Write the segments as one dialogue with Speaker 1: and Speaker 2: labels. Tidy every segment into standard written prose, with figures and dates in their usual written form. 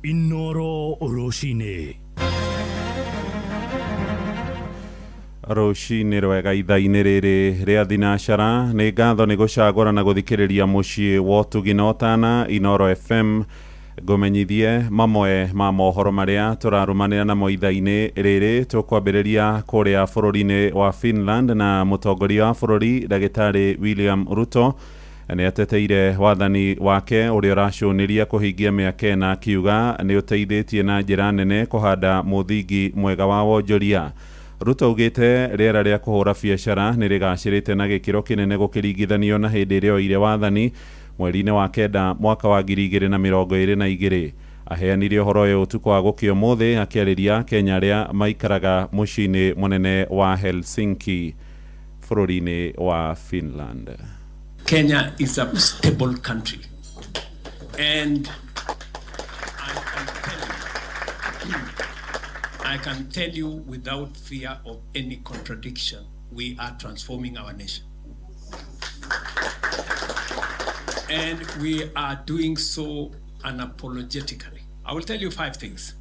Speaker 1: Inoro Roshine.
Speaker 2: Roshine rwega ithainĩ rĩrĩ rĩa thinacara nĩ ngatho nĩ gũcagũra na gũthikĩrĩria mũciĩ wa Tuginotana Inoro FM ngũmenyithie mamwe ma mohoro marĩa tũrarumanĩra namo ithainĩ rĩrĩ tũkwambĩrĩria kũrĩa bũrũri-inĩ wa Finland na mũtongoria wa bũrũri ndagĩtarĩ William Ruto nĩ ateteire wathani wake ũrĩa ũracũnĩria kũhingia mĩaka ĩna akiuga nĩ ũteithĩtie na njĩra nene kũhanda mũthingi mwega wa wonjoria. Ruto augĩte rĩera rĩa kũhũra biacara nĩ rĩgacĩrĩte na gĩkĩro kĩnene gũkĩringithanio na hĩndĩ ĩrĩa oire wathani mweri-inĩ wa kenda mwaka wa 2022. Aheanire ũhoro ũyũ ũtukũ wa gũkĩa ũmũthĩ akĩarĩria Kenya arĩa maikaraga mũciĩ-inĩ mũnene wa Helsinki bũrũri-inĩ wa Finland.
Speaker 3: Kenya is a stable country, and I can tell you without fear of any contradiction, we are transforming our nation. And we are doing so unapologetically. I will tell you 5 things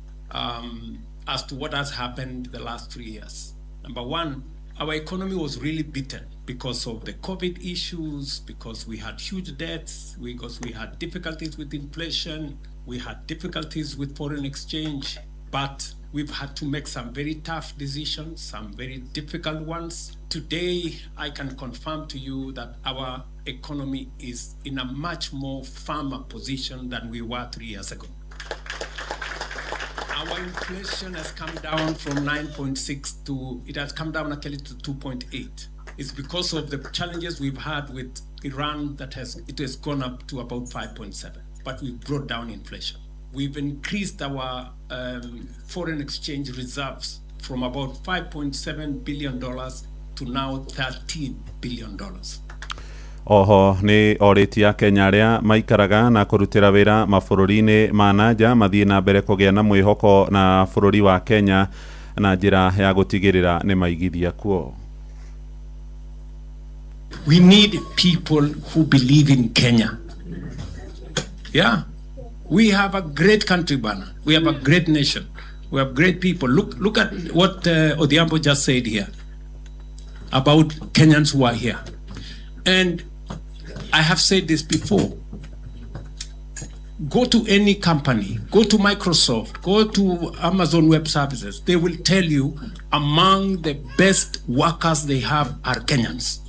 Speaker 3: as to what has happened the last 3 years. Number one, our economy was really beaten because of the COVID issues, because we had huge debts, because we had difficulties with inflation, we had difficulties with foreign exchange, but we've had to make some very tough decisions, some very difficult ones. Today, I can confirm to you that our economy is in a much more firmer position than we were 3 years ago. Our inflation has come down from 9.6 to, it has come down actually to 2.8. It's because of the challenges we've had with Iran that it has gone up to about 5.7, but we've brought down inflation. We've increased our foreign exchange reserves from about $5.7 billion to now $13 billion.
Speaker 2: Oho nĩ orĩtia Kenya arĩa maikaraga na kũrutĩra wĩra mabũrũri-inĩ ma nanja mathiĩ na mbere kũgĩa na mwĩhoko na bũrũri wa Kenya na njĩra ya gũtigĩrĩra nĩ maigithia kuo.
Speaker 3: We need people who believe in Kenya. Yeah. We have a great country, Bana. We have a great nation. We have great people. Look at what Odhiambo just said here about Kenyans who are here. And I have said this before. Go to any company, go to Microsoft, go to Amazon Web Services. They will tell you among the best workers they have are Kenyans.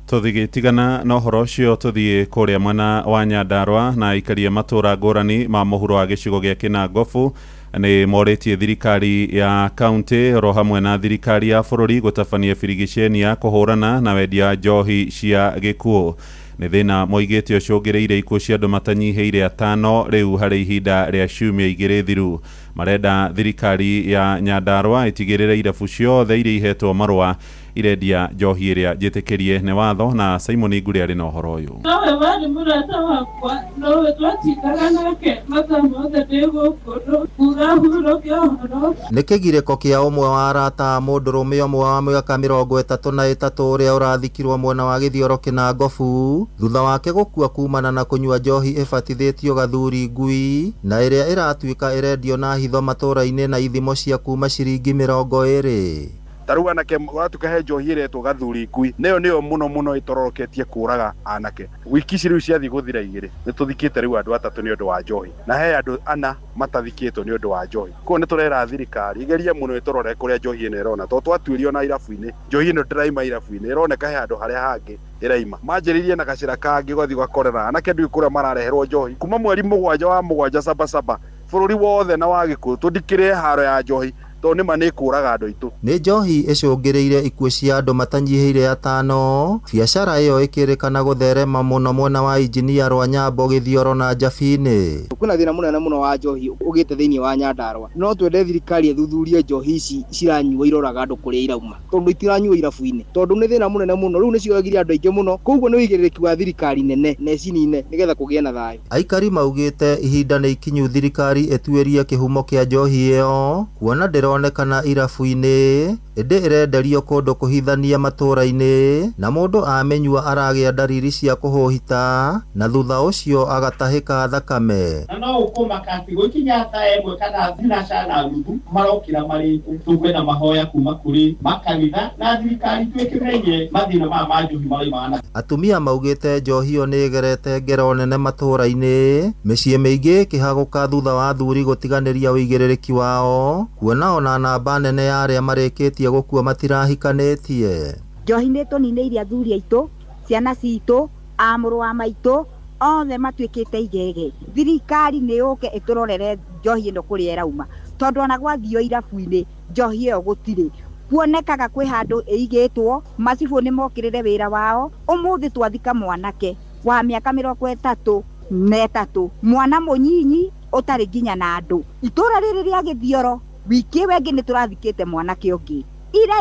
Speaker 2: Tũthigĩtigana na ũhoro ũcio tũthiĩ kũrĩa mwena wa Nyandarua na ikaria matũra ngũrani ma mũhuro wa gĩcigo gĩa Kinangofu nĩ morĩtie thirikari ya kaunti oro hamwe na thirikari ya bũrũri gũtabania birigiceni ya kũhũrana na wendia njohi cia gĩkuũ. Nĩ thĩna moigĩte ũcũngĩrĩire ikuũ cia andũ matanyihĩire 5 rĩu harĩ ihinda rĩa ciumia 2 thiru. Marenda thirikari ya Nyandarua itigĩrĩre irabu ciothe iria ihetwo marũa irendia njohi ĩrĩa njĩtĩkĩrie nĩ watho, na Simon Nguri arĩ na ũhoro ũyũ.
Speaker 4: Nowe wari mũrata wakwa, nowe twatikaga nake mathaa mothe ndĩgũkũ urahurũkia ũhoro. Nĩ kĩgirĩko kĩa ũmwe wa arata mũndũrũme ũmwe wa mĩaka 33 ũrĩa ũrathikirwo mwena wa Gĩthioro Kinangofu thutha wake gũkua kumana na kũnyua njohi ĩbatithĩtio Gathuri Ngui na ĩrĩa ĩratuĩka ĩrendio na hitho matũra-inĩ na ithimo cia kuma ciringi 20.
Speaker 5: Taruga nake watukahe njohi iretwo Gathuri Ngui nĩyo muno itororoketie kũraga anake. Wiki ici rĩu ciathi gũthira 2 nĩtũthikĩte rĩu andũ 3 nĩ ũndũ wa njohi na he andũ 4 matathikĩtwo nĩ ũndũ wa njohi. Koguo nĩtũrera thirikari igerie mũno itorore kũrĩa njohi ĩno ĩrona tondũ twatuĩrio na irabu-inĩ njohi ĩno ndĩraima irabu-inĩ ĩroneka he andũ harĩa hangĩ ĩraima manjĩrĩirie na gacĩra kangĩ gũthiĩ gakorera anake ndui kũrĩa marareherwo njohi kuma mweri 7 wa 7 bũrũri wothe na wa Gĩkũyũ tũndikĩre haro ya njohi to nĩ manĩ kũraga andũ aitũ. Nĩ njohi ĩcũngĩrĩire ikuũ cia andũ matanyihĩire 5. Biacara ĩyo ĩkĩrĩkana gũtherema mũno mwena wa injinia rwa Nyambo Gĩthioro na Njabine.
Speaker 6: Kuna thĩna mũnene mũno wa njohi ũgĩte thĩinĩ wa Nyandarua. No twende thirikari ĩthuthurie njohi ici ciranyuo iroraga andũ kũrĩa irauma. Tondũ itiranyuo irabu-inĩ. Tondũ nĩ thĩna mũnene mũno. Rĩu nĩciogire andũ aingĩ mũno. Koguo nĩ wĩigĩrĩrĩki wa thirikari nene na icinine nĩgetha kũgĩe na thayũ. Aikari maugĩte ihinda nĩ ikinyu thirikari ĩtuĩrie kĩhumo kĩa njohi ĩyo kuona ndĩronekana irabu-inĩ
Speaker 4: indi irenderio kundu kuhithania matura-ini na mundu amenyua aragia ndariri cia kuhuhita na thutha ucio agatahika thakame.
Speaker 7: Na no ukumaka ati gukinya ta emwe kana thinacara na nuthu marokira mari tukwenda mahoya kuma kuri makanitha na thirikari twekimenye mathina ma njohi maraimana.
Speaker 4: Atumia maugite njohi iyo ni igerete ngero nene matura-ini, micii miingi kihaguka thutha wa athuri gutiganiria uigiririki wao, kuona ona namba nene ya aria marikitie gukua matirahikanitie.
Speaker 8: Njohi ni tunineire athuri aitu, ciana citu, amuru wa maitu othe matuikite igege. Thirikari ni uke iturorere njohi ino kuri erauma, tondu ona gwathio irabu-ini njohi iyo gutiri kuonekaga kwi handu eigitwo. Macibu ni mokirire wira wao. Umuthi twathika mwanake wa miaka 33 mwana munyinyi utari nginya na andu. Itura riri ria Githioro wiki wengi ni turathikite mwanake ungi ira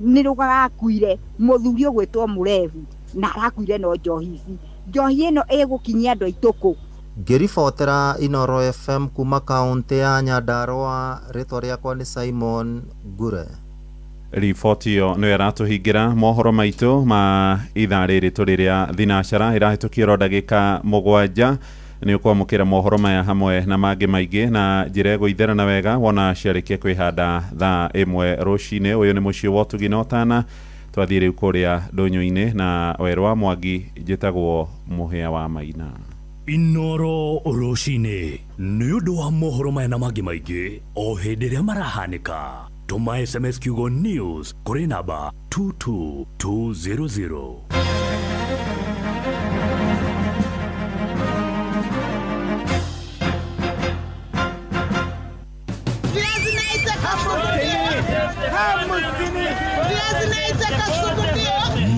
Speaker 8: ni rugaga akuire muthuri ugwitwo Murevu na arakuire no njohi ici. Njohi ino igukinyia andu aituku.
Speaker 4: Ngiribotera Inoro FM kuma kaunti ya Nyandarua, ritwa riakwa ni Simon Gure.
Speaker 2: Riboti iyo no yaratuhingira mohoro maitu ma ithaa riri turiria thinacara irahitukio ndagika 7 ni ukwamukira mohoro maya hamwe na mangi maingi na njira guitherana wega wona ciarikia kwihanda thaa 1 rucini. Uyu ni mucii wa Tuginotana, twathie riu kuria ndunyu-ini na Werwa Mwangi, njitagwo Muhia wa Maina.
Speaker 1: Inoro rucini ni undu wa mohoro maya na mangi maingi o hindi ria marahanika. Tuma SMS kiugo news kuri namba 22200.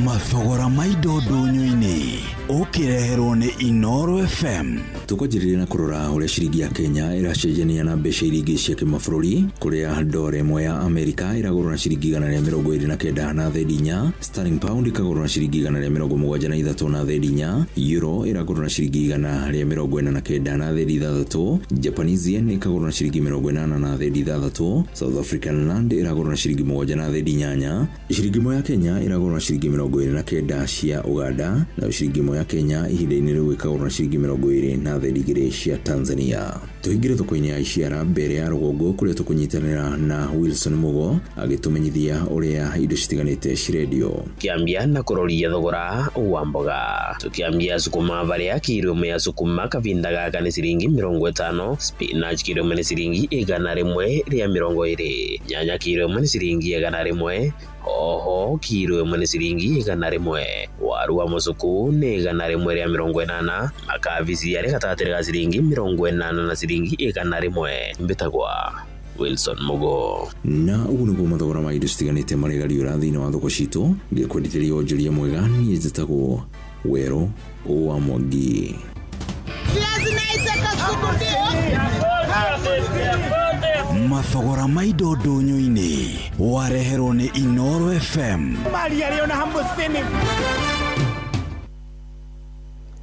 Speaker 9: Mathogora maido ndunyu-ini ukireherwo ni Inoro FM.
Speaker 10: Tukojiriria na kurora uria ciringi ya Kenya iracenjania na mbeca iringi cia kimabũrũri, kuria dola imwe ya Amerika iragũrwo na ciringi 129 na thendi 4, sterling pound ikagũrwo na ciringi 173 na thendi 4, euro iragũrwo na ciringi 149 na thendi 3, Japanese yen ikagũrwo na ciringi 80 na thendi 3, South African rand iragũrwo na ciringi 1 na thendi 8, ciringi imwe ya Kenya iragũrwo na ciringi 29 cia Uganda, na ciringi imwe ya Kenya ihinda-ini riu ikagũrwo na ciringi 20 na thendi 2 cia Tanzania. Tuhingire thoko-ini ya Iciara mbere ya Rugongo kuria tukunyitanira na Wilson Mugo agitumenyithia uria indo citiganite cirendio.
Speaker 11: Kiambia na kuroria thogora wa mboga. Tukiambia sukuma varia kilo ya sukuma kavinda gaka ni ciringi 50, spinach kilo ni ciringi 120, nyanya kilo ni ciringi 100, hoho kilo ni ciringi 100, waru wa musuku ni 180, makavici ari gatatiri ga ciringi 80 na ciringi 100. Mbitagwa Wilson Mugo.
Speaker 10: Na ugu niguo mathogora ma indo citiganite marigariura thiini wa thoko citu. Ngikwendithĩria onjoria mwega, niĩ njĩtagwo Wero wa Mwangi.
Speaker 9: Mathogora ma indo ndunyu-ini wareherwo ni Inoro FM.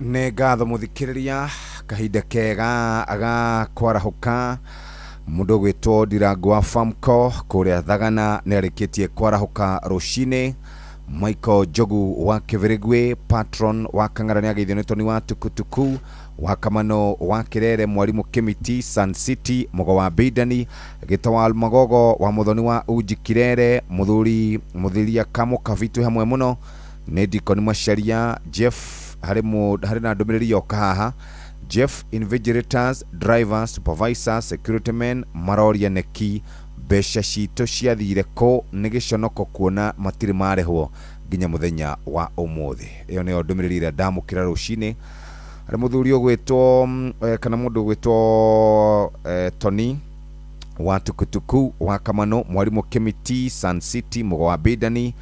Speaker 12: Nĩ ngatho mũthikĩrĩria, kahinda kega agakwarahuka mundu gwitwo Ndirangu wa Famco kuria Thagana nĩarĩkĩtie kwarahuka rucini. Michael Jogu wa Kĩvĩrĩgwĩ, patron wa Kang'ara nĩageithio nĩ Toni wa Tukutuku, wa Kamano wa Kirere, Mwalimu Kimiti, Sun City, Mogo wa Bidani, Gitawal Magogo wa Muthoni wa Uji Kirere, Muthiria Kamo Kavitu hamwe muno nĩ Dikoni Macharia, Jeff hari na ndũmĩrĩri yoka haha. Jeff invigilators, drivers, supervisors, security men maroria neki mbeca citũ ciathire ko nĩ gĩconoko kuona matirĩ marehwo nginya mũthenya wa ũmũthĩ. Ĩyo nĩyo ndũmĩrĩri ĩrĩa ndamũkĩra rũcinĩ. Harĩ mũthuri ũgwĩtwo kana mũndũ ũgwĩtwo Toni wa Tukutuku, wa Kamano, Mwalimu Kimiti, Sun City, Mogo wa Bidani,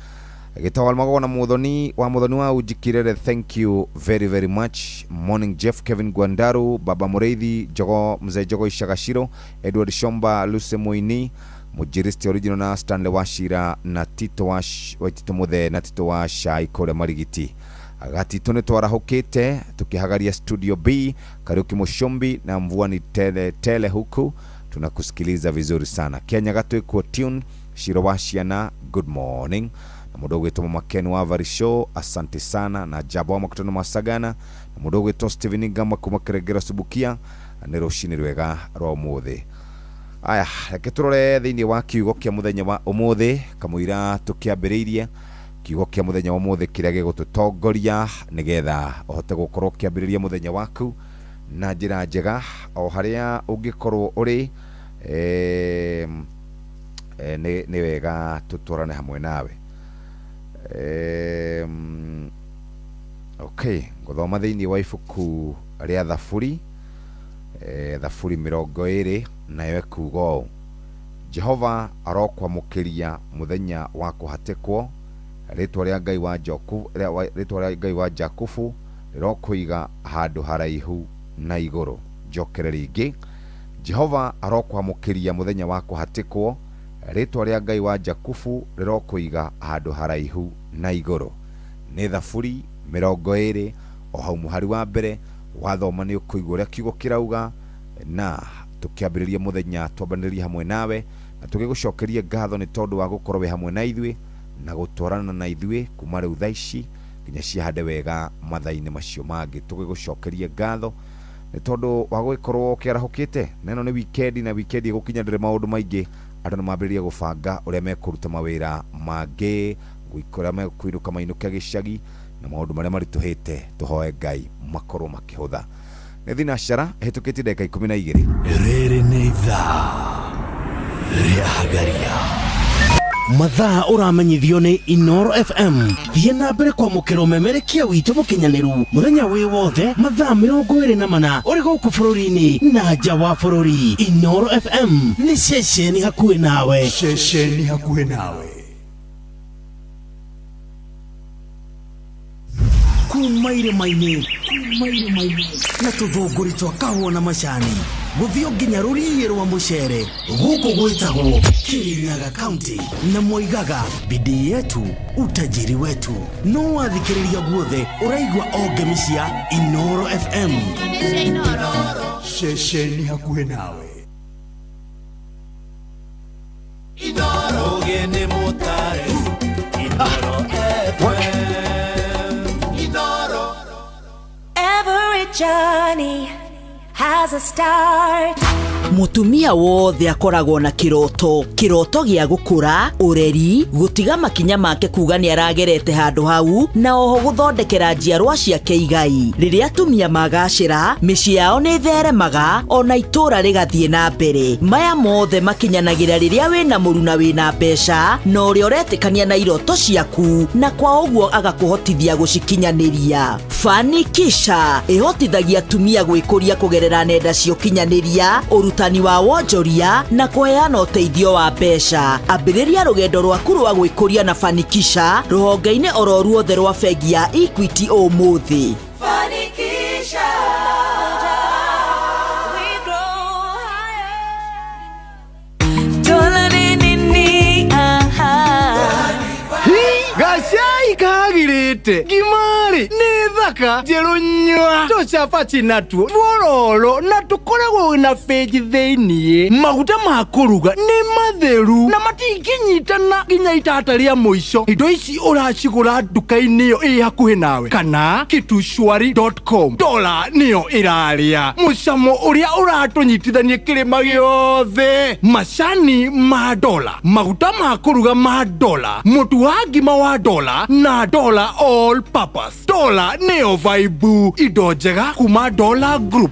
Speaker 12: Gitawal Magogo na Muthoni wa Uji Kirere. Thank you very very much. Morning Jeff, Kevin Gwandaru, Baba Mureithi, Jogo Mzee Jogo Ishagashiro, Edward Shomba, Luce Muini, Mujiristi Original na Stanley Washira na Tito Tito Muthe na Tito Washa ikore Marigiti. Agati tune twarahukite tukihagaria studio B, Kariuki Mushombi na Mvua ni tele huku tunakusikiliza vizuri sana. Kenya gato iko tune Shiro wa Ciana, good morning. Na mundu gwitwa Makeni wa Varisho, asante sana. Na Jabo wa Makutano Masagana, na mundu gwitwa Steven Ngama kuma Kiregera Subukia, ni rucini rwega rwa umuthi. Aya, reke turore thiini wa kiugo kia muthenya wa umuthi, kamuira tukiambiriirie kiugo kia muthenya wa umuthi kiria gigututongoria nigetha uhote gukorwo kiambiriria muthenya waku na njira njega o haria ungikorwo uri ni wega tuturane hamwe nawe. Okay, nguthoma thiini wa ibuku ria Thaburi Thaburi 20 nayo kugo Jehova arokwamukiria muthenya wa kuhatikwo ritwa ria Ngai wa Jakubu rirokuiga handu haraihu na iguru. Njokere ringi, Jehova arokwamukiria muthenya wa kuhatikwo ritwa ria Ngai wa Jakubu rirokuiga handu haraihu na iguru. Ni Thaburi 20 o hau muhari wa mbere wathoma ni ukuigwa uria kiugo kirauga na tukiambiriria muthenya twambaniria hamwe nawe na tugigucokeria ngatho ni tondu wa gukorwo we hamwe na ithuĩ na gutwarana na ithuĩ kuma riu thaa ici nginya ciahande wega mathaini macio mangi. Tugigucokeria ngatho ni tondu wa gukorwo ukiarahukite neno ni weekend na weekend igukinya ndire maundu maingi andu nimambiriria gubanga uria mekuruta mawira mangi guikora mekuinuka mainuka gicagi na maundu maria marituhite tuhoe Ngai makorwo makihutha. Ni thinashara hetukite ndeka 12
Speaker 9: riri ni ithaa ria hagaria mathaa uramenyithio ni Inoro FM. Thie na mbere kwa mukiro memerekia witu mukinyaniru muthenya wi wothe mathaa 24 uri guku bururi-ini na nja wa bururi. Inoro FM ni ceceni hakuhi nawe, ceceni hakuhi nawe. Kumaire maini na tuthunguri twa kahũa na macani guthio nginya rũriĩ rwa mũcere gũkũ gwĩtagwo Kirinyaga County na moigaga bidii yetu utajiri wetu. No wathikĩrĩria guothe ũraigua o ngemi cia Inoro FM, ceceni hakuhĩ nawe. Inoro gene motare Inoro FM.
Speaker 13: Every journey has a start.
Speaker 14: Mutumia wothe akoragwo na kiroto gia gukura, ureri, gutiga makinya make kuga ni aragerete handu hau na oho guthondekera njiarwa ciake igai. Riria atumia magacira, micii yao ni theremaga ona itura rigathie na mbere. Maya mothe makinyanagira riria wina muru na wina mbeca no uri uretikania na iroto ciaku na kwa uguo agakuhotithia gucikinyaniria. Fanikisha ihotithagia atumia gwikuria kugerera nenda cia ukinyaniria, urutani wa wonjoria na kuheana uteithio wa mbeca. Ambiriria rugendo rwaku rwa gwikuria na Fanikisha ruhonge-ini oro ruothe rwa bengi ya Equity umuthi.
Speaker 13: Fanikisha.
Speaker 15: Gacai kagirite gimari ni thaka jerunywa tuchapati natuo tuororo na tukoragwo na feji theini maguta ma kuruga ni matheru na matikinyitana nginya itata ria muico. Indo ici uracigura duka-ini yo ĩ hakuhi nawe kana kitushwari.com. Dola niyo iraria mucamo uria uratunyitithanie kirima giothe. Macani ma dola, maguta ma kuruga ma dola, mutu wa ngima wa dola na dola all purpose. Dola neo vibe indo njega kuma Dola Group.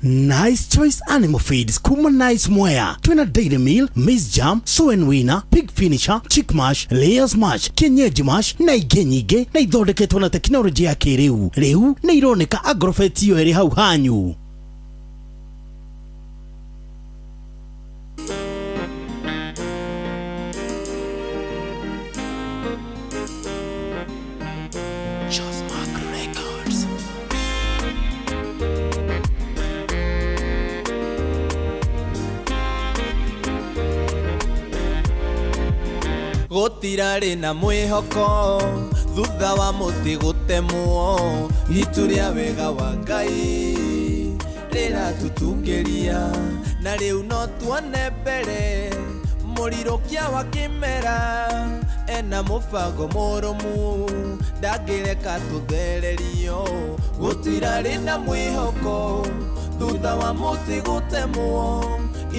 Speaker 9: Nice Choice Animal Feeds kuma Nice Mwea. Twina Dairy Meal, Maize Jam, Soen Wina, Pig Finisher, Chick Mash, Layers Mash, Kienyeji Mash na ingĩ nyingĩ na ithondeketwo na tekinoronjĩ ya kĩrĩu. Rĩu nĩ ironeka Agrovet yo ĩrĩ hau hanyu.
Speaker 16: Gutirari na mwihoko thutha wa muti gutemwo itu ria wega wa Ngai rira tutungiria na riu no tuone mbere mũrirũkia wa kĩmera ena mũbango mũrũmu ndangĩreka tũthererio gũtirarĩ na mwĩhoko thutha wa mũtĩ gũtemwo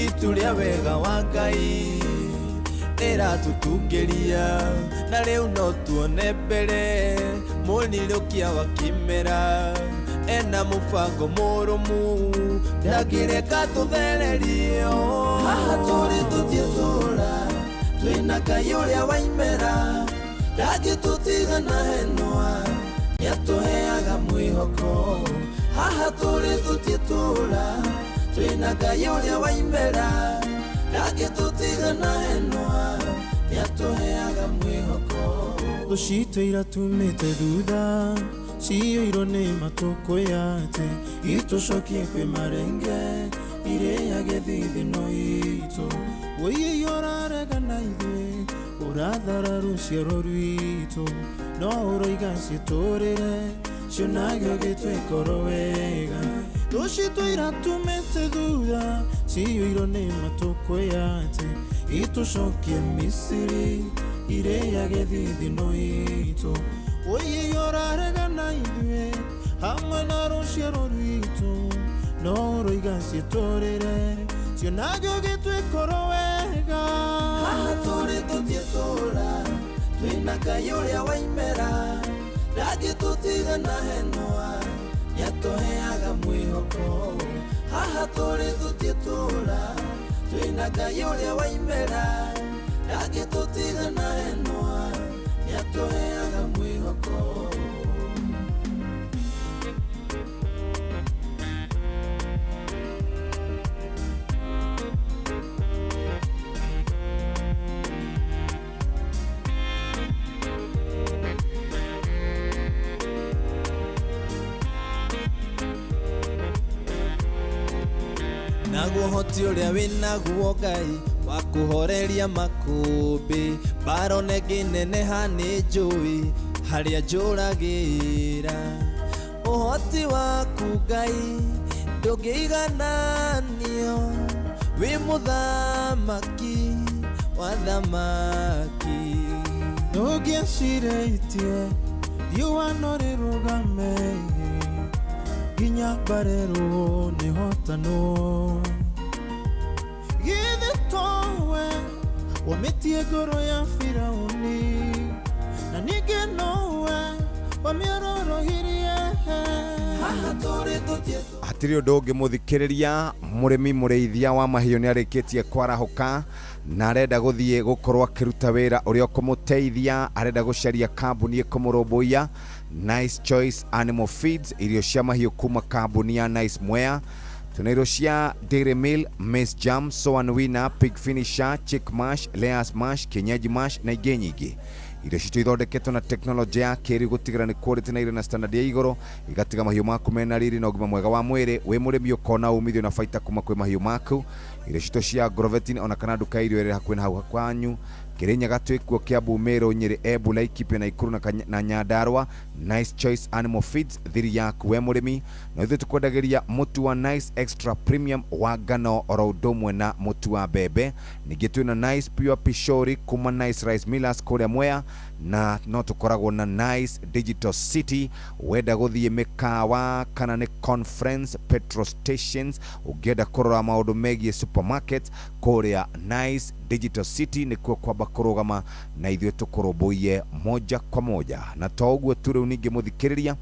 Speaker 16: itu rĩa wega wa Ngai ĩratũtungĩria na rĩu no tuone mbere mũrirũkia wa kĩmera ena mũbango mũrũmu ndangĩreka tũthererio haha tũrĩ tũtietũra twĩna Ngai ũrĩa waimera ndangĩtũtiga na henwa nĩatũheaga mwĩhoko haha tũrĩ tũtietũra twĩna Ngai ũrĩa waimera ndangĩtũtiga na henwa nĩatũheaga mwĩhoko
Speaker 17: tũcitũira tumĩte thutha ciyũirwo nĩ matũkũya atĩ itũcokie kwĩ marenge irĩage thithino itũ wĩiĩ ũrarega na ithuĩ ũrathara rũciaro rwitũ no ũroiga ciĩtũrĩre cionagio gĩtwĩkoro wega tũcitũira tumĩte thutha ciyũirwo nĩ matũkũya atĩ itũcokie Misiri irĩage thithino itũ wĩiĩ ũrarega na ithuĩ hamwe na rũciaro rwitũ no ũroiga ciĩtũrĩre cionagio gĩtwĩkoro wega
Speaker 16: haha tũrĩ tũtietũra twĩna Ngai ũrĩa waimera ndangĩtũtiga na henwa nĩatũheaga mwĩhoko haha tũrĩ tũtietũra twĩna Ngai ũrĩa waimera ndangĩtũtiga na henwa nĩatũheaga mwĩhoko naguo hoti ũrĩa wĩnaguo Ngai wa kũhoreria makũmbĩ mbarone ngĩneneha nĩ njũĩ harĩa njũragĩra ũhoti waku Ngai ndũngĩigananio wĩ mũthamaki wa thamaki
Speaker 17: ndũngĩcirĩtie riũa no rĩrũgame nginya mbarerwo nĩ hotanwo githĩ towe wamĩtie ngoro ya Firaũni na ningĩ nowe wamĩororohirie
Speaker 16: haha tũrĩ tũtietũra
Speaker 12: hatirĩ ũndũ ũngĩ mũthikĩrĩria mũrĩmi mũrĩithia wa mahiũ nĩ arĩkĩtie kwarahũka na arenda gũthiĩ gũkorwo akĩruta wĩra ũrĩa ũkũmũteithia arenda gũcaria kambuni ĩkũmũrũmbũiya Nice Choice Animal Feeds irio cia mahiũ kuma kambuni ya Nice Mwea tuna irio cia Dairy Meal, Maize Jam, Soan Winner, Pig Finisher, Chick Mash, Layers Mash, Kienyeji Mash na ingĩ nyingĩ irio citũ ithondeketwo na teknolojĩ ya kĩrĩu gũtigĩrĩra nĩ quality na irĩ na standard ya igũrũ igatiga mahiũ maku mena riri na ũgima mwega wa mwĩrĩ wĩ mũrĩmi ũkona umithio na baita kuma kwĩ mahiũ maku irio citũ cia Grovetin ona kana nduka irio ĩrĩ hakuhĩ na hau kwanyu Kirinyaga twĩkuo Kiambu, Meru, Nyeri, Embu, Laikipia na Ikuru na Nyandarua. Nice Choice Animal Feeds thiri yaku we mũrĩmi na ithuĩ tũkwendagĩria mũtu wa Nice Extra Premium wa ngano oro ũndũ ũmwe na mũtu wa mbembe. Ningĩ twĩna Nice Pure Pishori kuma Nice Rice Millers kũrĩa Mwea na no tũkoragwo na Nice Digital City wenda gũthiĩ mĩkawa kana nĩ conference petrol stations ũngĩenda kũrora maũndũ megiĩ supermarket kũrĩa Nice Digital City nĩkuo kwamba kũrũgama na ithuĩ tũkũrũmbũiye moja kwa moja. Na to ũguo tu rĩu ningĩ mũthikĩrĩria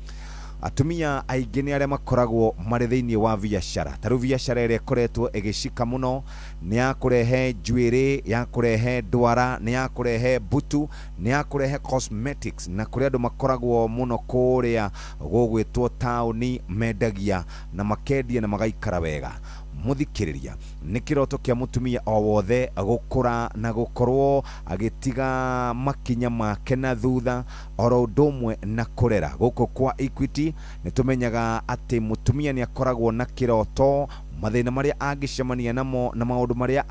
Speaker 12: atumia aingĩ nĩ arĩa makoragwo marĩ thĩinĩ wa biacara. Ta rĩu biacara ĩrĩa ĩkoretwo ĩgĩcika mũno nĩ ya kũrehe njuĩrĩ, ya kũrehe ndwara, nĩ ya kũrehe butu, nĩ ya kũrehe cosmetics na kũrĩa andũ makoragwo mũno kũrĩa gũgwĩtwo taũni mendagia na makendia na magaikara wega. Muthikĩrĩria nĩ kĩroto kĩa mũtumia o wothe gũkũra na gũkorwo agĩtiga makinya make na thutha oro ũndũ ũmwe na kũrera. Gũkũ kwa Equity nĩ tũmenyaga atĩ mũtumia nĩ akoragwo na kĩroto, mathĩna marĩa angĩcemania namo na maũndũ marĩa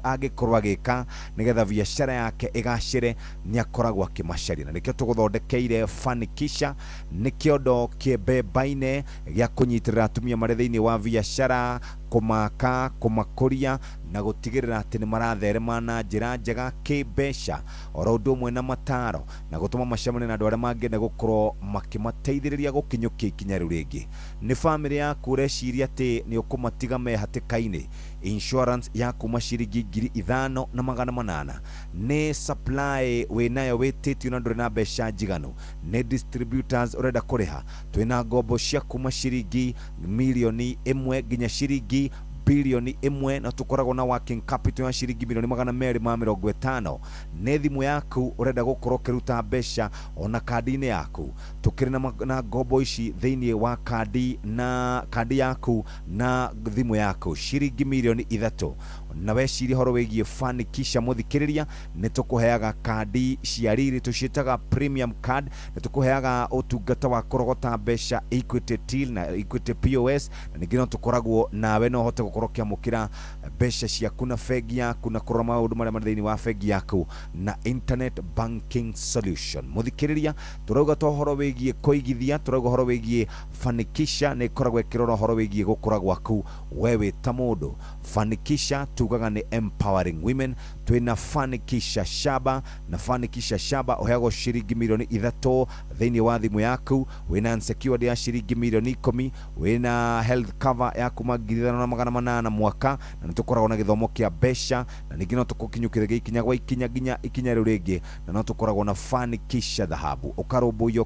Speaker 12: angĩkorwo agĩka nĩgetha biacara yake ĩgacĩre nĩ akoragwo akĩmacaria. Na nĩkĩo tũgũthondekeire Fanikisha, nĩ kĩondo kĩmbembaine gĩa kũnyitĩrĩra atumia marĩ thĩinĩ wa biacara, kũmaka, kũmakũria na gutigirira ati ni maratherema na njira njega kimbeca oro undu umwe na mataro na gutuma macemane na andu aria mangenda gukorwo makimateithiriria gukinyukia ikinya riu ringi. Ni family yaku ureciria ati ni ukumatiga mehatikaini, insurance ya kuma ciringi 5,800 ni supply winayo wititio na nduri na mbeca njiganu, ni distributors urenda kuriha, twina ngombo cia kuma ciringi milioni 1 nginya ciringi bilioni 1 na tukoragwo na working capital ya ciringi milioni 250. Nĩ thimũ yaku urenda gukorwo kiruta mbeca ona kadi-inĩ yaku, tukiri na ngombo ici thĩinĩ wa kadi yaku na thimũ yaku ciringi milioni 3. na weciria horo wigie fanikisha muthikiriria ni tukuheaga kadi cia riri tuciitaga premium card, ni tukuheaga utungata wa kurogota mbeca Equity Till na Equity POS, na ningi no tukoragwo nawe no hote gukorwo kiamukira mbeca ciaku na bengi yaku na kurora maundu maria mari thiini wa bengi yaku na internet banking solution. Muthikiriria turauga to horo wigie kuigithia, turauga horo wigie fanikisha ni koragwo ikirora horo wigie gukura gwaku wewe ta mundu. Fanikisha tugaga ni empowering women, twina fanikisha shaba, na fanikisha shaba oheago ciringi milioni 3 thiini wa thimu yaku, wina unsecured ya ciringi milioni 10, wina health cover ya kuma 5,800 mwaka, na nitukoragwo na githomo kia mbeca, na ningi no tukukinyukire ikinya gwa ikinya riu ringi, na no tukoragwo na fanikisha dhahabu ukarumbuyo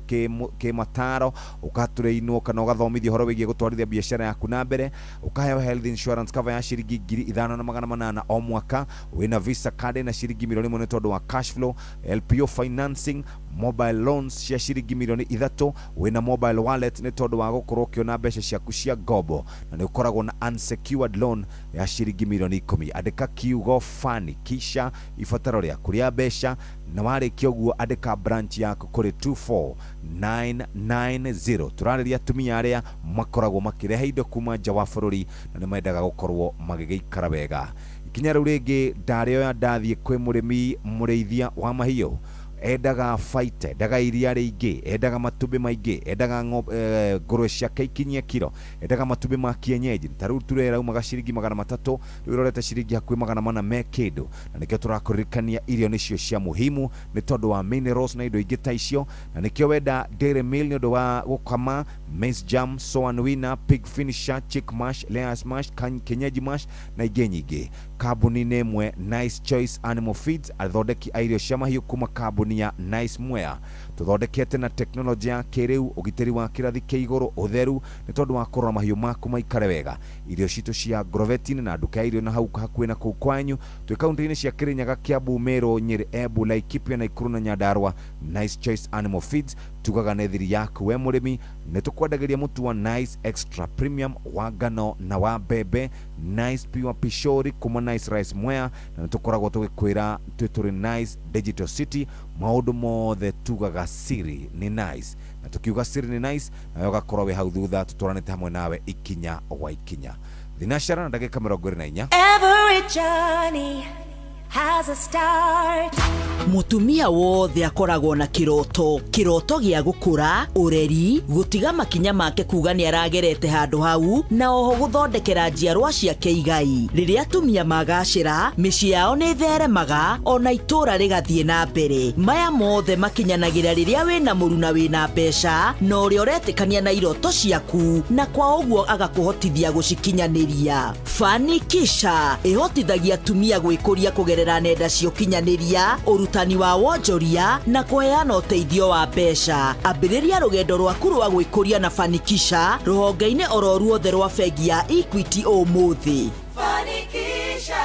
Speaker 12: ke mataro, ukatureino kana ugathomithio horo wigie gutwarithia biashara yaku na mbere, ukaheo health insurance cover ya ciringi 5,800 o mwaka, wina visa card na ciringi milioni 1 tondu wa cash flow, LPO financing, mobile loans cia ciringi milioni 3, wina mobile wallet ni tondu wa gukorwo kiona mbeca ciaku cia ngombo, na ni ukoragwo na unsecured loan ya ciringi milioni 10. Andika kiugo fanikisha ifataro ria kuria mbeca, na warĩkia ũguo andĩka branch yaku kuri 24990. turarĩria atumia aria makoragwo makirehe indo kuma nja wa bũrũri na nĩ mendaga gukorwo magĩgĩikara wega. Ikinya rĩu rĩngĩ ndarĩoya ndathiĩ kwĩ mũrĩmi mũrĩithia wa mahiũ, endaga faite, endaga iria rĩingĩ, endaga matumbĩ maingĩ, endaga ngũrwe ciake ikinyie kilo, endaga matumbĩ ma kienyeji. Tarĩu turera umaga ciringi 300, rĩu rorete ciringi hakuhĩ 400 me kĩndũ, na nĩkĩo tũrakũririkania irio nĩcio cia muhimu nĩ tondũ wa minerals na indo ingĩ ta icio, na nĩkĩo wenda Dairy Meal nĩ ũndũ wa gũkama, maize jam, soan winner, pig finisher, chick mash, layers mash, kienyeji mash na ingĩ nyingĩ. Kambuni nĩ ĩmwe, Nice Choice Animal Feeds, athondeki a irio cia mahiũ kuma kambuni ya Nice Mwea. Tuthondekete na teknolojia ya kĩrĩu, ũgitĩri wa kĩrathi kĩa igũrũ, ũtheru nĩ tondũ wa kũrora mahiũ maku maikare wega. Irio citũ cia Grovetin na nduka irio na hau hakuhĩ na kũu kwanyu, twĩ kaunti-inĩ cia Kirinyaga, Kiambu, Meru, Nyeri, Embu, Laikipia, Nakuru na Nyandarua. Nice Choice Animal Feeds tugaga nĩ thiri yaku we mũrĩmi, nĩ tũkwendagĩria mũtu wa Nice Extra Premium wa ngano na wa mbembe, Nice Pure Pishori kuma Nice Rice Mwea, na nĩ tũkoragwo tũgĩkwĩra tũrĩ Nice Digital City, maũndũ mothe tugaga siri ni Nice, na tukiuga siri ni Nice na ũgakorwo we hau thutha tũtũranĩte hamwe nawe ikinya wa ikinya. Thinashara na ndagĩka 24.
Speaker 13: Every journey has a start.
Speaker 14: Mutumia wothe akoragwo na kiroto gia gukura, ureri, gutiga makinya make kuga ni aragerete handu hau, na oho guthondekera njiarwa ciake igai. Riria atumia magacira, mĩciĩ yao nĩ theremaga, ona itura rigathie na mbere. Maya mothe makinyanagira riria wina mũru na wina mbeca, na ũrĩa ũretikania na iroto ciaku, na kwa ũguo agakuhotithia gucikinyaniria. Fanikisha ihotithagia atumia gwĩkũria kugerera nenda cia ũkinyanĩria, urutani wa wonjoria na kuheana ũteithio wa mbeca. Ambĩrĩria rũgendo rwaku rwa gwĩkũria na Fanikisha rũhonge-inĩ oro ruothe rwa bengi ya Equity ũmũthĩ.
Speaker 13: Fanikisha.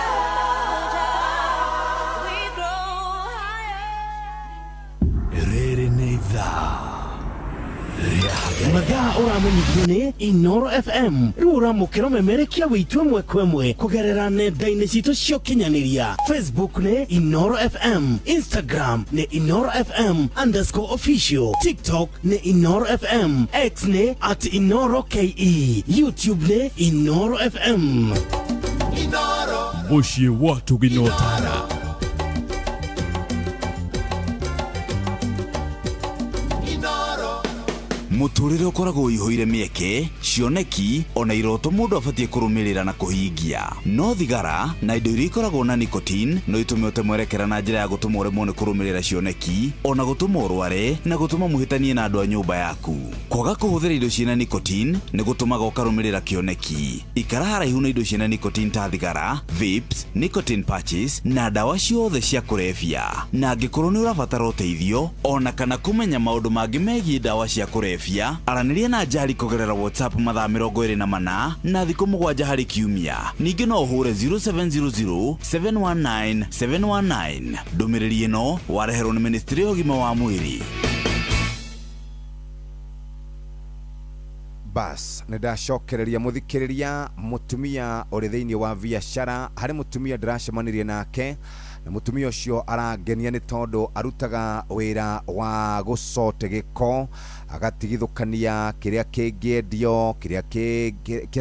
Speaker 1: Rĩrĩ nĩ ithaa
Speaker 9: mathaa ũramenyithio nĩ Inoro FM. Rĩu ũramũkĩra ũmemerekia wĩitũ ĩmwe kwa ĩmwe kũgerera nenda-inĩ citũ cia ũkinyanĩria. Facebook nĩ Inoro FM, Instagram nĩ Inoro FM _official, TikTok nĩ Inoro FM, X nĩ @InoroKE, YouTube nĩ Inoro FM.
Speaker 1: Inoro mũciĩ watu ginotara.
Speaker 18: muturire ukoragwo ihoire mieke cioneki ona iroto mundu abatie kurumirira na kuhingia no thigara na indo iria ikoragwo na nicotine no itume utemwerekera na njira ya gutuma uremwo ni kurumirira cioneki ona gutuma urware na gutuma muhitanie na andu a nyumba yaku kwaga kuhuthira indo ciina nicotine ni gutumaga ukarumirira kioneki ikara haraihu na indo ciina nicotine ta thigara vapes nicotine patches na dawa ciothe cia kurebia na angikorwo ni urabatara uteithio ona kana kumenya maundu mangi megie dawa cia kurebia araniria na Njari kugerera WhatsApp mathaa 24 na thikũ 7 harĩ kiumia ningi no uhure 0700 719 719 ndumiriri ino wareherwo ni Ministry ya Ugima wa Mwiri.
Speaker 12: Bas nĩndacokereria mũthikĩrĩria mutumia uri thiini wa biacara hari mutumia ndiracemanirie nake na mutumia ucio arangenia ni tondu arutaga wira wa gucote giko agatigithukania kiria kingiendio kiria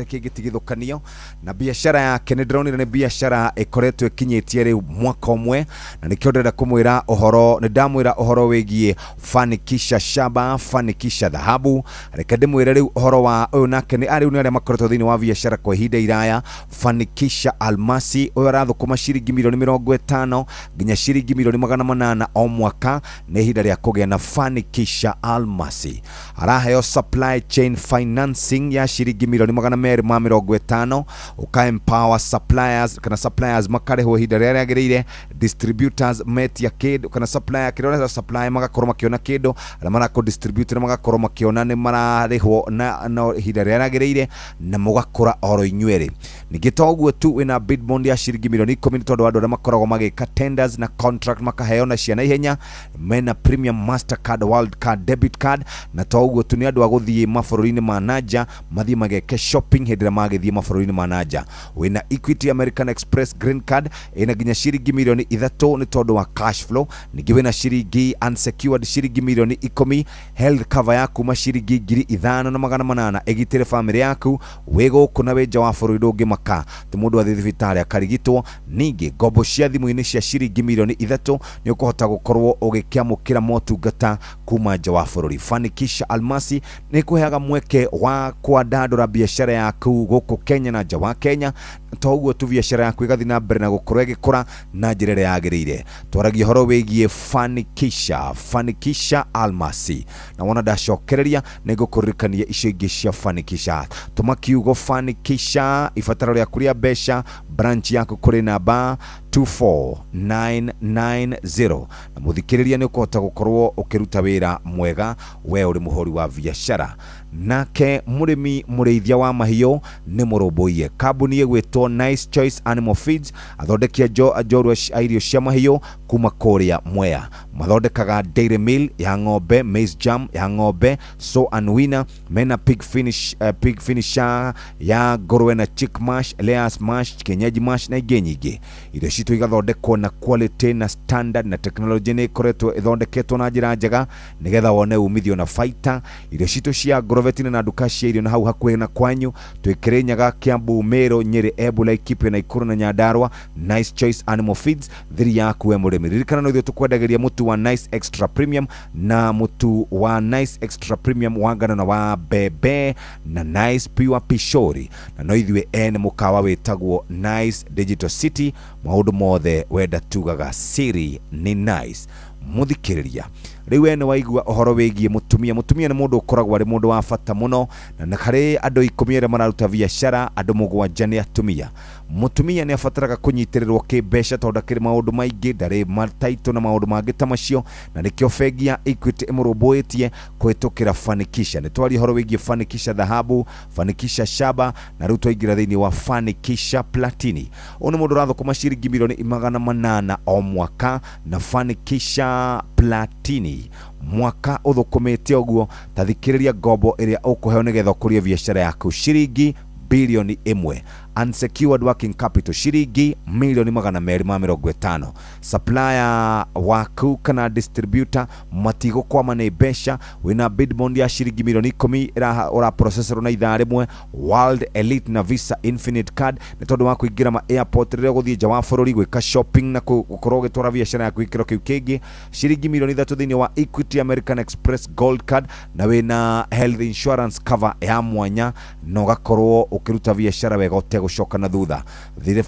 Speaker 12: kingitigithukanio na biashara yake nĩndĩronire nĩ biashara ikoretwo ikinyitie riu mwaka umwe na nikio ndenda kumwira uhoro nĩndamwira uhoro wigie fanikisha shaba fanikisha dhahabu reke ndimwire riu uhoro wa uyu nake ni ari aria makoretwo thiini wa biashara kwa ihinda iraya fanikisha almasi uyu arathukuma ciringi milioni 50 nginya ciringi milioni 800 o mwaka ni ihinda ria kugia na fanikisha almasi araheo supply chain financing ya ciringi milioni 250 uka empower suppliers kana suppliers makarehwo ihinda ria riagirire distributors met ya kid kana supplier kirona supply magakorwo makiona kindu na marako distributor magakorwo makiona ni mararehwo na ihinda ria riagirire na mugakora oro inyuere nigitoguo tu wina bid bond ya ciringi milioni 10 tondu andu aria makoragwo magika tenders na contract makaheo na ciana ihenya mena premium mastercard world card debit card na toguo tu ni andu aguthie mabururi-ini ma nanja mathie mageke shopping hindira magithie mabururi-ini ma nanja wina Equity American Express green card ina ginya ciringi milioni 3 ni tondu wa cash flow ningi wina ciringi unsecured ciringi milioni 10 health cover yaku ma ciringi 5,800 egitire family yaku wego kuna wenja wa bururi ndungi maka ti mundu athi thibitari akarigitwo ningi ngombo cia thimu-ini cia ciringi milioni 3 ni ukuhota gukorwo ugikiamukira motungata kuma nja wa bururi. Fanikisha almasi ni kuheaga mweke wa kuandandura biashara yaku guku Kenya na nja wa Kenya toguo tu biashara yaku igathi na mbere na gukorwo igikura na njira ria yagirire twaragia horo wigie fanikisha almasi na wona ndacokereria nigukuririkania icio ingi cia fanikisha tumakiugo fanikisha ifataro ria kuria besha branch yaku kuri namba 24990 na muthikiriria ni ukuhota gukorwo ukiruta wira mwega we uri muhori wa biashara nake murimi mureithia wa mahiyo ni murumbuie kambuni yegwitwo Nice Choice Animal Feeds athondekia njorua irio cia mahiyo kuma kuria Mwea mathondekaga dairy meal ya ng'ombe maize jam ya ng'ombe so and winner mena pig finisher ya ngũrwe na chick mash layers mash kienyeji mash na ingĩ nyingĩ irio citu igathondekwo na quality na standard na technology ni ikoretwo ithondeketwo na njĩra njega nigetha wone umithio na faita irio citu cia Grovetine na duka cia irio na hau hakuhĩ na kwanyu Kirinyaga Kiambu Meru Nyeri Embu Laikipia na Ikuru na Nyandarua Nice Choice Animal Feeds thiri yaku we murimi ririkana no ithuĩ tukwendageria mutu wa Nice Extra Premium na mutu wa Nice Extra Premium wa ngano na wa bebe na Nice Pure Pishori na no ithuĩ ene mukawa wetagwo Nice Digital City maundu mothe wenda tugaga siri ni Nice muthikiriria riu ene waigua uhoro wigie mutumia ni mundu ukoragwo ari mundu wa bata muno na kare andu 10 aria mararuta biashara andu 7 ni atumia mutumia ni afataraga kunyitirirwo kibeca tondu akiri maundu maingi ndari mataito na maundu mangi ta macio na nikio bengia Equity imurumbuitie kwitukira fanikisha ni twari horo wigie fanikisha dhahabu fanikisha shaba na riu twaingira thiini wa fanikisha platini onu mundu rathukuma ciringi milioni 800 o mwaka na fanikisha platini mwaka uthukumite oguo tathikiriria ngombo iria ukuheo nigetha kuria biashara yaku ciringi bilioni 1 unsecured working capital shilingi milioni 250. Supplier waku kana distributor matigũkwama nĩ mbeca wĩna bid bond ya shilingi milioni 10 ora processor na ithaa rĩmwe World Elite na Visa Infinite Card nĩ tondũ wa kũingĩra ma airport rĩrĩa gũthiĩ nja wa bũrũri gwĩka shopping na gũkorwo gĩtwara biacara yaku ikĩro kĩu kĩngĩ shilingi milioni 3 thĩinĩ wa Equity American Express Gold Card na wĩna health insurance cover ya mwanya no gakorwo ũkĩruta biacara wega ũtegũcoka na thutha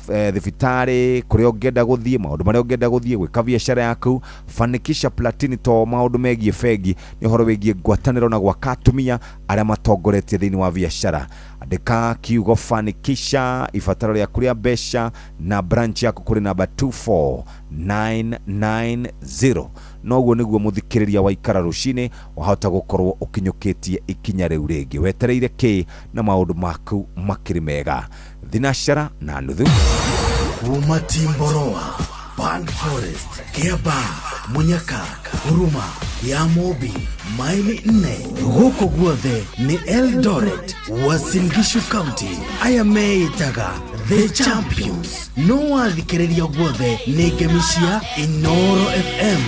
Speaker 12: thibitarĩ kũrĩa ũngĩenda gũthiĩ maũndũ marĩa ũngĩenda gũthiĩ gwĩka biacara yaku Fanikisha Platini to maũndũ megiĩ bengi nĩ ũhoro wĩgiĩ ngwatanĩro na gwaka atumia arĩa matongoretie thĩinĩ wa biacara. Andĩka kiugo Fanikisha ibataro rĩaku rĩa mbeca na branch yaku kũrĩ namba 24990 noguo nĩguo mũthikĩrĩria wa ikara rũcinĩ wahota gũkorwo ũkinyũkĩtie ikinya rĩu rĩngĩ wetereire kĩ na maũndũ maku makĩrĩ mega thinashara na nuthu
Speaker 9: kuma Timboroa Pan Forest Kiaba Munyaka Huruma ya Mobi maili 4 gũkũ guothe nĩ Eldoret Uasin Gishu County aya meitaga The Champions no wathikĩrĩria guothe nĩ ngemishia Inoro FM.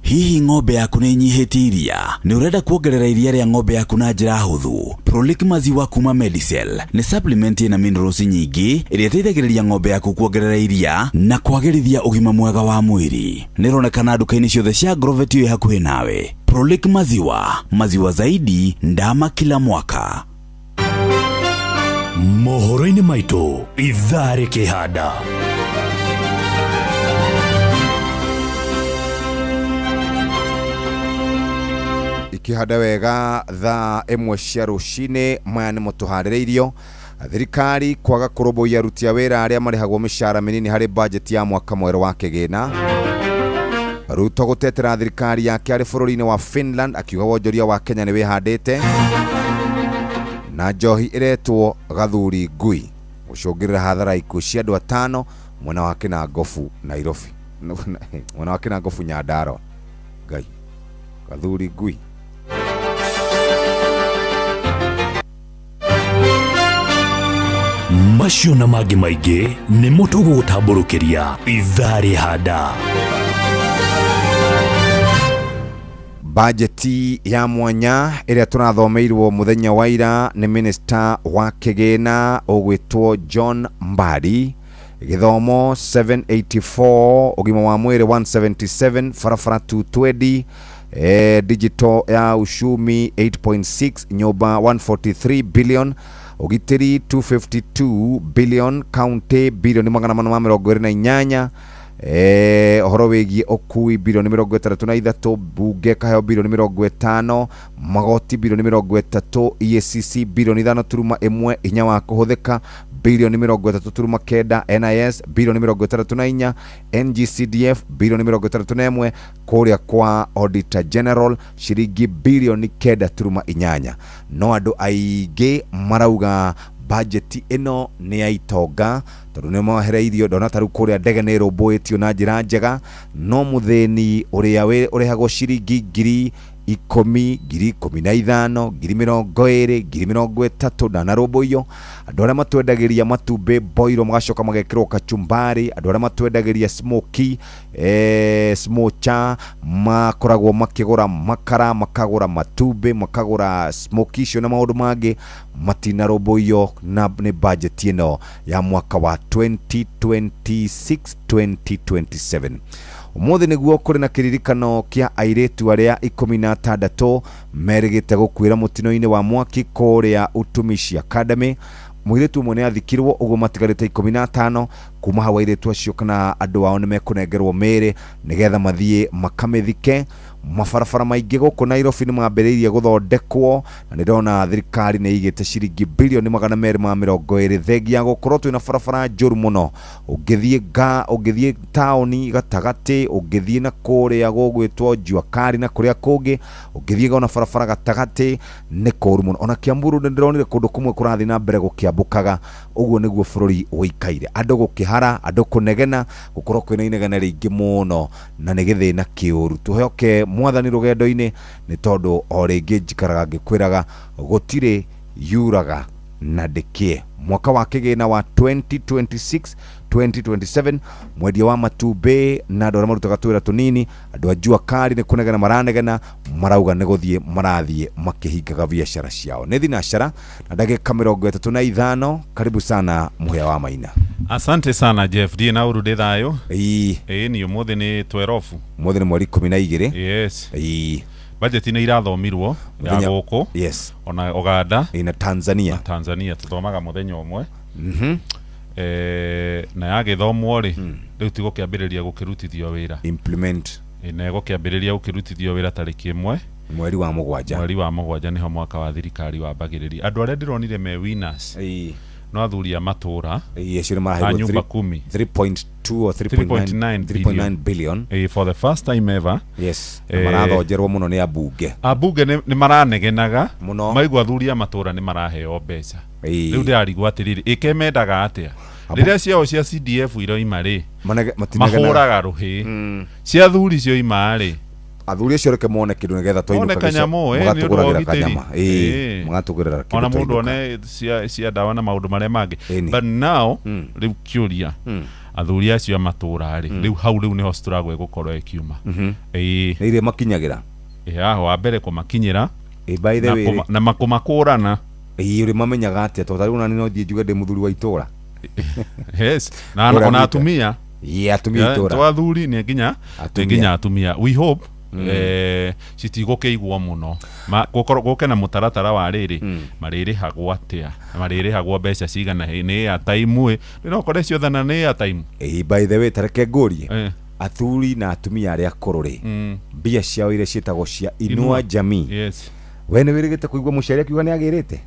Speaker 18: Hihi ng'ombe yaku nĩ nyihĩtie iria nĩ ũrenda kuongerera iria rĩa ng'ombe yaku na njĩra hũthũ? Prolic maziwa kuma Medicel nĩ supplement na minerals nyingĩ ĩrĩa ĩteithagĩrĩria ng'ombe yaku kuongerera iria na kwagĩrithia ũgima mwega wa mwĩrĩ. Nĩ ĩronekana nduka-inĩ ciothe cia Grovet ĩ hakuhĩ nawe. Prolic maziwa zaidi ndama kila mwaka.
Speaker 1: Mohoro-inĩ maitũ ithaa rĩkĩhanda.
Speaker 12: Ikihanda wega thaa ĩmwe cia rũcinĩ maya nĩ mũtũharĩrĩirio thirikari kwaga kũrũmbũiya aruti a wĩra arĩa marĩhagwo mĩcara mĩnini harĩ budget ya mwaka mwerũ wa kĩgĩna. Ruto gũtetera thirikari yake arĩ bũrũri-inĩ wa Finland akiuga wonjoria wa Kenya nĩ wĩhandĩte na njohi ĩretwo Gathuri Ngui gũcũngĩrĩra hathara ikuũ cia andũ 5 mwena wa Kinangofu Nairobi mwena wa Kinangofu Nyandarua. Ngai Gathuri Ngui
Speaker 1: macio na mangĩ maingĩ nĩ mũtũgũtambũrũkĩria ithaa rĩhanda.
Speaker 12: Bajeti ya mwanya ĩrĩa tũrathomeirwo mũthenya wa ira nĩ minister wa kĩgĩna ũgwĩtwo John Mbadi. Gĩthomo 784, ũgima wa mwĩrĩ 177, barabara 220, digital ya ushumi 8.6, nyũmba 143 billion, ugitiri 252 billion, county bilioni 428, ohoro wĩgiĩ ũkui bilioni 63, bunge kaheo bilioni 50, magoti bilioni 30, EACC bilioni 5.1, hinya wa kũhũthĩka bilioni 3.9, NIS bilioni 34, NGCDF bilioni 31, kũrĩa kwa Auditor General shilingi bilioni 9.8. No andũ aingĩ marauga budget ĩno nĩ ya itonga tondũ nĩ mahereirio ndona tarũ kũrĩa ndege nĩ rũmbũĩtio na njĩra njega, no mũthĩni ũrĩa ũrehagwo shilingi 10,000, 15,000, 20,000, 30,000 ndanarũmbũiyo. Andũ arĩa matwendagĩria matumbĩ boiro magacoka magekĩrwo kachumbari, andũ arĩa matwendagĩria smoky smocha makoragwo makĩgũra makara, makagũra matumbĩ, makagũra smoky icio na maũndũ mangĩ matinarũmbũiyo na nĩ budget ĩno ya mwaka wa 2026-2027. Ũmũthĩ nĩguo kũrĩ na kĩririkano kĩa airĩtu arĩa 16 merĩgĩte gũkuĩra mũtino-inĩ wa mwaki kũrĩa Utumishi Academy. Mũirĩtu ũmwe nĩ athikirwo, ũguo matigarĩte 15 kuma hau airĩtu acio kana andũ ao nĩ mekũnengerwo mĩĩrĩ nĩgetha mathiĩ makamĩthike. Mabarabara maingĩ gũkũ Nairobi nĩ mambĩrĩirie gũthondekwo na nĩndona thirikari nĩ igĩte shilingi bilioni 220 thengia gũkorwo twĩna barabara njũru mũno. Ũngĩthiĩ taũni gatagatĩ, ũngĩthiĩ na kũrĩa gũgwĩtwo Juakari na kũrĩa kũngĩ, ũngĩthiĩ gona barabara gatagatĩ nĩ kũru mũno. Ona Kiamburu ndĩronire kũndũ kũmwe kũrathiĩ na mbere gũkĩambũkaga. Ũguo nĩguo bũrũri ũikaire, andũ gũkĩhara, andũ kũnegena, gũkorwo kwĩna inegene rĩingĩ mũno na nĩ gĩthĩna kĩũru. Tũheoke mwathani rũgendo-inĩ nĩ tondũ o rĩngĩ njikaraga ngĩkwĩraga gũtirĩ yuraga na Dekie. Mwaka wa kigina wa 2026-2027 mwendia wa matube na andå arä a marutaga twä ra tå nini andå a njua kari nä kå negena maranegena marauga nä gå thiä marathiä makä hingaga biacara ciao nä thinacara na ndagä ka 35 karibu sana muhea wa Maina.
Speaker 2: Asante sana Jeff die na urude thayo ni umuthi ni 12
Speaker 12: umuthi ni mweri 12
Speaker 2: yes budget ni irathomirwo ya goko
Speaker 12: yes
Speaker 2: ona Uganda
Speaker 12: na Tanzania
Speaker 2: tuthomaga muthenya umwe na yagithomwo ri riu tigo kiambiriria gukirutithio wira
Speaker 12: implement
Speaker 2: na ego kiambiriria gukirutithio wira tariki 1
Speaker 12: mweri wa mugwanja
Speaker 2: niho mwaka wa thirikari wa bagiriri andu aria ndironire me winners no athuria matura nyumba 10
Speaker 12: 3.2 or 3.9 billion
Speaker 2: for the first time ever
Speaker 12: yes marathojerwo muno ni
Speaker 2: abunge ni maranegenaga maigwa athuria matura ni maraheo mbeca riu ndirarigwo atiriri ikemendaga atia riria ciao cia CDF iroima ri mahuraga ruhi cia athuri cio ima ri
Speaker 12: athuri acio reke mone kindu nigetha
Speaker 2: twainũka kanyamo ni undu wa gitiri
Speaker 12: magatugurira
Speaker 2: kindu ona mundu one cia dawa na maundu maria mangi but now riu kiuria athuri acio matura ri riu hau riu niho struggle igukorwo ikiuma
Speaker 12: ire makinyagira
Speaker 2: wa mbere kumakinyira
Speaker 12: by the way
Speaker 2: na makumakurana
Speaker 12: uri mamenyaga atia to tari una ni no thie njuge ndi muthuri wa itura
Speaker 2: yes na ona atumia
Speaker 12: atumia itura
Speaker 2: to athuri ni nginya atumia we hope citigukeigwo muno guke na mutaratara wa riri maririhagwo atia maririhagwo mbeca cigana ni ya time no kore cio thana ni ya time
Speaker 12: by the way tareke ngurie athuri na atumia aria akuru mbia ciao ire cietagwo cia inua jamii
Speaker 2: yes
Speaker 12: we ni wirigite kuigwa muciari akiuga ni agirite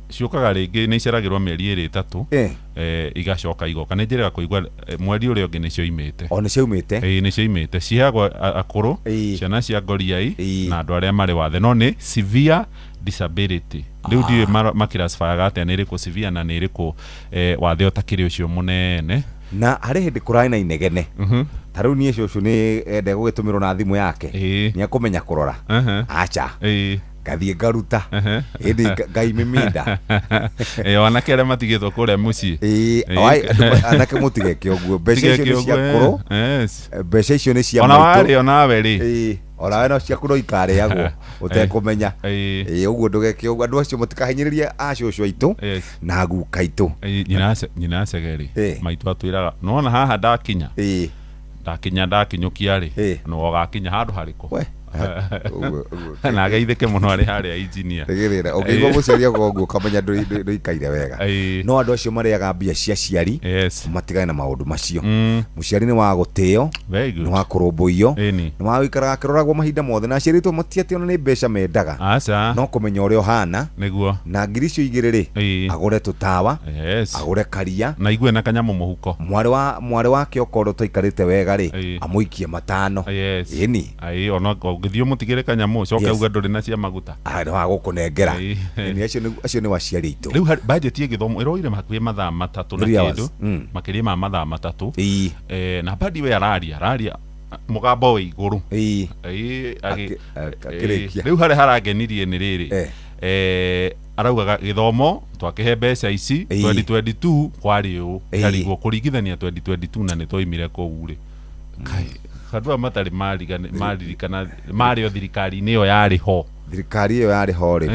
Speaker 2: ciukaga ringi ni iceragirwo mieri 3 igacoka igoka ni njiraga kuigwa mweri uria ungi ni cio imite
Speaker 12: ni cio imite
Speaker 2: ni cio imite ciagwa akuru ciana cia ngoriai na andu aria mari wathe no ni severe disability riu ndiwe makirasfaga atia ni iriku severe na ni iriku wathe utakiri ucio munene
Speaker 12: na hari hindi kurai na inegene tariu nie cucu ni ende gugitumirwo na thimu yake ni akumenya kurora acha gathie garuta indi ngaimeminda
Speaker 2: wanake aria matigithwo kuria mucii
Speaker 12: anake mutigeke uguo mbeca icio ni cia kuru mbeca icio ni cia
Speaker 2: ona wari ona weri
Speaker 12: ora no cia kuru ikareagwo utekumenya uguo ndugeke uguo andu acio mutikahinyiririe acucu aitu na guka itu
Speaker 2: nyina cegeri maitu atwiraga nona haha ndakinyukia ri no gakinya handu hariko na ageithike muno ari haria engineer
Speaker 12: tegirira ukigwa muciaria goguo kamenya nduikaire wega no andu acio mariaga mbia cia ciari matigane na maundu macio muciari ni wa guteo ni wa kurumbuio ni wa wikaraga kiroragwo mahinda mothe na ciaritwo matiati ona ni mbeca mendaga no kumenya uria uhana
Speaker 2: niguo
Speaker 12: na ngiri icio igiri ri agure tutawa agure karia
Speaker 2: na igue na kanyamu muhuko
Speaker 12: mwari wake okoro toikarite wega ri amuikie matano
Speaker 2: ini ona ngithio mutigire kanyamu coka uga nduri na cia maguta
Speaker 12: ni wa gukunengera ni acio ni waciari itu
Speaker 2: riu budget igithomo iroire makuye mathaa 3 na kindu makiria ma mathaa 3 na badi we araria mugamba we iguru riu haragenirie ni riri araugaga githomo twakihe mbeca ici 2022 kwari u karigwo kuringithania 2022 na nitwaimire kou ri kadua matari maririkana mario thirikari niyo yari ho
Speaker 12: thirikari iyo yari ho ri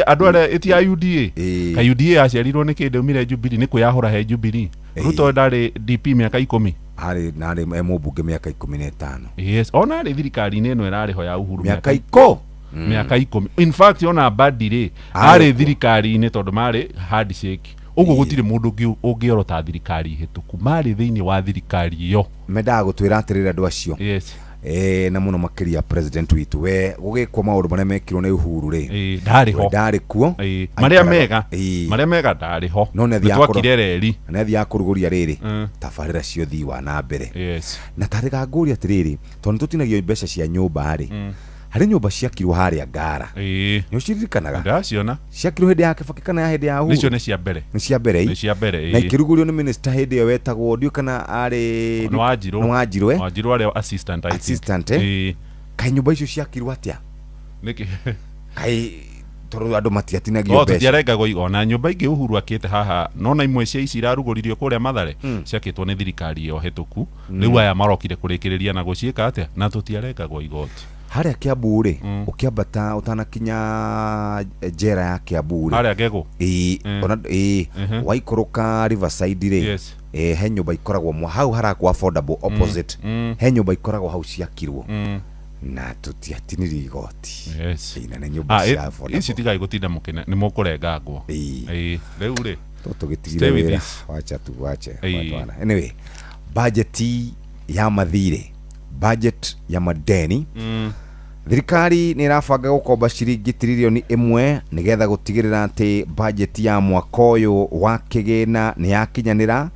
Speaker 2: andu aria eti UDA ka UDA aciarirwo ni kinde umire Jubilee ni kuyahura he Jubilee Ruto ndari DP miaka 10
Speaker 12: ari nari mubunge miaka 15
Speaker 2: yes ona ari thirikari ni eno irari ho ya Uhuru
Speaker 12: miaka 10
Speaker 2: miaka 10 in fact ona Badire ari thirikari ni tondu mari handshake uguo gutire mundu ungiorota thirikari hituku mari thiini wa thirikari iyo
Speaker 12: mendaga gutwira atirira andu acio
Speaker 2: yes
Speaker 12: na muno makiria president witu we gugikwo maundu maria mekirwo ni Uhuru ri
Speaker 2: ndari
Speaker 12: kuo
Speaker 2: maria mega ndari ho
Speaker 12: no ne
Speaker 2: twakire reri
Speaker 12: ne thia kuruguria riri tabarira cio thii wa na mbere na tariga nguria atiriri tondu tutinagio mbeca cia nyumba ri hari nyumba ciakirwo haria Ngara ni uciririkanaga
Speaker 2: ndaciona
Speaker 12: ciakirwo hindi ya Kibaki kana hindi ya Uhuru
Speaker 2: nicio ni cia mbere
Speaker 12: na ikirugurio ni minister hindi yo wetagwo ndio kana ari Wanjiru
Speaker 2: ari assistant
Speaker 12: kai nyumba icio ciakirwo atia
Speaker 2: niki
Speaker 12: kai toro andu matiatinagio
Speaker 2: mbeca tutiarengagwo igona nyumba ingi Uhuru akite haha nona imwe cia ici irarugoririo kuria Mathare ciakitwo ni thirikari yo hetuku riu aya marokire kurikiriria na guciika atia na tutiarengagwo igoti
Speaker 12: haria Kiambu ri ukiambata utanakinya njera ya Kiambu ri
Speaker 2: haria Ngego
Speaker 12: ona waikuruka Riverside ri he nyumba ikoragwo hau harakwa affordable opposite he nyumba ikoragwo hau ciakirwo na tutiatinirie igoti ina na nyumba cia affordable
Speaker 2: ici tigai gutinda mukene ni mukurengangwo riu ri
Speaker 12: tugitigire wacha watwana anyway budget ya mathire budget ya madeni thirikari ni irabanga gukomba ciringi trilioni 1 nigetha gutigirira ati budget ya mwaka uyu wa kigina ni yakinyanira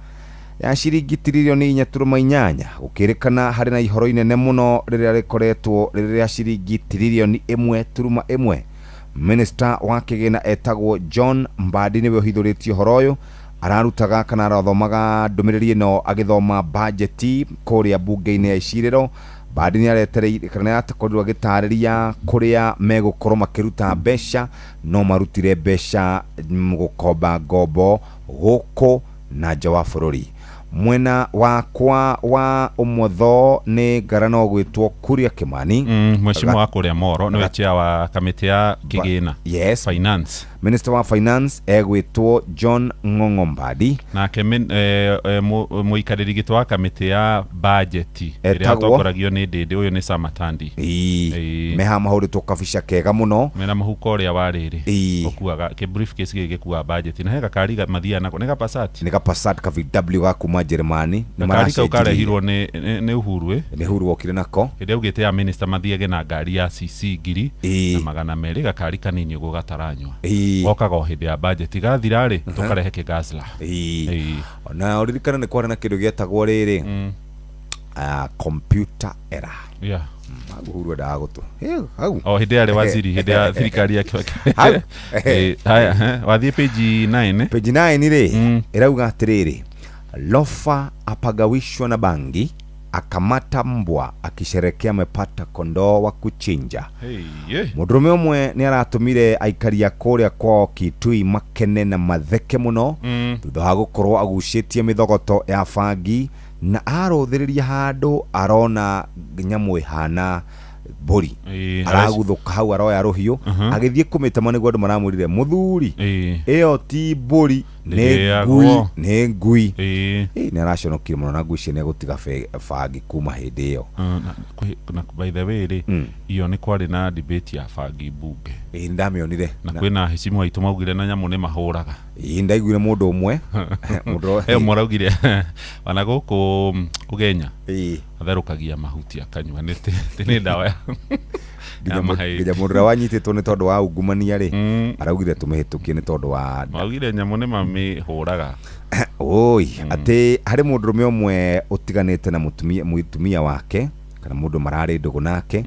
Speaker 12: ya ciringi trilioni 4.8 ukirikana hari na ihoro inene muno riria rikoretwo riria ciringi trilioni 1.1 Minister wa kigina etagwo John Mbadi niwe uhithuritio horo uyu ararutaga kana arathomaga ndumiriri ino agithoma budget kuria bunge-ini ya iciriro Mbadi ni aretereire kana atakorirwo agitariria kuria megukorwo makiruta mbeca no marutire mbeca gukomba ngombo guku na nja wa bururi mwena wakwa wa umotho ni ngarano gwitwo Kuria Kimani
Speaker 2: mheshimiwa wa kuria Moro ni chair wa kamiti ya kigina finance
Speaker 12: minister wa finance egwitwo John Ng'ong'o Mbadi
Speaker 2: na muikariri gitwa kamiti ya budget iria tokoragio ni Ndindi uyu ni Samatandi
Speaker 12: meha mahuritwo kabisha kega muno
Speaker 2: mena muhuko uria wariri okuaga ke briefcase gigikuwa budget na hega kariga mathia nako ni ka Passat ka VW gakuma Germany ni marashika ukarehirwo ni Uhuru
Speaker 12: ni Uhuru wokire nako
Speaker 2: ende ugite ya minister mathiege na ngari ya CC ngiri na 200 gakari kanini gugataranywa okaga hindi ya budget gathira ri tukarehe kigazla
Speaker 12: na uririkana ni kwari na kindu gietagwo riri computer error Uhuru ndagutu
Speaker 2: hau hindi ari waziri hindi ya thirikari yake haya wathie page 9
Speaker 12: ri irauga atiriri Lofa apagawishwa na bangi akamata mbwa akisherekea amepata kondoo wa kuchinja. Mudurume umwe ni aratumire aikaria kuria kwao Kitui makene na matheke muno thutha wa gukorwo agucitie mithogoto ya bangi na arothiriria handu arona nyamu ihana bori araguthuka hau aroya ruhiu agithie kumita niguo andu maramurire muthuri iyo ti bori ne ngui ni araconokire muno na ngui cia gutiga bangi kuma hindi iyo
Speaker 2: na by the way iyo ni kwari na debate ya bangi bunge
Speaker 12: ndamionire
Speaker 2: na kwina hecimu aitu maugire na nyamu ni mahuraga
Speaker 12: ndaiguire mundu umwe
Speaker 2: mundu moraugire wana guku kugenya atharukagia mahuti akanywa ni ndawa
Speaker 12: nginya mundu wanyititwo ni tondu wa ungumania ri araugire tumihitukie ni tondu wa
Speaker 2: maugire nyamu ni mamihuraga
Speaker 12: oi ati hari mundurume umwe utiganite na mutumia wake kana mundu marari ndugu nake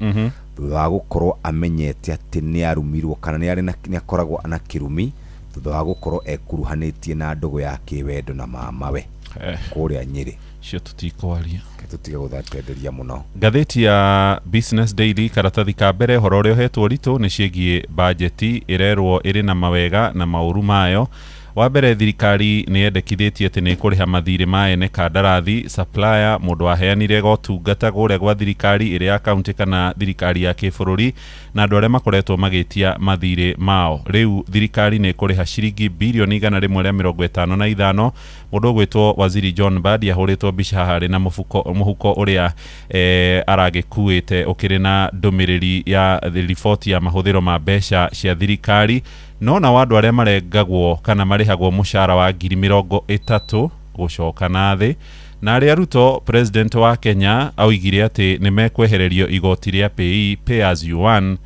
Speaker 12: thutha wa gukorwo amenyete ati ni arumirwo kana ni akoragwo ana kirumi thutha wa gukorwo ekuruhanitie na ndugu ya kiwendo na mamawe kuria Nyeri
Speaker 2: cio tutikwaria
Speaker 12: tutiga guthatenderia muno.
Speaker 2: Gatheti ya Business Daily karatathi ka mbere horo uria hetwo ritu ni ciegie budget irerwo iri na mawega na mauru mayo. Wa mbere thirikari ni yendekithitie ati ni kuriha mathiri maene kandarathi supplier mundu aheanire gotungata guria gwa thirikari iria county kana thirikari ya kibururi na andu aria makoretwo magitia mathiri mao. Riu thirikari ni kuriha ciringi bilioni 155 mundu gwitwo Waziri John Mbadi ahuritwo mbica hari na muhuko uria aragikuite ukiri na ndumiriri ya report ya mahuthiro ma mbeca cia thirikari no na wandu aria marengagwo kana marihagwo mushara wa 30,000 gucoka na thi na aria Ruto president wa Kenya augire ati ni mekwehererio igoti ria pay as you earn.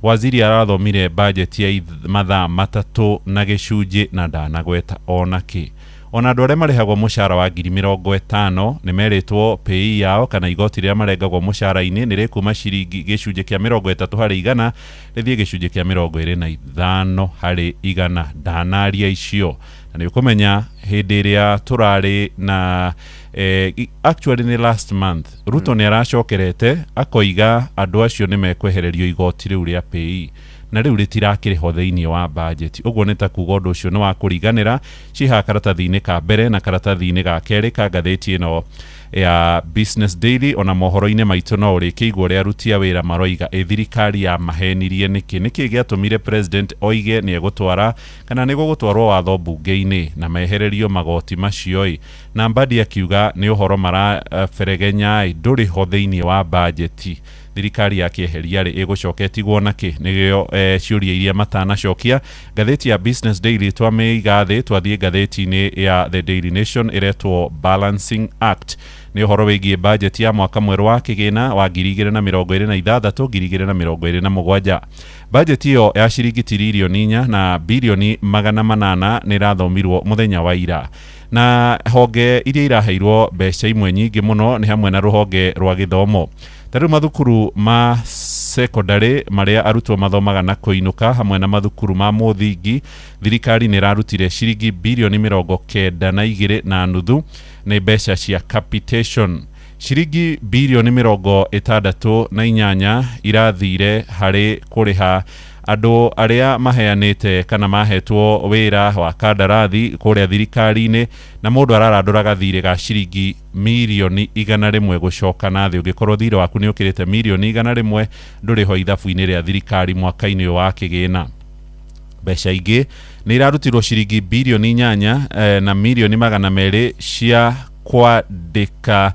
Speaker 2: Waziri arathomire budget ya mathaa matatu na gicunji na ndanagweta onaki ona andu aria marihagwo mushara wa 50,000 ni meritwo pay yao kana igoti ria marengagwo mushara-ini ni rikuma ciringi gicunji kia 30 hari igana rithie gicunji kia 25 hari igana ndanaria icio na ni ukumenya hindi iria turari na actually ni last month Ruto ni aracokerete akoiga andu acio ni mekwehererio igoti riu ria pay na riu ritirakiriho thiini wa budget uguo nita kuga undu ucio ni wa kuriganira ciha karatathi-ini ka mbere na karatathi-ini ga keri ka ngathĩti ĩno ya Business Daily ona mohoro-inĩ maitũ no ũrĩkĩigua ũrĩa aruti a wĩra maroiga thirikari ya mahenirie nĩkĩ gĩatũmire president oige nĩ egũtwara kana nĩ gũgũtwarwo watho mbunge-inĩ na mehererio magoti macio na Mbadi akiuga nĩ ũhoro maraberegenya ndũrĩ ho thĩinĩ wa budget thirikari ya kieheria ri igucoketigwo naki nigio ciuria iria matanacokia ngathĩti ya Business Daily twameiga thĩ twathie ngathĩti-inĩ ya The Daily Nation iretwo Balancing Act ni uhoro wigie budget ya mwaka mweru wa kigina wa 2026-2027 budget iyo ya ciringi tiririoni 4 na bilioni 800 ni rathomirwo muthenya wa ira na honge iria iraheirwo mbeca imwe nyingi muno ni hamwe na ruhonge rwa githomo taru mathukuru ma secondary maria arutwo mathomaga na kuinuka hamwe na mathukuru ma muthingi thirikari ni rarutire ciringi bilioni 92.5 na mbeca cia capitation ciringi bilioni 68 irathire hari kuriha andu aria maheanite kana mahetwo wira wa kandarathi kuria thirikari-ini na mundu ararandura gathire ga ciringi milioni 100 gucoka na thi ungikorwo thire waku ni ukirite milioni 100 nduri ho ithabu-ini ria thirikari mwaka-ini wa kigina mbeca ingi ni irarutirwo ciringi bilioni 8 na milioni 200 cia kwandika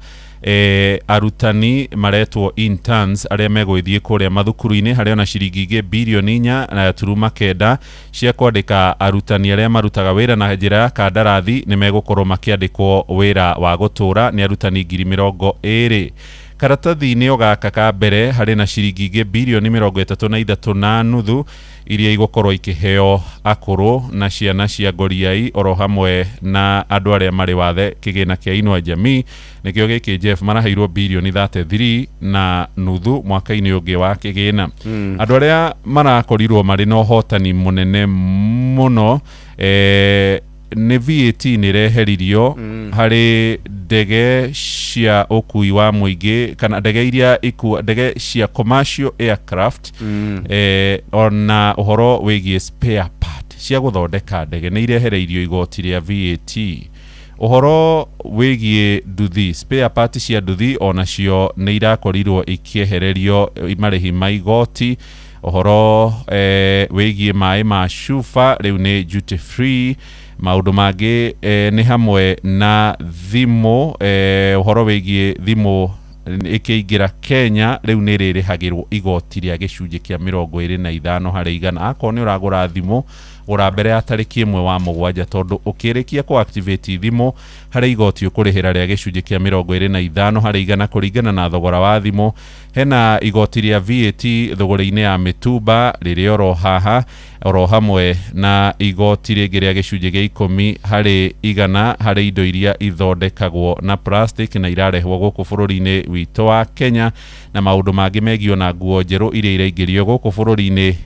Speaker 2: arutani maretwo interns aria megwithie kuria mathukuru-ini haria na ciringi ingi bilioni 4 na turuma 9 cia kwandika arutani aria marutaga wira na njira ya kandarathi ni megukorwo makiandikwo wira wa gutura ni arutani 20,000 karatathi-ini ogaka ka mbere hari na ciringi ingi bilioni 33.5 iria igukorwo ikiheo akuru na ciana cia ngoriai oro hamwe na andu aria mari wathe kigina kia Inua Jamii nikio giki Jeff maraheirwo bilioni 33.5 mwaka-ini ungi wa kigina andu aria marakorirwo mari no hotani munene muno ni VAT ni reheririo hari ndege cia ukui wa muingi kana ndege iria ndege cia commercial aircraft ona uhoro wigie spare part cia guthondeka ndege ni irehereirio igoti ria VAT uhoro wigie nduthi spare part cia nduthi ona cio ni irakorirwo ikiehererio imarihi ma igoti uhoro wigie mai ma shufa riu ni duty free maundu mangi ni hamwe na thimu uhoro wigie thimu ikiingira Kenya riu ni ririhagirwo igoti ria gicunje kia 25 hari igana akon ni uragura thimu ura mbere ya tariki 1 wa mugwanja tondu ukirikia ku activate thimu hari igoti ukurihira ria gicunje kia 25 hari igana kuringana na thogora wa thimu hena igoti ria VAT thogora-ini ya mitumba riria oro haha oro hamwe na igoti ringi ria gicunje gia 10 hari igana hari indo iria ithondekagwo na plastic na irarehwo guku bururi-ini wito wa Kenya na maundu mangi megio na nguo njeru iria iraingirio guku bururi-ini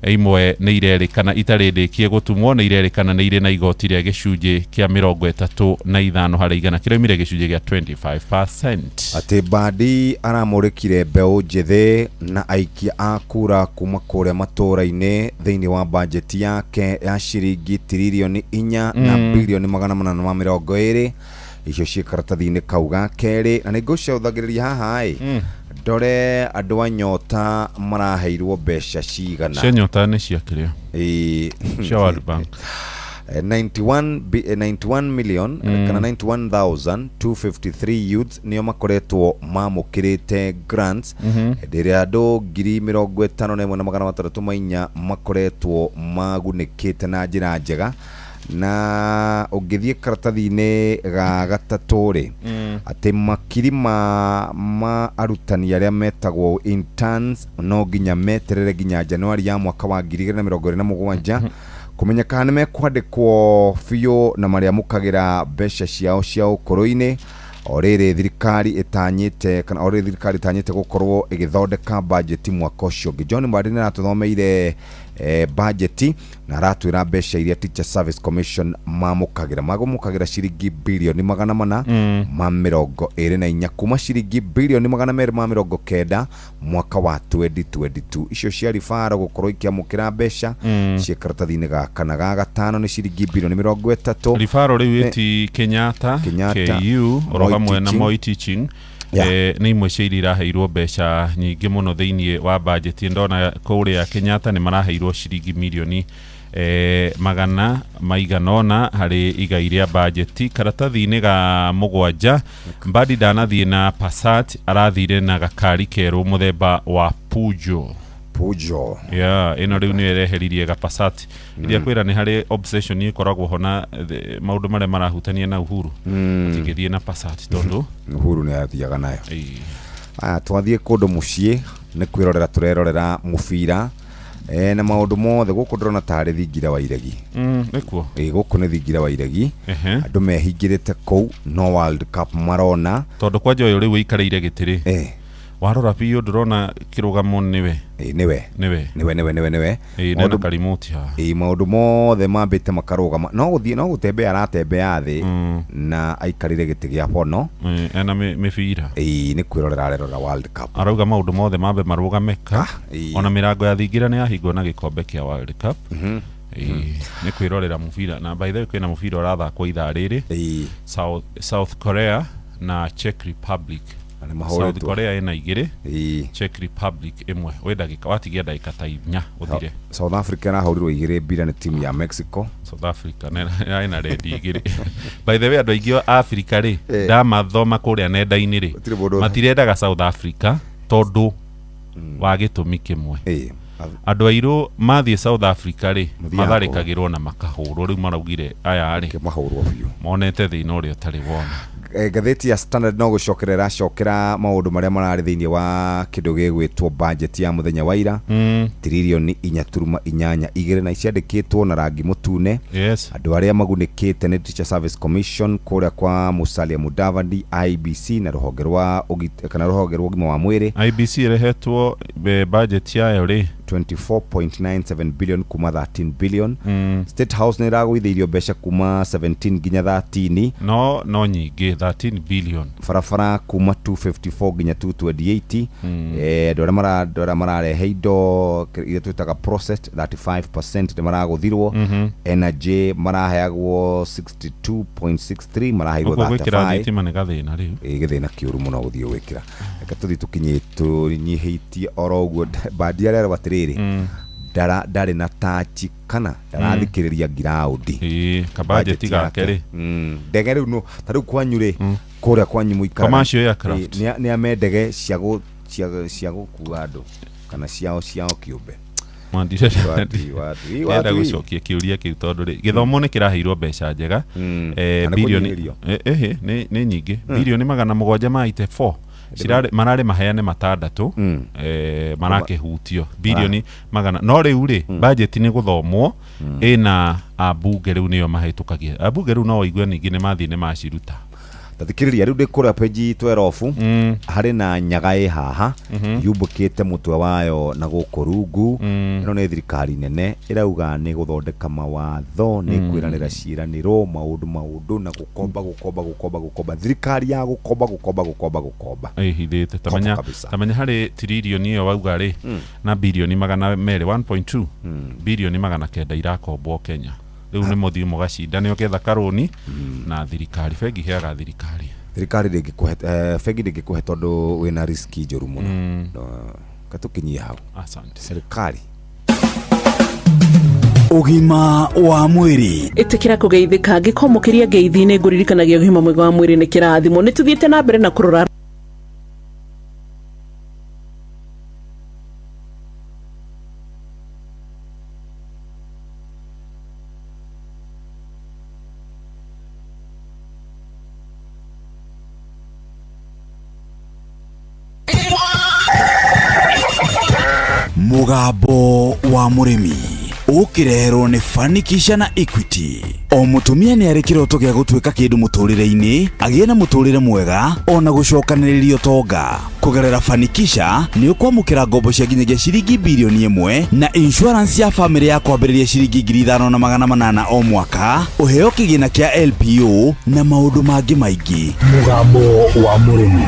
Speaker 2: imwe ni irerikana itarindikie gutumwo ni irerikana ni ire na igoti ria gicunje kia 35 hari igana kiroimire gicunje gia 25%.
Speaker 12: Ati Mbadi aramurikire mbeu njithe na aikia a kura kuma kuria matura-ini thiini wa budget yake ya ciringi tiririoni 4 na bilioni 820 icio cia karatathi-ini kauga keri na nigucauthagiriria haha ndore andu anyota maraheirwo mbeca cigana
Speaker 2: cia nyota ni cia kiria cia World Bank
Speaker 12: 91 million kana 91,253 youths nio makoretwo mamukirite grants ndiria andu 51,604 makoretwo magunikite na njira njega na ungithie karatathi-ini ga gataturi ati makiri ma arutani aria metagwo interns no ginya meterere ginya Januari ya mwaka wa 2027 kumenya kana mekwandikwo fiyo na maria mukagira mbeca ciao cia ukuru-ini orere thirikari itanyite kana orere thirikari itanyite gukorwo igithondeka budget mwaka ucio John Mbadi ni atuthomeire budget na aratwira mbeca iria Teacher Service Commission magumukagira ciringi bilioni 400 ma 24 kuma ciringi bilioni 290 mwaka wa 2022 icio ciari fara gukorwo ikiamukira mbeca cia karatathi-inĩ gaka na ga gatano ni ciringi bilioni 30
Speaker 2: rifaro riu iti Kenyatta KU oro hamwe na Moi Teaching ni imwe cia iria iraheirwo mbeca nyingĩ mũno thĩinĩ wa budget ndona kũrĩa Kenyatta nĩ maraheirwo ciringi milioni magana maiganona harĩ igai rĩa budget karatathi-inĩ ga mũgwanja Mbadi ndanathiĩ na Passat arathire na gakari kerũ mũthemba wa Peugeot ino riu ni ereheririe ga Passat iria kwira ni hari obsession ikoragwo hona maundu mare marahutania na Uhuru tigithie na Passat tondu
Speaker 12: Uhuru ni athiaga nayo twathie kundu mucii ni kwirorera turerorera mubira na maundu mothe guku ndrona tari thingira wa iregi
Speaker 2: nikuo
Speaker 12: guku ni thingira wa iregi andu mehingirite kou no World Cup marona
Speaker 2: tondu kwa Joyo riu ikareire gitiri warora pio ndrona kirugamo niwe na karimoti ha
Speaker 12: maundu mothe mambite makarugama no guthie no gutembea aratembea thi na aikarire giti gia pono
Speaker 2: ena mibira
Speaker 12: ni kwirorera arerora World Cup
Speaker 2: arauga maundu mothe mambe marugameka ona mirango ya thingira ni yahingwo na gikombe kia World Cup ni kwirorera mubira na by the way kwina mubira urathakwo ithaa riri South Korea na Czech Republic South Korea ina igiri Czech Republic imwe we ndagika watigia ndagika ta 4 uthire
Speaker 12: South Africa na haurirwo igiri bila ni timu ya Mexico
Speaker 2: South Africa ina red igiri by the way andu aingĩ Africa ri ndamathoma kuria nenda-inĩ ri matirendaga South Africa tondu wa gitumi kimwe andu airu mathie South Africa ri matharikagirwo na makahurwo riu maraugire aya ri
Speaker 12: mahurwo biu
Speaker 2: monete thina uria tari wona
Speaker 12: gatheti ya Standard no gucokerera cokera maundu maria marari thiini wa kindu gigwitwo budget ya muthenya wa ira trilioni 4.8 igire na iciandikitwo na rangi mutune andu aria magunikite ni Teacher Service Commission kuria kwa Musalia Mudavadi IBC na ruhonge rwa ugima wa mwiri
Speaker 2: IBC rehetwo budget yayo ri
Speaker 12: 24.97 billion kuma 13 billion State House ni ragwithirio mbeca kuma 17 nginya 13
Speaker 2: no nyingi 13 billion
Speaker 12: farafara kuma 254 nginya 228 dora mararehe indo ile twitaga processed 35% ni maraguthirwo energy maraheagwo 62.63 maraheagwo 35
Speaker 2: thitima ni gathina riu
Speaker 12: githina kiuru muno guthio wikira reka tuthi tukinyitu nyihitie oroguo badia rero batiriri ndari na tachi kana ndarathikiriria ground
Speaker 2: kabajeti gake ri
Speaker 12: ndege riu no tariu kwanyure kuria kwanyu muikara
Speaker 2: commercial aircraft
Speaker 12: ni amendege cia gukua andu kana ciao kiumbe
Speaker 2: mwandire enda gucokia kiuria kiu tondu ri githomo ni kiraheirwo mbeca njega bilioni ni nyingi bilioni 784 marare maheane matandatu marakehutio bilioni magana no riu ri budget ni guthomwo ina abunge riu niyo mahitukagia abunge riu no igwe ningi ni mathi ni maciruta
Speaker 12: tathikiriria riu ndikura page 12 hari na nyagai haha yumbukite mutwe wayo na gukurungu ino ni thirikari nene irauga ni guthondeka mawatho ni kwiranira ciiraniro maundu na gukomba thirikari ya gukomba
Speaker 2: hithite tamanya hari trilioni iyo wauga ri na bilioni 1.2 bilioni 900 irakombwo Kenya riu ni muthio mugacinda ni uketha karoni na thirikari fegi heaga thirikari
Speaker 12: ndingikuhe fegi ndingikuhe tondu wina riski njoru muno katukinyie hau
Speaker 2: asante
Speaker 12: serikali
Speaker 9: ugima wa mwiri
Speaker 19: itikira kugeithika ngikomokeria ngeithi-ini nguririkanagia ugima mwega wa mwiri ni kirathimo ni tuthiite na mbere na kurora
Speaker 9: mugambo wa murimi
Speaker 18: ukireherwo ni Fanikisha na Equity. O mutumia ni ari kiroto gya gutwika kindu muturire-ini, agie na muturire mwega ona gucokaniririo tonga. Kugerera Fanikisha ni ukwamukira ngombo cia nginyagia ciringi bilioni 1 na insurance ya family ya kwambiriria ciringi 5,800 o mwaka, uheo kigina kia LPO na maundu mangi maingi.
Speaker 1: Mugambo wa murimi.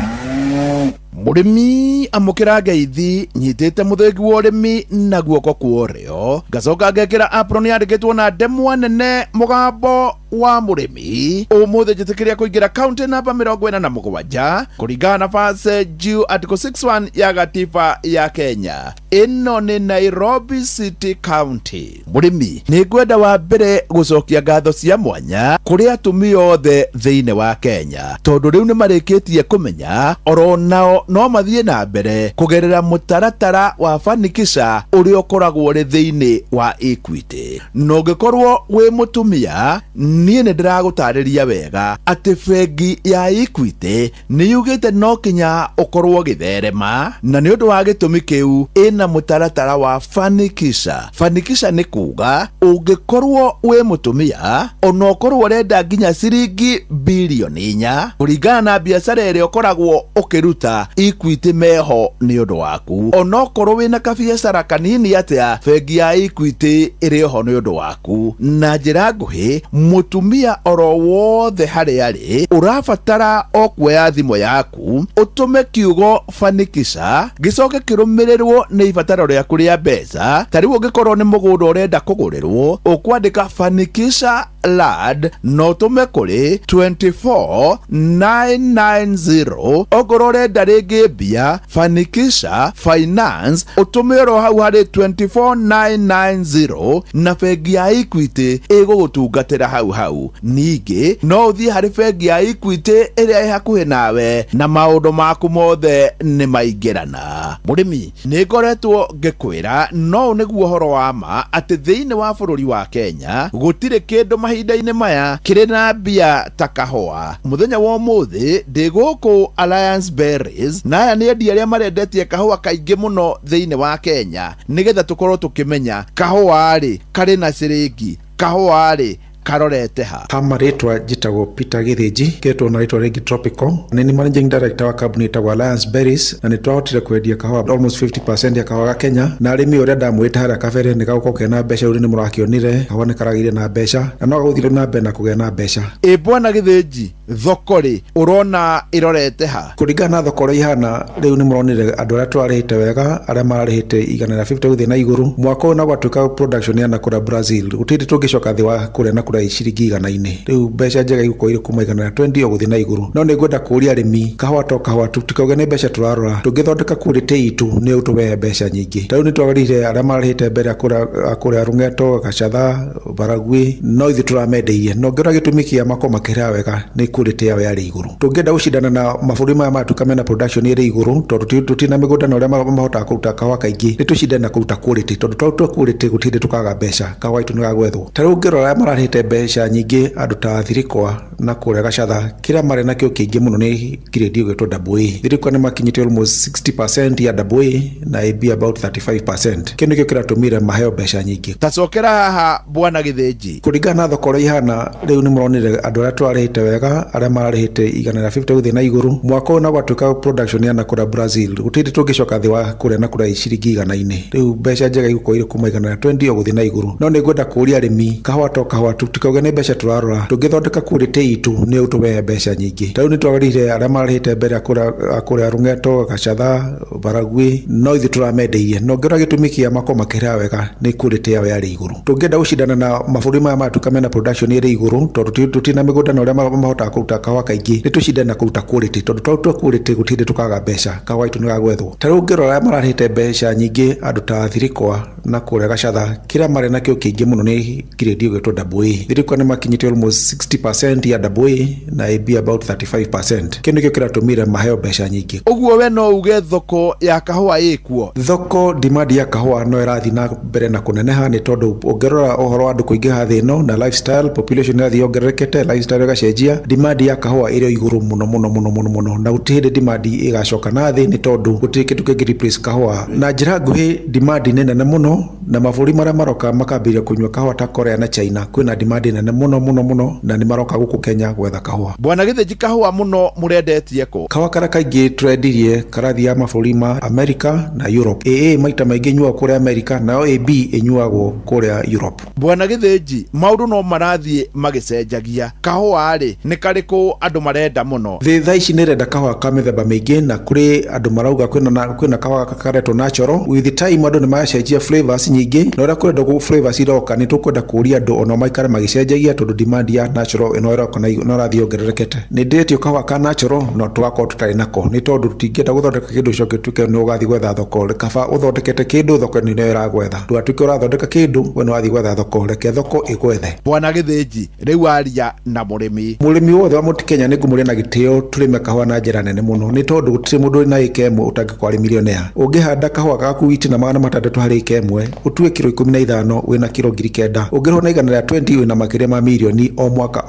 Speaker 20: Murimi amukira ngeithi nyitite muthengi wa urimi na guoko kuorio ngacoka ngekira apron yandikitwo na ndemwa nene mugambo wa murimi umuthe njitikiria kuingira county namba 47 kuringana na verse G article 61 ya gatiba ya Kenya. Ino ni Nairobi City County. Murimi ni ngwenda wa mbere gucokia ngatho cia mwanya kuri atumia othe thiine wa Kenya tondu riu ni marikitie kumenya oro nao no mathie na mbere kugerera mutaratara wa Fanikisha uria ukoragwo ri thiine wa Equity. No ngikorwo wi mutumia nie ni ndiragutariria wega ati bengi ya Equity ni yugite no kinya ukorwo githerema na ni undu wa gitumi kiu ina mutaratara wa Fanikisha. Fanikisha ni kuga ungikorwo wi mutumia ona ukorwo renda nginya ciringi bilioni 4 kuringana na biacara iria ukoragwo ukiruta Equity meho ni undu waku. Ona ukorwo wina kabiacara kanini atia bengi ya Equity iri ho ni undu waku. Na njira nguhi mutumia oro wothe hari ari urabatara okuoya thimo yaku utume kiugo Fanikisha gicoke kirumirirwo ni ibataro riaku ria mbeca. Tari ungikorwo ni mugunda urenda kugurirwo ukwandika Fanikisha lad no tume kuri 24990. Ogoro renda ringi bia Fanikisha finance utumiro hau hari 24990 na bengi ya Equity igugutungatira hau. Ningi no uthie hari bengi ya Equity iria hakuhi nawe na maundu maku mothe ni maingirana. Murimi ni ngoretwo ngikwira no niguo horo wa ma ati thiine wa bururi wa Kenya gutire kindu mahinda-ini maya kiri na bia ta kahua. Muthenya wa umuthi ndi guku Alliance Berries na aya ni endia aria marendetie kahua kaingi muno thiine wa Kenya nigetha tukorwo tukimenya kahua ri kari na ciringi, kahua ri karorete ha.
Speaker 21: Hama ritwa jitagwo Peter Githinji ketwo na ritwa ringi Tropical. Nini managing director wa company ta Alliance Berries na nitwahotire kwendia kahua almost 50% ya kahua ga Kenya na arimi uria ndamwita haria kabere ni gagukoke na mbeca uri ni murakionire kahua ni karagire na mbeca na no guthire na mbere na kugia na mbeca. Bwana Githinji thoko ri urona irorete ha? Kuringana na thoko ri ihana riu ni muronire andu aria twarihite wega aria mararihite 150 guthie na iguru mwako na gwatuika production ya nakura Brazil utindi tungicoka thi wa kuria na ciringi 100. Riu mbeca njega iguko iri kuma 120 guthie na iguru. No ni ngwenda kuria arimi kahua to kahua tutikauge ni mbeca turarora tungithondeka quality itu ni utuwe mbeca nyingi. Riu ni twagarire aria marihite mbere akuria Rungeto, Gacatha, Baragwi no ithi turamendeirie no ngira gitumi kia mako makira wega ni quality yao yari iguru. Tungenda gucindana na maburi maya matukame na production iri iguru tondu tutina migunda na uria mahota kuruta kahua kaingi ni tucindana kuruta quality tondu twa quality gutinde tukaga mbeca kahua itu ni gagwethwo. Tariu ngirora marahite mbeca nyingi andu ta Thirikwa na kuria Gacatha kira mari nakio kiingi muno ni grade gwetwo AA. Thirikwa ni makinyite almost 60% ya AA na AB about 35%. Kino kio kiratumire maheo mbeca nyingi. Tacokera haha Bwana Githinji kuringana na thoko ri ihana riu ni muronire andu aria twarihite wega aria mararihite 150 guthie na iguru mwako na gwatuika production ya nakura Brazil gutindi tungicoka thi wa kuria na kuria ciringi 100. Riu mbeca njega iguko iri kuma 120 guthie na iguru. No ni ngwenda kuria arimi kahua to kahua tutikauge ni mbeca turarora tungithondeka quality itu ni utuwe mbeca nyingi. Tariu ni twagarire aria marihite mbere akuria Rungeto, Gacatha, Baragwi no ithi turamendeirie no ngira gitumi kia mako makira wega ni quality yao yari iguru. Tungenda gucindana na maburi maya matukame na production iri iguru tondu tutina migunda na uria mahota kuruta kahua kaingi ni tucindana kuruta quality tondu twa quality gutinde tukaga mbeca kahua itu ni gagwethwo. Tariu ngirora marahite mbeca nyingi andu ta Thirikwa na kuria Gacatha kira mari nakio kiingi muno ni grade gwetwo AA. Thirikwa ni makinyite almost 60% ya AA na AB about 35%. Kino kio kiratumire maheo mbeca nyingi. Uguo we no uge thoko ya kahua ikuo? Thoko demand ya kahua no irathi na mbere na kuneneha ni tondu ongerora ohoro andu kuingiha thi no na lifestyle population irathi ongererekete lifestyle gacenjia demand demand ya kahua ĩrĩ igũrũ mũno na gũtirĩ hĩndĩ demand ĩgacoka na thĩ nĩ tondũ gũtirĩ kĩndũ kĩngĩ replace kahua na njĩra nguhĩ. Demand nĩ nene mũno na mabũrũri marĩa maroka makambĩrĩria kũnyua kahua ta Korea na China kwĩna demand nene mũno na nĩ maroka gũkũ Kenya gwetha kahua.
Speaker 20: Bwana Gĩthĩnji, kahua mũno mũrendetie kũ?
Speaker 21: Kahua karĩa kaingĩ tũrendirie karathi ya mabũrũri ma America na Europe. AA maita maingĩ nyuagwo kũrĩa America nayo AB ĩnyuagwo kũrĩa Europe.
Speaker 20: Bwana Gĩthĩnji, maũndũ no marathiĩ magĩcenjagia. Kahua rĩ nĩ karĩkũ andũ marenda mũno?
Speaker 21: Thĩ thaa ici nĩ renda kahua ka mĩthemba mĩingĩ na kũrĩ andũ marauga kwĩna kahua karetwo natural. With time andũ nĩ maracenjia flavors nyingĩ na ũrĩa kwenda flavors iroka nĩ tũkwenda kũria andũ ona maikare magĩcenjagia tondũ demand ya natural ĩno ĩroka na ĩrathiĩ ongererekete. Nĩ ndĩretio kahua ka natural no tũgakorwo tũtarĩ nako nĩ tondũ tũtingĩenda gũthondeka kĩndũ coke tuke nĩ ũgathiĩ gwetha thoko. Kaba ũthondekete kĩndũ thoko nĩ nayo ĩragwetha. Ndũgatuĩke ũrathondeka kĩndũ we nĩ wathiĩ gwetha thoko, reke thoko ĩgwethe.
Speaker 20: Bwana Gĩthĩnji, rĩu aria na mũrĩmi
Speaker 21: wothe wa mũtĩ Kenya nĩ ngũmũria na gĩtĩo tũrĩme kahua na njĩra nene mũno nĩ tondũ gũtirĩ mũndũ ũrĩ na ĩka ĩmwe ũtangĩkorwo arĩ milionea. Ũngĩhanda kahua gaku witi na 600 harĩ ĩka ĩmwe ũtue kilo 15 wĩna kilo 9,000 ũngĩrwo na igana rĩa 20 wĩna makĩria ma milioni o mwaka.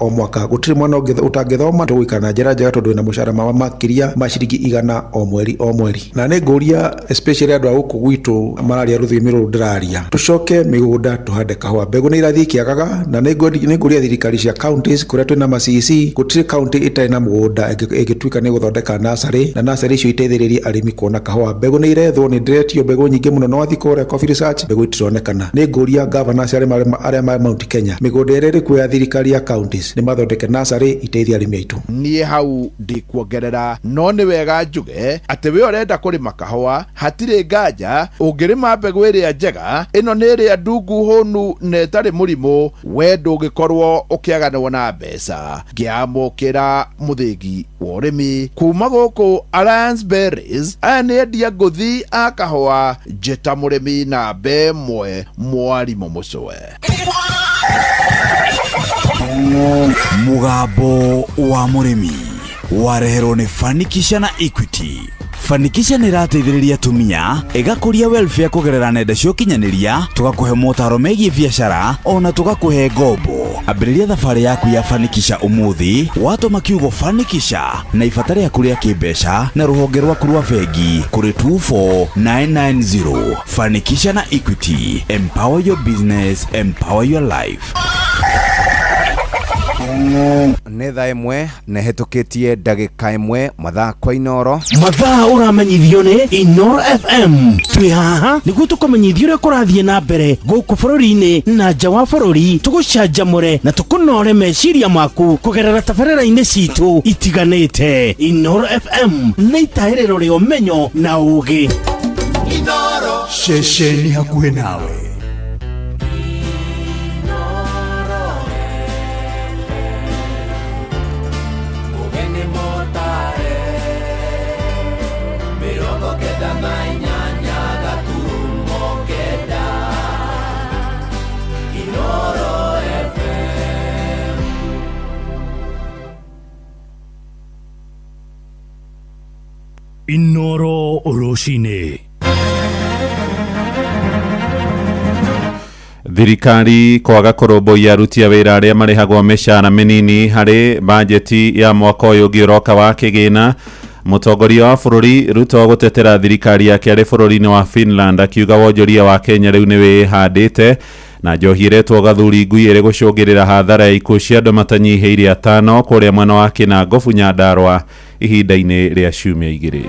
Speaker 21: Gũtirĩ mwana ũtangĩthoma tũgũikara na njĩra njega tondũ wĩna mũcara ma makĩria ma ciringi 100 o mweri. Na nĩ ngũria especially andũ a gũkũ gwitũ mararia rũthiomi rũrũ ndĩraria, tũcoke mĩgũnda tũhande kahua. Mbegũ nĩ irathiĩ kĩagaga na nĩ ngũria thirikari cia counties kũrĩa twĩna ma-CEC gũtirĩ county ĩtarĩ na mũgũnda ĩngĩtuĩka nĩ gũthondeka nursery na nursery icio iteithĩrĩrie arĩmi kuona kahua. Mbegũ nĩ irethwo, nĩ ndĩretio mbegũ nyingĩ mũno no wathiĩ kũrĩa Coffee Research mbegũ itironekana. Nĩ ngũria governors arĩa ma Mount Kenya mĩgũnda ĩrĩa ĩrĩ kuo ya thirikari ya counties nĩ mathondeke nursery iteithie arĩmi aitũ.
Speaker 20: Niĩ hau ndikuongerera no nĩ wega njuge atĩ we ũrenda kũrĩma kahua hatirĩ nganja ũngĩrĩma mbegũ ĩrĩa njega ĩno nĩ ĩrĩa ndungu hũnu na ĩtarĩ mũrimũ we ndũngĩkorwo ũkĩaganwo na mbeca. Ngĩamũkĩra mũthĩgi wa ũrĩmi kuma gũkũ Alliance Berries, aya nĩ endia ngũthi a kahua njĩta mũrĩmi namba ĩmwe Mwarimũ Mũcwe.
Speaker 18: Mũgambo wa mũrĩmi wareherwo nĩ Fanikisha na Equity. Fanikisha nĩ ĩrateithĩrĩria atumia ĩgakũria welfare kũgerera nenda cia ũkinyanĩria, tũgakũhe motaro megiĩ biacara ona tũgakũhe ngombo. Ambĩrĩria thabarĩ yaku ya Fanikisha ũmũthĩ watũma kiugo Fanikisha na ibata rĩaku rĩa kĩmbeca na rũhonge rwaku rwa bengi kũrĩ 24990. Fanikisha na Equity, empower your business, empower your life.
Speaker 12: Nĩ thaa ĩmwe na hetũkĩtie ndagĩka ĩmwe mathaa kwa Inoro.
Speaker 9: Mathaa ũramenyithio nĩ Inoro FM. Twĩ haha nĩguo tũkũmenyithia ũrĩa kũrathiĩ na mbere gũkũ bũrũri-inĩ na nja wa bũrũri, tũgũcanjamũre na tũkũnore meciria maku kũgerera tabarĩra-inĩ citũ itiganĩte. Inoro FM nĩ itaĩrĩro rĩa ũmenyo na ũũgĩ.
Speaker 13: Inoro
Speaker 1: Ceceni hakuhĩ nawe. Inoro Roshine.
Speaker 2: Thirikari kwaga kũrũmbũiya aruti a wĩra arĩa marĩhagwo mĩcara mĩnini harĩ bajeti ya mwaka ũyũ ũngĩ ũroka wa kĩgĩna. Mũtongoria wa bũrũri Ruto gũtetera thirikari yake arĩ bũrũri-inĩ wa Finland akiuga wonjoria wa Kenya rĩu nĩ wĩhandĩte na njohi iretwo gathuri ngui ĩrĩ gũcũngĩrĩra hathara ya ikuũ cia andũ matanyihĩire 5 kũrĩa mwena wa Kinangofu Nyandarua ihinda-inĩ rĩa ciumia 2.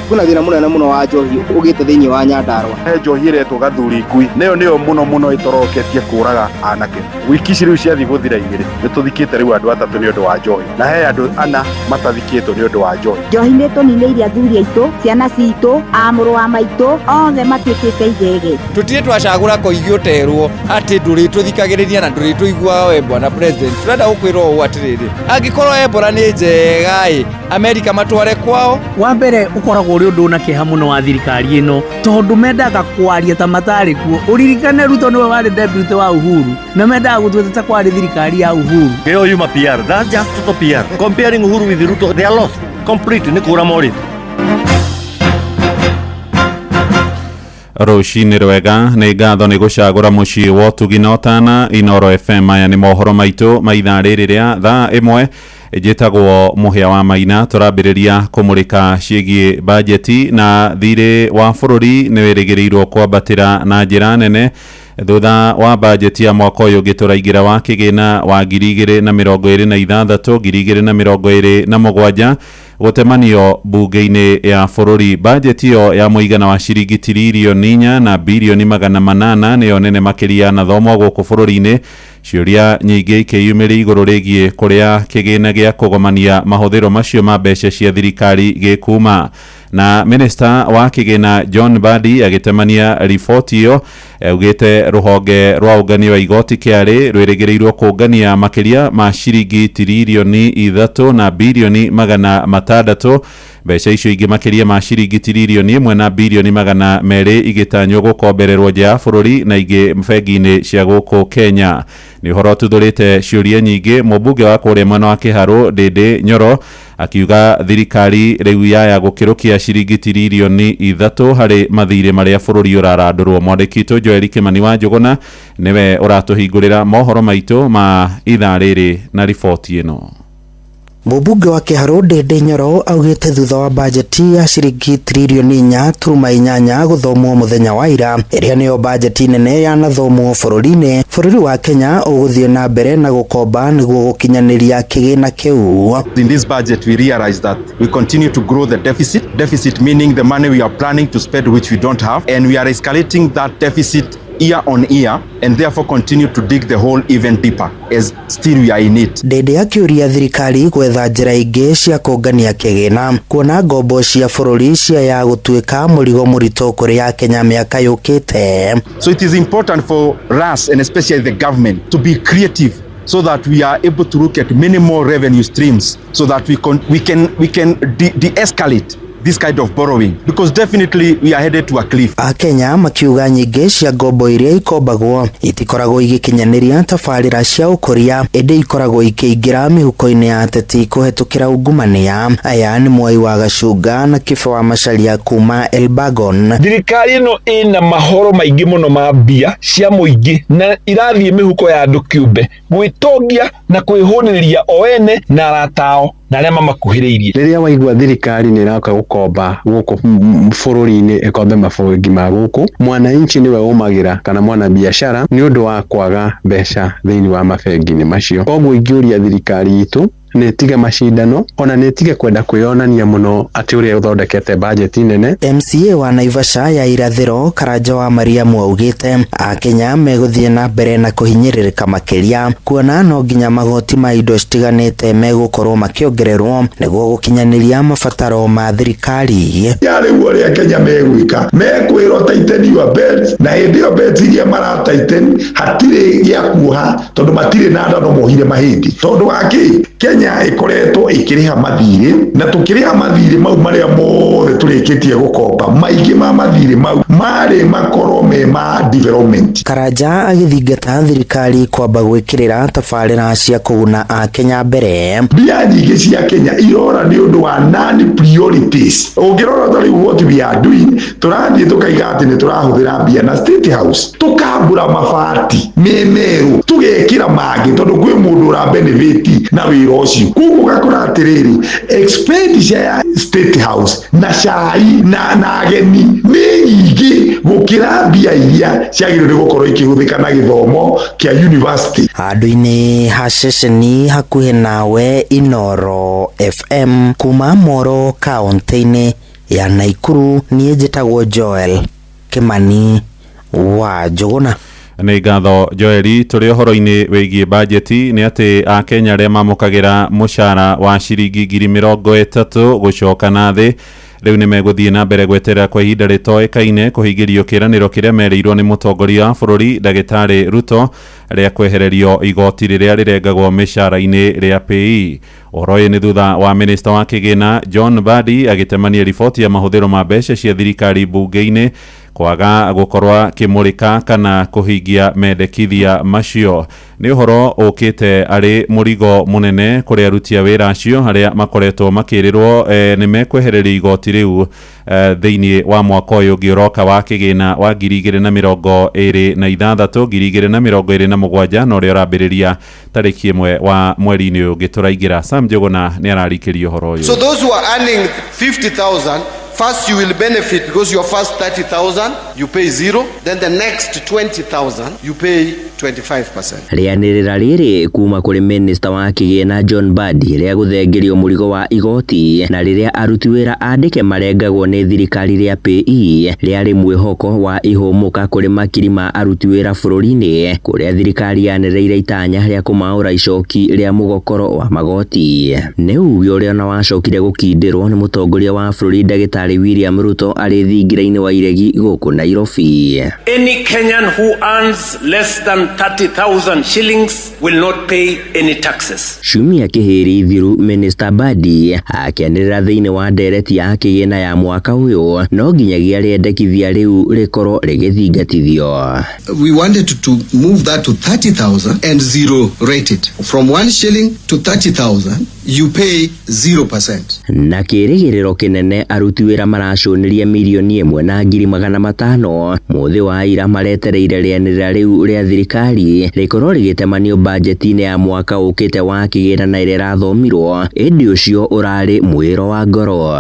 Speaker 6: Kuna thĩna mũnene mũno wa njohi ũgĩte thĩinĩ wa Nyandarua.
Speaker 5: He njohi ĩretwo gathuri ngui nĩyo mũno ĩtoroketie kũraga anake. Wiki ici rĩu ciathiĩ gũthira 2 nĩtũthikĩte rĩu andũ 3 nĩ ũndũ wa njohi na he andũ 4 matathikĩtwo nĩ ũndũ wa njohi.
Speaker 8: Njohi nĩ tũninĩire athuri aitũ, ciana citũ, amũrũ wa maitũ othe matuĩkĩte igege.
Speaker 3: Tũtirĩ twacagũra koigi ũterwo atĩ ndũrĩ tũthikagĩrĩria na ndũrĩ tũigua we bwana president. Tũrenda gũkwĩrwo ũũ atĩrĩrĩ, angĩkorwo Ebola nĩ njega Amerika matware kwao.
Speaker 22: Wa mbere ũkoragwo ũrĩ ũndũ na kĩeha mũno wa thirikari ĩno tondũ mendaga kwaria ta matarĩ kuo. Ũririkane Ruto nĩwe warĩ deputy wa Uhuru na mendaga gũtwĩta kwarĩ thirikari ya Uhuru.
Speaker 23: Keo yuma PR, that's just to PR. Comparing Uhuru with Ruto, they are lost completely. Ni kura morit.
Speaker 2: Rucini rwega nĩ ngatho nĩ gũcagũra mũciĩ wa ũtugi na ũtana Inoro FM. Aya nĩ mohoro maitũ ma ithaa rĩrĩ rĩa thaa ĩmwe. Njĩtagwo Mũhĩa wa Maina. Tũrambĩrĩria kũmũrĩka ciĩgiĩ bajeti na thirĩ wa bũrũri nĩ wĩrĩgĩrĩirwo kwambatĩra na njĩra nene thutha wa bajeti ya mwaka ũyũ ũgĩtũraingĩra wa kĩgĩna wa 2026-2027 gũtemanio bunge-inĩ ya bũrũri. Bajeti ĩyo ya mũigana wa ciringi tiririoni 4 na bilioni 800 nĩyo nene makĩria na thomo gũkũ bũrũri-inĩ. Ciũria nyingĩ ikĩyumĩria igũrũ rĩgiĩ kũrĩa kĩgĩna gĩa kũgomania mahũthĩro macio ma mbeca cia thirikari gĩkuma. Na minista wa kĩgĩna John Mbadi agĩtemania riboti ĩyo augĩte rũhonge rwa ũngania wa igoti kĩarĩ rwĩrĩgĩrĩirwo kũngania makĩria ma ciringi tiririoni 3 na bilioni 600. Mbeca icio ingĩ makĩria ma ciringi tiririoni 1 na bilioni 200 igĩtanywo gũkombererwo nja ya bũrũri na ingĩ bengi-inĩ cia gũkũ Kenya. Nĩ ũhoro tuthũrĩte ciũria nyingĩ. Mũmbunge wa kũrĩa mwena wa Kĩharũ Ndĩndĩ Nyoro akiuga thirikari rĩu yaya gũkĩrũkia ciringi tiririoni 3 harĩ mathirĩ marĩa bũrũri ũrarandũrwo. Mwandĩki witũ Joel Kimani wa Njũgũna nĩwe ũratũhingũrĩra mohoro maitũ ma ithaa rĩrĩ na riboti ĩno.
Speaker 4: Mũmbunge wa Kĩharũ Ndĩndĩ Nyoro augĩte thutha wa bajeti ya ciringi tiririoni 4.8 gũthomwo mũthenya wa ira, ĩrĩa nĩyo bajeti nene yanathomwo bũrũri-inĩ, bũrũri wa Kenya ũgũthiĩ na mbere na gũkomba nĩguo gũkinyanĩria kĩgĩna kĩu.
Speaker 7: In this budget we realize that we continue to grow the deficit meaning the money we are planning to spend which we don't have, and we are escalating that deficit year on year and therefore continue to dig the hole even deeper as still we are in it.
Speaker 4: Ndĩndĩ akĩũria thirikari gwetha njĩra ingĩ cia kũngania kĩgĩna, kuona ngombo cia bũrũri cia ya gũtuĩka mũrigo mũritũ kũrĩ ya Kenya mĩaka yũkĩte.
Speaker 7: So it is important for us and especially the government to be creative so that we are able to look at many more revenue streams so that we can de-escalate this kind of borrowing because definitely we are headed to a cliff.
Speaker 4: Akenya makiuga nyingĩ cia ngombo iria ikombagwo itikoragwo igĩkinyanĩria tabarĩra cia ũkũria, ĩndĩ ikoragwo ikĩingĩra mĩhuko-inĩ ya ateti kũhetũkĩra ungumania. Aya nĩ Mwai wa Gacunga na Kĩbe wa Macharia kuma Elbagon.
Speaker 11: Thirikari ĩno ĩna mahoro maingĩ mũno ma mbia cia mũingĩ na irathiĩ mĩhuko ya andũ kĩũmbe gwĩtongia na kwĩhũnĩria o ene na aratao na arĩa mamakuhĩrĩirie.
Speaker 24: Rĩrĩa waigua thirikari nĩ ĩraka gũkomba gũkũ bũrũri-inĩ ĩkombe mabũrũri ma gũkũ, mwananchi nĩwe ũmagĩra kana mwana biashara nĩ ũndũ wa kwaga mbeca thĩinĩ wa mabengi-inĩ macio. Koguo ingĩũria thirikari itũ nĩtige macindano ona nĩtige kwenda kwĩonania mũno atĩ ũrĩa ũthondekete bajeti nene.
Speaker 4: MCA wa Naivasha ya irathĩro Karanja wa Mariamu augĩte Akenya megũthiĩ na mbere na kũhinyĩrĩrĩka makĩria, kuona no nginya magoti ma indo citiganĩte megũkorwo makĩongererwo nĩguo gũkinyanĩria mabataro ma thirikari.
Speaker 25: Rĩu ũrĩa Kenya megwĩka mekwĩrwo tighten your belts, na hĩndĩ ĩyo belts iria maratighten hatirĩ gĩa kuoha tondũ matirĩ na nda no mohire mahĩndĩ tondũ waki Kenya ikoretwo ikiriha mathirĩ na tukiriha mathirĩ mau maria mothe turĩkĩtie gũkomba, maingĩ ma mathirĩ mau marĩ makorwo me ma development.
Speaker 4: Karanja agĩthingata thirikari kwamba gwĩkĩrĩra tabarĩra cia kũguna Akenya mbere.
Speaker 25: Mbia nyingĩ cia Kenya irora nĩ ũndũ wa non priorities. Ũngĩrora ta rĩu what we are doing, tũrathiĩ tũkaiga atĩ nĩ tũrahũthĩra mbia na State House, tũkambura mabati memeru tũgekĩra mangĩ tondũ kwĩ mũndũ ũra benefit na wĩra ũcio. Kugu gakora atĩrĩrĩ expenditure ya State House na cai na ageni nĩ nyingĩ gũkĩra mbia iria ciagĩrĩire gũkorwo ikĩhũthĩka na gĩthomo kĩa university.
Speaker 4: Handũ-inĩ ha ceceni hakuhĩ nawe Inoro FM kuma Moro kaunti-inĩ ya Naikuru, niĩ njĩtagwo Joel Kimani wa Njũgũna.
Speaker 2: Nĩ ngatho Joeli. Tũrĩ ũhoro-inĩ wĩgiĩ bajeti nĩ atĩ Akenya arĩa mamũkagĩra mũcara wa ciringi 30,000 gũcoka na thĩ rĩu nĩ megũthiĩ na mbere gweterera kwa ihinda rĩtoĩkaine kũhingĩrio kĩranĩro kĩrĩa merĩirwo nĩ mũtongoria wa bũrũri Ndagĩtarĩ Ruto rĩa kwehererio igoti rĩrĩa rĩrengagwo mĩcara-inĩ rĩa PE. Ũhoro ũyũ nĩ thutha wa minista wa kĩgĩna John Mbadi agĩtemania riboti ya mahũthĩro ma mbeca cia thirikari bunge-inĩ kwaga gukorwa kimurika kana kuhingia mendekithia macio ni uhoro ukite ari murigo munene kuri aruti a wira acio haria makoretwo makirirwo ni mekwehereria igoti riu thiini wa mwaka uyu ngioroka wa kigina wa 2026 2027 no rio rambiriria tariki 1 wa mweri-ini uyu ngituraingira Sam Njuguna ni ararikiria uhoro uyu.
Speaker 10: So those who are earning 50,000, first you will benefit because your first 30,000 you pay 0, then the next 20,000 you pay 25%.
Speaker 14: Rianirira riri kuma kuri minister wa kigina John Mbadi ria guthengerio murigo wa igoti na riria aruti wira andike marengagwo ni thirikari ria PE riari mwihoko wa ihumuka kuri makiri ma aruti wira bururi-ini kuria thirikari yanereire itanya ria kumaura icoki ria mugokoro wa magoti. Ni uge uria na wacokire gukindirwo ni mutongoria wa bururi Ndagitari William Ruto ari thingira-ini wa iregi guku Nairobi.
Speaker 15: Any Kenyan who earns less than 30,000 shillings will not pay any taxes.
Speaker 14: Shumi akihiri thiru Minister Mbadi akianirira thiini wa ndereti ya kigina ya mwaka uyu no nginyagia riendekithia riu rikorwo rigithingatithio.
Speaker 10: We wanted to move that to 30,000 and zero rate it. From 1 shilling to 30,000 you pay 0%.
Speaker 14: Na kirigiriro kinene aruti wira maracuniria milioni 1,500,000 muthi wa ira maretereire rianirira riu ria thirikari rikorwo rigitemanio budget-ini ya mwaka ukite wa kigina na ira rathomirwo indi ucio urari mwiro wa ngoro.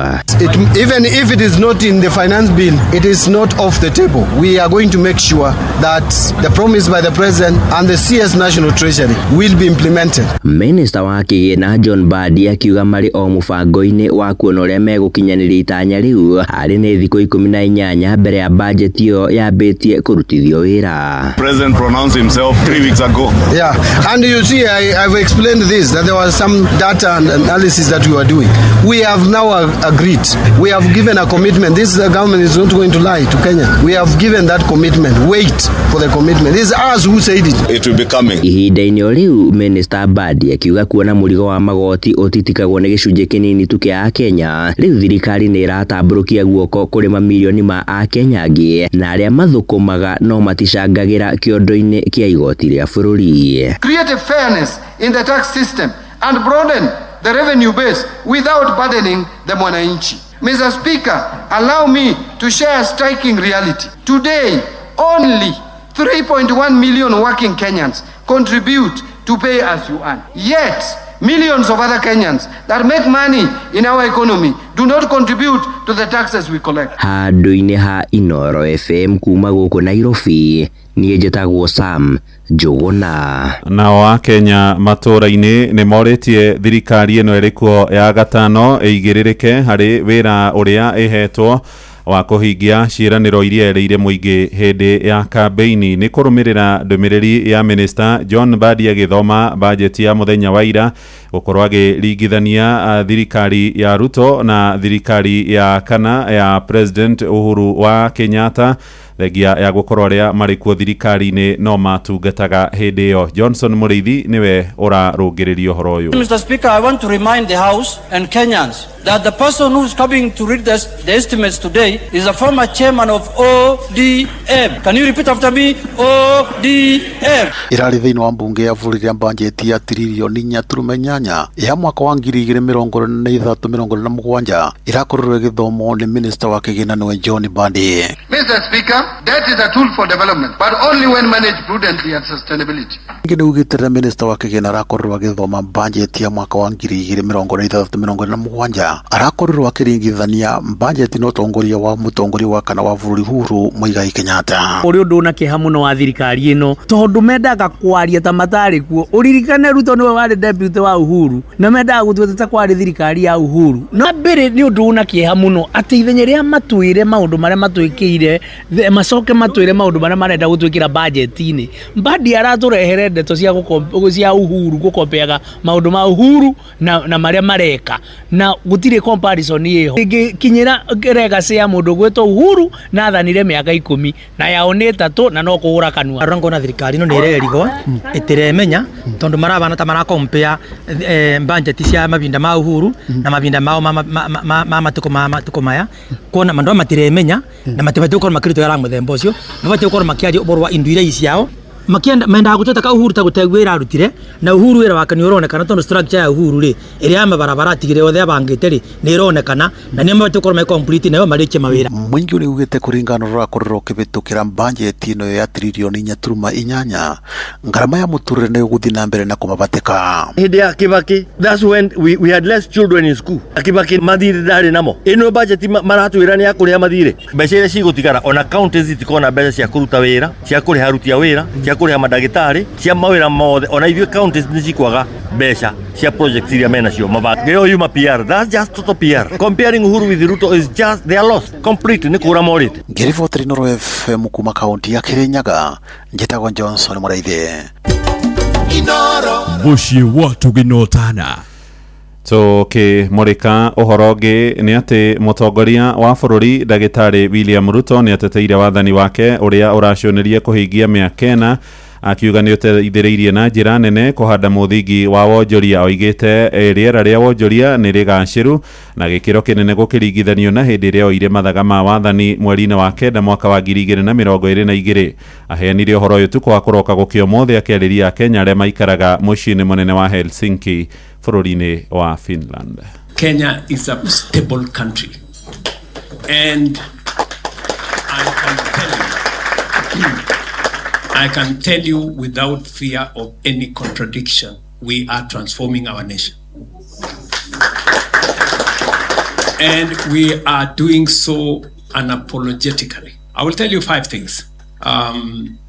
Speaker 10: Even if it is not in the finance bill, it is not off the table. We are going to make sure that the promise by the president and the CS National Treasury will be implemented.
Speaker 14: Minister wa kigina John Mbadi akiuga mari o mubango-ini wa kuona uria megukinyaniria itanya riu ari ni thiku 18 mbere ya budget iyo yambitie kurutithio wira.
Speaker 16: President pronounced himself 3 weeks ago.
Speaker 10: Yeah, and you see, I've explained this, that there was some data and analysis that we were doing. We have now agreed. We have given a commitment. This government is not going to lie to Kenya. We have given that commitment. Wait for the commitment. It's us who said it.
Speaker 16: It will be coming.
Speaker 14: Ihinda-ini riu Minister Mbadi akiuga kuona murigo wa magoti utitikagwo ni gicunji kinini tu kia Kenya. Riu thirikari ni iratamburukia guoko kuri mamilioni ma Akenya angi na aria mathukumaga no matichangagira kiondo-ini kia igoti ria bururi.
Speaker 10: Create a fairness in the tax system and broaden the revenue base without burdening the mwananchi. Mr. Speaker, allow me to share a striking reality. Today, only 3.1 million working Kenyans contribute to pay as you earn. Yet, millions of other Kenyans that make money in our economy do not contribute to the taxes we collect.
Speaker 14: Handu-ini ha Inoro FM kuma guku Nairobi ni njitagwo Sam Njuguna.
Speaker 2: Nao Akenya matura-ini ni moritie thirikari ino irikuo ya gatano eigiririke hari wira uria ihetwo wa kuhingia ciiraniro iria ereire muingi hindi ya kampeini ni kurumirira ndumiriri ya Minister John Mbadi agithoma budget ya muthenya wa ira gukorwo agiringithania thirikari ya Ruto na thirikari ya kana ya President Uhuru wa Kenyatta thegia ya gukorwo aria marikuo thirikari-ini no matungataga hindi iyo. Johnson Muriithi niwe urarungiriria uhoro uyu.
Speaker 17: Mr. Speaker, I want to remind the House and Kenyans that the person who is coming to read the estimates today is a former chairman of ODM. Can you repeat after me? ODM.
Speaker 26: Irari thiini wa mbunge ya bũrũri ya bajeti ya tiririoni 4.8 ya mwaka wa 2023-2027 irakorwo igithomwo ni minister wa kigina niwe John Mbadi.
Speaker 10: Mr. Speaker, debt is a tool for development, but only when managed prudently and sustainability.
Speaker 26: Ngine ugitira minister wa kigina arakorwo agithoma budget ya mwaka wa 2023-2027 arakorwo akiringithania budget no tongoria wa mutongoria wa kana wa bũrũri Uhuru Muigai Kenyatta.
Speaker 22: Uri undu na kihamu no wa thirikari ino tondu mendaga kwaria ta matari kuo uririkane Ruto niwe wari deputy wa Uhuru na mendaga gutweteta kwari thirikari ya Uhuru no mbere ni undu na kihamu no ati ithenya ria matuire maundu maria matwikire macoke matwire maundu maria marenda gutwikira budget-ini. Mbadi araturehere ndeto cia Uhuru gukompeaga maundu ma Uhuru na maria mareka na gutire comparison yeho kinyira legacy ya mundu gwetwo Uhuru na athanire miaka 10 na yao ni 3 na no kuhura kanua.
Speaker 27: Rango na thirikari no nirerigo itiremenya tondu marabana ta marakompea budget cia mabinda ma Uhuru na mabinda mao matuko maya kuona mandu matiremenya na matibatu ko makirito ya muthemba ucio mabati gukorwo makiaria uboro wa indu iria ciao makienda menda guteta ka Uhuru ta gutegwira arutire na Uhuru wira wake ni uronekana tondu structure ya Uhuru ri iria mabarabara tigire othe abangite ri ni ironekana na ni mabati gukorwo me complete nayo mariche mawira
Speaker 26: mwingi uri ugite kuringana rwa kuriro kibitukira budget ino ya trilioni 4.8 ngarama ya muturire ni uguthi na mbere na kumabateka
Speaker 23: Hidi ya Kibaki, that's when we had less children in school. Kibaki madire dari namo. Ino budget maratu irani ya kuria madire. Mbeca iria cigutigara ona counties zitikona mbeca cia kuruta wira, cia kuriha aruti a wira, cia kuriha madagitari, cia mawira mothe ona ithio counties nicikwaga mbeca cia projects iria mena cio mabati. Geo yuma PR, that's just total PR. Comparing Uhuru with Ruto is just they are lost completely ni kura morite.
Speaker 26: Ngiribotri Noro FM kuma kaunti ya Kirinyaga njitagwo Johnson Muraithe
Speaker 1: Muciĩ wa Tuginotana.
Speaker 2: Tukimurika uhoro ungi ni ati mutongoria wa bururi Ndagitari William Ruto ni ateteire wathani wake uria uracunirie kuhingia miaka 4 akiuga ni uteithiriirie na njira nene kuhanda muthingi wa wonjoria oigite riera ria wonjoria ni rigaciru na gikiro kinene gukiringithanio na hindi ria oire mathaga ma wathani mweri-ini wa 9 mwaka wa 2022 aheanire uhoro uyu tu kwa kuroka gukio mothe akiariria Kenya aria maikaraga muciĩ-ini munene wa Helsinki bururi-ini wa Finland.
Speaker 15: Kenya is a stable country and I can tell you without fear of any contradiction, we are transforming our nation. And we are doing so unapologetically. I will tell you 5 things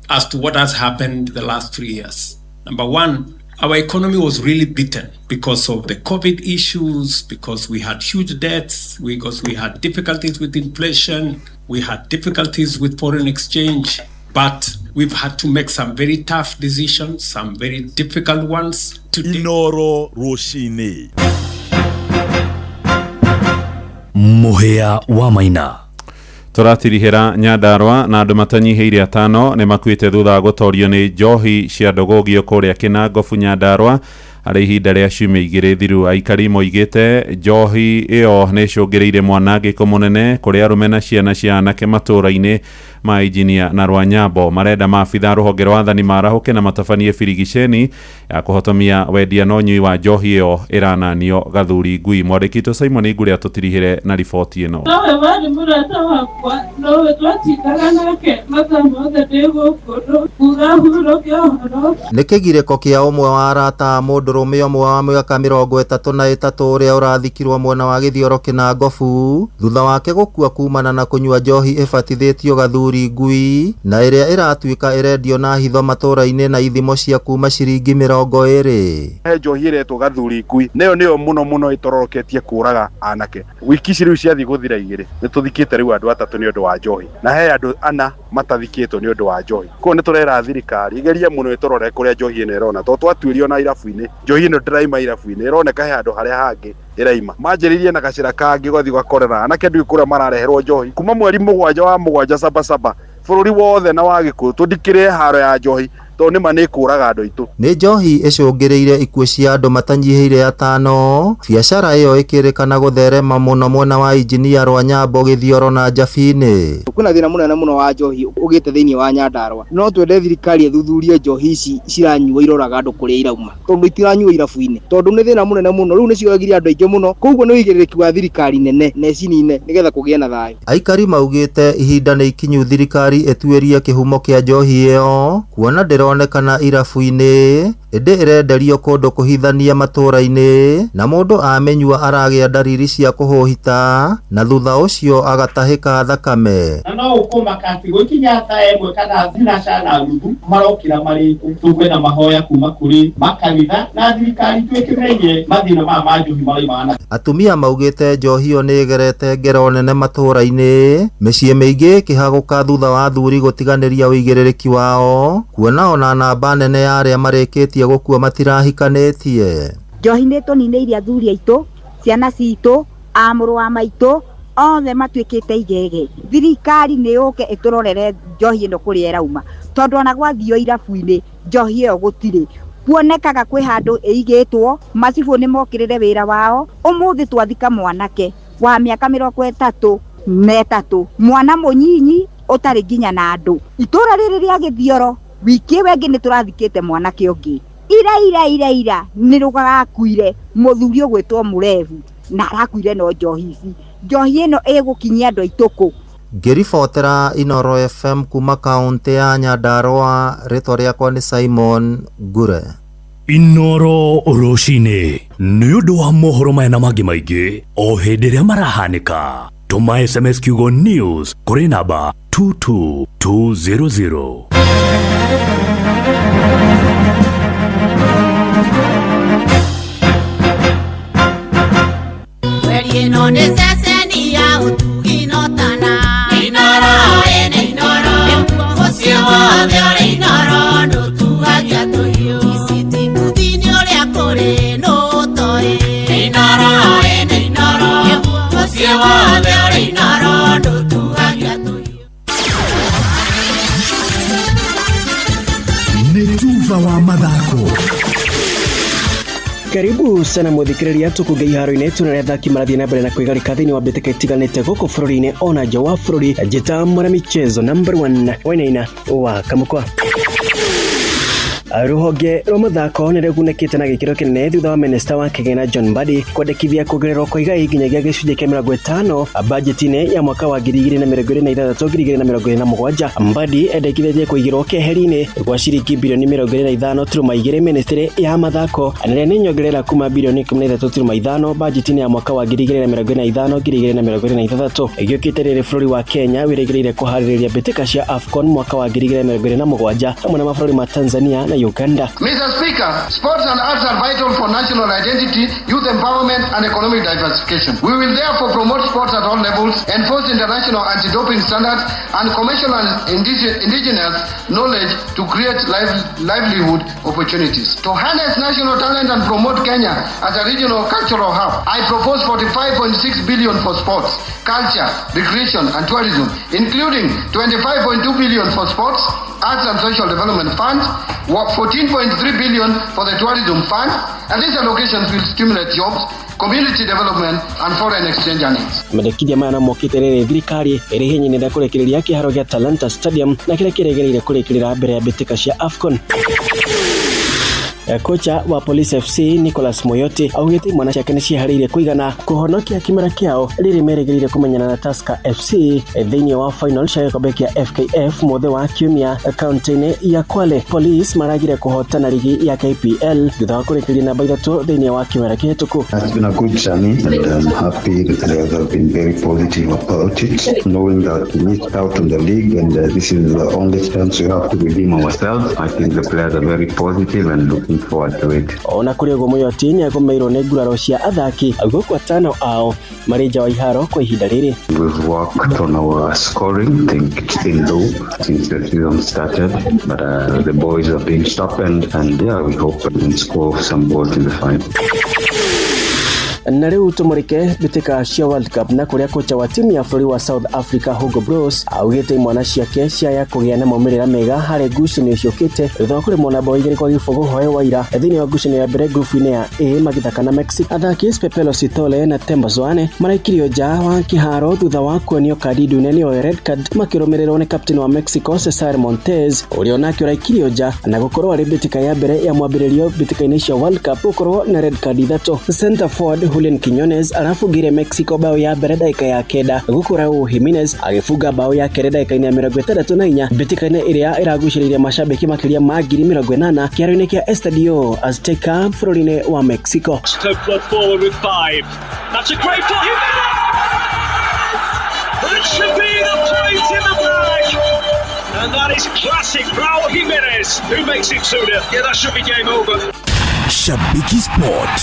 Speaker 15: as to what has happened the last 3 years. Number 1, our economy was really beaten because of the COVID issues, because we had huge debts, because we had difficulties with inflation, we had difficulties with foreign exchange, but we've had to make some very tough decisions, some very difficult ones.
Speaker 1: Inoro Roshine Muhia wa Maina.
Speaker 2: Turatirihira Nyandarua na andu matanyihiire 5 ni makuite thutha gutorio ni njohi cia ndogogio kuria Kinangofu Nyandarua ari ihinda ria ciumia 2 thiru. Aikari moigite njohi iyo ni cungiriire mwanangiko munene kuria arume na ciana cia anake matura-ini ma Injinia na Rwanyambo. Marenda maabitha ruhonge rwa wathani marahuke na matabanie birigiceni ya kuhotomia wendia na unyui wa njohi iyo irananio Gathuri Ngui. Mwandĩki Simon Inguri atutirihire na riboti ino.
Speaker 9: Nowe wari murata wakwa, nowe twatikaga nake mathaa mothe ndĩgũkũ kugahuro kĩohoro.
Speaker 12: Nĩ kĩgirĩko kĩa ũmwe wa arata mũndũrũme ũmwe wa mĩaka 33 ũrĩa ũrathikirwo mwena wa Gĩthioro Kinangofu thutha wake gũkua kumana na kũnyua njohi ĩbatithĩtio Gathuri Ngui na ĩrĩa ĩratuĩka ĩrendio na hitho matũra-inĩ na ithimo cia kuma ciringi 20.
Speaker 5: He njohi iretwo Gathuri Ngui nĩyo mũno itororoketie kũraga anake. Wiki ici rĩu ciathi gũthira 2 nĩtũthikĩte rĩu andũ 3 nĩ ũndũ wa njohi na he andũ 4 matathikĩtwo nĩ ũndũ wa njohi. Koguo nĩtũrera thirikari igerie mũno ĩtorore kũrĩa njohi ĩno ĩrona tondũ twatuĩrio na irabu-inĩ njohi ĩno ndĩraima irabu-inĩ ĩroneka he handũ harĩa hangĩ ĩraima. Manjĩrĩirie na gacĩra kangĩ gũthiĩ gakorera anake ndui kũrĩa marareherwo njohi kuma mweri 7 wa 7 bũrũri wothe na wa Gĩkũyũ tũndikĩre haro ya njohi to nĩma nĩ kũraga andũ aitũ.
Speaker 12: Nĩ njohi ĩcũngĩrĩire ikuũ cia andũ matanyihiire 5. Biacara ĩyo ĩkĩrĩkana gũtherema mũno mwena wa Injinia Rwanyambo Gĩthioro na Njabi-inĩ.
Speaker 6: Kuna thĩna mũnene mũno wa njohi ũgĩte thĩinĩ wa Nyandarua. No twende thirikari ĩthuthurie njohi ici ciranyuo iroraga andũ kũrĩa irauma. Tondũ itiranyuo irabu-inĩ. Tondũ nĩ thĩna mũnene mũno. Rĩu nĩ cioragire andũ aingĩ mũno. Koguo nĩ ũigĩrĩrĩki wa thirikari nene necininĩ nĩgetha kũgĩe na thayũ.
Speaker 12: Aikari maugĩte ihinda nĩ ikinyu thirikari ĩtuĩrie kĩhumo kĩa njohi ĩyo kuona onekana irabu-inĩ ĩndĩ ĩrenderio kũndũ kũhithania matũra-inĩ na mũndũ amenyua aragĩa ndariri cia kũhũhita na thutha ũcio agatahĩka thakame.
Speaker 9: Na no ũkũmaka atĩ gũkinya thaa 1 kana thinacara na nuthu marokĩra marĩ tũkwenda mahoya kuma kũrĩ makanitha na thirikari twĩkĩmenye mathĩna ma njohi maroimana.
Speaker 12: Atumia maugĩte njohi ĩyo nĩ ĩgerete ngero nene matũra-inĩ, mĩciĩ mĩingĩ ĩkĩhagũka thutha wa athuri gũtiganĩria ũigĩrĩrĩki wao kuona ona namba nene ya arĩa marĩkĩtie gũkua matirahikanĩtie.
Speaker 8: Njohi nĩ tũninĩire athuri aitũ, ciana citũ, amũrũ wa maitũ othe matuĩkĩte igege. Thirikari nĩ yũke ĩtũrorere njohi ĩno kũrĩa ĩrauma tondũ ona gwathio irabu-inĩ njohi ĩyo gũtirĩ. Kuonekaga kwĩ handũ ĩigĩtwo, macibũ nĩ mokĩrĩre wĩra wao. Ũmũthĩ twathika mwanake wa mĩaka 33, mwana mũnyinyi utari nginya na andu itura riri ria Githioro wiki wengi ni turathikite mwanake ungi ira ni rugagakuire muthuri ugwitwo Murevu na arakuire no njohi ino igukinyia andu aituku.
Speaker 12: Ngiribotera Inoro FM kuma kaunti ya Nyandarua, ritwa riakwa ni Simon Ngure.
Speaker 1: Inoro rucini nĩ ũndũ wa mohoro maya na mangĩ maingĩ o hĩndĩ ĩrĩa marahanĩka. Tũma SMS kiugo news kũrĩ namba 22200.
Speaker 3: Ino nĩ ceceni ya ũtugi notana Inoro ene Inoro mũciĩ wothe ũrĩ Inoro ndũtugagia tũhiũ icitikuthi-inĩ ũrĩa kũrĩ nũtoĩ Inoro ene Inoro mũciĩ wothe ũrĩ Inoro ndũtugagia tũhiũ.
Speaker 1: Nĩ tuva wa mathako.
Speaker 7: Karibu sana muthikiriria tukuge iharo-ini tunare athaki marathie na mbere na kwigarika thiini wa mbĩtĩka itiganĩte gũkũ bũrũri-inĩ ona nja wa bũrũri. Njĩta mwanamichezo number 1 wainaina wa Kamũkwa. Ruhonge rwa mathako nĩ rĩgunĩkĩte na gĩkĩro kĩnene thutha wa minista wa kĩgĩna John Mbadi kwendekithia kuongererwo kwa igai nginyagia gĩcunjĩ kĩa 50 bajeti-inĩ ya mwaka wa 2026-2027. Mbadi endekithĩtie kũigĩrwo keheri-inĩ gwa ciringi birioni 25.2 ministry ya mathako anene nĩ nyongerera kuma birioni 13.5 bajeti-inĩ ya mwaka wa 2025-2026 ĩgĩũkĩte rĩrĩ bũrũri wa Kenya wĩrĩgĩrĩire kũharĩrĩria mbĩtĩka cia AFCON mwaka wa 2027 hamwe na mabũrũri ma Tanzania na Uganda.
Speaker 10: Mr. Speaker, sports and arts are vital for national identity, youth empowerment and economic diversification. We will therefore promote sports at all levels, enforce international anti-doping standards and commercial and indigenous knowledge to create livelihood opportunities. To harness national talent and promote Kenya as a regional cultural hub, I propose 45.6 billion for sports, culture, recreation and tourism, including 25.2 billion for sports, arts and social development fund, 14.3 billion for the tourism fund, and these allocations will stimulate jobs, community development and foreign exchange earnings.
Speaker 7: Mendekithia maya na mokite rĩrĩ thirikari ĩrĩ hinya rĩa kũrekereria kĩharo gĩa Talanta Stadium na kĩrĩa kĩrĩgĩrĩire kũrekerera mbere ya mbĩtĩka cia AFCON. Kocha wa Police FC Nicholas Moyoti augĩte imwana ciake nĩ ciĩharĩirie kũigana kũhonokia kĩmera kĩao rĩrĩ merĩgĩrĩire kũmenyana na Tusker FC thĩinĩ wa final cia gĩkombe kĩa FKF mothe wa kiumia kaunti-inĩ ya Kwale. Police maragire kũhotana ligi ya KPL thutha wa kũrekereria namba 3 thĩinĩ wa kĩmera kĩhĩtũku.
Speaker 13: It's been a good journey and I'm happy that the players have been very positive about it, knowing that we missed out on the league and this is the only chance we have to redeem ourselves. I think the players are very positive and looking forward to it.
Speaker 7: Ona kuri ũguo Moyoti nĩ agũmĩirwo nĩ nguraro cia athaki gũkũ atano ao marĩ nja wa iharo kwa ihinda rĩrĩ.
Speaker 13: We've worked on our scoring. I think it's been low since the season started, but the boys have been sharpened and yeah, we hope we can score some goals in the final.
Speaker 7: Na rĩu tũmũrĩke mbĩtĩka cia World Cup na kũrĩa kocha wa timu ya bũrũri wa South Africa Hugo Broos augĩte imwana ciake ciaya kũgĩa na maumĩrĩra mega harĩ ngucanio ciũkĩte thutha wa kũremwo na bao 2 kwa gĩbũgũ hoyo waira thĩinĩ wa ngucanio ya mbere ngurubu-inĩ ya A magĩthaka na Mexico. Athaki Pepelo Sithole na Temba Zwane maraikirio nja wa kĩharo thutha wa kuonio kadi ndune nĩyo red card makĩrũmĩrĩrwo nĩ captain wa Mexico Cesar Montes ũrĩa onake ũraikirio nja na gũkorwo arĩ mbĩtĩka ya mbere ya mwambĩrĩrio mbĩtĩka-inĩ cia World Cup gũkorwo na red card 3. Center forward Julian Quinones arafungire Mexico bao ya mbere dakika ya 9 gũkũ Raul Jimenez agĩfunga bao ya kerĩ dakika-inĩ ya 34 mbĩtĩka-inĩ ĩrĩa ĩragucĩrĩirie mashabiki makĩria ma 80,000 kĩharo-inĩ kĩa Estadio Azteca bũrũri-inĩ wa Mexico.
Speaker 18: Forward with 5. That's a great ball. That should be the point in the bag. And that is classic Raul Jimenez who makes it sooner. Yeah, that should be game over.
Speaker 1: Shabiki Sport.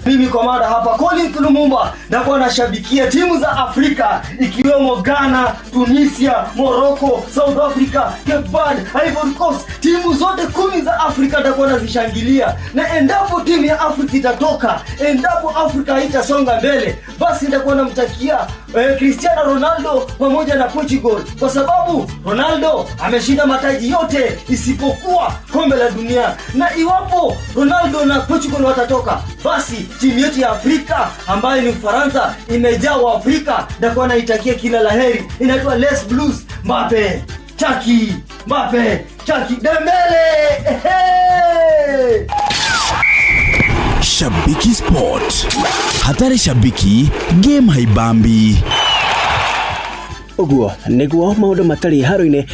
Speaker 19: Mimi komanda hapa Colin Lumumba na kwa nashabikia timu za Afrika ikiwemo Ghana, Tunisia, Morocco, South Africa, Cape Verde, Ivory Coast. timu zote 10 za Afrika atakuwa nazishangilia, na endapo timu ya Afrika itatoka, endapo Afrika haitasonga mbele, basi nitakuwa namtakia Cristiano Ronaldo pamoja na Portugal, kwa sababu Ronaldo ameshinda mataji yote isipokuwa kombe la dunia. Na iwapo Ronaldo na Portugal watatoka, basi timu yetu ya Afrika ambayo ni Ufaransa imejaa wa Afrika, nitakuwa naitakia kila laheri. Inaitwa Les Blues. Mbappe, Chaki, Mbappe, Chaki, Dembele.
Speaker 4: Shabiki Sport. Hatari shabiki, game haibambi.
Speaker 7: Uguo niguo maundu matari haro-ini.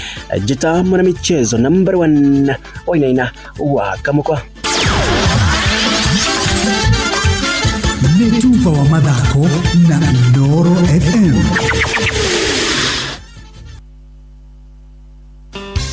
Speaker 7: Njita mwana michezo number 1 Wainaina wa Kamukwa.
Speaker 4: Netuva wa mathako na Noro FM.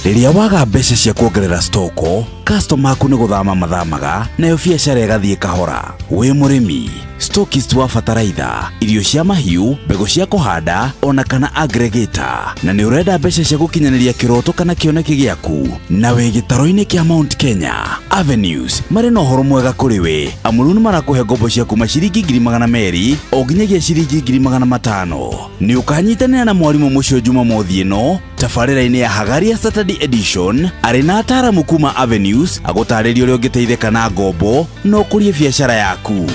Speaker 4: Riria waga mbeca cia kuongerera stoko, customer aku ni guthama mathamaga, nayo biacara igathie kahora. We murimi, stockist wa bataraitha, irio cia mahiu, mbegu cia kuhanda, ona kana aggregator, na ni urenda mbeca cia gukinyaniria kiroto kana kioneki giaku, na we gitaro-ini kia Mount Kenya Avenues mari no horo mwega kuri we. Amuru ni marakuhe ngombo cia kuma ciringi 200,000 o nginyagia ciringi 500,000. Ni ukanyitanira na mwarimu mucio Jumamothi ino tabarĩra-inĩ ya Hagaria Saturday Edition, arĩ na ataramu kuma Avenues agũtarĩria ũrĩa ũngĩteithĩka na ngombo no kũrie biacara yaku.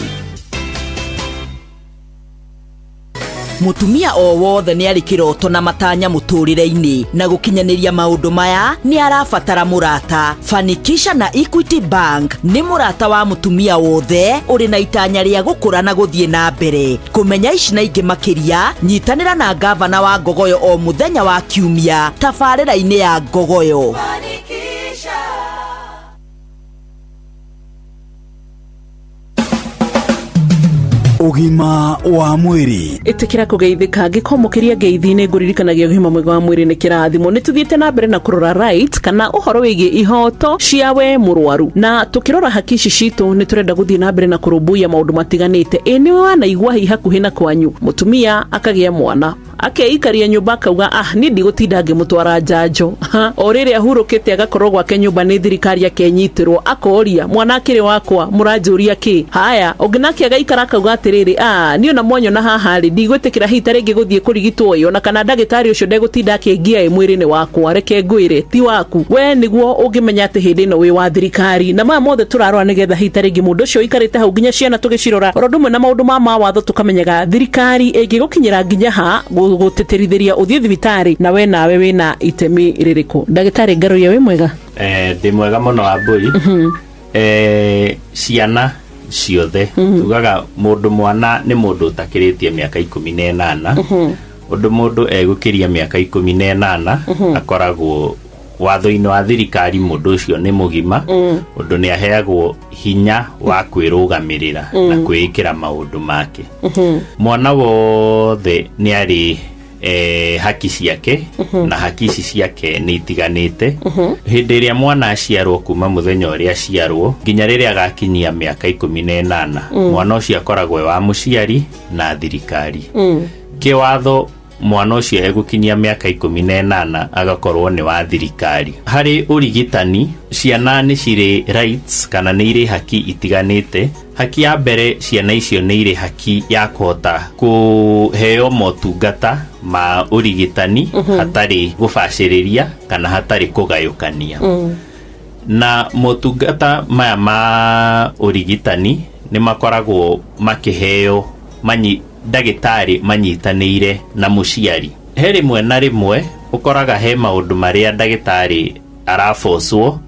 Speaker 11: Mutumia o wothe ni ari kiroto na matanya muturire-ini, na gukinyaniria maundu maya ni arabatara murata. Fanikisha na Equity Bank ni murata wa mutumia wothe uri na itanya ria gukura na guthie na mbere. Kumenya ici na ingi makiria, nyitanira na gavana wa Ngogoyo o muthenya wa Kiumia tabarĩra-ini ya Ngogoyo.
Speaker 4: Ugima wa mwiri
Speaker 16: itikira kugeithika ngikomokeria ngeithi-ini nguririkanagia ugima mwega wa mwiri ni kirathimo. Ni tuthiete na mbere na kurora right kana uhoro wigie ihoto ciawe murwaru, na tukirora hakici citu ni turenda guthie na mbere na kurumbuia maundu matiganite. Ni wanaigua hi hakuhi na kwanyu mutumia akagia mwana akeikaria nyumba akauga ni ndigũtinda ngĩmũtwara njanjo. O rĩrĩa ahurũkĩte agakorwo gwake nyumba nĩ thirikari akenyitirwo, akoria mwana akĩrĩ wakwa mũranjũria kĩ? Haya ũngĩ nake agaikara akauga atĩrĩrĩ niĩ ona mwanyona haha rĩ ndigwĩtĩkĩra hita rĩngĩ gũthiĩ kũrigitwo ĩyo, na kana ndagĩtarĩ ũcio ndegũtinda akĩngia mwĩrĩ-inĩ wakwa, reke ngwĩre ti waku. We nĩguo ũngĩmenya atĩ hĩndĩ ĩno wĩ wa thirikari, na maya mothe tũrarora nĩgetha hita rĩngĩ mũndũ ũcio ikarĩte hau nginya ciana tũgĩcirora oro ndũmwe na maũndũ ma watho tũkamenyaga thirikari ĩngĩgũkinyĩra nginya ha guteterithiria uthie thibitari na we nawe wina itemi ririko. Ndagitari Ngaruya wi mwega?
Speaker 20: Ndi mwega muno wa mbui. Ciana ciothe tugaga mundu mwana ni mundu utakiritie miaka 18. Mundu egukiria miaka 18 akoragwo watho-ini wa thirikari. Mundu ucio ni mugima, mundu ni aheagwo hinya wa kwirugamirira na kwikira maundu make. Mwana wothe ni ari haki ciake na haki ici ciake ni itiganite. Hindi iria mwana aciarwo kuma muthenya uria aciarwo nginya riria agakinyia miaka 18, mwana ucio akoragwo wa muciari na thirikari. Kiwatho mwana ucio egukinyia miaka 18 agakorwo ni wa thirikari. Hari urigitani ciana ni ciri rights kana ni iri haki itiganite. Haki ya mbere, ciana icio ni iri haki ya kuhota kuheo motungata ma urigitani hatari gubaciriria kana hatari kugayukania. Na motungata maya ma urigitani ni makoragwo makiheo ndagitari manyitanĩire na muciari. He rimwe na rimwe ukoraga he maundu maria ndagitari arafocwo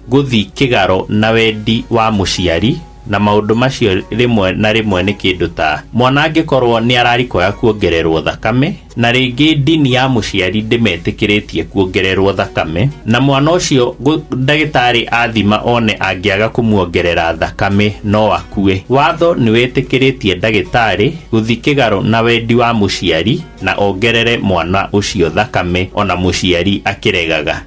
Speaker 20: guthi kigaro na wendi wa muciari, na maundu macio rimwe na rimwe ni kindu ta mwana angikorwo ni ararikoya kuongererwo thakame, na ringi dini ya muciari ndimetikiritie kuongererwo thakame, na mwana ucio ndagitari athima one angiaga kumuongerera thakame no akue. Watho ni wetikiritie ndagitari guthi kigaro na wendi wa muciari na ongerere mwana ucio thakame ona muciari akiregaga.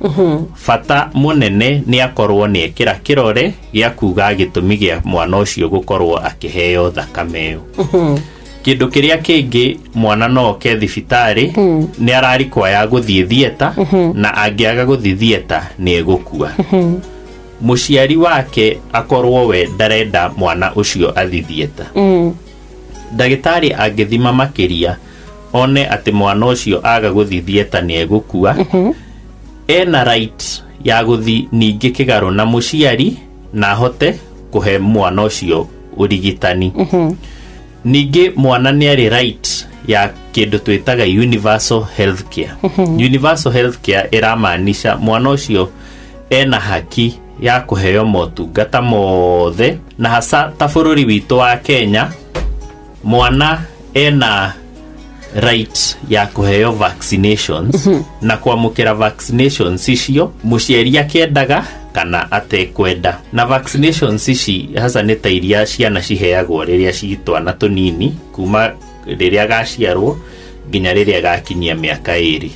Speaker 20: Fata munene ni akorwo ni ekira kirore gia kuga gitumi gia mwana ucio gukorwo akiheo thakame yo. kindu kiria kingi mwana no ke thibitari ni ararikwa ya guthie thieta na angiaga guthie thieta ni egukua muciari wake akorwo we ndarenda mwana ucio athithieta ndagitari angithima makiria one ati mwana ucio aga guthithieta ni egukua ena right ya guthi ningi kigaru na muciari na hote kuhe mwana ucio urigitani ningi mwana ni ari right ya kindu twitaga universal healthcare universal healthcare iramaanisha mwana ucio ena haki ya kuheo motungata mothe na hasa ta bururi witu wa Kenya mwana ena right ya kuheo vaccinations na kwamukira vaccinations icio muciari akiendaga kana atekwenda na vaccinations ici hasa nĩ ta iria ciana ciheagwo rĩrĩa citwana tũnini kuma rĩrĩa gaciarwo nginya rĩrĩa gakinyia mĩaka 2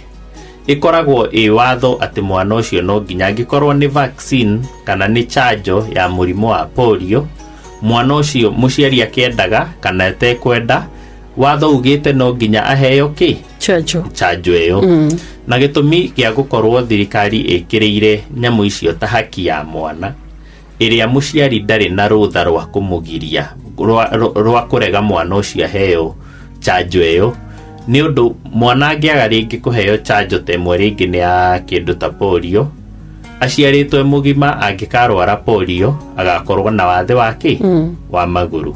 Speaker 20: ikoragwo watho atĩ mwana ũcio no nginya angĩkorwo nĩ vaccine kana nĩ chanjo ya mũrimũ wa polio mwana ũcio mũciari akiendaga kana atekwenda watho ugite no nginya aheo ki chanjo ĩyo na gĩtũmi gĩa gũkorwo thirikari ĩkĩrĩire nyamũ icio ta haki ya mwana ĩrĩa mũciari ndarĩ na rũtha rwa kũmũgiria rwa kũrega mwana ũcio aheo chanjo ĩyo nĩ ũndũ mwana angĩaga rĩngĩ kũheo chanjo ta ĩmwe rĩngĩ nĩ ya kĩndũ ta polio aciarĩtwo mũgima angĩkarwara polio agakorwo na wathe wake wa magũrũ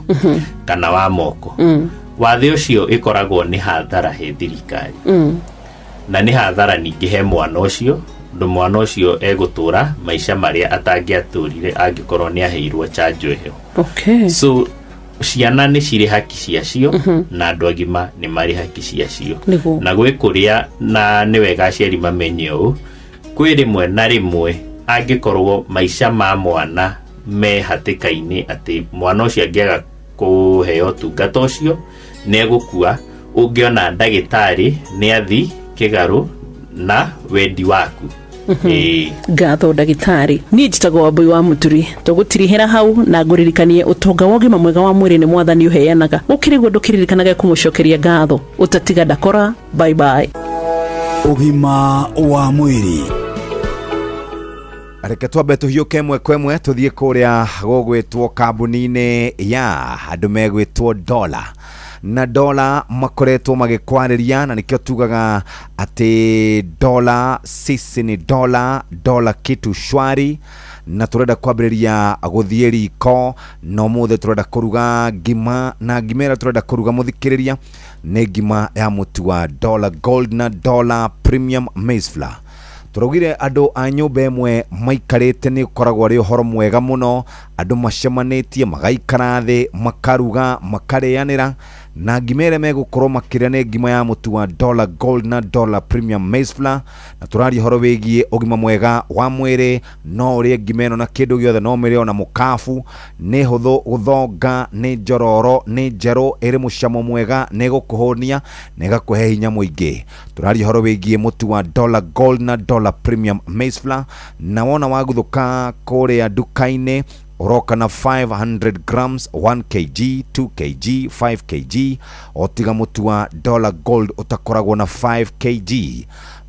Speaker 20: kana wa moko wathe ũcio ikoragwo nĩ hathara he thirikari na nĩ hathara ningĩ he mwana ũcio mwana ũcio egũtũra maica marĩa atangĩatũrire angĩkorwo nĩ aheirwo chanjo ĩyo so ciana nĩ cirĩ haki ciacio na andũ agima nĩ marĩ haki ciacio na gwĩ kũrĩa na nĩ wega aciari mamenye ũũ kwĩ rĩmwe na rĩmwe angĩkorwo maica ma mwana me hatĩka-inĩ atĩ mwana ũcio angĩaga kũheo ũtungata ũcio nĩ egũkua ũngĩona ndagĩtarĩ nĩ athi kĩgarũ na wendi waku ngatho ndagĩtarĩ niĩ njĩtagwo Wambui wa Mũturi tũgũtirihĩra hau na ngũririkanie ũtonga wa ũgima mwega wa mwĩrĩ nĩ mwathani ũheanaga gũkĩrĩguo ndũkĩririkanage kũmũcokeria ngatho ũtatiga ndakora bye bye
Speaker 4: ũgima wa mwĩrĩ
Speaker 14: reke twambe tũhiũke ĩmwe kwa ĩmwe tũthiĩ kũrĩa gũgwĩtwo kambuni-inĩ ya andũ megwĩtwo Dola na Dola makoretwo magĩkwarĩria na nĩkĩo tugaga atĩ Dola sisi ni Dola kitu shwari na turenda kwambĩrĩria gũthiĩ riko no mũthĩ turenda kũruga ngima na ngima ĩrĩa turenda kũruga mũthikĩrĩria nĩ ngima ya mũtu wa Dola Gold na Dola Premium Maize Flour turaugire andũ a nyũmba ĩmwe maikarĩte nĩ ũkoragwo arĩ ũhoro mwega mũno andũ macemanĩtie magaikara thĩ makaruga makarĩanĩra na ngima ĩrĩa megũkorwo makĩrĩa nĩ ngima ya mũtu wa Dola Gold na Dola Premium Maize Flour na tũraria ũhoro wĩgiĩ ũgima mwega wa mwĩrĩ no ũrĩe ngima ĩno na kĩndũ gĩothe no mĩrĩo na mũkabu nĩ hũthũ gũthonga nĩ njororo nĩ njerũ ĩrĩ mũcamo mwega nĩ gũkũhũnia na ĩgakũhe hinya mũingĩ tũraria ũhoro wĩgiĩ mũtu wa Dola Gold na Dola Premium Maize Flour na wona waguthũka kũrĩa nduka-inĩ uroka na 500 grams 1 kg 2 kg 5 kg otiga mũtu wa Dola Gold utakoragwo na 5 kg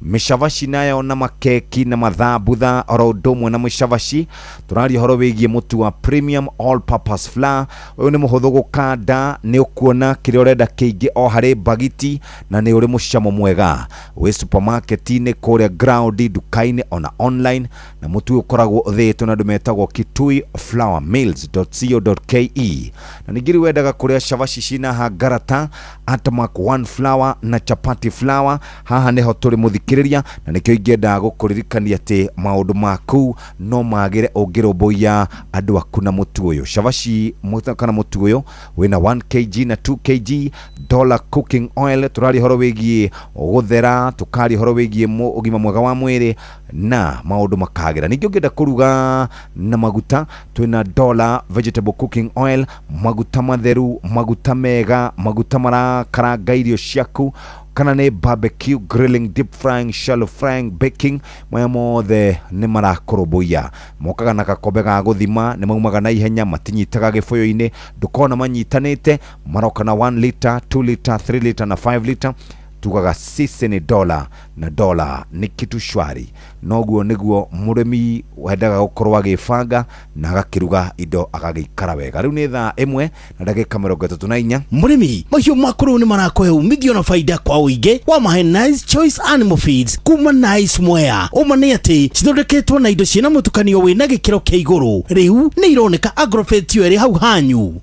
Speaker 14: mishavashi nayo na makeki na mathambutha oro ũndũmwe na mishavashi tũraria ũhoro wĩgiĩ mũtu wa Premium All Purpose Flour ũyũ nĩ mũhũthũ gũkanda nĩ ũkuona kĩrĩa ũrenda kĩingĩ o harĩ bagiti na nĩ ũrĩ mũcamo mwega wĩ supermarket-inĩ kũrĩa ground nduka-inĩ ona online na mũtu ũyũ ũkoragwo ũthĩĩtwo na andũ metagwo Kitui flourmills.co.ke na ningĩ wendaga kũrĩa shavashi cina hangarata Atamak 1 flour na chapati flour haha nĩho tũrĩ mũthikĩrĩria na nĩkĩo ingĩenda gũkũririkania atĩ maũndũ maku no magĩre ũngĩrũmbũiya andũ aku na mũtu ũyũ shavashi kana mũtu ũyũ wĩna 1 kg na 2 kg Dola cooking oil tũraria ũhoro wĩgiĩ gũthera tũkaria ũhoro wĩgiĩ ũgima mwega wa mwĩrĩ na maũndũ makagĩra ningĩ ũngĩenda kũruga na maguta twĩna Dola vegetable cooking oil maguta matheru maguta mega maguta marakaranga irio ciaku kana nĩ barbecue, grilling, deep frying, shallow frying, baking, maya mothe nĩ marakũrũmbũiya. Mokaga na gakombe ga gũthima, nĩ maumaga na ihenya, matinyitaga gĩbũyũ-inĩ, ndũkona manyitanĩte, maroka na 1 liter, 2 liter, 3 liter na 5 liter. Tugaga sisi ni dola na dola ni kitu shwari. Noguo niguo murimi wendaga gukorwo agibanga na agakiruga indo agagikara wega. Riu ni thaa 1 na ndagika 34.
Speaker 17: Murimi mahiũ makũrũ nĩ marakũhe umithio na faida kwa ũingĩ wa mahe Nice Choice Animal Feeds kuma Nice Mwea. Ũma nĩ atĩ cithondeketwo na indo ciĩna mũtukanio wĩna gĩkĩro kĩa igũrũ. Rĩu nĩ ironeka Agrovet ĩrĩ hau hanyu.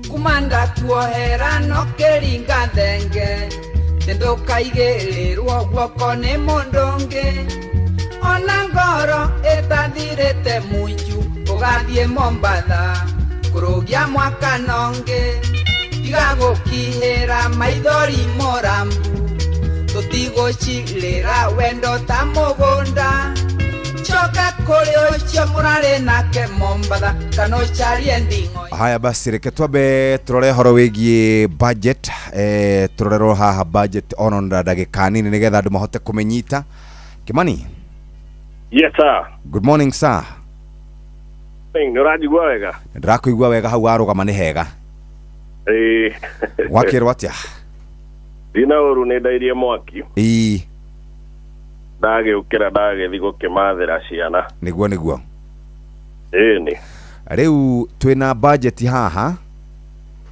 Speaker 21: Kumanda kuohera no keringa thenge tendo kaigĩrĩrwo guoko nĩ mũndũ ũngĩ ona ngoro ĩtathirĩte munju ũgathiĩ Mombatha kũrũgia mwaka nongĩ tiga gũkihĩra maithori Morambu tũtigũcirĩra wendo ta mũgũnda choka kũrĩ ũcio mũrarĩ nake Mombatha kana ũcarie nding'o.
Speaker 14: Haya basi reke twambe turore horo wĩgiĩ budget, turorerwo haha budget ono ndagĩka nini nĩgetha andũ mahote kũmenyita. Kimani?
Speaker 22: Yes sir.
Speaker 14: Good morning sir.
Speaker 22: Nĩũranjigua wega?
Speaker 14: Ndĩrakũigua wega, hau warũgama nĩ hega. Wakĩrwo atĩa?
Speaker 22: Ndina ũru nĩ ndairie mwaki. Ndagĩũkĩra ndagĩthiĩ gũkĩmathĩra ciana.
Speaker 14: Nĩguo.
Speaker 22: Ĩni.
Speaker 14: Rĩu twĩna budget haha.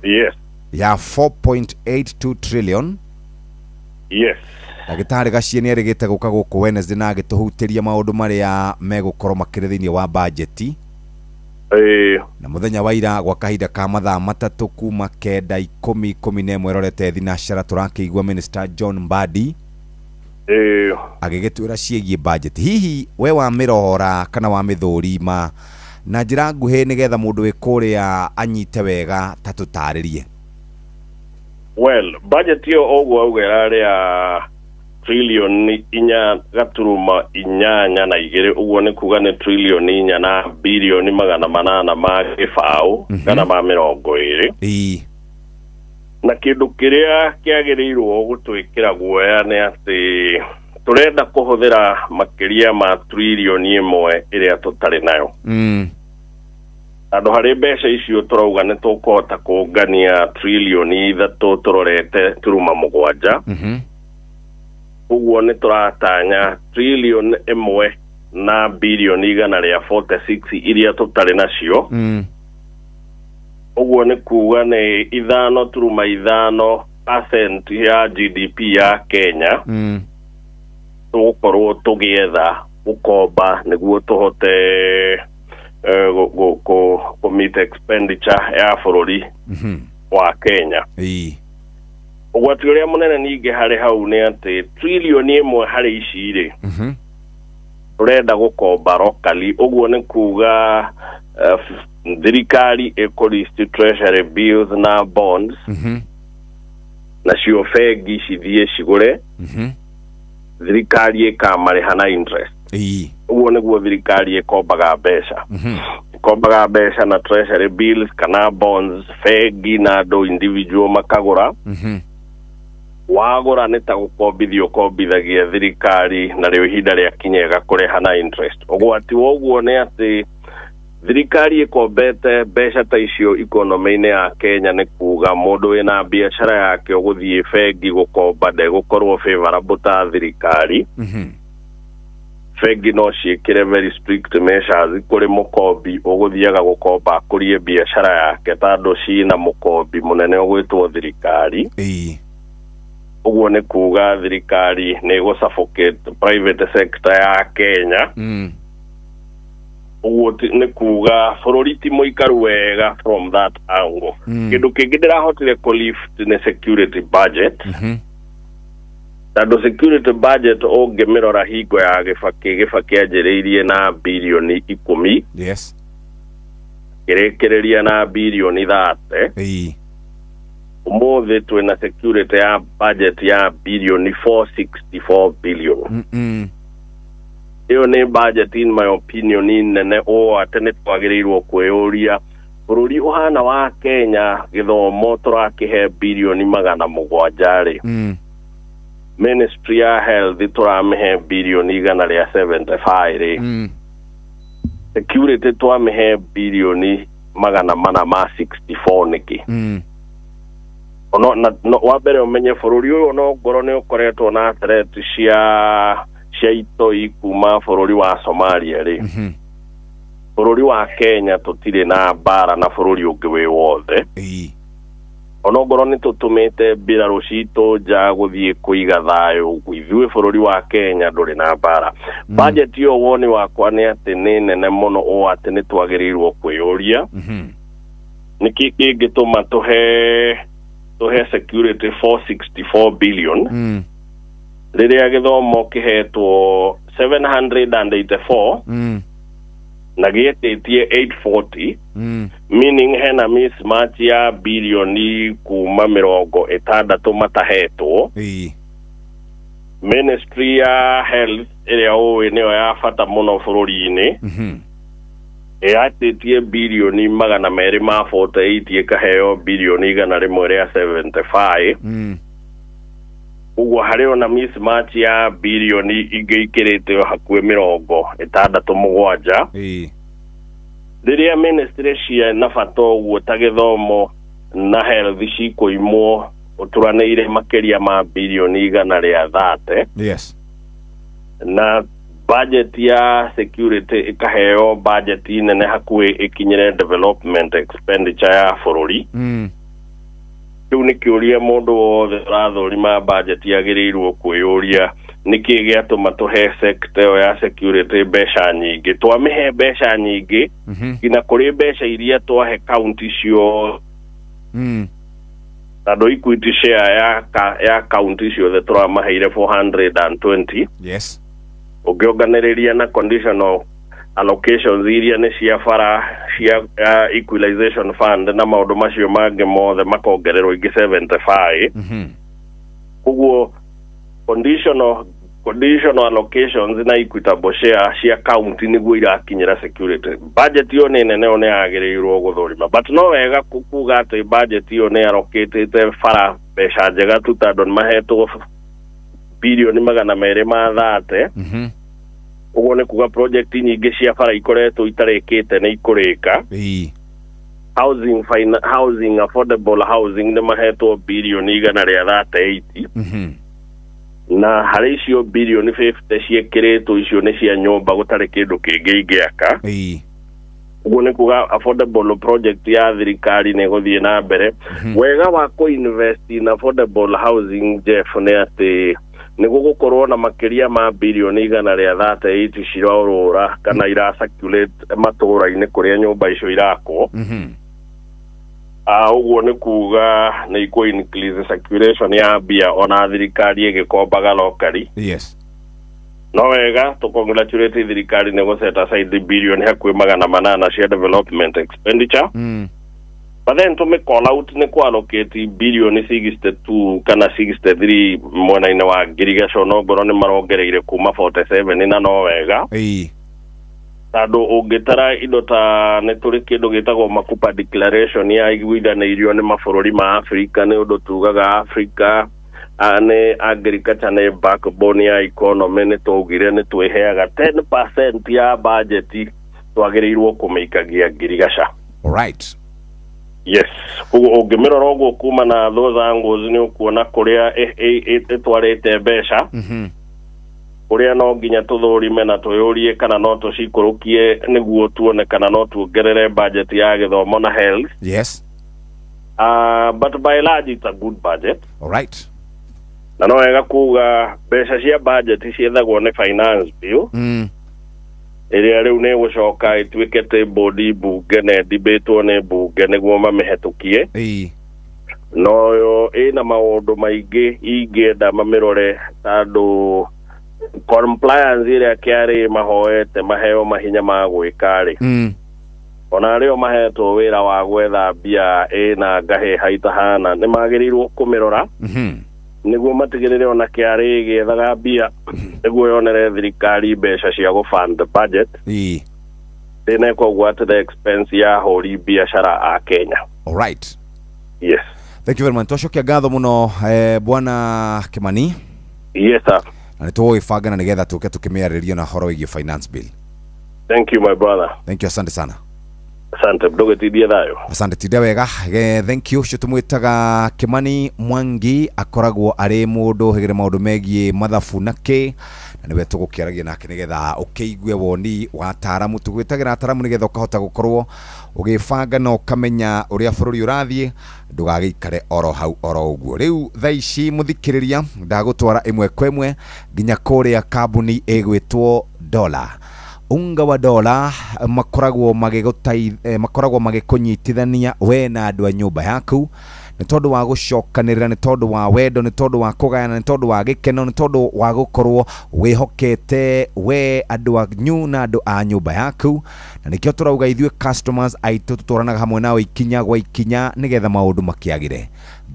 Speaker 22: Yes.
Speaker 14: Ya 4.82 trillion.
Speaker 22: Yes.
Speaker 14: Ndagĩtarĩ Gacie nĩ erĩgĩte gũka gũkũ Wednesday na agĩtũhutĩria maũndũ marĩa megũkorwo makĩrĩ thĩinĩ wa budget. Na muthenya wa ira gwa kahinda ka mathaa matatũ kuma 9:10 rorete thinacara tũrakĩigua Minister John Mbadi agĩgĩtwĩra ciĩgiĩ budget. Hihi we wa mĩrohora kana wa mĩthũrima na njĩra nguhĩ nĩgetha mũndũ wĩ kũrĩa anyite wega ta tũtarĩrie?
Speaker 22: Well, budget yo ogwo augera ya trillion 4.8 na igĩrĩ, ũguo nĩ kuga nĩ trillion 4 na bilioni 800 ma gĩbaũ kana ma 20. Na kĩndũ kĩrĩa kĩagĩrĩirwo gũtwĩkĩra guoya nĩ atĩ tũrenda kũhũthĩra makĩria ma trillion 1 ĩrĩa tũtarĩ nayo. Andũ harĩ mbeca icio tũrauga nĩ tũkũhota kũngania trillion 3 tũrorete turuma 7. Ũguo nĩ tũratanya trillion 1 na bilioni 146 iria tũtarĩ nacio. Ũguo nĩ kuga nĩ 5.5% ya GDP ya Kenya. Tũgũkorwo tũgĩetha gũkomba nĩguo tũhote meet expenditure ya bũrũri wa Kenya. Ũgwati ũrĩa mũnene ningĩ harĩ hau nĩ atĩ trillion 1 harĩ ici rĩ tũrenda gũkomba locally. Ũguo nĩ kuga thirikari ĩkũlist treasury bills na bonds nacio bengi cithiĩ cigũre, thirikari ĩkamarĩha na interest. Ũguo nĩguo thirikari ĩkombaga mbeca. Ĩkombaga mbeca na treasury bills kana bonds, bengi na andũ individual makagũra. Wagũra nĩ ta gũkombithio ũkombithagia thirikari na rĩo ihinda rĩakinya kũrĩha na interest. Ũgwati woguo nĩ atĩ thirikari ĩkombete mbeca ta icio economy-inĩ ya Kenya nĩ kuga mũndũ wĩna biacara yake ũgũthiĩ bengi gũkomba ndegũkorwo favorable ta thirikari. Bengi no ciĩkĩre very strict measures kũrĩ mũkombi ũgũthiaga gũkomba akũrie biacara yake tondũ ciĩna mũkombi mũnene ũgwĩtwo thirikari. Ũguo nĩ kuga thirikari nĩ gũsuffocate private sector ya Kenya. Ũguo nĩ kuga bũrũri ti mũikaru wega from that angle. Kĩndũ kĩngĩ ndĩrahotire kũlift nĩ security budget. Tondũ security budget ũngĩmĩrora hingo ya gĩbakĩ anjĩrĩirie na bilioni 10. kirekereria na bilioni 30 umuthi twina security ya budget ya bilioni 464 billion iyo ni budget in my opinion nene atene twagirirwo kwiyuria bururi uhana wa Kenya githomo turakihe bilioni 700 Ministry ya Health turamihe bilioni 175 security twamihe bilioni 464 niki no wabere umenye bururi uyu no ngoro ni ukoretwo na threat cia itoi kuma bururi wa Somalia ri bururi wa Kenya tutire na bara na bururi ungi wi wothe onogoro ni tutumite bira rucito ja guthie kuiga thayo gwithwe bururi wa Kenya nduri na bara budget yo woni wakwa ni ati ni nene muno o ati ni twagirirwo kwiyuria niki kingituma tuhe security 464 billion riria githomo kihetwo 784 na gietetie 840 meaning hena mismatch ya bilioni kuma 60 matahetwo Ministry ya Health iria owe niyo ya fata muno bururi-ini yatetie bilioni 248 ikaheo bilioni 175 ugo hareo na mismatch ya bilioni igikirite hakwe 67 riria ministry cia na fato ugo tagithomo na health ciko imwo uturaneire makeria ma bilioni 130
Speaker 14: yes
Speaker 22: na budget ya security ikaheo budget nene hakwe ikinyire development expenditure ya bururi riu nikiuria mundu wothe rathurima budget yagirirwo kwiyuria niki giatuma tuhe sector ya security besha nyingi twamihe besha nyingi ina kuri besha iria twahe county cio tado equity share ya county cio the turamaheire 420
Speaker 14: yes
Speaker 22: ugioganiriria na conditional allocations iria ni cia fara cia equalization fund na maundu macio mange mothe makongererwo ingi 75 kuguo conditional allocations na equitable share cia county niguo irakinyira security budget yo ni nene one agirirwo guthurima but no wega kuga ati budget yo ni allocated fara besha njega tu tando mahetwo bilioni 230 ugo ne kuga project nyingi cia fara ikoretwo itarekete ne ikurika housing affordable housing ne mahetwo bilioni 138 na hari icio bilioni 50 ciekiretwo icio ni cia nyumba gutari kindu kingi ingiaka ugo ne kuga affordable project ya thirikari ne guthie na mbere wega wa ku invest in affordable housing Jeff ne ati niguo gukorwo na makiria ma bilioni 138 cirorora kana ira circulate matura-ini kuria nyumba icio irakwo uguo ni kuga ni iko increase circulation ya bia ona thirikari igikombaga locally
Speaker 14: yes
Speaker 22: no wega tukongratulate thirikari ni go set aside bilioni hakwe 800 cia development expenditure but then to make call out ni ku allocate bilioni 62 kana 63 mwena-ini wa irrigation no ngoro ni marongereire kuma 47 na no wega tando ungitara indo ta ni turi kindu gitagwo makupa declaration ya iguithaneirio ni mabururi ma Africa ni undu tugaga Africa ane agriculture ne backbone ya economy ni tugire ni twiheaga 10% ya budget twagirirwo kumeikagia ngirigasha
Speaker 14: alright
Speaker 22: yes ugimirora ogo kuma na those angles ni ukuona kuria twarete besha kuria no nginya tuthurime na tuyurie kana no tucikurukie niguo tuone kana no tuongerere budget ya githomo na health
Speaker 14: yes
Speaker 22: but by large it's a good budget
Speaker 14: alright
Speaker 22: na no wega kuga besha cia budget ciethagwo ni finance bill iria riu ni gucoka itwikete body bunge ne debate ne bunge niguo mamehetukie no yo ina maundu maingi ingenda mamirore tando compliance iria kiari mahoete maheo mahinya ma gwikari ona arĩa mahetwo wĩra wa gwetha mbia na ngahe haitahana nĩ magĩrĩirwo kũmĩrora nĩguo matigĩrĩre ona KRA gĩethaga mbia nĩguo yonere thirikari mbeca cia gũfund the budget inekwo gwata the expense ya hori biashara a Kenya.
Speaker 14: All right.
Speaker 22: Yes.
Speaker 14: Thank you very much. Toshokia ngatho muno bwana Kimani.
Speaker 22: Yes sir.
Speaker 14: Na nitũgĩbanga na nĩgetha tũke tukĩmĩarĩrio na horo wĩgiĩ finance bill.
Speaker 22: Thank you my brother.
Speaker 14: Thank you, asante sana.
Speaker 22: Asante mdogo tidia thayo.
Speaker 14: Asante tidia wega. Thank you. Tumwĩtaga Kimani Mwangi akoragwo arĩ mũndũ hĩgĩrĩ maũndũ megiĩ mathabu nake na nĩwe tũgũkĩaragia nake nĩgetha ũkĩigue woni wa ataaramu. Tũgwĩtagĩra ataaramu nĩgetha ũkahota gũkorwo ũgĩbanga na ũkamenya ũrĩa bũrũri ũrathiĩ, ndũgagĩikare oro hau oro ũguo. Rĩu thaa ici mũthikĩrĩria ndagũtwara ĩmwe kwa ĩmwe nginya kũrĩa kambuni ĩgwĩtwo Dola. Unga wa Dola makoragwo magĩkũnyitithania we na andũ a nyũmba yaku nĩ tondũ wa gũcokanĩrĩra, nĩ tondũ wa wendo, nĩ tondũ wa kũgayana, nĩ tondũ wa gĩkeno, nĩ tondũ wa gũkorwo wĩhokete we andũ anyu na andũ a nyũmba yaku. Na nĩkĩo tũrauga ithuĩ customers aitũ tũtwaranaga hamwe nao ikinya gwa ikinya nĩgetha maũndũ makĩagĩre.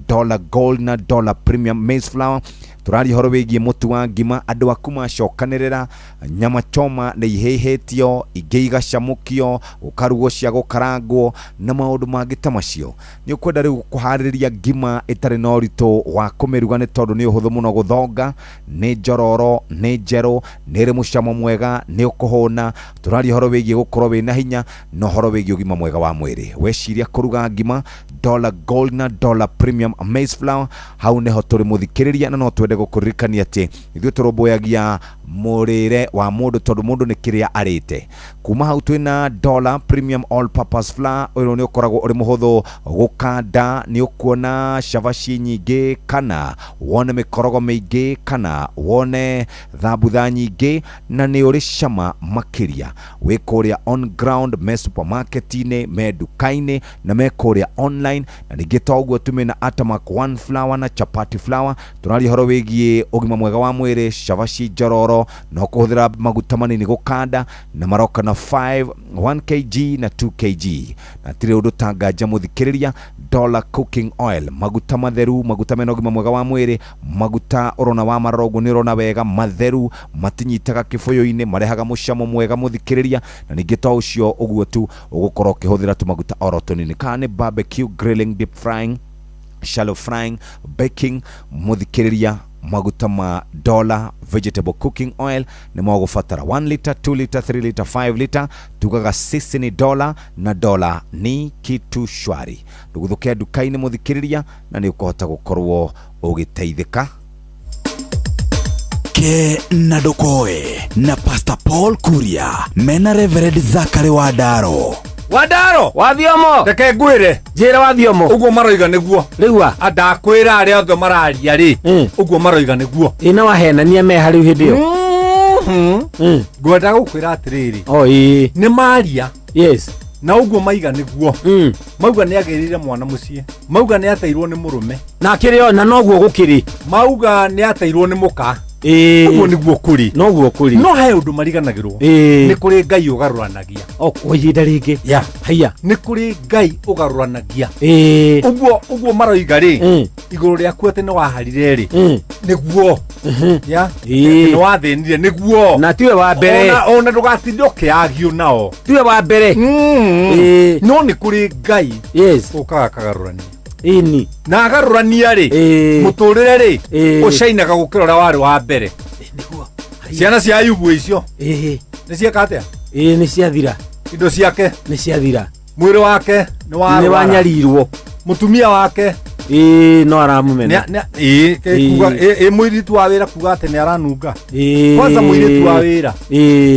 Speaker 14: Dola Gold na Dola Premium Maize Flour turari horo wĩgiĩ mũtu wa ngima, andũ aku macokanĩrĩra, nyama choma nĩ ihĩhĩtio, ingĩ igacamũkio, ũkarugwo cia gũkarangwo na maũndũ mangĩ ta macio. Nĩ ũkwenda rĩu kũharĩria ngima ĩtarĩ na ũritũ wa kũmĩruga nĩ tondũ nĩ ũhũthũ mũno gũthonga, nĩ njororo, nĩ njerũ, nĩ ĩrĩ mũcamo mwega, nĩ ũkũhũna. Turari horo wĩgiĩ gũkorwo wĩna hinya na horo wĩgiĩ ũgima mwega wa mwĩrĩ. Weciria kũruga ngima, Dola Gold na Dola Premium Maize Flour, hau nĩho tũrĩ mũthikĩrĩria na no twende gũkũririkania atĩ ithuĩ tũrũmbũyagia mũrĩre wa mũndũ tondũ mũndũ nĩ kĩrĩa arĩte. Kuma hau twĩna Dola Premium All Purpose Flour, ũyũ nĩ ũkoragwo ũrĩ mũhũthũ gũkanda, nĩ ũkuona cabaci nyingĩ kana wone mĩkorogo mĩingĩ kana wone thambutha nyingĩ na nĩ ũrĩ cama makĩria. Wĩ kũrĩa on ground, me supermarket-inĩ, me nduka-inĩ na me kũrĩa online, na ningĩ to ũguo tumĩna Atamak One Flour na Chapati Flour. Tũraria horo wĩgiĩ ũgima mwega wa mwĩrĩ, cabaci njororo, no kũhũthĩra maguta manini gũkanda na maroka na 1 kg na 2 kg. Na tĩrĩ ũndũ tanganja mũthikĩrĩria, Dola Cooking Oil, maguta matheru, maguta mena ũgima mwega wa mwĩrĩ, maguta ũrona wa marogo nĩ ũrona wega matheru, matinyitaga kĩbũyũ-inĩ, marehaga mũcamo mwega mũthikĩrĩria. Na ningĩ to ũcio ũguo tu ũgũkorwo ũkĩhũthĩra tũmaguta oro tũnini, kana nĩ barbecue, grilling, deep frying, shallow frying, baking, mũthikĩrĩria maguta ma Dola Vegetable Cooking Oil nĩ magũbatara 1 liter, 2 liter, 3 liter, 5 liter. Tugaga sisi ni Dola na Dola ni kitu shwari. Ndũgũthũke nduka-inĩ mũthikĩrĩria na nĩ ũkũhota gũkorwo ũgĩteithĩka.
Speaker 4: Ke na Dokoe na Pastor Paul Kuria mena Reverend Zachary Wadaro.
Speaker 2: Wadaro wathiomo reke ngwire njira wathiomo uguo maroiga niguo riu andakwira aria othe mararia ri uguo maroiga niguo ina wahenania me hari hindi yo ngwenda gukwira atiriri ni maria yes na uguo maiga niguo mauga ni agirire mwana mucie mauga ni ateirwo ni murume na kirio na noguo gukiri mauga ni ateirwo ni muka uguo niguo kuri noguo kuri no he undu mariganagirwo ni kuri Ngai ugaruranagia oihinda ringi ya haya ni kuri Ngai ugaruranagia uguo maroiga ri iguru riaku ati ni waharire ri niguo ya ni wathinire niguo na tiwe wa mbere ona ndugatinde ukiagio nao tiwe wa mbere no ni kuri Ngai yes ukaga kagarurania ini na agarurania ri muturire ri ucainaga gukira ura wari wa mbere niguo ciana cia Ayubu icio ni cieka atia ni ciathira indo ciake ni ciathira mwiri wake ni wanyarirwo mutumia wake no aramumena kuga mwiritu wa wira kuga ati ni aranunga kwanza mwiritu wa wira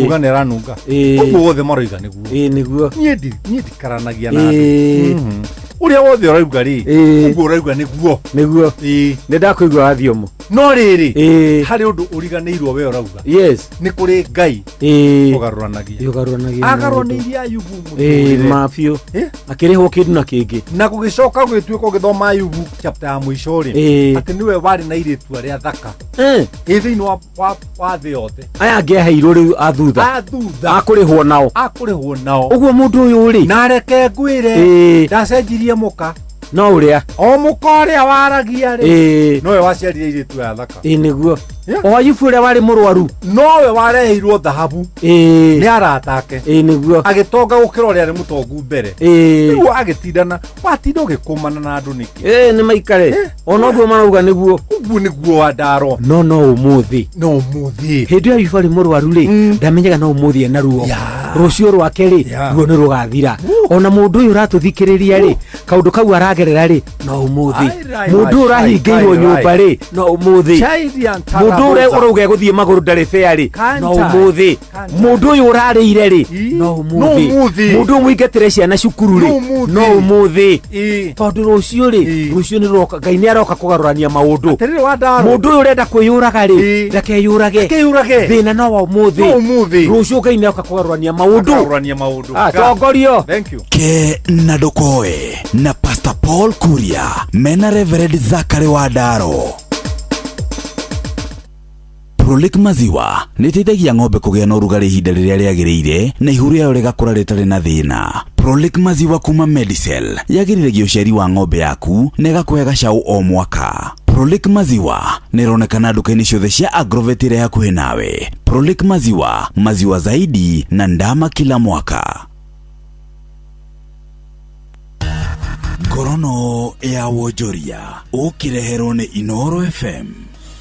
Speaker 2: kuga ni aranunga uguo othe maroiga niguo niguo nie ndikaranagia na uria wothe urauga ri uguo urauga niguo
Speaker 5: nindakuigua wathiomo
Speaker 2: no riri hari undu uriganirwo we urauga ni kuri Ngai ugaruranagia agaruraniria Ayubu
Speaker 5: mafio akirihwo kindu na kingi
Speaker 2: na gugicoka gwituika ugithoma Ayubu chapter ya mwisho ri ati niwe wari na iritu aria thaka thiini wa thi yothe
Speaker 5: aya angiaheirwo riu athutha akurihwo nao uguo mundu uyu ri
Speaker 2: na reke ngwire ndacenjirie muka
Speaker 5: no uria
Speaker 2: o muka uria waragia ri nowe waciarire iritu ya thaka
Speaker 5: niguo o Ayubu uria wari murwaru
Speaker 2: nowe wareheirwo thahabu ni aratake
Speaker 5: niguo
Speaker 2: agitonga gukira uria ari mutongu mbere niguo agitindana watinda ugikumana na andu niki
Speaker 5: ni maikare ona guo marauga niguo
Speaker 2: wa ndaro
Speaker 5: no umuthi hindi Ayubu ari murwaru ri ndamenyaga no umuthi ena ruo rucio rwake ri ruo ni rugathira ona mundu uyu ratuthikiriria ri kaundu kau aragerera ri no umuthi mundu urahingirwo nyumba ri no umuthi mundu ure uruge guthie maguru ndari fair ri no umuthi mundu uyu urarire ri no umuthi mundu mwingetire ciana cukuru ri no umuthi tondu rucio ni roka Ngai ni aroka kugarurania maundu mundu uyu urenda kwiyuraga ri rekeyurage thina no wa umuthi rucio Ngai ni aroka kugarurania maundu tongorio
Speaker 4: ke na ndukoe na Pastor Paul Kuria mena Reverend Zachary Wadaro. Prolic maziwa niteithagia ng'ombe kugĩa na ũrugarĩ ihinda rĩrĩa rĩagĩrĩire na ihu rĩayo rĩgakũra rĩtarĩ na thĩna. Prolic maziwa kuma Medicel yagĩrĩragia ũciari wa ng'ombe yaku na ĩgakũhe gacaũ o mwaka. Prolic maziwa nĩronekana nduka-inĩ ciothe cia Agrovet ĩrĩa hakuhĩ nawe. Prolic maziwa zaidi na ndama kila mwaka. Ngorono ya Wonjoria ũkĩreherwo nĩ Inoro FM.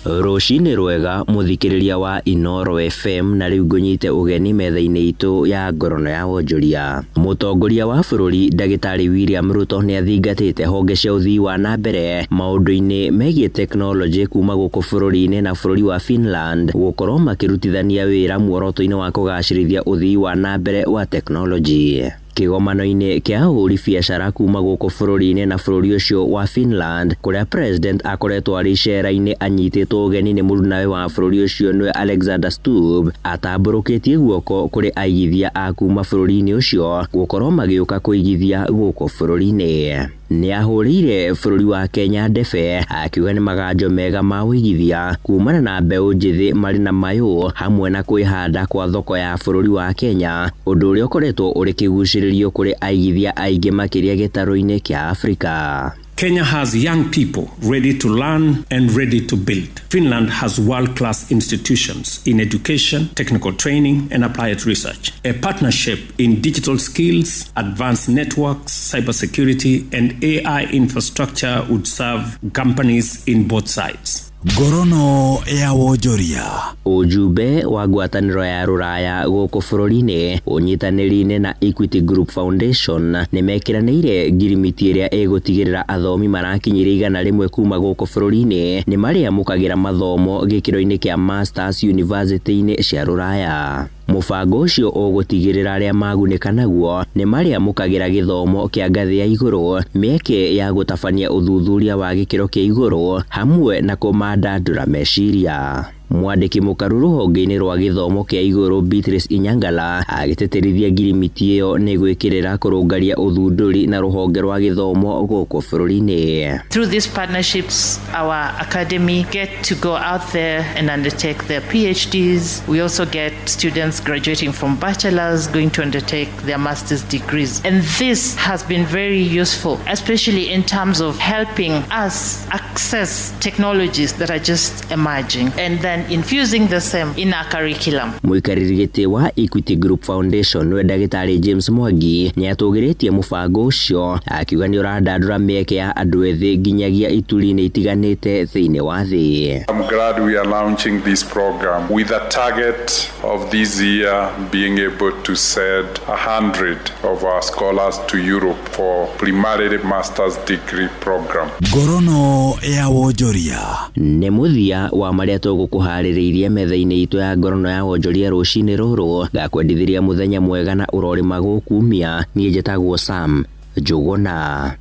Speaker 15: Rũcinĩ rwega muthikiriria wa Inoro FM na rĩu ngũnyite ũgeni metha-inĩ itũ ya ngorono ya Wonjoria. Mũtongoria wa bũrũri Ndagĩtarĩ William Ruto nĩ athingatĩte honge cia ũthii wa na mbere maũndũ-inĩ megiĩ tekinoronjĩ kuma gũkũ bũrũri-inĩ na bũrũri wa Finland gũkorwo makĩrutithania wĩra muoroto-inĩ wa kũgacĩrithia ũthii wa na mbere wa tekinoronjĩ. Kĩgomano-inĩ kĩa ahũri biacara kuma gũkũ bũrũri-inĩ na bũrũri ũcio wa Finland kũrĩa president akoretwo arĩ icera-inĩ anyitĩtwo ũgeni nĩ mũrunawe wa bũrũri ũcio nĩwe Alexander Stubb atambũrũkĩtie guoko kũrĩ aigithia a kuma bũrũri-inĩ ũcio gũkorwo magĩũka kũigithia gũkũ bũrũri-inĩ. Nĩ ahũrĩire bũrũri wa Kenya ndebe akiuga nĩ maganjo mega ma ũigithia kumana na mbeũ njĩthĩ marĩ na mayũ hamwe na kwĩhanda kwa thoko ya bũrũri wa Kenya, ũndũ ũrĩa ũkoretwo ũrĩ kĩgucĩrĩrio kũrĩ aigithia aingĩ makĩria gĩtarũ-inĩ kĩa Afrika.
Speaker 23: Kenya has young people ready to learn and ready to build. Finland has world-class institutions in education, technical training, and applied research. A partnership in digital skills, advanced networks, cybersecurity, and AI infrastructure would serve companies in both sides.
Speaker 4: Ngorono ya Wonjoria.
Speaker 15: Ujumbe wa ngwatanĩro ya Rũraya gũkũ bũrũri-inĩ ũnyitanĩri-inĩ na Equity Group Foundation nĩ mekiranĩire ngirimiti ĩrĩa ĩgũtigĩrĩra athomi marakinyĩria 100 kuma gũkũ bũrũri-inĩ nĩ marĩamũkagĩra mathomo gĩkĩro-inĩ kĩa Masters University-inĩ cia Rũraya. Mũbango ũcio ũgũtigĩrĩra arĩa magunĩka naguo nĩ marĩamũkagĩra gĩthomo kĩa ngathĩ ya igũrũ, mĩeke ya gũtabania ũthuthuria wa gĩkĩro kĩa igũrũ hamwe na kũmandandũra meciria. Mwandĩki mũkaru rũhonge-inĩ rwa gĩthomo kĩa igũrũ Beatrice Inyangala agĩtĩtĩrithia ngirimiti ĩyo nĩ gwĩkĩrĩra kũrũngaria ũthundũri na rũhonge rwa gĩthomo gũkũ bũrũri-inĩ.
Speaker 24: Through these partnerships, our academy get to go out there and undertake their PhDs. We also get students graduating from bachelors going to undertake their master's degrees. And this has been very useful, especially in terms of helping us access technologies that are just emerging and then infusing the same in our curriculum.
Speaker 15: Mũikarĩri gĩtĩ wa Equity Group Foundation we Ndagĩtarĩ James Mwangi nĩ atũgĩrĩtie mũbango ũcio akiuga nĩ ũrandandũra mĩeke ya andũ ethĩ nginyagia ituri-inĩ itiganĩte thĩinĩ wa thĩ.
Speaker 25: I'm glad we are launching this program with a target of this year being able to send 100 of our scholars to Europe for primary master's degree program.
Speaker 4: Ngorono ya Wonjoria.
Speaker 15: Nĩ mũthia wa marĩa tũgũkũharĩrĩirie metha-inĩ itũ ya ngorono ya Wonjoria rũcinĩ rũrũ, ngakwendithĩria mũthenya mwega na ũrori magũkumia. Niĩ njĩtagwo Sam Njũgũna.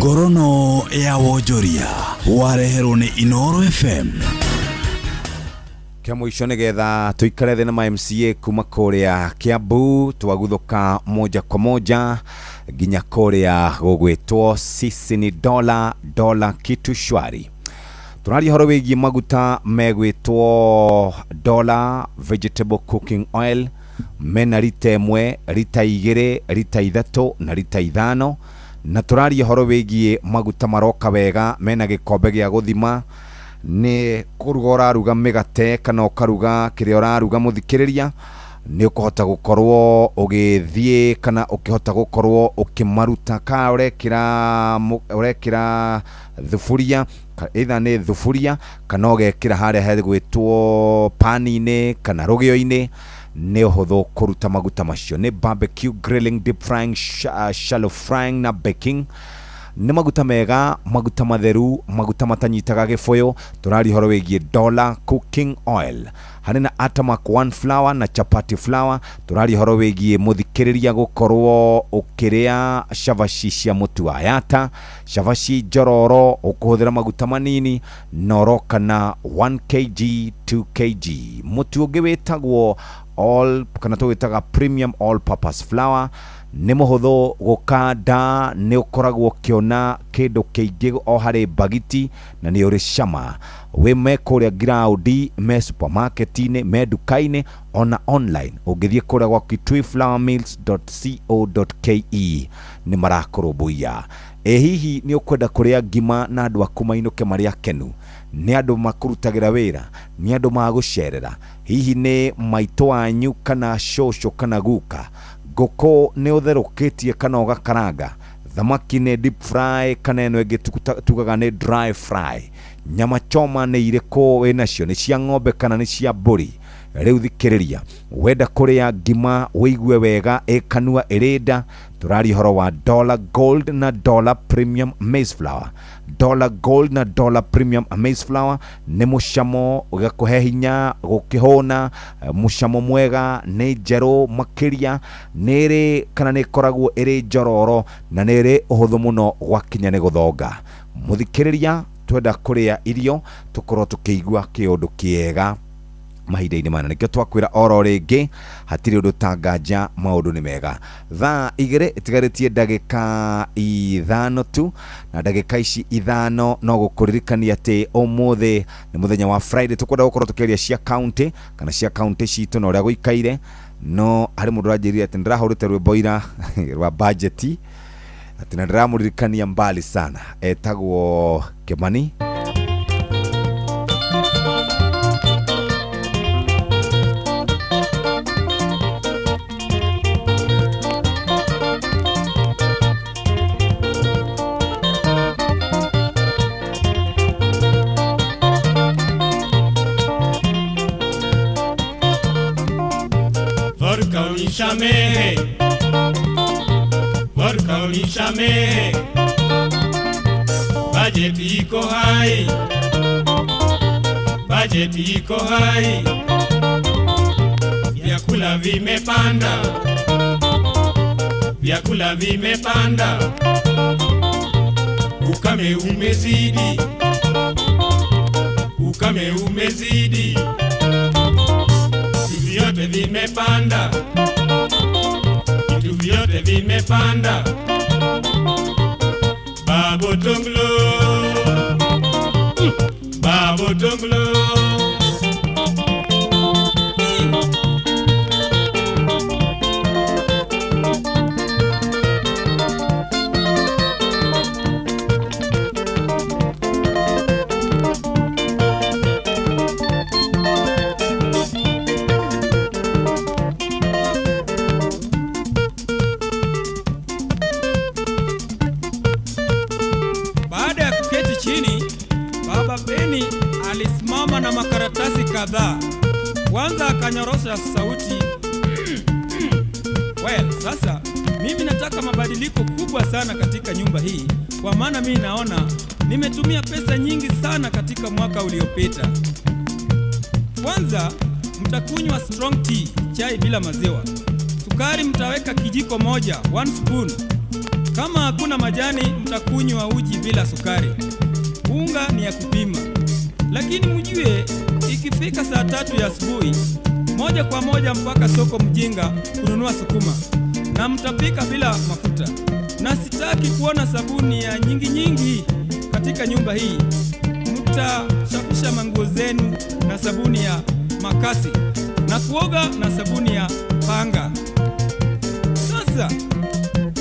Speaker 4: Ngorono ya Wonjoria wareherwo ni Inoro FM.
Speaker 14: Kia mwisho nigetha tuikare thina ma MCA kuma kuria Kiambu twaguthuka moja kwa moja ginya kuria gugwitwo sisi ni dola kitu shwari. Tunaria horo wigie maguta megwitwo Dola vegetable cooking oil mena rita 1, rita 2, rita 3 na rita 5, na turaria horo wigie maguta maroka wega mena gikombe gia guthima ni kuruga ruga migate kana ukaruga kiria uraruga muthikiriria ni ukuhota gukorwo ugithie kana ukihota gukorwo ukimaruta ka urekira thufuria either ni thufuria kana ugekira haria hegwitwo pani-ini kana rugio-ini ni uhuthu kuruta maguta macio ni barbecue, grilling, deep frying, shallow frying na baking. Ni maguta mega, maguta matheru, maguta matanyitaga gifuyo. Turari horo wigie Dola cooking oil. Hanena Atamak 1 flour na chapati flour. Turari horo wigie muthikiriria gukorwo ukiria shavashi cia mutu wa yata, shavashi jororo ukuhuthira maguta manini noro kana 1 kg 2 kg. Mutu ungi witagwo all kana tuwitaga premium all purpose flour. Ni muhuthu gukanda, ni ukoragwo kiona kindu kiingi o hari bagiti na ni uri shama. We me kuria ground, me supermarket-ini, me duka-ini, ona online ungithie kuria gwa kitwiflourmills.co.ke ni marakurumbuia. Hihi ni ukwenda kuria ngima na andu aku mainuke maria kenu, ni andu makurutagira wira, ni andu magucerera, hihi ni maito wanyu kana shosho kana guka, ngoko ni utherukitie kana ugakaranga, thamaki ni deep fry kana eno enge tugaga ni dry fry, nyama choma ni iriko winacio ni cia ng'ombe kana ni cia mburi. Riu thikiriria wenda kuria ngima wigue wega ikanua irida, turari horo wa Dola Gold na Dola Premium Maize Flour. Dola Gold na Dola Premium Maize Flour ni mushamo ugakuhe hinya gukihona, mushamo mwega, ni njeru makiria, niri kana ni koragwo iri njororo na niri uhuthu muno gwakinya ni guthonga. Muthikiriria twenda kuria irio tukorwo tukiigua kiundu kiega mahinda-ini mana, nikio twakwira oro ringi hatiri undu tanganja, maundu ni mega. Thaa igiri itigaritie ndagika 5 tu, na ndagika ici 5 no gukuririkania ati umuthi ni muthenya wa Friday. Tukwenda gukorwo tukiaria cia county kana cia county citu na uria guikaire. No hari mundu ranjirire ati ndirahurite rwimbo ira rwa budget ati ndiramuririkania mbali sana, etagwo Kimani.
Speaker 3: Vorka unishamehe, bajeti iko hai, bajeti iko hai, vyakula vimepanda, vyakula vimepanda, ukame umezidi, ukame umezidi, vyote vimepanda, vyote vimepanda. Babo tonglo, babo tonglo.
Speaker 6: Kadhaa. Kwanza akanyorosha sauti. Well, sasa mimi nataka mabadiliko kubwa sana katika nyumba hii, kwa maana mimi naona nimetumia pesa nyingi sana katika mwaka uliopita. Kwanza mtakunywa strong tea, chai bila maziwa. Sukari mtaweka kijiko moja, 1 spoon. Kama hakuna majani, mtakunywa uji bila sukari. Unga ni ya kupima. Lakini mjue, ikifika saa 3 ya asubuhi, moja kwa moja mpaka soko Mjinga kununua sukuma, na mtapika bila mafuta. Na sitaki kuona sabuni ya nyingi katika nyumba hii. Mtasafisha manguo zenu na sabuni ya makasi, na kuoga na sabuni ya panga. Sasa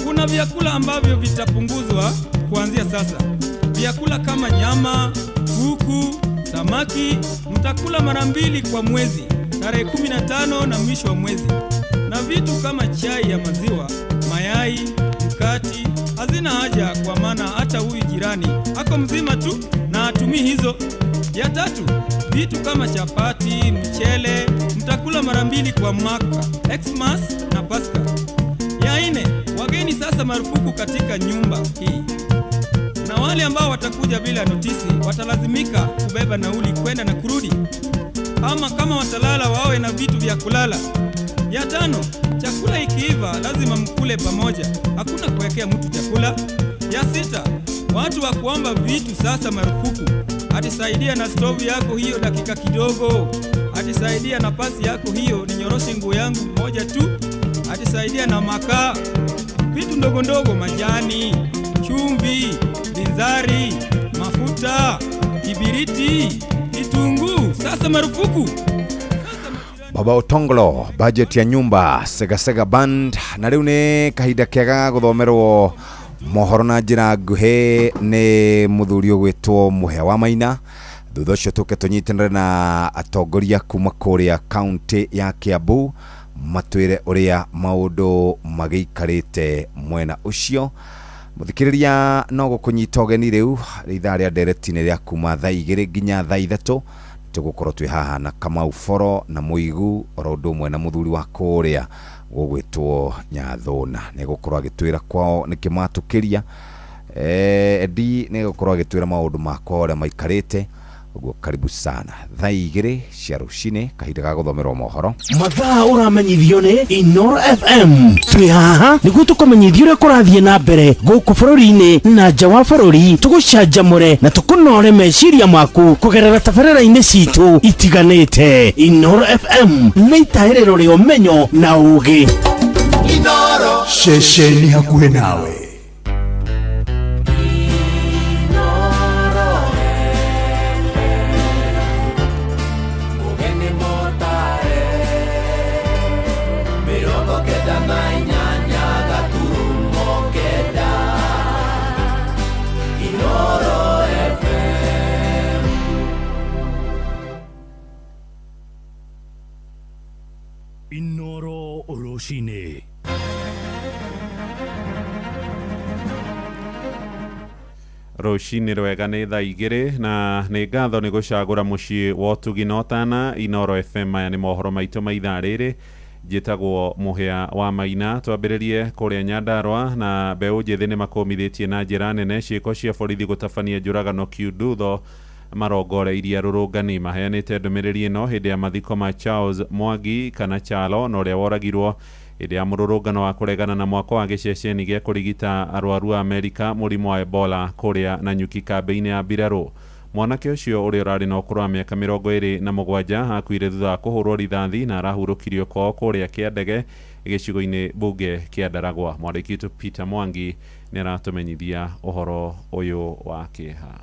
Speaker 6: kuna vyakula ambavyo vitapunguzwa kuanzia sasa. Vyakula kama nyama, kuku, samaki mtakula mara 2 kwa mwezi, tarehe 15 na mwisho wa mwezi. Na vitu kama chai ya maziwa, mayai, mkati hazina haja, kwa maana hata huyu jirani ako mzima tu na atumii hizo. Ya 3, vitu kama chapati, mchele mtakula mara 2 kwa mwaka, Xmas na Pasaka. Ya 4, wageni sasa marufuku katika nyumba hii. Na wale ambao watakuja bila notisi watalazimika kubeba nauli kwenda na kurudi. Ama kama watalala wawe na vitu vya kulala. Ya 5, chakula ikiiva lazima mkule pamoja. Hakuna kuwekea mtu chakula. Ya 6, watu wa kuomba vitu sasa marufuku. Atisaidia na stovu yako hiyo dakika kidogo. Atisaidia na pasi yako hiyo ninyoroshe nguo yangu moja tu. Atisaidia na makaa. Vitu ndogo ndogo, majani, chumvi, binzari, mafuta, kibiriti, kitunguu sasa marufuku.
Speaker 14: Baba Otongolo, budget ya nyumba Sega Band, na riu ni kahinda kega guthomerwo mohoro na njira nguhe ni muthuri gwitwo Muhea wa Maina. Thutha ucio tuke tunyitanire na atongoria kuma kuria county ya Kiambu matwire uria maundu magiikarite mwena ucio. Muthikiriria no gukunyita ugeni riu ithaa ria nderetine ria kuma thaa 2 nginya thaa 3 tugukorwo twi haha na Kamau Foro na Muigu orondo mwena muthuri wa kuria gugwitwo Nyathuna ni gukorwo agitwira kwao nikimatukiria Edi ni gukorwo agitwira maundu makwa ria maikarite. Uguo karibu sana thaa 2 cia rucine kahinda ga guthomerwo mohoro.
Speaker 17: Mathaa uramenyithio ni Inoro FM. Twi haha niguo tukumenyithio uria kurathie na mbere guku bururi-ini na nja wa bururi. Tugucanjamure na tukunore meciria maku kugerera tabarĩra-inĩ citu itiganĩte. Inoro FM nĩ itaĩrĩro rĩa ũmenyo na ũũgĩ.
Speaker 8: Inoro ceceni hakuhĩ nawe.
Speaker 1: Inoro Oroshine.
Speaker 9: Rucini rwega nĩ thaa 2 na nĩ ngatho nĩ gucagũra muciĩ wa ũtugi na ũtana. Inoro FM aya nĩ mohoro maitũ ma ithaa rĩrĩ. Njĩtagwo Muhea wa Maina. Twambĩrĩrie kũrĩa Nyandarua na mbeũ njĩthĩ nĩ makũmithĩtie na njĩra nene ciĩko cia borithi gũtabania njũragano kiundutho marongoreirie rũrũngani. Maheanĩte ndũmĩrĩri ĩno hĩndĩ ya mathiko ma Charles Mwangi kana Chalo na ũrĩa woragirwo hĩndĩ ya mũrũrũngano wa kũregana na mwako wa gĩceceni gĩa kũrigita arwaru a Amerika mũrimũ wa Ebola kũrĩa Nanyuki kambĩ-inĩ ya mbirarũ. Mwanake ũcio ũrĩa ũrarĩ na ũkũrũ wa mĩaka 27 akuire thutha wa kũhũrwo rithathi na arahurũkirio kwao kũrĩa kĩa gĩcigo-inĩ bunge kĩa Ndaragwa. Mwandĩki witũ Peter Mwangi nĩ aratũmenyithia ũhoro ũyũ wa kĩeha.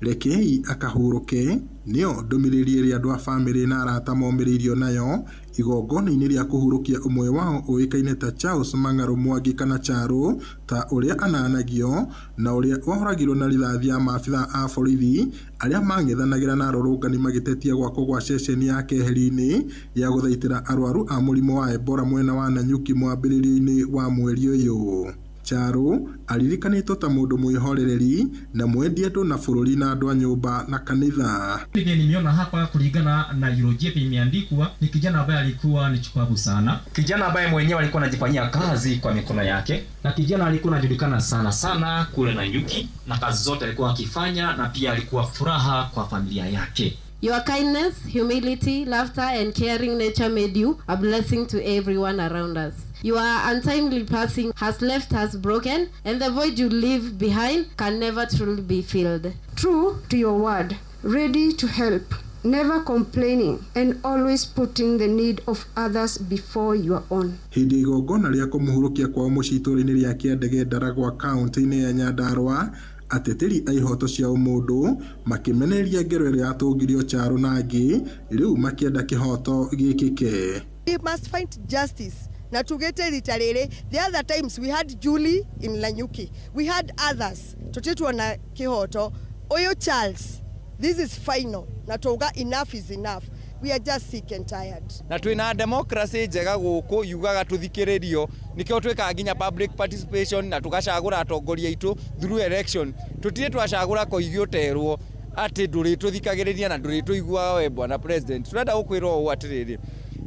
Speaker 10: Rekei akahuruke nĩyo ndũmĩrĩri ĩrĩa andũ a bamĩrĩ na arata momĩrĩirio nayo igongona-inĩ rĩa kũhurukia ũmwe wao ũĩkaine ta Charles Mang'aru Mwangi kana Charo ta ũrĩa ananagio na ũrĩa wahoragirwo na rithathi ya maabitha a borithi arĩa mang'ethanagĩra na arũrũngani magĩtetia gwakwo gwa ceceni ya keheri-inĩ ya gũthaitĩra arwaru a mũrimũ wa Ebola mwena wa Nanyuki mwambĩrĩrio-inĩ wa mweri ũyũ. Charo alirikanĩtwo ta mũndũ mwĩhorereri na mwendia andũ na bũrũri na andũ a nyũmba na kanitha.
Speaker 12: Nimeona hapa kulingana na Eurojep imeandikwa ni kijana ambaye alikuwa ni chupavu sana. Kijana ambaye mwenyewe alikuwa anajifanyia kazi kwa mikono yake na kijana alikuwa anajulikana sana kule Nanyuki na kazi zote alikuwa akifanya na pia alikuwa furaha kwa familia yake.
Speaker 7: Your kindness, humility, laughter, and caring nature made you a blessing to everyone around us. Your untimely passing has left us broken, and the void you leave behind can never truly be filled.
Speaker 11: True to your word, ready to help, never complaining, and always putting the need of others before your own.
Speaker 10: Hindi igongona ria kumuhurukia kwa mucitũri-inĩ rĩa kĩandege Ndaragwa kaunti-inĩ ya Nyandarua, ateteri a ihoto cia ũmũndũ makimenereria ngero ĩrĩa yatũngirio Charo na angĩ rĩu makienda kĩhoto gĩkĩke.
Speaker 13: We must find justice. Na tugete ritarere. The other times we had Julie in Lanyuki. We had others. Tutetwa na kihoto. Oyo Charles. This is final. Na tuga enough is enough. We are just sick and tired.
Speaker 18: Na twina democracy njega guku yugaga tuthikiririo nikio twika nginya public participation na tugacagura atongoria itu through election. Tutire twacagura koigioterwo ati nduri tuthikagiriria na nduri tuigua we bwana president. Turenda gukwirwo u atiriri.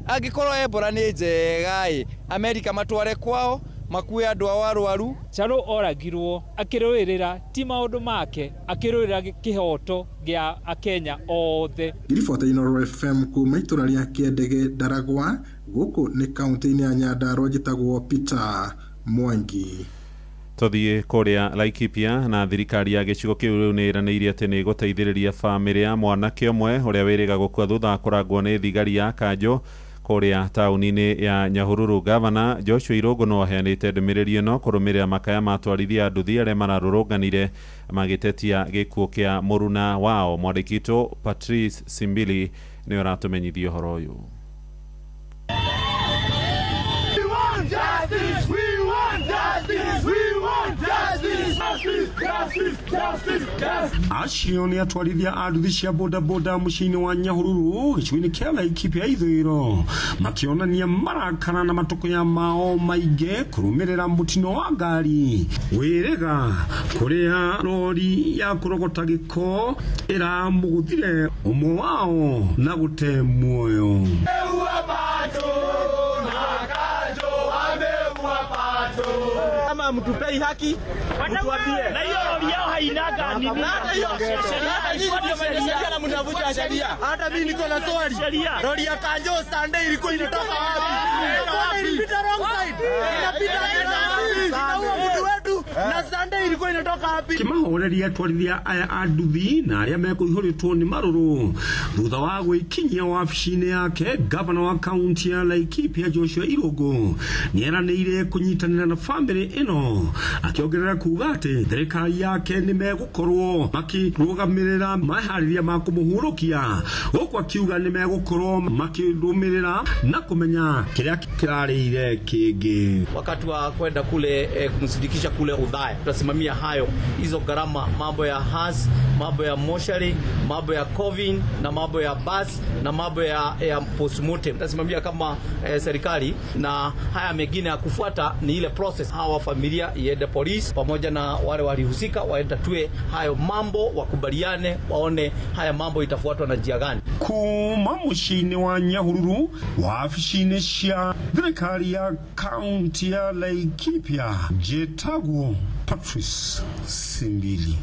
Speaker 18: Angikorwo Ebola ni njega America matware kwao makue andu ao arwaru.
Speaker 19: Charo oragirwo akirũĩrĩra ti maũndũ make akirũĩrĩra kihoto gĩa akenya othe.
Speaker 10: Ribota Inooro FM kuma itũra rĩa Kĩandege Ndaragwa gũkũ nĩ kaunti-inĩ ya Nyandarua njĩtagwo Peter Mwangi.
Speaker 9: Tuthie kuria Laikipia na thirikari ya gĩcigo kĩu rĩu nĩ ĩranĩire atĩ nĩ gũteithĩrĩria famĩlĩ ya mwanake ũmwe ũrĩa wĩrĩga gũkua thutha wa kũrangwo nĩ thigari ya kanjo kuria tauni-inĩ ya Nyahururu. Gavana Joshua Irungu no aheanĩte ndũmĩrĩri ĩno kũrũmĩrĩra makaya matwarithia nduthi arĩa mararũrũnganire magĩtetia gĩkuũ kĩa mũruna wao. Mwandĩki witũ Patrice Simbili nĩ ũratũmenyithia ũhoro ũyũ.
Speaker 26: Acio nĩ atwarithia a nduthi cia bodaboda mũciĩ-inĩ wa Nyahururu gĩcigo-inĩ kĩa Laikipia ithũĩro makĩonania marakara na matũkũya mao maingĩ kũrũmĩrĩra mũtino wa ngari wĩrĩga kũrĩa rori ya kũrogota gĩko ĩramũgũthire ũmwe wao na gũte muoyo.
Speaker 27: Kama mtupei haki mtuambie na hiyo roli yao hainaga nini na mnavunja sheria. Hata mimi niko na swali, roli ya Kanjo Sunday ilikuwa inatoka wapi? Ilipita wrong side, inapita mtu wetu na Sunday ilikuwa inatoka wapi?
Speaker 26: Kimahoreria atwarithia aya a nduthi na arĩa mekũihũrĩtwo nĩ marũrũ thutha wa gwĩkinyia wabici-inĩ yake. Gavana wa kaunti ya Laikipia Joshua Irungu nĩeranĩire kũnyitanĩra na famĩlĩ ĩno akĩongerera kuuga atĩ thirikari yake nĩ megũkorwo makĩrũgamĩrĩra maharĩria ma kũmũhurũkia, gũkũ akiuga nĩ megũkorwo makĩrũmĩrĩra na kũmenya kĩrĩa kĩrarĩire kĩngĩ.
Speaker 27: Wakati wa kwenda kule kumsindikisha kule Udhaya, tutasimamia hayo hizo gharama, mambo ya has, mambo ya moshari, mambo ya covin na mambo ya bus na mambo ya postmortem. Tutasimamia kama serikali, na haya mengine ya kufuata ni ile process. Hawa familia iende polisi pamoja na wale walihusika waendatue hayo mambo, wakubaliane, waone haya mambo itafuatwa na njia gani.
Speaker 26: Kuma mũciĩ-inĩ wa Nyahururu wabici-inĩ cia thirikari ya kaunti ya Laikipia njĩtagwo Patrice Simbili.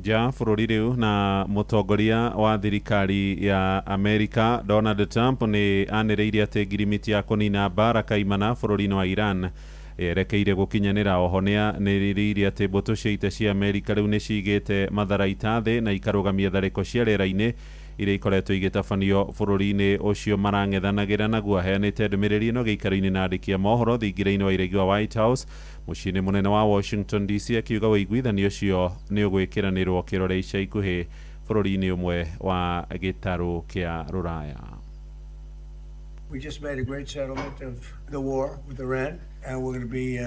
Speaker 9: Ja bũrũri rĩu na mũtongoria wa thirikari ya Amerika Donald Trump nĩ anĩrĩire atĩ ngirimiti ya kũnina mbara kaimana bũrũri-inĩ wa Iran erekeire gũkinyanĩra. Oho nĩanĩrĩire atĩ mbũtũ cia ita cia Amerika rĩu nĩ cigĩte matharaita thĩ na ikarũgamia tharĩko cia rĩera-inĩ iria ikoretwo igĩtabanio bũrũri-inĩ ũcio marang'ethanagĩra. Naguo aheanĩte ndũmĩrĩri ĩno gĩikaro-inĩ na andĩki a mohoro thingira-inĩ wa iregi wa White House mũciĩ-inĩ mũnene wa Washington DC, akiuga ũiguithania ũcio nĩ ũgwĩkĩranĩrwo kĩrore ica ikuhĩ bũrũri-inĩ ũmwe wa gĩtarũ kĩa Rũraya.
Speaker 28: We just made a great settlement of the war with Iran, and we're going to be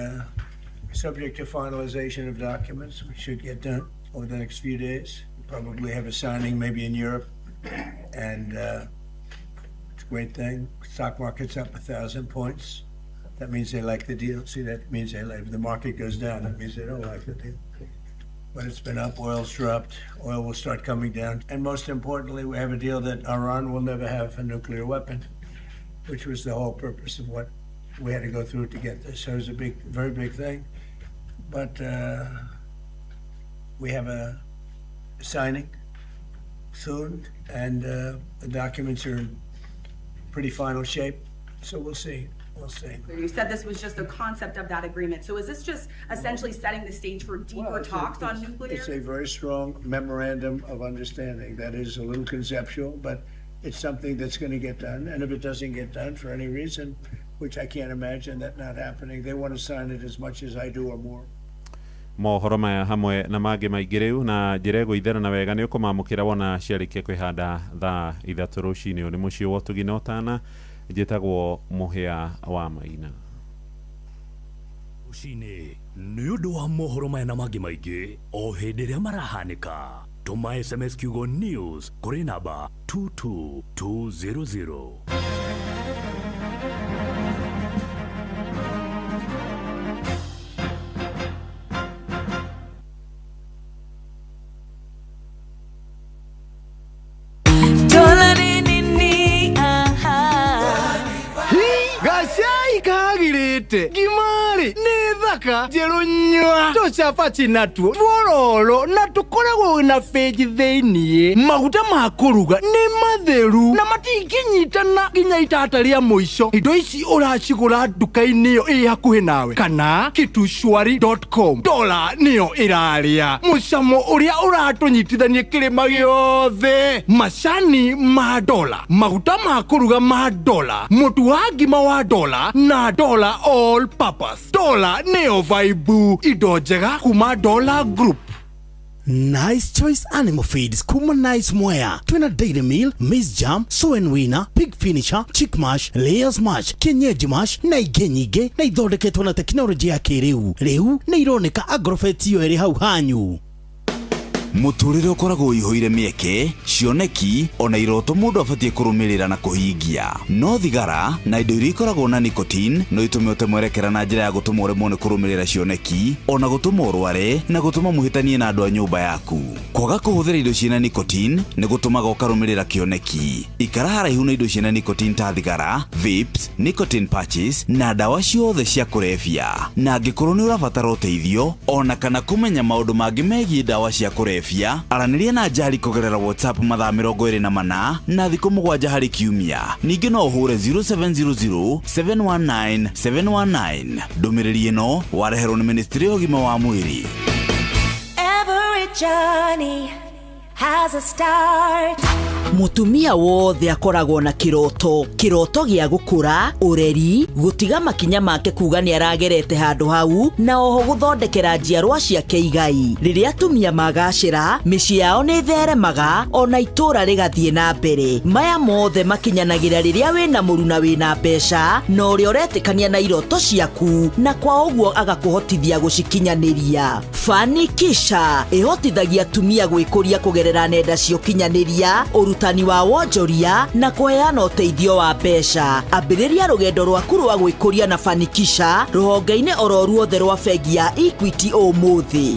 Speaker 28: subject to finalization of documents. We should get done over the next few days. We'll probably have a signing maybe in Europe, and it's a great thing. Stock market's up 1,000 points. That means they like the deal. See, that means they like. If the market goes down, that means they don't like the deal. But it's been up, oil's dropped, oil will start coming down. And most importantly, we have a deal that Iran will never have a nuclear weapon, which was the whole purpose of what we had to go through to get this. So it was a big, very big thing. But we have a signing soon, and the documents are in pretty final shape. So we'll see. We'll see.
Speaker 2: You said this was just the concept of that agreement. So is this just essentially setting the stage for deeper talks on nuclear?
Speaker 28: It's a very strong memorandum of understanding that is a little conceptual, but it's something that's going to get done. And if it doesn't get done for any reason, which I can't imagine that not happening, they want to sign it as much as I do or more.
Speaker 9: Mohoro maya hamwe na mangĩ maingĩ rĩu na njĩra ĩgũitherana wega nĩ ũkũmamũkĩra wona ciarĩkia kwĩhanda thaa 3 rũcinĩ. Nĩ mũciĩ wa Ũtugi na Ũtana, njĩtagwo Mũhĩa wa Maina.
Speaker 1: Rũcinĩ nĩ ũndũ wa mohoro maya na mangĩ maingĩ o hĩndĩ ĩrĩa marahanĩka, tũma SMS kiugo news kũrĩ namba 22200.
Speaker 17: Gimari ni thaka jerunywa tucabaci natuo tuororo na tukoragwo na page thĩinĩ. Maguta ma kũruga nĩ matheru na matingĩnyitana nginya itata rĩa mũico. Indo ici ũracigũra nduka-inĩ ĩyo ĩ hakuhĩ nawe kana kitushwari.com. Dola nĩyo ĩrarĩa mũcamo ũrĩa ũratũnyitithania kĩrĩma gĩothe. Macani ma dola, maguta ma kũruga ma dola, mũtu wa ngima wa dola na dola all purpose. Dola neo vibe indo njega kuma Dola Group. Nice Choice Animal Feeds kuma Nice Mwea. Twina Dairy Meal, Maize Jam, Soen Wina, Pig Finisher, Chick Mash, Layers Mash, Kienyeji Mash na ingĩ nyingĩ na ithondeketwo na tekinoronjĩ ya kĩrĩu. Rĩu nĩ ironeka Agrovet yo ĩrĩ hau hanyu.
Speaker 4: Mũtũrĩre ũkoragwo ihũire mĩeke, cioneki ona iroto mũndũ abatie kũrũmĩrĩra na kũhingia. No thigara na indo iria ikoragwo na nicotine no itume ũtemwerekera na njĩra ya gũtũma ũremwo nĩ kũrũmĩrĩra cioneki, ona gũtũma ũrware na gũtũma mũhĩtanie na andũ a nyũmba yaku. Kwaga kũhũthĩra indo ciĩna nicotine nĩ gũtũmaga ũkarũmĩrĩra kĩoneki. Ikara haraihu na indo ciĩna nicotine ta thigara, vapes, nicotine patches na ndawa ciothe cia kũrebia. Na angĩkorwo nĩ ũrabatara ũteithio ona kana kũmenya maũndũ mangĩ megiĩ ndawa cia kũrebia, aranĩria na Njari kũgerera WhatsApp mathaa 24 na thikũ 7 harĩ kiumia. Ningĩ no ũhũre 0700 719 719. Ndũmĩrĩri ĩno wareherwo nĩ Ministry ya Ũgima wa Mwĩrĩ.
Speaker 5: Every journey has a start.
Speaker 16: Mutumia wothe akoragwo na kiroto gĩa gũkũra, ũreri, gũtiga makinya make kuga nĩ aragerete handũ hau na oho gũthondekera njiarwa ciake igai. Rĩrĩa atumia magacĩra, mĩciĩ yao nĩ theremaga ona itũra rĩgathiĩ na mbere. Maya mothe makinyanagĩra rĩrĩa wĩna mũru na wĩna mbeca na ũrĩa ũretĩkania na iroto ciaku na kwa ũguo agakũhotithia gũcikinyanĩria. Fanikisha ĩhotithagia atumia gwĩkũria kũgerera nenda cia ũkinyanĩria, ũrutani wa wonjoria na kũheana ũteithio wa mbeca. Ambĩrĩria rũgendo rwaku rwa gwĩkũria na Fanikisha rũhonge-inĩ oro ruothe rwa bengi ya Equity ũmũthĩ.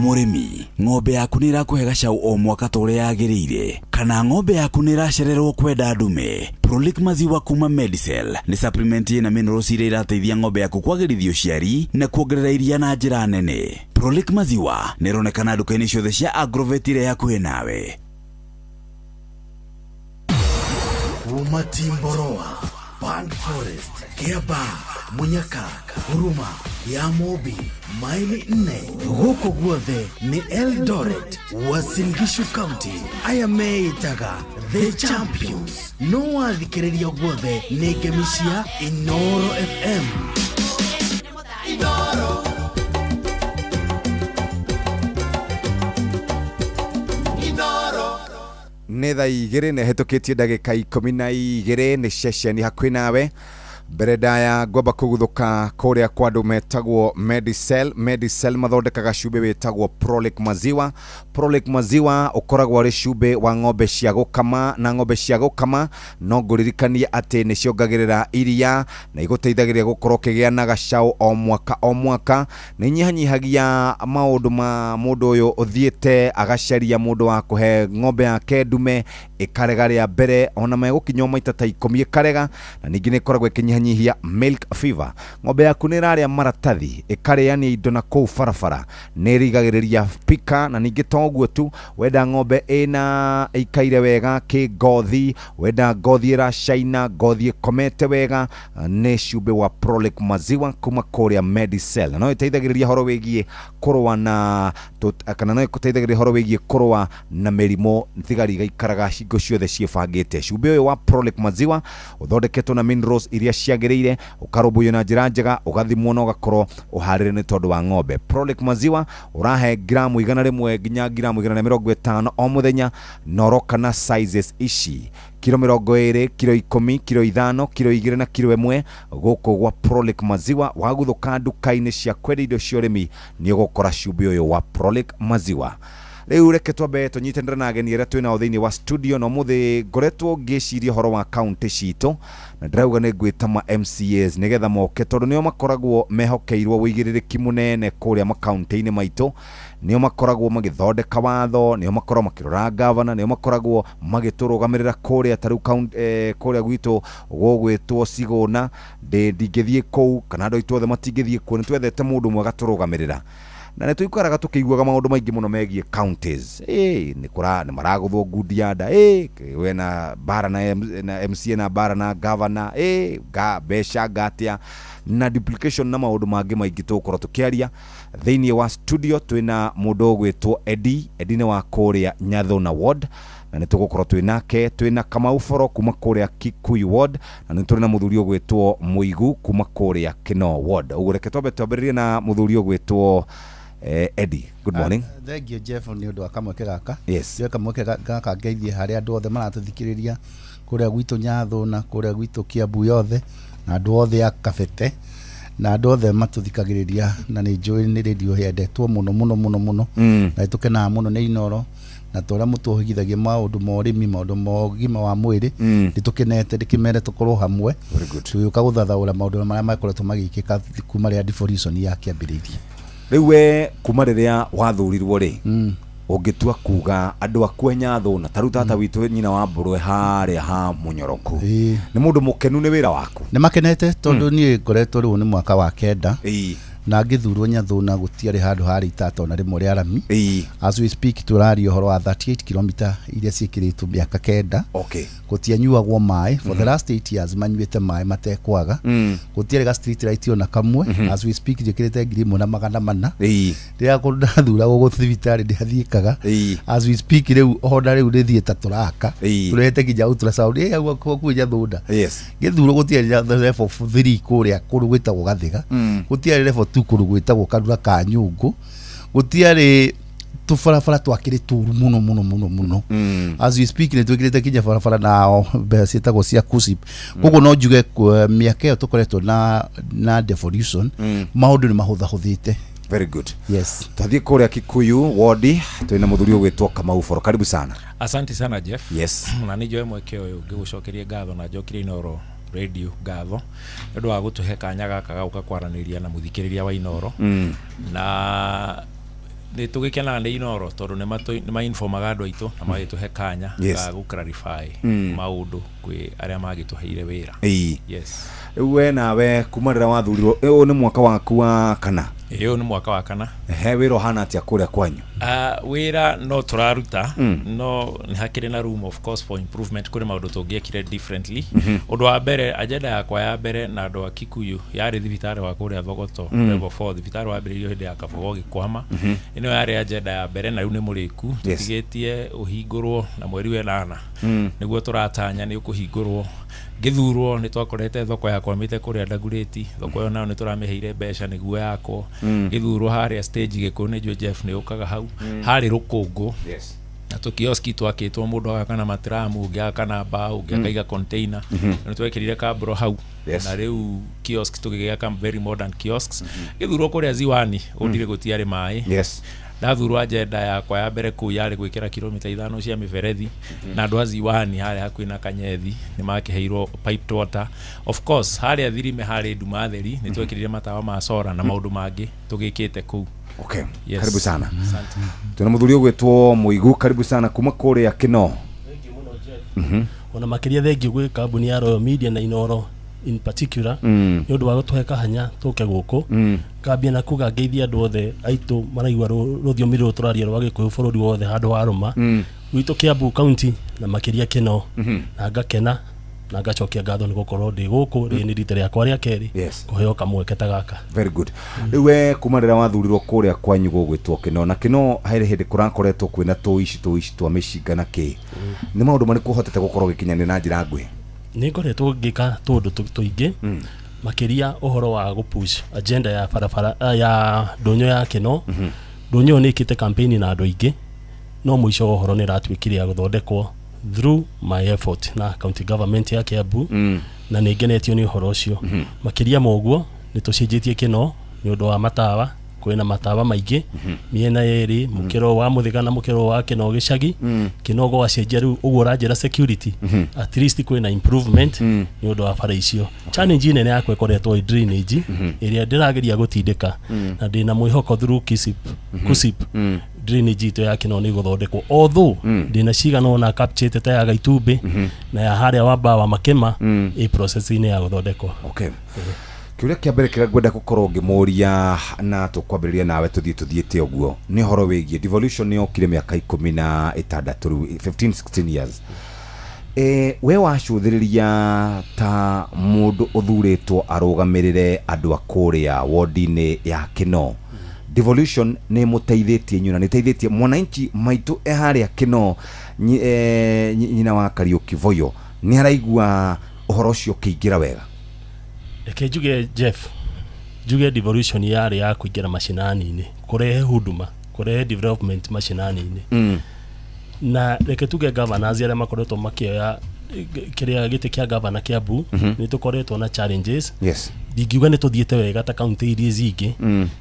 Speaker 4: Mũrĩmi, ng'ombe yaku nĩ irakũhe gacaũ o mwaka ta ũrĩa yagĩrĩire, kana ng'ombe yaku nĩ iracererwo kwenda ndume? Prolic maziwa kuma Medicel nĩ supplement na minerals iria irateithia ng'ombe yaku kwagĩrithia ũciari na kuongerera iria na njĩra nene. Prolic maziwa nĩ ironekana nduka-inĩ ciothe cia Agrovet iria hakuhĩ nawe.
Speaker 17: Kuma Timboroa, Band Forest, Kiaba, Munyaka, Huruma, ya Mobi, maili 4 huko guothe ni Eldoret, Uasin Gishu County. Aya meitaga The Champions. No wathikĩrĩria guothe nĩ ngemisia Inoro FM.
Speaker 14: Nĩ thaa 2 na hetũkĩtie ndagĩka 12 nĩ ceceni hakuhĩ nawe. Mbere ndaya ngwamba kũguthũka kũrĩa kwa andũ metagwo Medicel mathondekaga cumbĩ wĩtagwo Prolic maziwa. Prolic maziwa ũkoragwo arĩ cumbĩ wa ng'ombe cia gũkama, na ng'ombe cia gũkama no ngũririkanie atĩ nĩ ciongagĩrĩra iria na igũteithagĩrĩria gũkorwo kĩgĩa na gacaũ o mwaka. Nĩ inyihanyihagia maũndũ ma mũndũ ũyũ ũthiĩte agacaria mũndũ wa kũhe ng'ombe yake ndume ĩkarega rĩa mbere, ona megũkinya maita ta 10 ĩkarega, na ningĩ nĩ ĩkoragwo ĩkĩnyihanyihia kũnyihanyihia milk fever. Ng'ombe yaku nĩ ĩrarĩa maratathi ĩkarĩania indo na kũu barabara, nĩ ĩrigagĩrĩria pika. Na ningĩ toguo tu, wenda ng'ombe ĩna ĩikaire wega kĩngothi, wenda ngothi ĩracaina, ngothi ĩkomete wega, nĩ cumbĩ wa Prolic maziwa kuma kũrĩa Medicel. No ĩteithagĩrĩria horo wĩgiĩ kũrũa na kana no ĩteithagĩrĩria horo wĩgiĩ kũrũa na mĩrimũ thigari igaikaraga hingo ciothe ciĩbangĩte. Cumbĩ ũyũ wa Prolic maziwa ũthondeketwo na minerals iria ciagĩrĩire, ũkarũmbũiyo na njĩra njega, ũgathimwo na ũgakorwo ũharĩrĩrie nĩ tondũ wa ng'ombe. Prolic maziwa ũrahe gramu 100 nginya gramu 150 o mũthenya, noroka na sizes ici: kilo 20, kilo 10, kilo 5, kilo 2 na kilo 1. Gũkũ gwa Prolic maziwa wagũthũka nduka-inĩ cia kwendia indo cia ũrĩmi nĩ ũgũkora cumbĩ ũyũ wa Prolic maziwa. Rĩu reke twambe tũnyitanĩre na ageni arĩa twĩ nao thĩinĩ wa studio. No mũthĩ ngoretwo ngĩciria horo wa county citũ, na ndĩrauga nĩ ngwĩta ma MCAs nĩgetha moke, tondũ nĩo makoragwo mehokeirwo wĩigĩrĩrĩki mũnene kũrĩa makaunti-inĩ maitũ. Nĩo makoragwo magĩthondeka watho, nĩo makoragwo makĩrora governor, nĩo makoragwo magĩtũrũgamĩrĩra kũrĩa tarĩu kũrĩa gwitũ gũgwĩtwo Sigũna. Ndingĩthiĩ kũu kana andũ aitũ othe matingĩthiĩ kũu, nĩ twethete mũndũ mwega tũrũgamĩrĩra. Na nĩtũikaraga tũkĩiguaga maũndũ maingĩ mũno megiĩ counties. Nĩ maragũthwo ngundi ya nda, we na bara na MCA na bara na governor, mbeca ngatia na duplication na maũndũ mangĩ maingĩ tũgũkorwo tũkĩaria. Thĩinĩ wa studio twĩna mũndũ ũgwĩtwo Eddie nĩ wa kũrĩa Nyathũna ward, na nĩ tũgũkorwo twĩna Kamau Foro kuma kũrĩa Kikuyu ward, na nĩ tũrĩ na mũthuri ũgwĩtwo Mũigu kuma kũrĩa Kino ward. Ũguo reke twambĩrĩrie na mũthuri ũgwĩtwo Eddie. Good morning.
Speaker 3: Thank you Jeff nĩ ũndũ wa kamweke gaka.
Speaker 14: Yes.
Speaker 3: Kamweke gaka ngeithie harĩa andũ othe maratũthikĩrĩria kũrĩa gwitũ Nyathũna, kũrĩa gwitũ Kiambu yothe, na andũ othe a Kabete, na andũ othe matũthikagĩrĩria, na nĩ njũĩ nĩ radio yendetwo mũno mũno mũno mũno, na ĩtũkenaga mũno nĩ Inoro, na tũrĩa mũtũhigithagia maũndũ ma ũrĩmi, maũndũ ma ũgima wa mwĩrĩ. Nĩtũkenete ndĩkĩmere tũkorwo hamwe tũgĩũka gũthathaũra maũndũ marĩa makoretwo magĩkĩka kuma rĩrĩa devolution yakĩambĩrĩirie.
Speaker 14: Rĩu we kuma rĩrĩa wathurirwo rĩ, ũngĩtua kuga andũ aku Nyathũna, tarĩu tata witũ nyina wa Mbũrwe harĩa ha Mũnyoroku, nĩ mũndũ mũkenu nĩ wĩra waku?
Speaker 3: Nĩ makenete tondũ niĩ ngoretwo rĩu nĩ mwaka wa 9 na ngĩthurwo Nyathũna gũtiarĩ handũ harĩ itatona rĩmwe rĩa rami. As we speak tũraria ũhoro wa 38 km iria ciĩkĩrĩtwo mĩaka 9. Gũtianyuagwo maĩ for the last 8 years, manyuĩte maĩ matekwaga. Gũtiarĩ ga street light ona kamwe. As we speak njĩkĩrĩte 1,400. Rĩrĩa ndathuragwo gũthiĩ thibitarĩ ndĩathiĩkaga. As we speak rĩu honda rĩu rĩthiĩte tũraka, tũrehete nginya ultrasound kuo Nyathũna. Ngĩthurwo gũtiarĩ level 3 kũrĩa kũrũ gwĩtagwo Gathiga, gũtiarĩ level kũrũ gwĩtagwo Kanua ka Nyũngũ, gũtiarĩ tũbarabara twakĩrĩ tũru mũno mũno mũno mũno. As we speak nĩ twĩkĩrĩte kinya barabara na ciĩtagwo cia KUSIP. Koguo no njuge mĩaka ĩyo tũkoretwo na devolution, maũndũ nĩ mahũthahũthĩte.
Speaker 14: Very good.
Speaker 3: Yes.
Speaker 14: Twathiĩ kũrĩa Kikuyu ward, twĩna mũthuri ũgwĩtwo Kamau Foro. Karibu sana.
Speaker 15: Asante sana Jeff.
Speaker 14: Yes.
Speaker 15: Na nĩ njoe mweke ũyũ ngĩgũcokeria ngatho na njokire Inoro radio ngatho nĩ ũndũ wa gũtũhe kanya gaka gauka kwaranĩria na mũthikĩrĩria wa Inoro. Na nĩ tũgĩkenaga nĩ Inoro tondũ nĩ ma-informaga andũ aitũ na magĩtũhe kanya ga gũ-clarify maũndũ kwĩ arĩa magĩtũheire wĩra.
Speaker 14: Yes. We nawe kuma rĩrĩa wathurirwo, ũyũ nĩ mwaka waku wa kana?
Speaker 15: Ũyũ nĩ mwaka wa kana.
Speaker 14: Wĩra ũhana atĩa kũrĩa kwanyu?
Speaker 15: Wĩra no tũraruta, no nĩ hakĩrĩ na room of course for improvement, kũrĩ maũndũ tũngĩekire differently. Ũndũ wa mbere, agenda yakwa ya mbere na andũ a Kikuyu yarĩ thibitarĩ wa kũrĩa Thogoto level 4, thibitarĩ wambĩrĩirio hĩndĩ ya Kabogo gĩkwama. Ĩno yarĩ agenda ya mbere na rĩu nĩ mũrĩku, tũtigĩtie ũhingũrwo na mweri wa 8 nĩguo tũratanya nĩ ũkũhingũrwo. Gĩthurwo nĩ twakorete thoko ya kwamĩte kũrĩa Ndagurĩti, thoko ĩyo nayo nĩ tũramĩheire mbeca nĩguo yakwo. Gĩthurwo harĩa stage Gĩkũyũ nĩ njũĩ Jeff nĩ ũkaga hau harĩ Rũkũngũ. Na tũkioski twakĩtwo mũndũ agaka na matiramu, ũngĩ agaka na mbaũ, ũngĩ akaiga container. Nĩ twekĩrire kambũro hau na rĩu kiosk tũgĩgĩaka very modern kiosks. Gĩthurwo kũrĩa Ziwani gũtirĩ gũtiarĩ maĩ. Ndathurwo agenda yakwa ya mbere kũu yarĩ gwĩkĩra kilomita 5 cia mĩberethi, na andũ a Ziwani harĩa hakuhĩ na Kanyethi nĩ makĩheirwo piped water. Of course harĩa Thirime harĩ nduma theri nĩ twekĩrire matawa ma solar na maũndũ mangĩ tũgĩkĩte kũu.
Speaker 14: Okay. Yes. Karibu sana. Asante. Tuna mũthuri ũgwĩtwo Mũigu, karibu sana kuma kũrĩa Kino.
Speaker 20: Ona makĩria thengiũ gwĩ kambuni ya Royal Media na Inoro
Speaker 6: in particular ni undu wa gutweka hanya tuke guku kambia na kuga ngeithia andu othe aitu maraigua ruthiomi ru turaria rwa Gikuyu bururi wothe handu waruma witu Kiambu county na makiria kino na ngakena na ngacokia ngatho ni gukorwo ndi guku ri ni rita riakwa ria keri kuheo kamweke ta gaka.
Speaker 14: Very good. Iwe kumarira wathurirwo kuria kwanyu gugwitwo Kino na Kino haire hindi kurakoretwo kwina tuici twa mishinga na ki ni maundu mari kuhotete gukorwo gikinyane na njira ngui
Speaker 6: ni ngoretwo ngika tundu tuingi makiria uhoro wa gupush agenda ya barabara ya ndonyo ya Kino ndonyo ni ikite campaign na andu ingi no muico uhoro ni ratwikire ya guthondekwo through my effort na county government ya Kiambu na ningenetio ni uhoro ucio makiria moguo ni tucenjetie Kino ni undu wa matawa kwina matawa maingi miena yeri mukiro wa Muthiga na mukiro wa Kino gicagi Kino go acenjia riu uguo ranjira security at least kwina improvement ni undu wa bara icio challenge nene yakwe ikoretwo drainage iria ndirageria gutindika na ndina mwihoko through kusip drainage ito ya Kino ni guthondekwo although ndina cigano na capture ta ya Gaitumbi na ya haria wa Bawa Makema i process ni ya guthondekwo.
Speaker 14: Okay. Kiuria kia mbere kira gwenda gukorwo ngimuria na tukwambiriria nawe tuthiete uguo ni horo wigie devolution ni okire miaka 16 15-16 years we wacuthiriria ta mundu uthuritwo arugamirire andu akuria wardine ya Kino devolution ni muteithitie nyuna ni teithitie mwananchi maitu haria Kino nyina wa Kariuki Voyo ni araigua uhoro ucio kiingira wega.
Speaker 6: Eke juge Jeff juge devolution yari ya kuingira mashinani-ini kurehe huduma kurehe development mashinani-ini na reke tuge governors aria makoretwo makioya kiria gite kia governor Kiambu ni tukoretwo na challenges ndigiuga ni tuthiete wega ta county iria zingi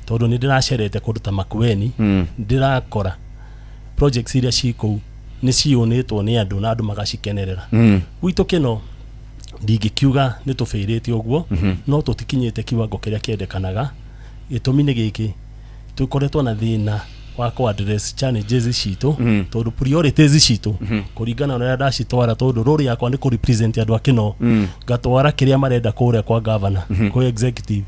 Speaker 6: tondu ni ndiracerete kuruta Makueni ndirakora projects iria ciku ni cionetwo ni andu na andu magacikenerera gwitu Kino ndigikiuga ni tufirite uguo no tutikinyete kiwango kiria kiendekanaga gitumi ni giki tukoretwo na thina wa ku address challenges citu tondu priorities citu kuringana na ndacitwara tondu rori yakwa ni ku represent andu a Kino gatwara kiria marenda kuria kwa governor ku executive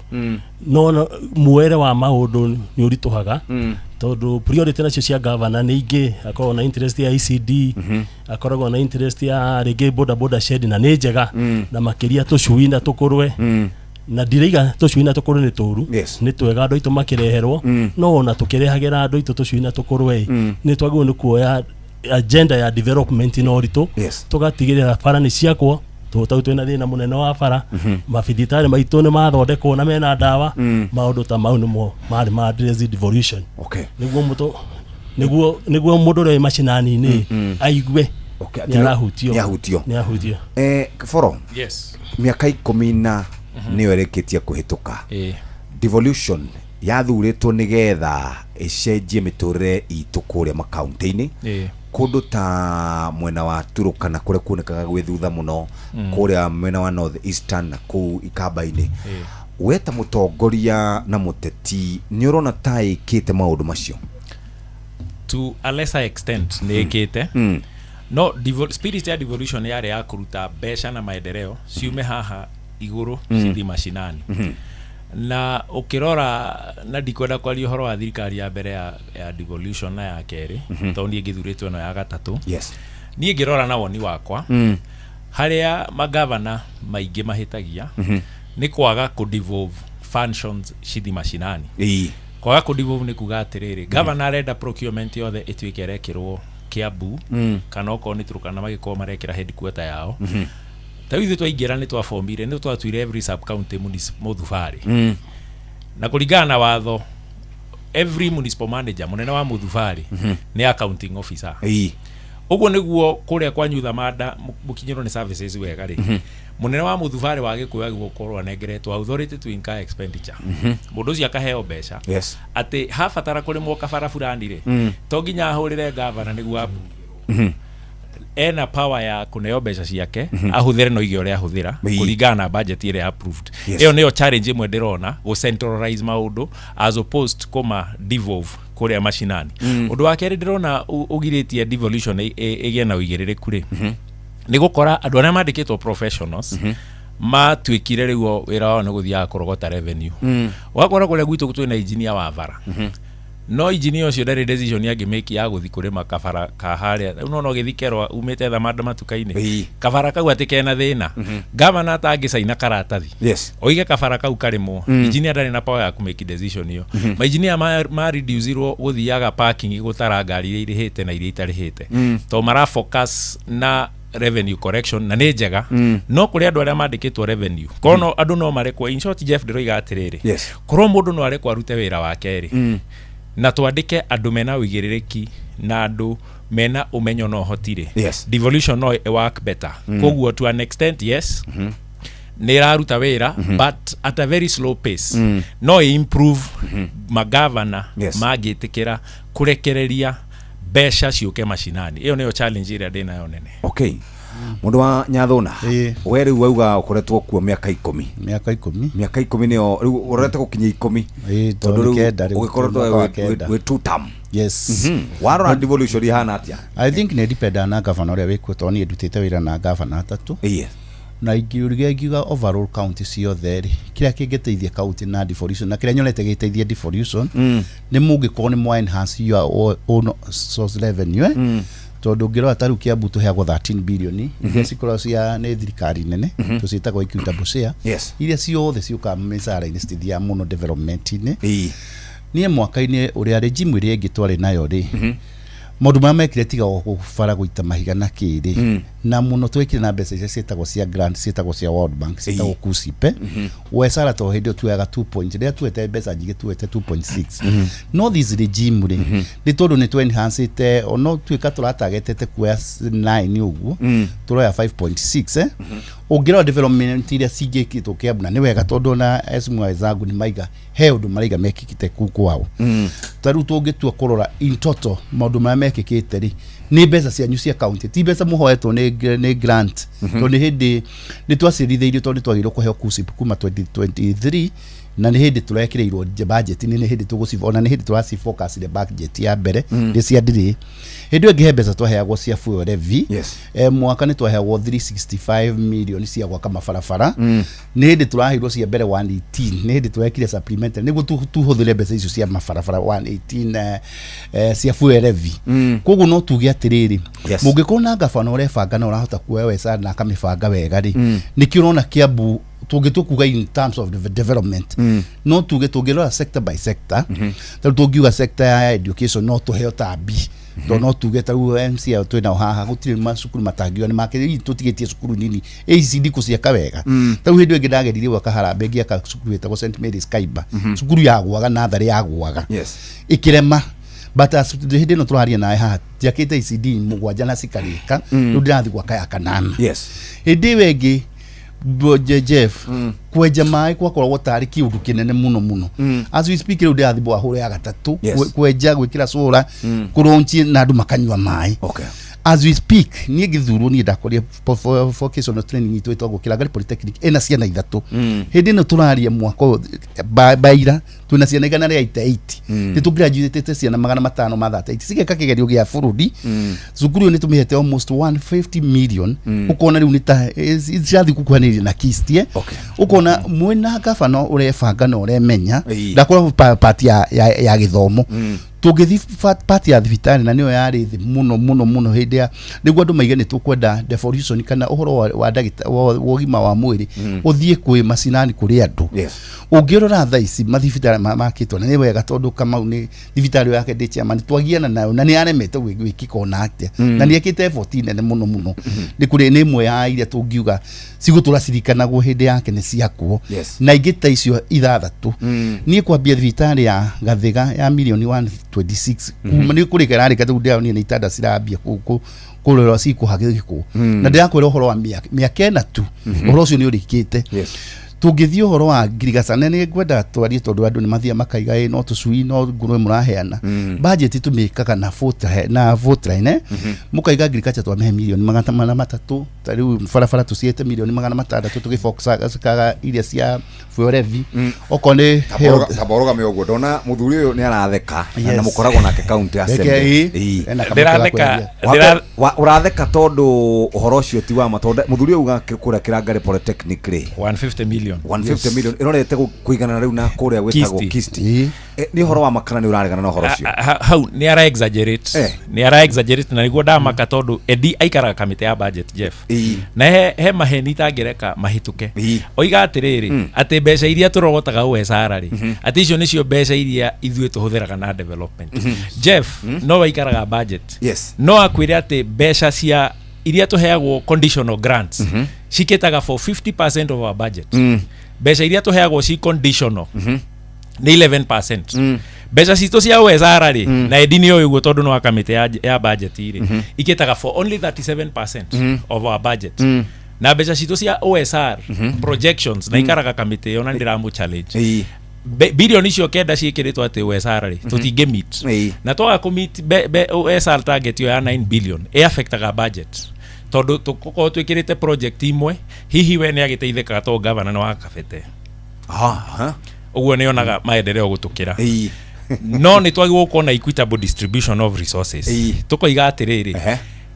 Speaker 6: no muere wa maundu ni urituhaga tondu priority nacio cia governor ni ingi akorwo na interest ya ICD akorwo na interest ya rege boda shed na ni njega na makiria tucuina tukurwe na ndiriga tucuina tukurwe ni turu ni twega andu itu makireherwo no ona tukirehagira andu itu tucuina tukurwe ni twagwo ni kuoya agenda ya development no ritu tugatigirira bara ni ciakwo tutau twina thina munene wa bara mabithitari maitu ni mathondekwo na mena ndawa maundu ta mau nimo mari ma address devolution niguo mundu ri mashinani ni aigwe ni ahutio
Speaker 14: Foro miaka 10 ni ereketie kuhituka devolution yathuritwo nigetha icenjie miturire itu kuria makaunti-ini kundu ta mwena wa Turukana kuria kuonekaga gwithutha muno kuria mwena wa North Eastern na ku Ikamba-ini weta mutongoria na muteti ni urona ta ikite maundu macio
Speaker 15: to a lesser extent ni ikite no spirit ya devolution yari ya kuruta besha na maendeleo ciume haha iguru cithi mashinani na ukirora na ndikwenda kwaria uhoro wa thirikari ya mbere ya devolution na ya keri tondu ngithuritwe no ya gatatu nie ngirora na woni wakwa haria magavana maingi mahitagia ni kwaga ku devolve functions cithi mashinani kwaga ku devolve ni kuga atiriri governor arenda procurement yothe itwike irekirwo Kiambu kana oko ni Turukana magiko marekira headquarter yao tawithu twaingira ni twafombire ni twatwire every sub county Muthubari na kuringana na watho every municipal manager munene wa Muthubari ni accounting officer uguo niguo kuria kwa nyutha manda mukinyiro ni services wega ri munene wa Muthubari wa Gikuyu agikorwo anengeretwo authority to incur expenditure mundu cia kaheo besha ati hafatara kuri mwoka bara fulani ri to nginya ahurire governor niguo ena power ya kuneo besha ciake ahuthire no igio ria ahuthira kuringana na budget ile approved iyo niyo challenge imwe ndirona go centralize maundu as opposed koma devolve kuria mashinani undu wa keri ndirona ugiritie devolution igie na uigirire kuri ni gukora andu aria mandikitwo professionals matwikire riu wira wao ni guthia kurogota revenue wakora kule gwitu twina engineer wa bara no engineer ucio ndari decision yake make ya guthi kurima kabara ka haria unono githikerwa umete thamanda matukaini kabara kau atikena thina governor atangicaina karatathi oige kabara kau karimo engineer ndari na power ya ku make decision iyo ma engineer ma reduce guthiaga parking gutara ngari iria irihite na iria itarihite to mara focus na revenue correction na nĩ njega no kuri andu aria mandikitwo revenue kono andu no marekwo in short Jeff ndiroiga atiriri korwo mundu no arekwo arute wira wake ri na twandike andu mena uigĩrĩrĩki na andu mena umenyo no hotire devolution no work better koguo to an extent nĩ raruta wira but at a very slow pace no improve magavana magĩtĩkĩra kurekereria besha ciuke mashinani iyo niyo challenge ira ndina yo nene
Speaker 14: mundu wa Nyathuna we riu wauga ukoretwo kuo miaka 10 niyo riu urete gukinya 10 tondu riu ugikorwo we two term warora devolution ihana atia
Speaker 3: I think ne depend na governor uria wikuo toni edutite wira na governor atatu na ingiuga overall county ciothe kira kingeteithia county na devolution na kira nyonete giteithia devolution ni mungikorwo ni mwa enhance your own source revenue tondu ngiro ataru kia buto heagwo 13 billion iria cikorwo cia ni thirikari nene tucitagwo equitable share iria ciothe ciuka misara ini stithia muno development ini nie mwaka-ini uria regime iria ingitware nayo ri maundu ma mekire tiga gufara guita mahiga na kiri na muno twikire na mbeca iria cietagwo cia grant cietagwo cia World Bank cietagwo kusipe wesara to hindio tuyaga 2 point ria tuete mbeca nyingi tuete 2.6 no this regime ri ni tondu ni to enhance ite ono twika turatagetete kuya 9 uguo turoya 5.6 ungira development iria cingikitwo kiabuna ni wega tondu na esmwa zangu ni maiga he undu mariga mekikite kuku wao taru tungitua kurora in total maundu ma mekikite ri ni mbeca cia nyucia county ti mbeca muhoetwo ni grant to ni hindi ni twaciritheirio tondu twagirwo kuheo kusipu kuma 2023 na ni hindi turekireirwo budget ni hindi tugucibona ni hindi turasi focus the budget ya mbere ni cia ndiri hindi ngihe mbeca twaheagwo cia fuel levy mwaka ni twaheagwo 365 million cia gwaka mabarabara ni hindi turahirwo cia mbere 118 ni hindi turekire supplementary niguo tuhuthire mbeca icio cia mabarabara 118 cia fuel levy koguo no tuge atiriri mungikorwo na gavana urebanga na urahota kuoya wesa na akamibanga wega ri niki urona Kiambu tugitukuga in terms of the development no tugirora sector by sector tugiuga sector ya education no tuheo tabi no tuge taru MCA twina haha gutire macukuru matangio ni makiri tutigetie cukuru nini ACD kuciaka wega taru hindu ingi ndageririe gwaka Harambe ngiaka cukuru wetagwo St Mary's Kaiba cukuru ya gwaga nathari ya gwaga ikirema but as hindi no turaharia nae haha jakite ACD mugwanja na cikarika ndu ndirathi gwaka ya kanana hindi wengi Jeff kweja mai kwa korwo tari kiundu kinene muno as we speak ru ndathi bwa hore ya gatatu kweja gwikira sura kuronchi na andu makanywa mai as we speak ni githuru ni ndakoria vocational training itu itagwo Kilangari Polytechnic ena ciana ithatu hindi no turaria mwako baira twina ciana igana ria 8 ni tugraduate ciana 500 ma 38 sigeka kigerio gia burudi cukuru ni tumihete almost 150 million ukona riu ni ta irathi kukwaniria na kistie ukona mwena gavana urebanga no uremenya ndakora party ya githomo tugithi party ya thibitari na niyo yari thi muno hindi niguo andu maige ni tukwenda devolution kana uhoro wa ndagita wogima wa mwiri uthie kwi macinani kuri andu ungirora tha ici mathibitari makitwo na ni wega tondu kama ni thibitari yake ndi chairman twagiana nayo na ni aremete gwikika ona atia na ni ekite effort nene muno ni kuri ni imwe ya iria tungiuga cigutura cirikanagwo hindi yake ni ciakwo na ingita icio ithathatu ni kwambia thibitari ya Gathiga ya milioni 126 kuma ni kuri kerari katu ndia ni itada cirambia kurora cikuhagiriko na ndirakwira uhoro wa miaka na tu uhoro ucio ni urikite tungithii uhoro wa ngirigaca nene ngwenda twarie tondu andu ni mathia makaiga no tucui no ngurwe muraheana budget tumikaga na vote line mukaiga ngirigaca twamehe milioni 300 tariu barabara tuciete milioni 600 tugifokaga iria cia fuorevi okone
Speaker 14: taboroga me ogwo ndona muthuri uyu ni aratheka na mukoragwo nake county assembly uratheka tondu uhoro ucio ti wa matonda muthuri uyu gakura kirangare polytechnic ri
Speaker 15: 150 million
Speaker 14: irorete kuigana riu na kuria gwetagwo Kisti ni uhoro wa makana ni uraregana na uhoro ucio
Speaker 15: hau ni ara exaggerate na niguo ndamaka tondu edi aikaraga kamite ya budget Jeff na he maheni tangireka mahituke oiga atiriri ati mbeca iria turogotaga USR ri ati icio nicio mbeca iria ithuĩ tuhuthiraga na development Jeff no waikaraga budget no akwire ati mbeca cia iria tuheagwo conditional grants cikitaga for 50% of our budget mbeca iria tuheagwo ci conditional ni 11% mbeca cito cia USR ri na edini yo iguo tondu no akamite ya budget ri ikitaga for only 37% of our budget na mbeca cito cia USR projections na ikaraga kamite yo na ndiramu challenge bilioni icio kenda cikiritwo ati USR ri tutinge meet na twaga kumit USR target yo ya 9 billion affectaga budget tondu tuko twikirite project imwe hihi we ni agiteithikaga to governor no akabete uguo ni onaga maendeleo gutukira no ni twagirwo kuona equitable distribution of resources tukoiga atiriri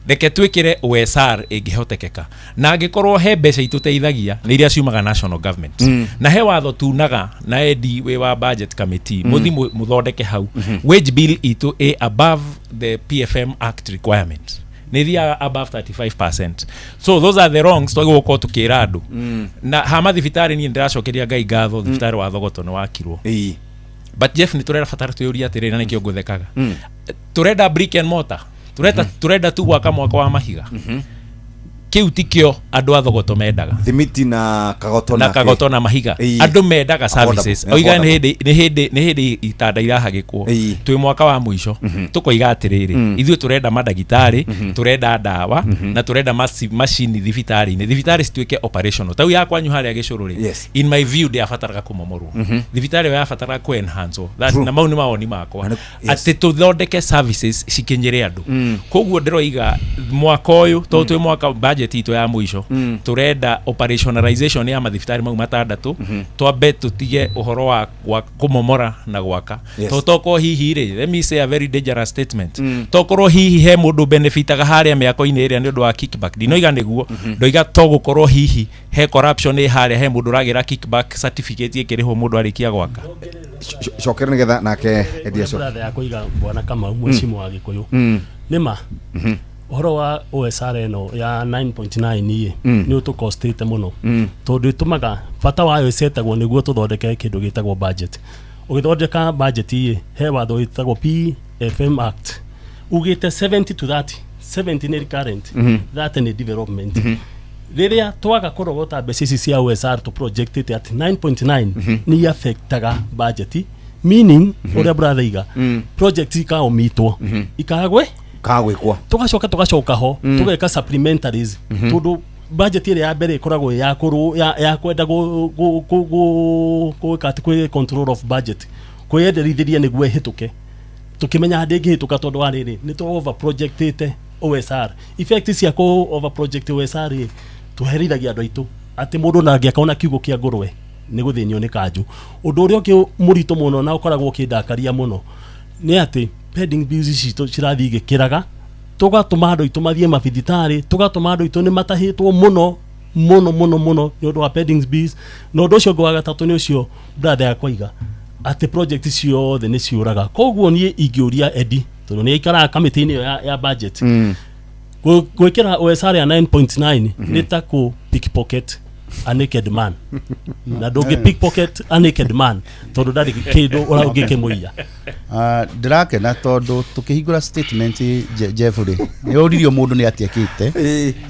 Speaker 15: reke twikire USR ingihotekeka na angikorwo he mbeca ituteithagia ni iria ciumaga national government na he watho tunaga na edi we wa budget committee muthi muthondeke hau wage bill itu above the PFM act requirement niria above 35%. So those are the wrongs twagwo ko tukira andu na hama thibitari ni ndiracokeria ngai ngatho thibitari wa thogoto ni wakirwo but Jeff ni turera fatara tuyuria atirira na nikio nguthekaga turenda brick and mortar turenda tu gwaka mwaka wa mahiga kiu tikio andu athogoto mendaga
Speaker 14: thimiti na kagoto
Speaker 15: na mahiga andu mendaga services oiga ni hindi itanda irahagikwo twi mwaka wa mwisho tukoiga atiriri ithuĩ turenda madagitari turenda dawa na turenda machine thibitari cituike operational tau ya kwanyu haria gicururi in my view they afataraga kumomorwo thibitari ya afataraga ku enhance that na mau ni mawoni makwa ati tuthondeke services cikinyire andu koguo ndiroiga mwaka uyu to twi mwaka budget ito ya mwisho turenda operationalization ya mathibitari mau matandatu twambe tutige uhoro wa kumomora na gwaka totoko hihi ri let me say a very dangerous statement tokorwo hihi he mundu benefitaga haria miako-ini iria ni undu wa kickback dinoiga niguo ndoiga to gukorwo hihi he corruption ni haria he mundu ragira kickback certificate ikiriho mundu arikia gwaka
Speaker 14: cokere nigetha nake edia
Speaker 6: so ya kuiga bwana kama mheshimiwa wa Gikuyu nima uhoro wa USR no ya 9.9 ye ni utukostete muno tondu itumaga bata wayo isetagwo niguo tuthondeke kindu gitagwo budget ugithondeka budget ye he watho itagwo PFM act ugite 70 to 30 70 ni current 30 ni development riria twaga kurogota mbeca ici cia USR to projected at 9.9 ni affectaga budget meaning uria brother iga project ikaomitwo ikagwe
Speaker 14: kagwikwa
Speaker 6: tugacoka ho tugeka supplementaries tondu budget ile ya mbere ikoragwo ya kuru ya kwenda go control of budget kweyenderithiria niguo hituke tukimenya handi ingihituka tondu wa riri ni to over projectete OSR effect cia ko over project OSR tuherithagia andu aitu ati mundu na ngiakaona kiugo kia ngurwe ni guthinio ni kanju undu uria ungi murito muno na ukoragwo kindakaria muno ni ati pending bills cito cirathi igikiraga tugatuma andu itu mathie mabithitari tugatuma andu itu ni matahitwo muno ni undu wa pending bills no undu ucio ngwa gatatu ni ucio brother yakwa iga ati project ciothe ni ciuraga koguo nie ingiuria edi tondu ni ikara committee ya budget gwikira OSR ya 9.9 ni ta ku pickpocket a naked man na doge pickpocket a naked man tondu ndari kindu ora ungikimuia
Speaker 3: ndirakena tondu tukihingura statement Jeffrey ni uririo mundu ni atiakite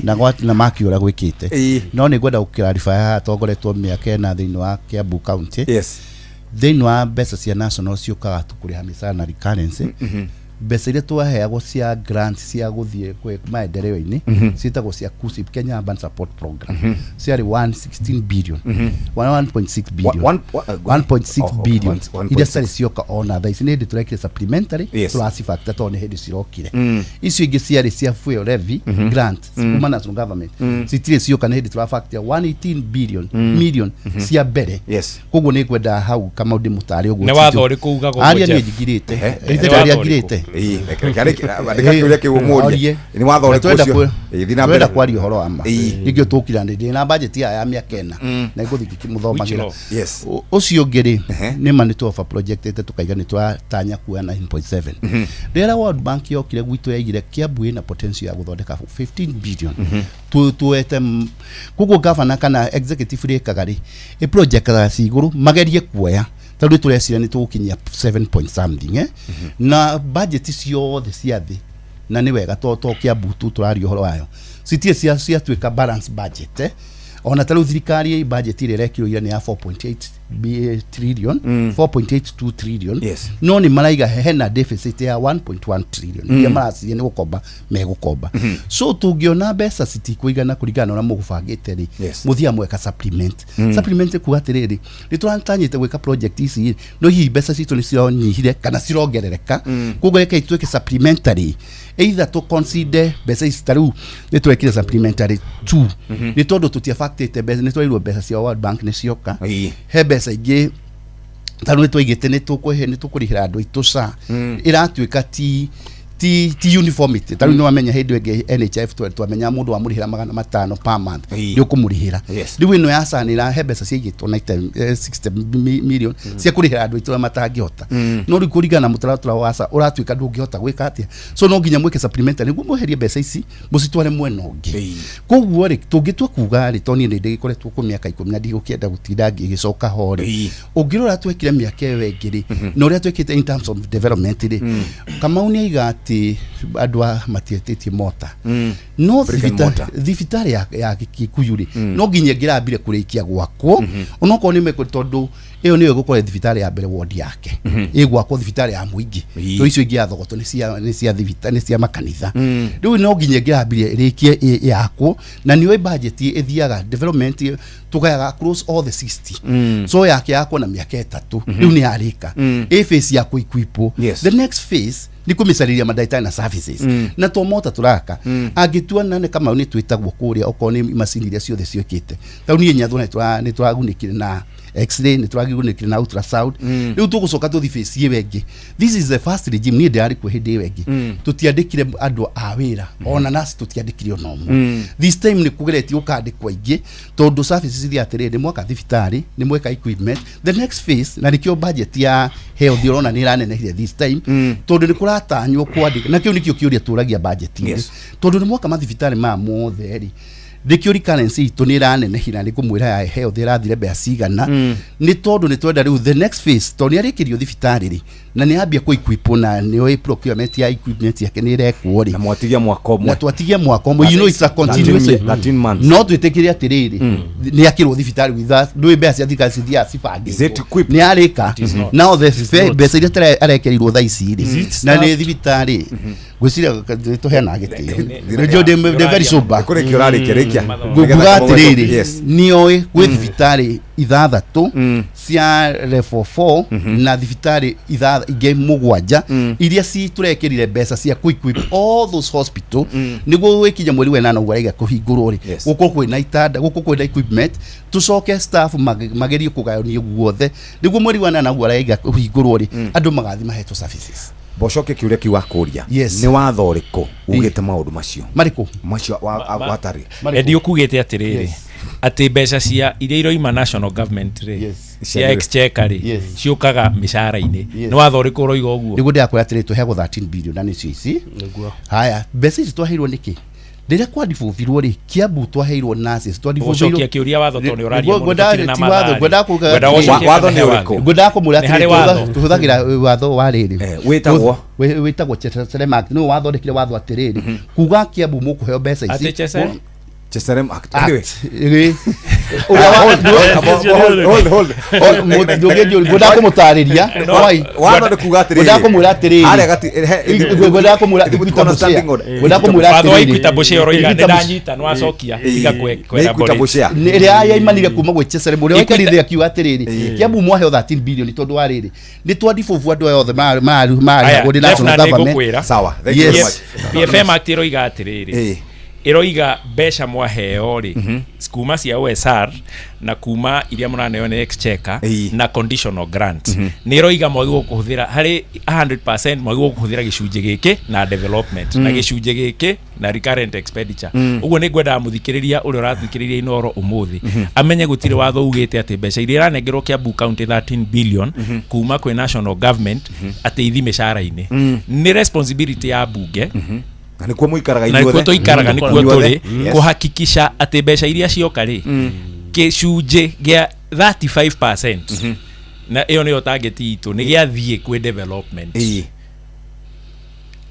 Speaker 3: na gwati makiura gwikite no ni gwenda gukirarifa ya tongoretwo miaka na thiini wa Kiambu county thiini wa mbeca cia national ciukaga tukuriha misana recurrence mbeca iria twaheagwo cia grant cia guthie kwe maendeleo-ini ciitagwo cia KUSSIP, Kenya Urban Support Program, ciarĩ 116 billion 1.6 billion 1.6 billion iria ciarĩ cioka ona thaa ici nĩ hĩndĩ tũrekire supplementary tũracibacta tondũ nĩ hĩndĩ cirokire. Icio ingĩ ciarĩ cia fuel levy grant kuma national government citirĩ cioka, nĩ hĩndĩ tũrabactia 118 billion million cia mbere. Koguo nĩ ngwenda hau kama ũndĩ mũtare ũguo
Speaker 15: nĩ watho ũrĩkũ ugaga
Speaker 3: aria nĩ njigirĩte ĩrĩa ngirĩte
Speaker 14: ni watho ũrĩkũ
Speaker 3: twenda kwaria ũhoro wa ma nĩkĩo tũkiranĩrie na budget ya mĩaka 4 na igũthiĩ mũthomagĩra ũcio ũngĩ nĩ ma nĩ tũofa projectete tukaiga nĩ twatanya kuoya 9.7 rĩrĩa World Bank yokire gwitũ yaigire Kiambu ĩna potential ya gũthondeka 15 billion tuete koguo governor kana executive rĩkaga rĩ project ya igũrũ magerie kuoya tondũ tũrecira nĩ tũgũkinyia 7 point something na budget ciothe cia thĩ na nĩ wega to Kiambu tu tũraria ũhoro wayo citie cia tuĩka balance budget ona tarũ thirikari budget ile rekiro ile ni ya 4.8 trillion 4.82 trillion no ni maraiga hena deficit ya 1.1 trillion ya marasi ni gukomba megukomba so tungiona mbeca citikuigana kuringana na mugubangite ri muthia mweka supplement kuatiriri ni turantanyite gwika project ici no hi mbeca citu ni cionyihire kana cirongerereka kugo reke itweke supplementary either to consider mbeca ici taru ni twekire supplementary 2 ni tondu tutiafactite mbeca ni twairwo mbeca cia World Bank ni cioka he mbeca ingĩ taru ni twaigite ni tukurihira andu ituca iratuika ti uniformity taru no amenya hĩndĩ ĩngĩ NHIF twamenya mundu amurihira 500 per month ndio kumurihira riu ino ya sanira he mbeca ciigitwo 60 million cia kurihira andu itũra matangĩhota no riu kuringana mutaratara wa asa uratuika ndungĩhota gwika atia so no nginya mwike supplementary niguo muherie mbeca ici mucitware mwena ũngĩ koguo ri tungĩtua kuga ri toni nĩ ndĩgĩkoretwo ku mĩaka 10 na ndigũkĩenda gũtinda ngĩgĩcoka hore ũngĩrora twekire mĩaka ĩyo ĩngĩ ri na ũrĩa twekĩte in terms of development ri kama unia adwa matietetie mota no thibitari ya Kikuyu ri no nginya ngirambire kurikia gwakwo onoko ni meko tondu iyo niyo gukore thibitari ya mbere ward yake igwakwo thibitari ya muingi to icio ingi athogoto ni cia thibitari ni cia makanitha riu no nginya ngirambire rikie yakwo na niyo budget ithiaga development tugayaga across all the 60 so yake yakwo na miaka 3 riu ni yarika phase ya kuiquipo the next phase ni kumisariria madaitari na services na tomota turaka agitua nane kama ni twitagwo kuria okoni macini iria ciothe ciokite tau ni nyathona ni twagunikire na x-ray ni twagunikire na ultrasound riu tugucoka tuthi phase ye wengi this is the first regime ni ndari ku hindi wengi tutiandikire andu a wira ona nasi tutiandikire onomo this time ni kugereti ukandikwa ingi tondu services iria atiriri mwaka thibitari ni mweka equipment the next phase na nikio budget ya health urona ni ranenehire this time tondu ni kuratanywo kwandika na kiu nikio kiuria turagia budget tondu ni mwaka mathibitari ma mothe ri ndikio currency to ni ranenehira ni kumwira ya health irathire bea cigana ni tondu ni twenda riu the next phase to ni arikirio thibitari ri na ni ambia ku equip na ni o procurement ya equipment yake ni rekwo ri
Speaker 14: na mwatigia mwakomwe
Speaker 3: na twatigia mwakomwe you know it's a continuous
Speaker 14: 13 months
Speaker 3: no twitikirie atiriri ni akirwo thibitari with us ndui bea cia thika cia sifangi ni arika now the best iria tara arekerirwo tha ici ri na ni thibitari gwiciria to hena agitio ndio de very sober
Speaker 14: kuri kiorarikia
Speaker 3: guga atiriri ni oi gwi thibitari ithathatu cia level 4 na thibitari ingĩ mugwanja iria turekirire mbeca cia equip all those hospital niguo gwikinya mweri wena na ugaiga kuhingurwo ri guko kwina itanda guko kwina equipment tucoke staff magerie kugayonio guothe niguo mweri wena na ugaiga kuhingurwo ri andu magathi mahetwo services
Speaker 14: bocoke kiuria kiwa kuria ni watho ũrĩkũ ugite maundu macio
Speaker 3: marĩkũ
Speaker 14: macio watari
Speaker 15: endi ukugite atiriri ati mbeca cia iria iroima national government ri cia exchequer ri ciukaga mishahara-ini ni watho ũrĩkũ ũroiga ũguo
Speaker 3: niguo ndiakwira atiri tuhego 13 billion na nicio ici haya mbeca ici twaheirwo niki rĩrĩa kwandibũthirwo rĩ Kiambu twaheirwo nurses twandibũthirwo
Speaker 15: ucokia kiuria watho to ni ũraria
Speaker 3: mũndũ na mathaa
Speaker 14: watho ni ũrĩkũ
Speaker 3: ngwenda kũmũria tuhuthagira watho wa rĩrĩ wĩtagwo Chesere Mark no wathondekire watho atiriri kuga Kiambu mũkũheo mbeca ici
Speaker 14: Cheserem Act.
Speaker 3: Godako mutarĩria
Speaker 14: wano kuga atĩrĩrĩ
Speaker 3: godako mwĩra atĩrĩrĩ godako mwĩra
Speaker 15: Equita Bushea roiga ndanyita no acokia tiga kwera bori
Speaker 3: ĩrĩa yaimanire kuma gwĩ Cheserem ũrĩa waikarire akiuga atĩrĩrĩ Kiambu mwahe 13 billion tondũ wa rĩrĩ nĩ twandibobu andũ othe marĩ gũthĩ national government
Speaker 14: sawa
Speaker 15: BFM Act roiga atĩrĩrĩ iroiga mbeca mwaheo ri kuma cia OSR na kuma iria mũraneo nĩ exchequer na conditional grant nĩ iroiga mwagĩrĩirwo kũhũthĩra harĩ 100% mwagĩrĩirwo kũhũthĩra gĩcunjĩ gĩkĩ na development na gĩcunjĩ gĩkĩ na recurrent expenditure ũguo nĩ ngwenda mũthikĩrĩria ũrĩa ũrathikĩrĩria Inoro ũmũthĩ amenye gũtirĩ watho ugĩte atĩ mbeca iria iranengerwo Kiambu County 13 billion kuma kwĩ national government atĩ ithi mĩcara-inĩ nĩ responsibility ya bunge
Speaker 14: na nikuo muikaraga
Speaker 15: inyuothe na nikuo tuikaraga nikuo turi kuhakikisha ati mbeca iria cioka ri gicunje gya 35% na iyo niyo target itu ni gyathie kwi development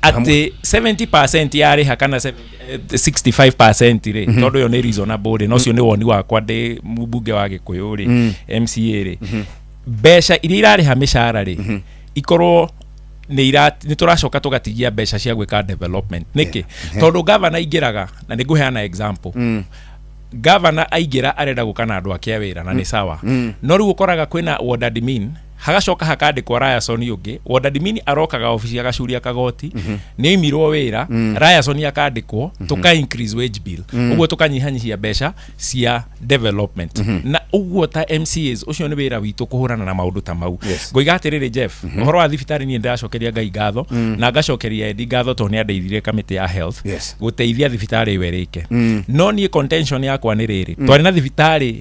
Speaker 15: ati 70% yari hakana 65% ri tondu yo ni reasonable no cio ni woni wakwa ndi mbunge wa Gikuyu ri MCA ri mbeca iria irariha mĩcara ri ikorwo nĩ tũracoka tũgatigia mbeca cia gwĩka development nĩkĩ tondũ governor aingĩraga na nĩ ngũheana example governor aingĩra arenda gũka na andũ ake a wĩra na nĩ sawa no rĩu ũkoraga kwĩna ward admin hagacoka hakandĩkwo Ryerson ũngĩ ward admin arokaga ofici agacuria kagoti nĩ imirwo wĩra Ryerson akandĩkwo tũka increase wage bill ũguo tũkanyihanyihia mbeca cia development na ũguo ta MCAs ũcio nĩ wĩra witũ kũhũrana na maũndũ ta mau ngoiga atĩrĩrĩ Jeff ũhoro wa thibitarĩ niĩ ndĩracokeria Ngai ngatho na ngacokeria Eddie ngatho tondũ nĩ andeithirie kamĩtĩ ya health gũteithia thibitarĩ werĩke no niĩ contention yakwa nĩ rĩrĩ twarĩ na thibitarĩ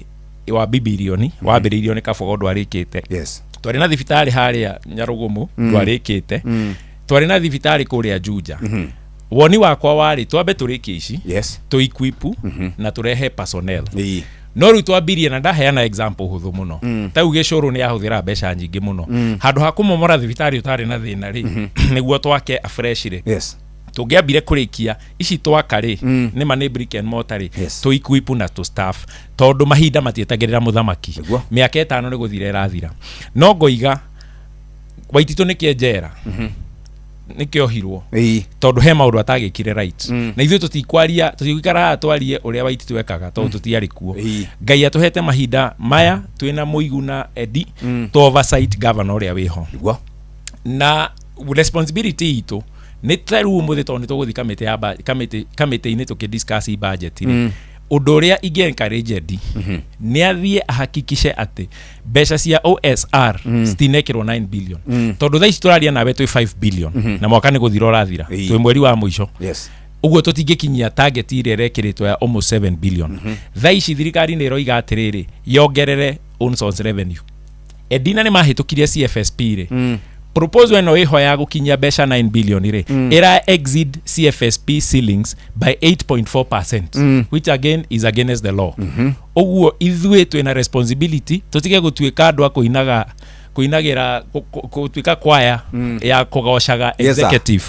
Speaker 15: wa bibilioni wambĩrĩirio nĩ Kabogo ndwarĩkĩte twarĩ na thibitarĩ harĩa Nyarugumu ndwarĩkĩte twarĩ na thibitarĩ kũrĩa Juja woni wakwa warĩ twambe tũrĩkie ici tũiquipu na tũrehe personnel no rĩu twambirie na ndaheana example hũthũ mũno ta uge Gĩcũrũ nĩ ahũthĩra mbeca nyingĩ mũno handũ ha kũmomora thibitarĩ ũtarĩ na thĩna rĩ nĩguo twake afresh rĩ tũngĩambire kũrĩkia ici twaka rĩ nĩma nĩ brick and mortar tũiquipu na tũ staff tondũ mahinda matietagĩrĩra mũthamaki mĩaka 5 nĩ gũthira ĩrathira no ngoiga Waititũ nĩ kĩenjera nĩ kĩohirwo tondũ he maũndũ atagĩkire right na ithuĩ tũtikwaria tũtikara twarie ũrĩa Waititũ ekaga tondũ tũtiarĩ kuo Ngai atũhete mahinda maya twĩna Mũigu na Eddie to oversight governor ũrĩa wĩho na responsibility itũ nĩ tũrũ mũthĩ tondũ tũgũthi kamĩtĩ-inĩ tũkĩdiscuss budget ũndũ ũrĩa ingĩ-encourage Eddie nĩ athiĩ ahakikishe atĩ mbeca cia OSR citinekĩrwo 9 billion tondũ thaa ici tũraria nawe twĩ 5 billion na mwaka nĩ gũthira ũrathira twĩ mweri wa mũico ũguo tũtingĩkinyia target ĩrĩa ĩrekĩrĩtwo ya almost 7 billion thaa ici thirikari nĩ ĩroiga atĩrĩrĩ yongerere own source revenue Eddie na nĩ mahĩtũkirie CFSP rĩ proposal eno iho ya gukinyia mbeca 9 billion ire ira exceed CFSP ceilings by 8.4% which again is against the law oguo ithuĩ twĩna responsibility tutige gũtuĩka andũ a kuinagira gũtuĩka kwaya ya kugocaga executive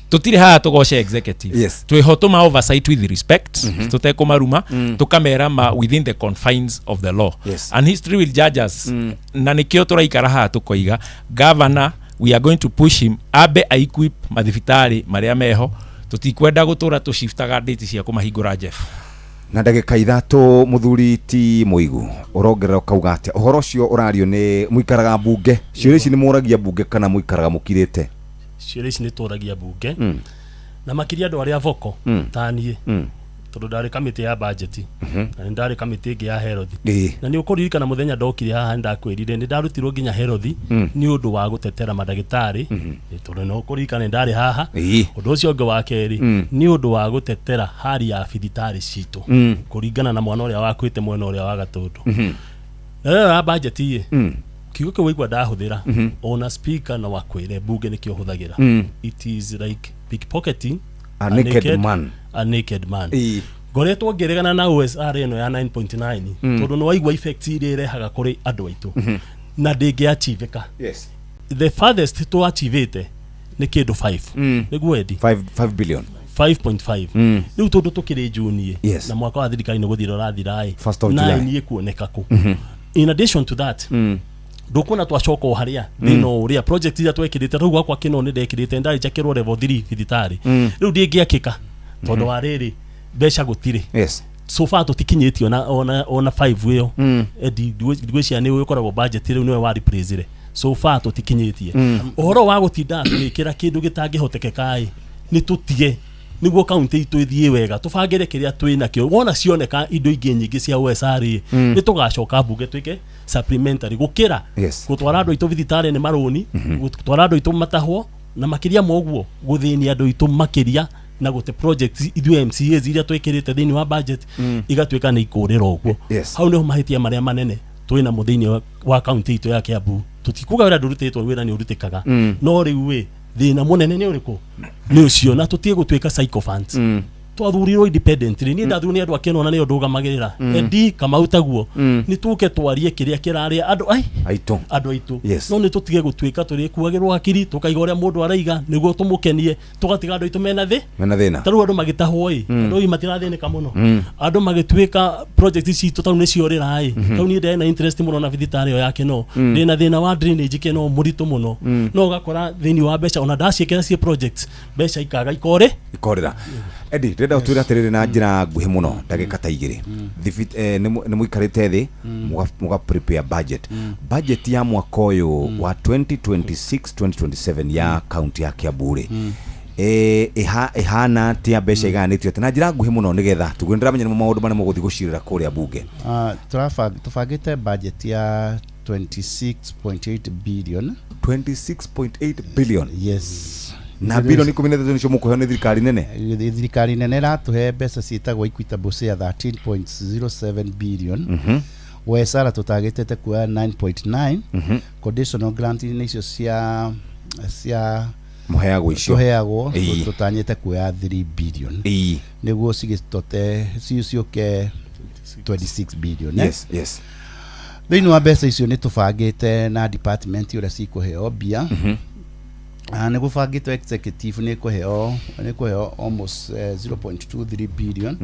Speaker 15: tutire haha tugoce executive twihotuma oversight with respect tutekumaruma tukamera ma within the confines of the law and history will judge us na nikio turaikara haha tukoiga governor we are going to push him abe equip mathibitari maria meho tutikwenda gutura tushiftaga date cia kumahingura Jeff
Speaker 14: na ndagĩka ithatũ muthuri ti Mũigu ũrongerera ukauga atĩ ũhoro ũcio ũrario nĩ muikaraga mbunge ciũria ici nĩ mũragia mbunge kana muikaraga mukirĩte
Speaker 6: ciũria ici nĩ tũragia mbunge na makiria andũ arĩa voko ta niĩ tondũ ndarĩ kamĩtĩ ya budget na ndarĩ kamĩtĩ ĩngĩ ya health na nĩ ũkũririkana mũthenya ndokire haha ndakwĩrire nĩ ndarutirwo nginya health nĩ ũndũ wa gũtetera mandagĩtarĩ tondũ no ũkũririkana ndarĩ haha ũndũ ũcio ũngĩ wa kerĩ nĩ ũndũ wa gũtetera hali ya thibitarĩ citũ kũringana na mwana ũrĩa wakwĩte mwena ũrĩa wa Gatũndũ ya budget kiugo kĩu waigua ndahũthĩra ona speaker na wakwĩre mbunge nĩkĩo hũthagĩra it is like pickpocketing
Speaker 14: a naked man
Speaker 6: ngoretwo ngĩregana na OSR eno ya 9.9 tondũ no waigua effect iria irehaga kũrĩ andũ aitũ na ndĩngĩachiveka the farthest to achieve nĩ kĩndũ 5 nĩguo Eddie
Speaker 14: 5 billion
Speaker 6: 5.5 riu tondu tukiri June
Speaker 14: Yes.
Speaker 6: na mwaka wa thirikari ni guthira urathira
Speaker 14: First of July.
Speaker 6: na ni kuoneka ku in addition to that ndukuna twacoka o haria thino uria project iria twekirite rau gwakwa kino ni ndekirite ndari jakirwo level 3 thibitari riu ndingiakika tondu wa riri mbeca gutire
Speaker 14: yes
Speaker 6: so far tutikinyitio ona 5 iyo edi digwecia ni ukoragwo budget riu niwe wa replace so far tutikinyitie uhoro wa gutinda twikira kindu gitangihotekekai ni tutige niguo county itu ithie wega tubangire kiria twina kio wona cioneka indo ingi nyingi cia OSR ni tugacoka bunge twike supplementary gukira gutwara andu itu thibitari ni maroni gutwara andu itu matahwo na makiria moguo guthini andu itu makiria na gute projects ithu MCAs iria twikirite thini wa budget igatwika ni ikurira uguo hau niho mahitia maria manene twina muthini wa county itu ya Kiambu tutikuga wira ndurutitwo wira ni urutikaga no riu we thina munene ni uriku ni ucio na tutie gutwika psychophants twathurirwo independently ni ndathuri ni andu akeno na ni nduga magirira endi kama utaguo ni tuke twarie kiria kirari andu aitu no ni tutige gutwika turi kuagirwo akiri tukaiga uria mundu araiga niguo tumukenie tugatiga andu aitu mena thina taru andu magitahwo andu matirathĩnĩka muno andu magitwika project ici tutaru ni ciorira tau ni ndena interest muno na thibitari yo yake no ndina thina wa drainage keno muritu muno no gakora thini wa mbeca ona ndaciekera cie projects mbeca ikaga ikorira
Speaker 14: Edi reda utwira atiriri na njira nguhi muno ndagika ta igiri ni muikarite thi muga prepare budget ya mwaka uyu wa 2026-2027 ya county ya Kiambu ihana tia mbeca iganitio na njira nguhi muno nigetha tugwendera menya maundu mane muguthi gucirira kuria bunge
Speaker 3: tufagite budget ya 26.8 billion
Speaker 14: 26.8 billion
Speaker 3: yes
Speaker 14: na bilioni 13 nicio mukuheo ni
Speaker 3: thirikari nene ratuhe mbeca ciitagwo equitable share 13.07 billion wesara tutagitete kuoya 9.9 conditional grant nicio cia
Speaker 14: muheagwo
Speaker 3: tutanyite kuoya 3 billion niguo cigitote ciuke 26 billion
Speaker 14: yes
Speaker 3: thĩinĩ wa mbeca icio nĩ tũbangĩte na department ũrĩa cikuheo mbia nĩ gũbangĩtwo executive nĩ kũheo almost 0.23 billion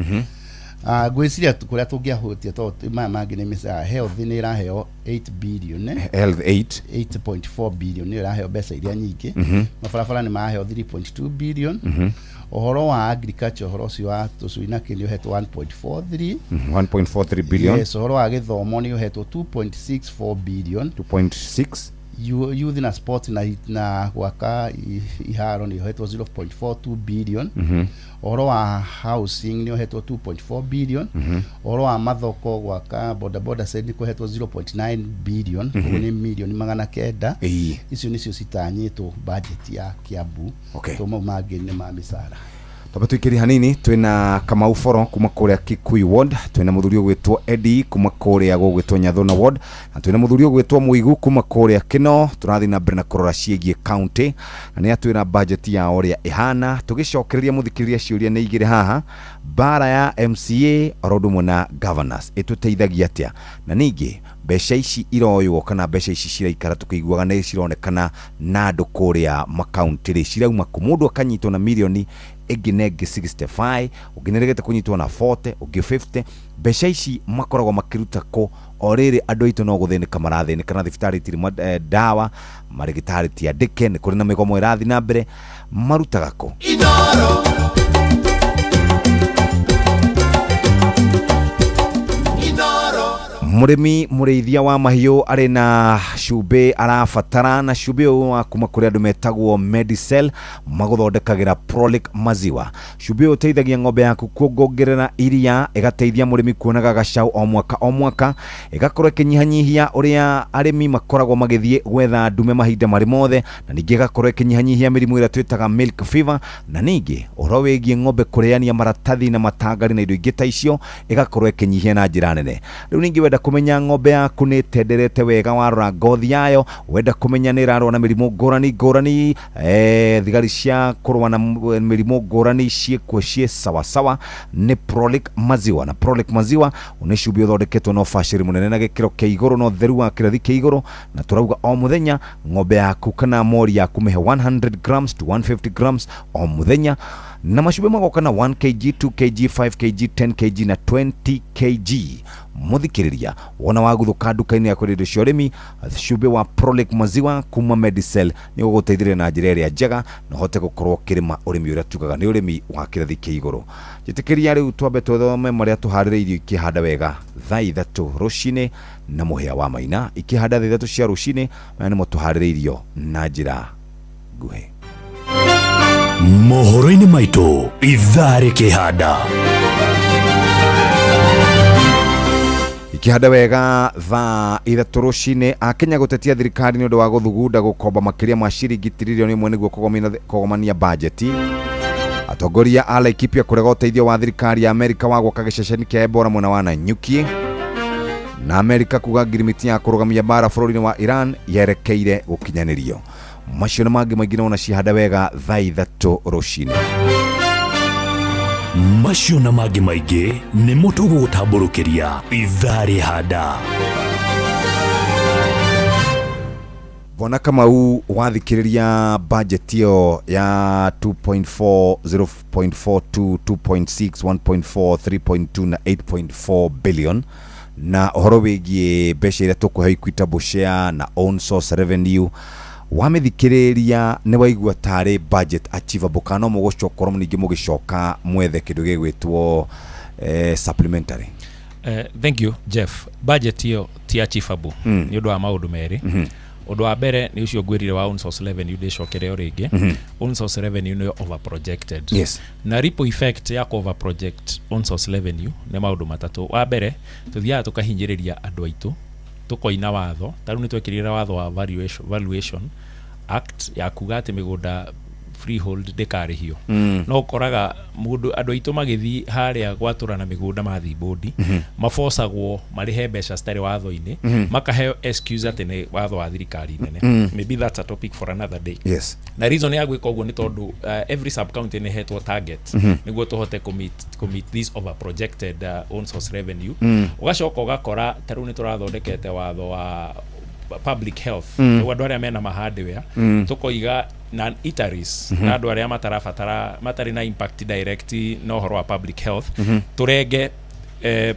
Speaker 3: ngwĩciria kũrĩa tũngĩahutia tondũ maya mangĩ nĩ mĩcara health nĩ ĩraheo 8 billion
Speaker 14: health
Speaker 3: 8.4 billion nĩ ĩraheo mbeca iria nyingĩ mabarabara nĩ maraheo 3.2 billion uhoro wa agriculture uhoro ucio wa tucui na kini uhetwo
Speaker 14: 1.43 billion
Speaker 3: yes uhoro wa githomo ni uhetwo 2.64 billion
Speaker 14: 2.6
Speaker 3: youth na sport na gwaka iharo ni uhetwo 0.42 billion uhoro wa housing ni uhetwo 2.4 billion uhoro wa mathoko gwaka boda side ni kuhetwo 0.9 billion ni milioni 900 icio nicio citanyitwo budget ya Kiambu tuma mangĩ nĩ ma mĩcara
Speaker 14: Taba tuikiri hanini twina Kamau Foro kuma kuria Kikuyu ward, twina muthuri ugwitwo Eddie kuma kuria gugwitwo Nyathona ward, na twina muthuri ugwitwo Muigu kuma kuria Kino. Turathi na mbere na kurora ciĩgie county na ni atwira budget ya oria ihana, tugicokereria muthikiriria ciuria ni igire haha bara ya MCA orodumo na governors ituteithagia atia na ningi mbeca ici iroywo kana mbeca ici ciraikara tukiguaga na cironekana na andu kuria makaunti ri cirauma ku mundu akanyitwo na milioni eginegi 65 ugineregete kunyitwo na 40 ugi 50 mbeca ici makoragwo makiruta ko oriri andu aitu no guthenika marathenika na thibitari tiri dawa marigitari ti andike ni kuri na migomo irathi na mbere marutaga ko Idoro murimi mureithia wa mahiu ari na cumbi arafatara na cumbi wa kuma kuri andu metagwo Medicel maguthondekagira Prolic maziwa. Cumbi uteithagia ng'ombe yaku kuongerera iria, igateithia murimi kuonaga gacau o mwaka igakorwo kinyihanyihia uria arimi makoragwo magithie gwetha ndume mahinda mari mothe, na ningi igakorwo kinyihanyihia mirimu ira twitaga milk fever, na ningi oro wigie ng'ombe kureania maratathi na matangari na indo ingi ta icio igakorwo kinyihia na njira nene. Riu ningi wenda kumenya ng'ombe yaku ni tenderete wega warora ngothi yayo, wenda kumenya ni rarwa na mirimu ngorani thigari cia kurwa na mirimu ngorani ciekwo cie sawa ni Prolic maziwa. Na Prolic maziwa unicumbi uthondeketwo no baciri munene na gikiro kia iguru no theru wa kirathi kia iguru, na turauga o muthenya ng'ombe yaku kana mori yaku mihe 100 grams to 150 grams o muthenya, na macumbi magoka na 1 kg 2 kg 5 kg 10 kg na 20 kg muthikiriria wona waguthuka nduka-inĩ ya kwendia indo cia ũrĩmi cumbi wa Prolic maziwa kuma Medicel nĩ ũgũteithĩrĩria na njĩra ĩrĩa njega na ũhote gũkorwo kĩrĩma ũrĩmi ũrĩa tugaga nĩ ũrĩmi wa kĩrathi kĩa igũrũ. Njĩtĩkĩria rĩu twambe twethome marĩa tũharĩrĩirio ikĩhanda wega thaa 3 rũcinĩ na mũhĩa wa Maina ikĩhanda thaa 3 cia rũcinĩ na nĩmo tũharĩrĩirio na njĩra nguhĩ.
Speaker 1: Mohoro-inĩ maitũ ithaa rĩkĩhanda
Speaker 14: ikihanda wega thaa 3 rũcinĩ Akenya gũtetia thirikari nĩ ũndũ wa gũthugunda gũkomba makĩria ma ciringi tiririoni 1 nĩguo kũgomania bajeti. Atongoria a Laikipia kũrega ũteithio wa thirikari ya Amerika wa gwaka gĩceceni kĩa Ebola mwena wa Nanyuki, na Amerika kuga ngirimiti ya kũrũgamia bara bũrũri-inĩ wa Iran yerekeire gũkinyanĩrio. Macio na mangĩ maingĩ na cihanda wega thaa 3 rũcinĩ.
Speaker 1: Macio na mangĩ maingĩ nĩ mũtũgũtambũrũkĩria ithaa rĩhanda.
Speaker 14: Bona Kamau wathikĩrĩria budget ĩyo ya 2.4 0.42 2.6 1.4 3.2 na 8.4 billion na ũhoro wĩgiĩ mbeca iria tũkũheo equitable share na own source revenue wamithikĩrĩria nĩ waigua tarĩ budget achievable kana mũgũcokorwo ningĩ mũgĩcoka mwethe kĩndũ gĩgwĩtwo supplementary.
Speaker 15: Thank you Jeff. Budget hiyo ti achievable ni ũndũ wa maũndũ merĩ. Ũndũ wa mbere nĩ ũcio ngwĩrire wa own source revenue ndĩcokere o rĩngĩ. Own source revenue nĩ over projected.
Speaker 14: Yes.
Speaker 15: Na ripple effect ya over project own source revenue nĩ maũndũ matatũ. Wa mbere tuthiaga tũkahinyĩrĩria andũ aitũ tukoina watho tarũ nĩ twekĩrĩra watho wa valuation act ya kuga atĩ mĩgũnda freehold ndĩkarĩhio. No ũkoraga mũndũ andũ aitũ magĩthiĩ harĩa gwatũra na mĩgũnda mathi bodi mabocagwo marĩhe mbeca citarĩ watho-inĩ makaheo excuse atĩ nĩ watho wa thirikari nene. Maybe that's a topic for another day.
Speaker 14: Yes.
Speaker 15: Na reason ya gwĩka ũguo nĩ tondũ every sub county nĩ hetwo target nĩguo tũhote commit this over projected own source revenue. Ũgacoka ũgakora tarũ nĩ tũrathondekete watho wa public health nĩguo andũ arĩa mena mahardware tũkoiga na eateries na andũ arĩa matarĩ na impact direct na ũhoro wa public health turenge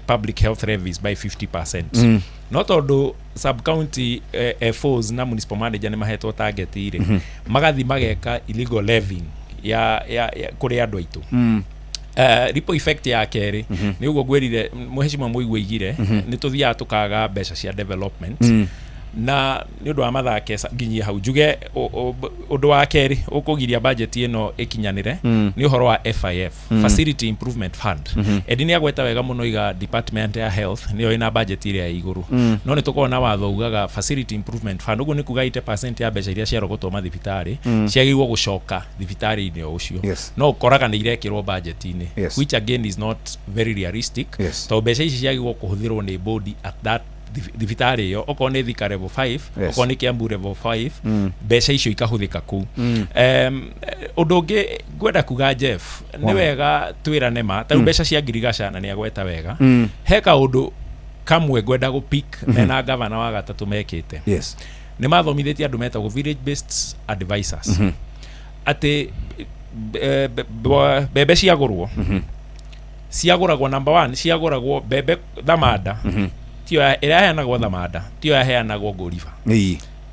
Speaker 15: public health levies by 50%. No tondũ sub county FOs na municipal manager nĩ mahetwo target ire magathi mageka illegal levying ya kũrĩ andũ aitũ. Ripple effect ya kerĩ nĩ ũguo ngwĩrire mũheshimiwa Mũigua igire nĩ tũthiaga tũkaga mbeca cia development na nĩ ũndũ wa mathake nginyia hau njuge ũndũ wa kerĩ ũkũgiria budget ĩno ĩkinyanĩre nĩ ũhoro wa FIF Facility Improvement Fund. Edi nĩ agweta wega mũno iga department ya health nĩyo ĩna budget ĩrĩa ya igũrũ no nĩ tũkorwo na watho ugaga Facility Improvement Fund ũguo nĩ kuga 80% ya mbeca iria ciarogotwo mathibitarĩ ciagĩrĩirwo gũcoka thibitarĩ-inĩ o ũcio no ũkoraga nĩ irekĩrwo budget-inĩ which again is not very realistic. Tondũ mbeca ici ciagĩrĩirwo kũhũthĩrwo nĩ body at that thibitarĩ ĩyo okorwo nĩ Thika level 5 okorwo nĩ Kiambu level 5 mbeca icio ikahũthĩka kũu. Ũndũ ũngĩ ngwenda kuga Jeff nĩ wega twĩrane ma tarũ mbeca cia ngirigaca na nĩ agweta wega he kaũndũ kamwe ngwenda gũpick mena gavana wa gatatũ mekĩte. Nĩ mathomithĩtie andũ metagwo village based advisors atĩ mbembe ciagũrwo ciagũragwo number 1 ciagũragwo mbembe thamanda tio ĩrĩa heanagwo thamanda tio yaheanagwo ngũriba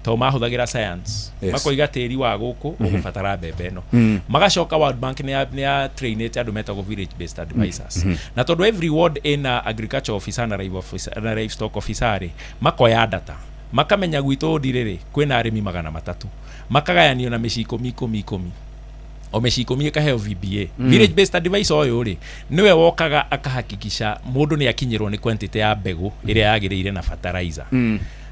Speaker 15: to mahũthagĩra science makoiga tĩri wa gũkũ ũgũbatara mbembe ĩno magacoka World Bank nĩ ya trainate andũ metagwo village based advisors na tondũ every ward ina agriculture officer na livestock officer makoya data makamenya gwitũ ndirĩrĩ kwĩna arĩmi 300 makagayanio na mĩciko 10 o mĩciko kaheo VBA village based advisor ũyũ rĩ nĩwe wokaga akahakikisha mũndũ nĩ akinyĩrwo nĩ quantity ya mbegũ ĩrĩa yagĩrĩire na fertilizer.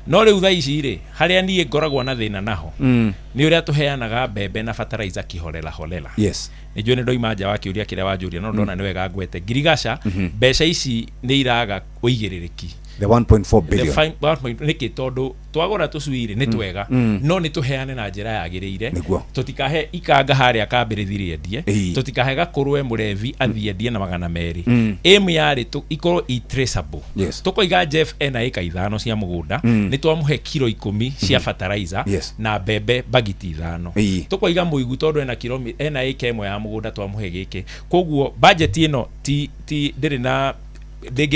Speaker 15: No rĩu thaa ici rĩ harĩa niĩ ngoragwo na thĩna naho nĩ ũrĩa tũheanaga mbembe na fertilizer kĩholela holela. Nĩnjũĩ nĩ ndoima nja wa kĩũria kĩrĩa wanjũria no ndona nĩ wega ngwete ngirigaca mbeca ici nĩ iraga ũigĩrĩrĩki
Speaker 14: the 1.4 billion
Speaker 15: niki tondu twagora tucui ni twega no ni tuheane na njira yagirire tutikahe ikanga haria kambirithi endie tutikahe gakurwe murevi athiendie na magana meri aim yari ikorwo traceable tukoiga Jeff ena eka 5 cia mugunda ni twamuhe kilo 10 cia fertilizer na bebe bagiti 5 tukoiga muigu tondu ena eka 1 ya mugunda twamuhe giki koguo budget ino ti ndiri na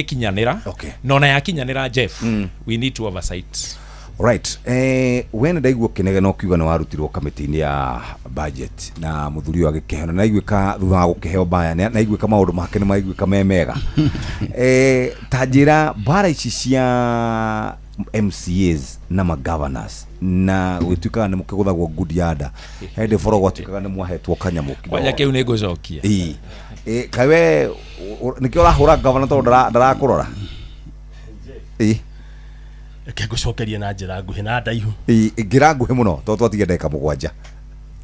Speaker 15: kinyanira nona yakinyanira Jeff we need to oversight.
Speaker 14: Right. When ndaigua kinege no kiuga no warutirwo kamiti-ini ya budget na muthuri wa gikehona na igwika thutha wa gukeheo baya na igwika maundu make ni maigwika memega. Tajira bara ici cia MCAs na governors na gwituika ni mukiguthagwo good yada hende foro gwatuikaga ni mwahetwo kanyamu
Speaker 15: kwanya kiu ni gucokia
Speaker 14: kawe nikio rahura governor to ndarakurora
Speaker 6: ke gucokeria na njira nguhi na ndaihu
Speaker 14: ngira nguhi muno to twatige ndeka mugwanja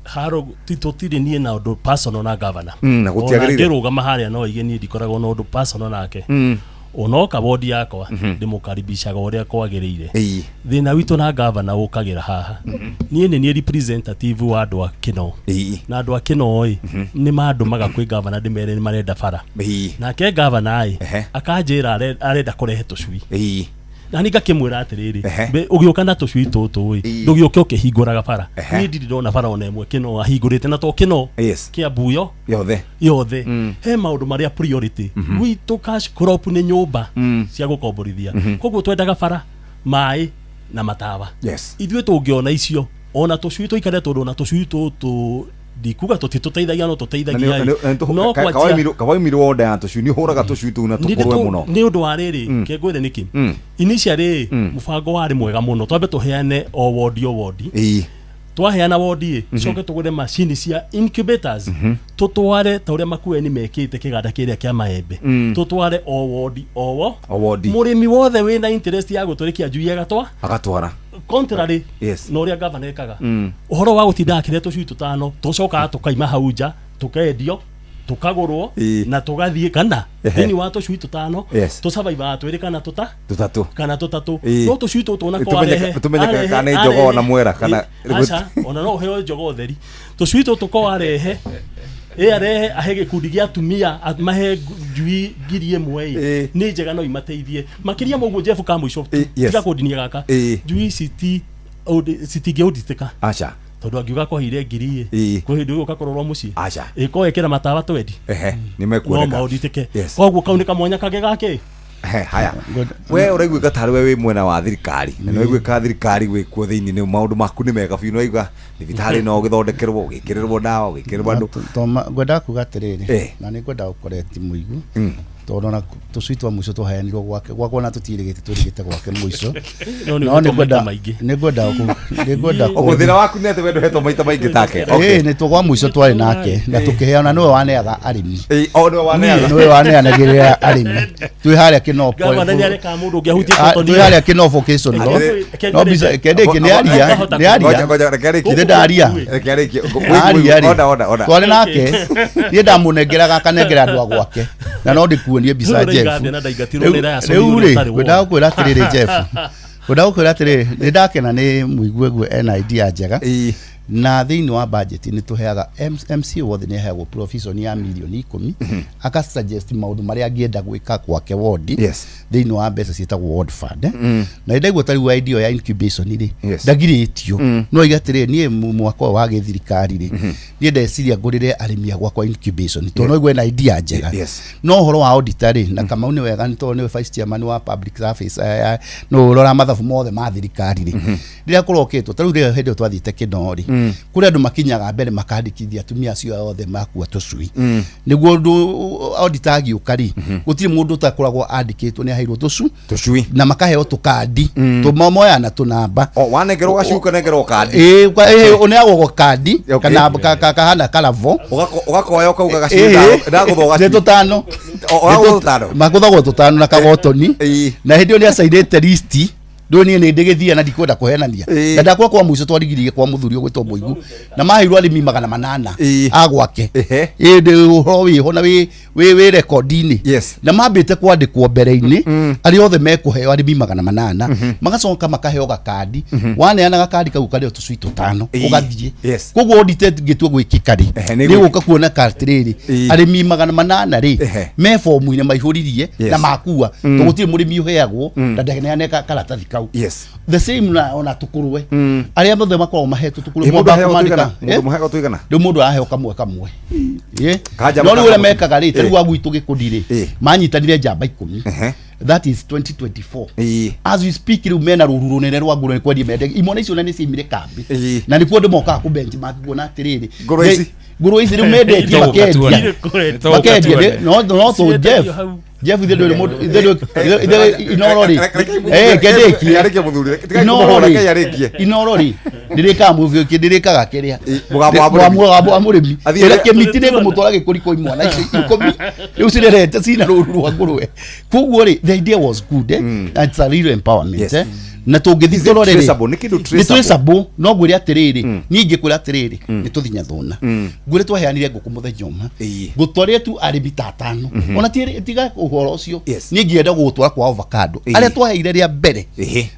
Speaker 6: haro titotiri nie na undu personal na governor
Speaker 14: na gutiagirire
Speaker 6: ngirugama haria no igeni ndikoragwo na undu personal nake onoka bodi yakwa ndimukaribishaga uria kwagirire thina witu na governor ukagira haha nie ni representative wa andu a Kino na andu a Kino ni mandu maga kwi governor ndimere ni marenda bara nake governor akanjira arenda kurehe tucui na ninga kimwira atiriri ugioka na tucui tutu ndugioke ukihinguraga bara ni ndirona bara ona imwe Kino ahingurite na to Kino kia buyo yothe he maundu maria priority witu cash crop ni nyumba cia gukomborithia koguo twendaga bara mai na matawa ithuĩ tũngiona icio ona tucui tuikare tondu na tucui tutu ndikuga tutiteithagia no tuteithagia no
Speaker 14: kawaimiro oda ya tucui ni huraga tucui tu na tukorwe muno
Speaker 6: ni undu wa riri ke ngwire niki initially mubango wari mwega muno twambe tuheane o ward twaheana ward coke tugure machine cia incubators tutware ta uria makueni mekite kiganda kiria kia maembe tutware o ward murimi wothe wina interest ya guturikia njui agatwara contrary no ria governor ekaga uhoro wa gutinda akire tucui tutano tucoka tukaima hauja tukaendio tukagurwo na tugathie kana thini wa tucui tutano tu survive twiri kana tutatu no tucui tutona kwa
Speaker 14: tumenye kana njogo na mwera kana
Speaker 6: ona no heo njogo theri tucui tuko arehe arehe ahege kundi gia tumia mahe njui ngiri imwe ni njega no imateithie makiria muguo Jeff Kamuisho tiga kundinia gaka njui sitinge auditika tondu angiuga kohire ngiri kwi hindi uguka kurorwo mucii iko ekira matawa twendi
Speaker 14: nimekuoneka
Speaker 6: no mauditike koguo kau ni kamwanya kage gake
Speaker 14: haya we uraigwika tari we mwena wa thirikari na no igwika thirikari we kuo thiini ni maundu maku ni mega biu no igwa thibitari no githondekerwo gikirirwo dawa gikirirwo andu
Speaker 3: to ngwenda kuga atiriri na ni ngwenda ukoreti muigu tondu na tucui twa muico tuheanirwo gwakwa na tutirigite turigite gwake muico no ni ngwenda
Speaker 14: uguthira waku nete wendo hetwo maita maingi take
Speaker 3: ni tugwa muico twari nake na tukiheana niwe waneaga arimi
Speaker 14: niwe
Speaker 3: waneanagirira arimi twi haria Kinopo
Speaker 6: gavana ni areka mundu ngiahutie
Speaker 3: twi haria Kinopo keso no bisa kendeke ni aria twari nake ni ndamunengeraga kanengera andu agwake na no ndikuonie bisa Jeff wenda kwira atiriri Jeff wenda kwira atiriri ni ndakena ni muiguegwe ena idea njega na thiini wa budget ni tuheaga MC wothe ni heagwo provision ya milioni 10 aka suggest maundu maria angienda gwika kwake ward thiini wa mbeca cietagwo ward fund na ndaigua tari wa idea ya incubation ri ndagiritio no igatire ni mwaka wa githirikari ri ni ndeciria ngurire arimi agwa kwa incubation to no igwe na idea njega no horo wa auditor ri na kama ni wega ni to ni vice chairman wa public service no rora mathabu mothe ma thirikari ri rira kuroketwo tari ri hende twathite Kino ri kuri andu makinyaga mbere makandikithia atumia acio othe makua tucui niguo ndu auditor agiukari gutire mundu utakoragwo andikitwo ni aheirwo tucui na makaheo tukandi tumomoya na tunamba
Speaker 14: wanegerwo gacuka negerwo kandi
Speaker 3: uneagwo kandi kana kahana kalavo
Speaker 14: ugakoya ukauga gacuka ndaguthoga
Speaker 3: tutano makuthagwo tutano na kagotoni na hindi ni acairite list ndoni ni ndigithia na ndikwenda kuhenania na ndakwa kwa muico twarigirie kwa muthuri ogwitwo Muigu na mahirwo arimi 800 agwake indi uhoro wi ho na wi record-ini na mambite kwandikwo mbere-ini ari othe mekuheo arimi 800 magacoka makaheo gakadi waneana gakadi kau kari tucui 5 ugathie koguo audited gitwe gwikika ri ni guka kuona kartiriri arimi 800 ri me form ine maihuririe na makua tugutire murimi uheagwo na ndageneane karatathi kau the same na ona tukurwe aria mothe makorwo mahetwo tukurwe mundu akumandika
Speaker 14: muhego tuigana
Speaker 3: ndu mundu aheo kamwe no ri ule mekaga ri riu agwitu gikundi ri manyitanire njamba 10 that is 2024 as we speak riu mena ruru runene rwa nguru ni kwendi mende imone icio ni cimire kambi na ni kuo moka ku benchmark kuona atiriri nguru ici riu mende ti makendia no so Jeff the do mo inorori kedeki
Speaker 14: yareke muthuri
Speaker 3: inorori ndirika movie ndirika gakeria mugambo amurimi ereke mitine kumutwara gikuri ko imwana ikomi riu cirerete cina ruru rwa ngurwe kuguo ri the idea was good and it's a real empowerment na tungithi tororere ni traceable no ngwire atiriri ningi kuri atiriri ni tuthinya thuna ngwire twaheanire nguku muthenya umwe gutware tu arimi 5 ona tiga uhoro ucio ningienda gutwara kwa avocado aria twaheire ria mbere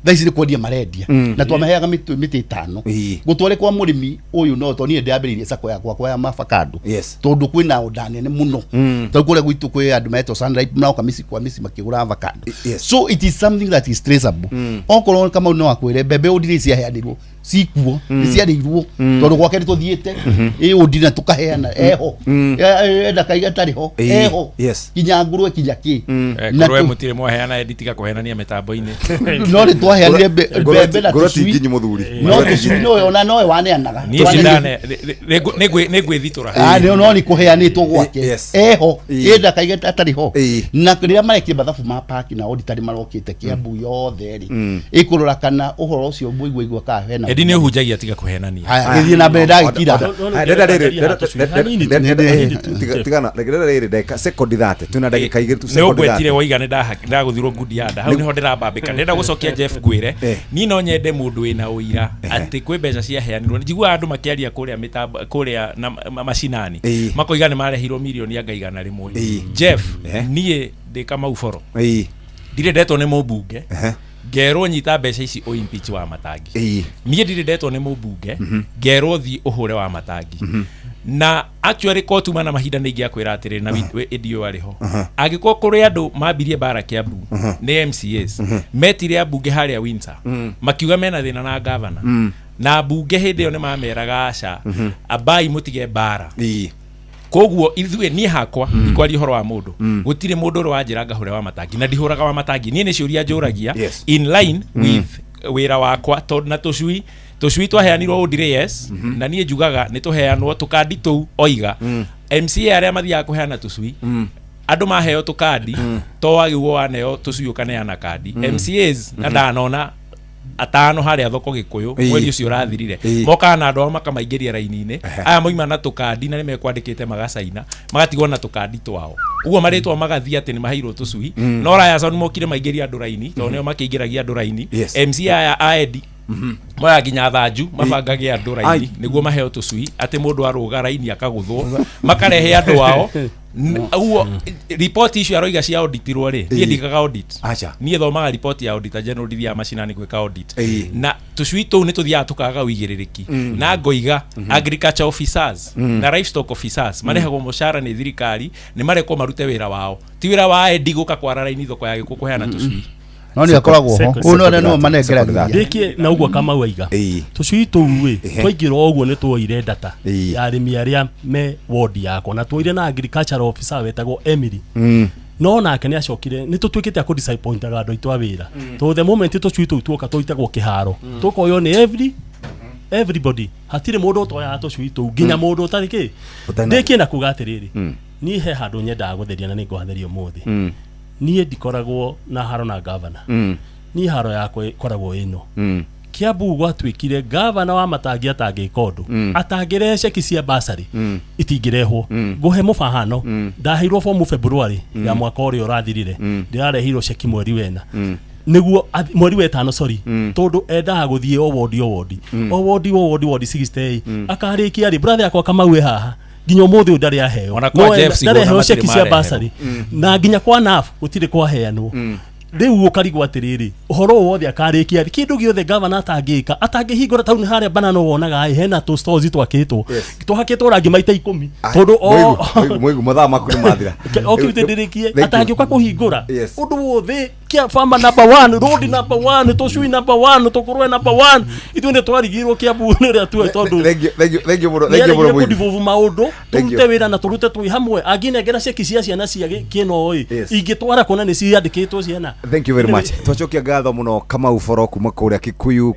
Speaker 3: thaici ni kwendia marendia na twamaheaga miti 5 gutware kwa murimi uyu no to nie ndiambiririe sako yakwa kwa avocado tondu kwina udani ne muno tondu kure gwitu kwe andu meto sunlight na kamisi kwa misi makigura avocado so it is something that is traceable kama no akwire bebe udiri cia heanirwo cikuo ni ciarirwo tondu gwake tuthiete udina tukaheana eho enda kaiga tariho eho kinya ngurwe kinya ki
Speaker 15: ngurwe mutire mwaheana editika kuhenania mitambo-ini
Speaker 3: no ni twaheanire bebe na
Speaker 14: ngurwe tingi muthuri
Speaker 3: no tucui no ona no waneanaga
Speaker 15: ni cindane ni gwithitura
Speaker 3: no ni kuheanitwo gwake eho enda kaiga tariho na riria marekire mathabu ma park na auditari marokite Kiambu yothe ri ikurura kana uhoro ucio muigwa ka hena
Speaker 15: edi ni hujagia tiga kuhenania
Speaker 3: agithie na mbere ndagikira
Speaker 14: tigana regerera riri ndeka second thate tuna ndagika igiri tu
Speaker 15: second thate ne ogwetire waigane ndaguthirwo ngudi yanda hau niho ndirambambika ndenda gucokia Jeff gwire ni no nyende mundu wina uira ati kwi mbeca cia heanirwo njigua andu makiaria kuria mitambo kuria na macinani makoigane marehirwo milioni ya ngaigana rimwe Jeff nie ndikama uforo ndire ndeto ni mubunge ngero nyita mbeca ici o impeach wa Matangi nie ndire ndeto ni mubunge ngero thi uhure wa Matangi na actually ko tuma na mahinda ningi akwira atiri na edio ariho agiko kuri andu mambirie bara Kiambu ni MCAs metire abunge haria Windsor makiuga mena thina na governor na bunge hindi yo ni mameraga aca abai mutige bara koguo ithue ni hakwa ikwari horo wa mundu gutire mundu ro wanjira ngahure wa Matangi na ndihuraga wa Matangi ni ciuria njuragia in line with wira wakwa tondu na tucui twaheanirwo udire na nie njugaga ni tuheanwo tukandi tu oiga MCA aria mathia kuheana tucui andu maheo tukandi to wagiguo waneo tucui ukaneana kandi MCAs na ndanona atano haria thoko Gikuyu mweri ucio urathirire moka na andu makamaingiria raini-ini aya moima na tukandi na nimekwandikite magacaina magatigwo na tukandi twao uguo maritwa magathia ati ni maheirwo tucui no raya son mokire maingiria andu raini to neo makiingiragia andu raini MCA aya aedi moya ginya thanju mabangagia andu raini niguo maheo tucui ati mundu aruga raini akaguthwo makarehe andu wao uguo report icio aroiga cia auditirwo ri nie ndikaga audit nie thomaga report ya auditor general dithia macinani gwika audit na tucui tu ni tuthia tukaga uigiririki na ngoiga agriculture officers na livestock officers marehagwo mushara ni thirikari ni mareko marute wira wao ti wira wa endi guka kwara raini thoko ya Gikuyu kuheana tucui
Speaker 3: no ni akoragwo ho uno no manengeragia
Speaker 6: ndiki na ugwa kama waiga tucui tuwe twaingira uguo ni tuoire data ya arimi aria me ward yako na tuoire na agricultural officer wetagwo Emily no nake ni acokire ni tutwikite aku disappointaga andu aitwa wira to the moment tucui tuoka tuitagwo kiharo tukoyo ni everybody hatire mundu toya tucui tu ginya mundu utariki ndiki na kuga atiriri ni he handu nyenda gutheria na ningwatherio muthi nie ndikoragwo na haro na governor ni haro yakwa ikoragwo ino Kiambu gwatwikire governor wa Matangi atangika undu atangire ceki cia basari itingirehwo nguhe mufahano ndaheirwo form February ya mwaka uria urathirire ndirarehirwo ceki mweri wena niguo mweri wetano sorry tondu endaga guthie o wodi 60 akarikia ri brother yakwa Kamau haha nginya umuthi ndari aheo ndari aheo cheki cia basari na nginya kwa NAF gutire kwa heanwo riu ukarigwo atiriri uhoro wothe akarikia kindu giothe governor atangihingura tauni haria banana wonaga hena to stores twakitwo twakitwo rangi maita 10 tondu
Speaker 14: mwigu muthaa maku ni mathira
Speaker 6: okitendirikie atangiuka kuhingura undu wothe kia farmer number 1 road number 1 to shui number 1 to kurwe number 1 itune twarigirwo kia bune ria tu tondu
Speaker 14: thank you bro
Speaker 6: mwigu divovu maundu turute wira na turute twi hamwe agine ngera cia kisia ciana cia kino oi ingitwara kona ni ciandikitwo ciana.
Speaker 14: Thank you very much. Twachokia ngatho muno Kamau Foro kuma kuria Kikuyu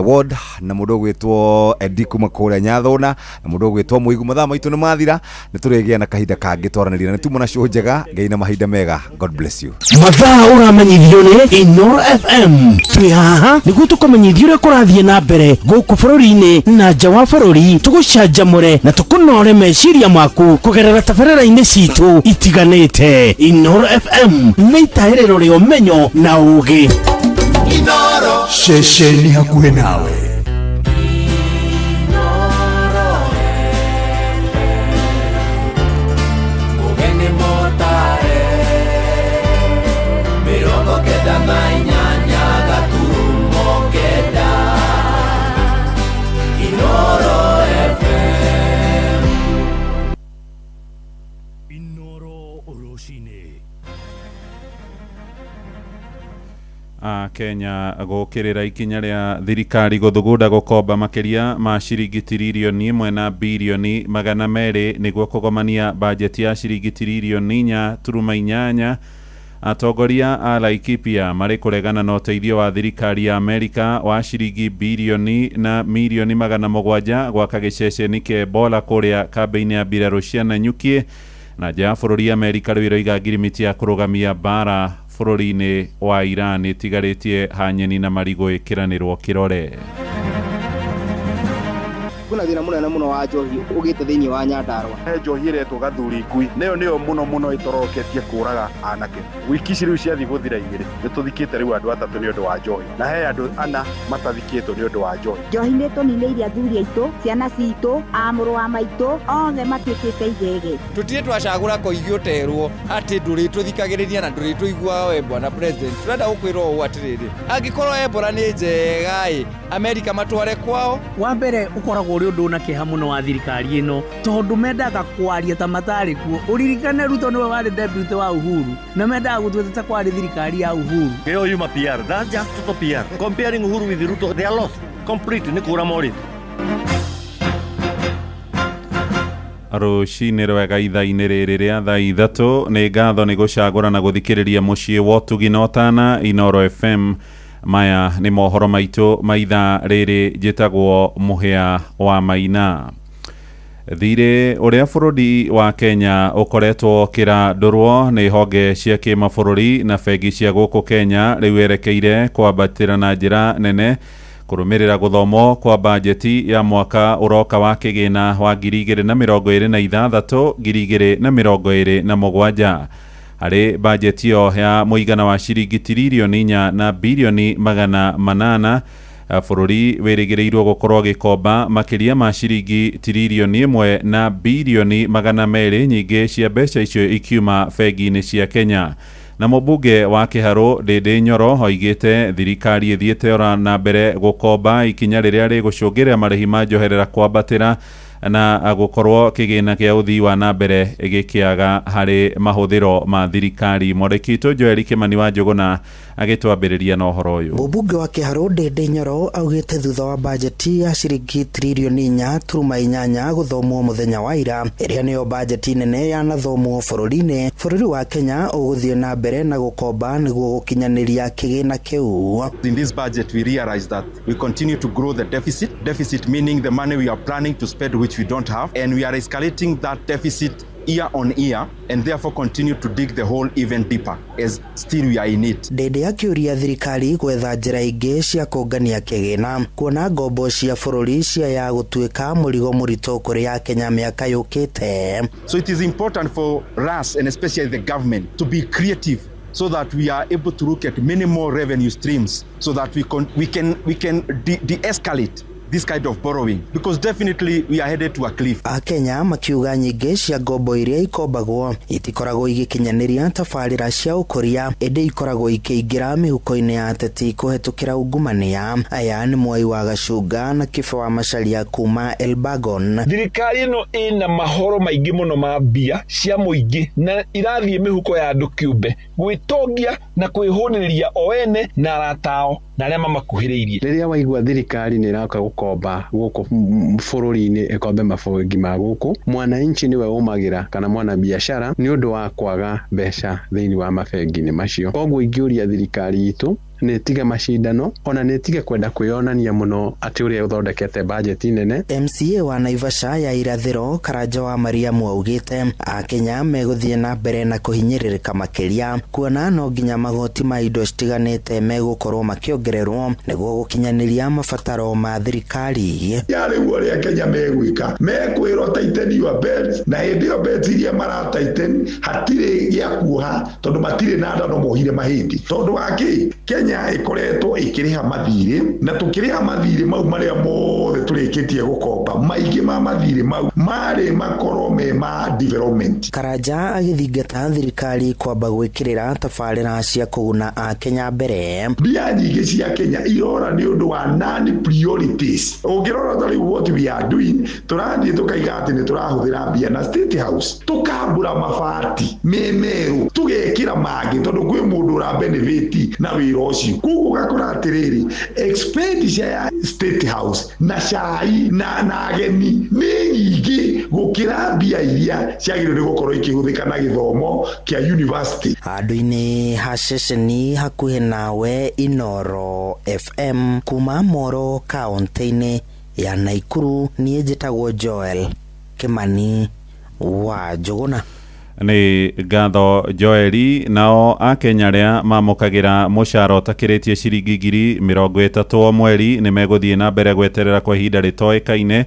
Speaker 14: ward na mundu gwitwo Edi kuma kuria Nyathona na mundu gwitwo Muigu mathaa maitu ni mathira ni turegia na kahinda kangi twaranirira ni tumona show njega ngai na mahinda mega. God bless you.
Speaker 17: Mathaa uramenyithio ni Inoro FM twi haha niguo tukumenyithio uria kurathie na mbere guku bururi-ini na nja wa bururi tugucanjamure na tukunore meciria maku kugerera tabarĩra-inĩ citu itiganĩte. Inoro FM nĩ itaĩrĩro rĩa ũmenyo na ugi.
Speaker 8: Inoro shesheni hakuhe nawe. Ugeni motare mirongo kenda na inyanya gaturumo kenda. Inoro FM.
Speaker 1: Inoro Oroshine.
Speaker 9: Kenya gukirira ikinya ria thirikari guthugunda gukomba makiria ma ciringi tiririoni 1 na bilioni 200 niguo kugomania bajeti ya ciringi tiririoni 4.8. Atongoria a Laikipia mari kuregana na uteithio wa thirikari ya Amerika wa ciringi bilioni na milioni 700 gwaka giceceni kia Ebola kuria kambi-ini ya mbirarũ cia Nanyuki na nja ya bũrũri Amerika rĩu iroiga ngirimiti ya kũrũgamia bara bũrũri-inĩ wa Iran ĩtigarĩtie hanyeni na marigũ ĩkĩranĩrwo kĩrore.
Speaker 12: Kuna thina munene muno wa njohi ugite thiini wa Nyandarua.
Speaker 20: He njohi iretwo gathuri ngui niyo muno itoroketie kuraga anake. Wiki ciru ciathi guthira igiri nituthikite riu andu atatu ni undu wa njohi na he andu ana matathikitwo ni undu wa njohi.
Speaker 21: Njohi nituniniirie athuri aitu ciana citu amuru wa maitu othe matuikite igege.
Speaker 18: Tutire twacagura koigio terwo ati nduri tuthikagiriria na nduri tuigua we bwana president. Turenda gukwirwo u atiriri angikorwo Ebola ni njega Amerika matware kwao.
Speaker 22: Wa mbere ukoragwo uri undu na kiha muno wa thirikari ino tondu mendaga kwaria ta matari kuo. Uririkane Ruto niwe wari deputy wa Uhuru na mendaga gutweteta kwari thirikari ya Uhuru.
Speaker 23: Geo yuma PR, that's just to PR. Comparing Uhuru with Ruto, they are lost complete. Ni kura morit.
Speaker 9: Rũcinĩ rwega ithaa-inĩ rĩrĩ rĩa thaa ithatũ nĩ ngatho nĩ gũcagũra na gũthikĩrĩria mũciĩ wa ũtugi na ũtana Inoro FM. Maya nĩ mohoro maitũ ma ithaa rĩrĩ njĩtagwo Mũhĩa wa Maina. Thirĩ ũrĩa bũrũri wa Kenya ũkoretwo kĩrandũrwo nĩ honge cia kĩmabũrũri na bengi cia gũkũ Kenya rĩu erekeire kwambatĩra na njĩra nene kũrũmĩrĩra gũthomwo kwa bajeti ya mwaka ũroka wa kĩgĩna wa 2026 2027. Harĩ bajeti yo ya mũigana wa ciringi tiririoni 4 na bilioni 800 bũrũri wĩrĩgĩrĩirwo gũkorwo gĩkomba makĩria ma ciringi tiririoni 1 na bilioni 200 nyingĩ cia mbeca icio ikiuma bengi-inĩ cia Kenya. Na mũmbunge wa Kĩharũ Ndĩndĩ Nyoro oigĩte thirikari ĩthiĩte ora na mbere gũkomba ikinya rĩrĩa rĩgũcũngĩrĩra marĩhi ma njoherera kwambatĩra na gũkorwo kĩgĩna kĩa ũthii wa na mbere gĩkĩaga harĩ mahũthĩro ma thirikari. Mwandĩki witũ Joel Kĩmani wa Njũgũna agĩtwambĩrĩria na ũhoro ũyũ.
Speaker 24: Mũmbunge wa Kĩharũ Ndĩndĩ Nyoro augĩte thutha wa bajeti ya ciringi tiririoni 4.8 gũthomwo mũthenya wa ira ĩrĩa nĩyo bajeti nene yanathomwo bũrũri-inĩ, bũrũri wa Kenya ũgũthiĩ na mbere na gũkomba nĩguo gũkinyanĩria kĩgĩna kĩu.
Speaker 20: In this budget we realize that we continue to grow the deficit meaning the money we are planning to spend which we don't have, and we are escalating that deficit year on year and therefore continue to dig the hole even deeper as still we are in it.
Speaker 24: Ndĩndĩ akĩũria thirikari gwetha njĩra ingĩ cia kũngania kĩgĩna kuona ngombo cia bũrũri cia ya gũtuĩka mũrigo mũritũ kũrĩ ya Kenya mĩaka yũkĩte.
Speaker 20: So it is important for us and especially the government to be creative so that we are able to look at many more revenue streams so that we can de-escalate this kind of borrowing, because definitely we are headed to a cliff.
Speaker 24: Akenya makiuga nyingĩ cia ngombo iria ikombagwo itikoragwo igikinyaniria tabarĩra cia ũkũria, ĩndĩ ikoragwo ikĩingĩra mĩhuko-inĩ ya ateti kũhetũkĩra ungumania. Aya nĩ Mwai wa Gacunga na Kĩbe wa Macharia kuma Elbagon.
Speaker 7: Thirikari ĩno ĩna mahoro maingĩ mũno ma mbia cia mũingĩ na irathiĩ mĩhuko ya andũ kĩũmbe gwĩtongia na kwĩhũnĩria o ene na aratao na arĩa mamakuhĩrĩirie.
Speaker 10: Rĩrĩa waigua thirikari nĩ ĩraka gũkomba gũkũ bũrũri-inĩ ĩkombe mabengi ma gũkũ, mwananchi nĩwe ũmagĩra kana mwana biashara nĩ ũndũ wa kwaga mbeca thĩinĩ wa mabengi-inĩ macio. Koguo ingĩũria thirikari itũ nĩtige macindano ona nĩtige kwenda kwĩonania mũno atĩ ũrĩa ũthondekete budget nene.
Speaker 24: MCA wa Naivasha ya irathĩro Karanja wa Mariamu augĩte Akenya megũthiĩ na mbere na kũhinyĩrĩrĩka makĩria, kuona no nginya magoti ma indo citiganĩte megũkorwo makĩongererwo nĩguo gũkinyanĩria mabataro ma thirikari.
Speaker 11: Rĩu ũrĩa Kenya megwĩka mekwĩrwo tighten your belts, na hĩndĩ ĩyo belts iria maratighten hatirĩ gĩa kuoha tondũ matirĩ na nda no mohire mahĩndĩ. Tondũ waki Kenya ikoretwo ikiriha mathirĩ na tukiriha mathirĩ mau maria mothe turĩkĩtie gũkomba, maingĩ ma mathirĩ mau marĩ makorwo me ma development.
Speaker 24: Karanja agĩthingata thirikari kwamba gwĩkĩrĩra tabarĩra cia kũguna Akenya mbere.
Speaker 11: Mbia nyingĩ cia Kenya irora nĩ ũndũ wa non priorities. Ũngĩrora ta rĩu what we are doing, tũrathiĩ tukaiga atĩ nĩ tũrahũthĩra mbia na State House, tukambura mabati memeru tugekĩra mangĩ tondũ kwĩ mũndũ ũra benefit na wĩra ũcio. Kugu gakora atiriri expenditure ya State House na cai na ageni nĩ nyingĩ gũkĩra mbia iria ciagĩrĩirwo gũkorwo ikĩhũthĩka na gĩthomo kĩa university.
Speaker 24: Handũ-inĩ ha ceceni hakuhĩ nawe Inoro FM kuma Moro kaunti-inĩ ya Naikuru, niĩ njĩtagwo Joel Kimani wa Njuguna.
Speaker 9: Nĩ ngatho Joeli. Nao Akenya arĩa mamũkagĩra mũcara ũtakĩrĩtie ciringi ngiri 30 o mweri nĩ megũthiĩ na mbere gweterera kwa ihinda rĩtoĩkaine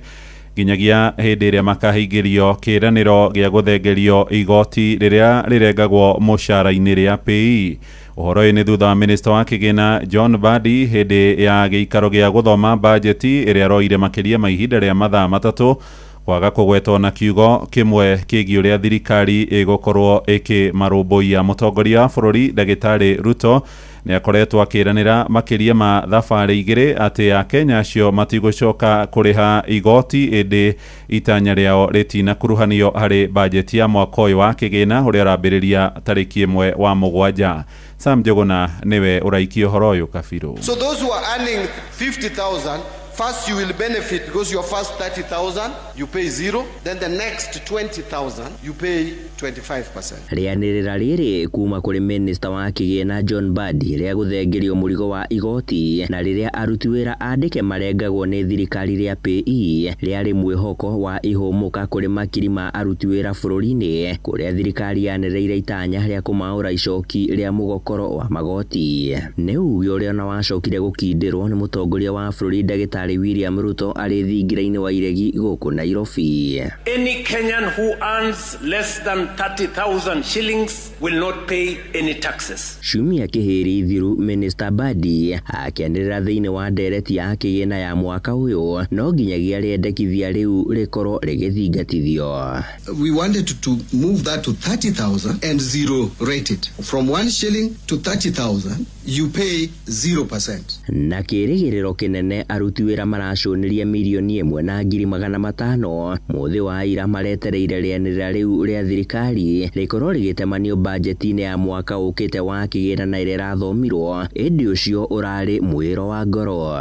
Speaker 9: nginyagia hĩndĩ ĩrĩa makahingĩrio kĩĩranĩro gĩa gũthengerio igoti rĩrĩa rĩrengagwo mũcara-inĩ rĩa PE. Ũhoro ũyũ nĩ thutha wa minista wa kĩgĩna John Mbadi hĩndĩ ya gĩikaro gĩa gũthoma bajeti ĩrĩa aroire makĩria ma ihinda rĩa mathaa matatũ kwaga kũgwetwo na kiugo kĩmwe kĩgiĩ ũrĩa thirikari ĩgũkorwo ĩkĩmarũmbũiya. Mũtongoria wa bũrũri Ndagĩtarĩ Ruto nĩ akoretwo akĩranĩra makĩria ma thabarĩ igĩrĩ atĩ Akenya acio matigũcoka kũrĩha igoti, ĩndĩ itanya rĩao rĩtinakuruhanio harĩ bajeti ya mwaka ũyũ wa kĩgĩna ũrĩa ũrambĩrĩria tarĩki 1 wa Mũgwanja. Sam Njuguna niwe ũraikia ũhoro ũyũ Kabiru.
Speaker 13: So those who are earning 50,000, first you will benefit because your first 30,000 you pay 0, then the next 20,000 you pay 25%.
Speaker 19: Rĩanĩrĩra rĩrĩ kuma kũrĩ minista wa kĩgĩna John Mbadi rĩa gũthengerio mũrigo wa igoti na rĩrĩa aruti wĩra andĩke marengagwo nĩ thirikari rĩa PE rĩarĩ mwĩhoko wa ihũmũka kũrĩ makiri ma aruti wĩra bũrũri-inĩ, kũrĩa thirikari yanereire itanya rĩa kũmaũra icoki rĩa mũgokoro wa magoti. Nĩ uge ũrĩa ona wacokire gũkindĩrwo nĩ mũtongoria wa bũrũri Ndagĩtarĩ William Ruto arĩ thingira-inĩ wa iregi gũkũ Nairobi.
Speaker 25: Any Kenyan who earns less than 30,000 shillings will not pay any taxes.
Speaker 19: Ciumia kĩhĩri thiru Minister Mbadi akĩanĩrĩra thĩinĩ wa ndereti ya kĩgĩna ya mwaka ũyũ no nginyagia rĩendekithia rĩu rĩkorwo rĩgĩthingatithio.
Speaker 13: We wanted to move that to 30,000 and zero rated. From 1 shilling to 30,000 you pay 0%.
Speaker 19: Na kĩrĩgĩrĩro kĩnene aruti wĩra maracũnĩria mirioni 1,500,000 mũthĩ wa ira maretereire rĩanĩrĩra rĩu rĩa thirikari rĩkorwo rĩgĩtemanio bajeti-inĩ ya mwaka ũkĩte wa kĩgĩna na ĩrĩa ĩrathomirwo, ĩndĩ ũcio ũrarĩ mwĩro wa ngoro.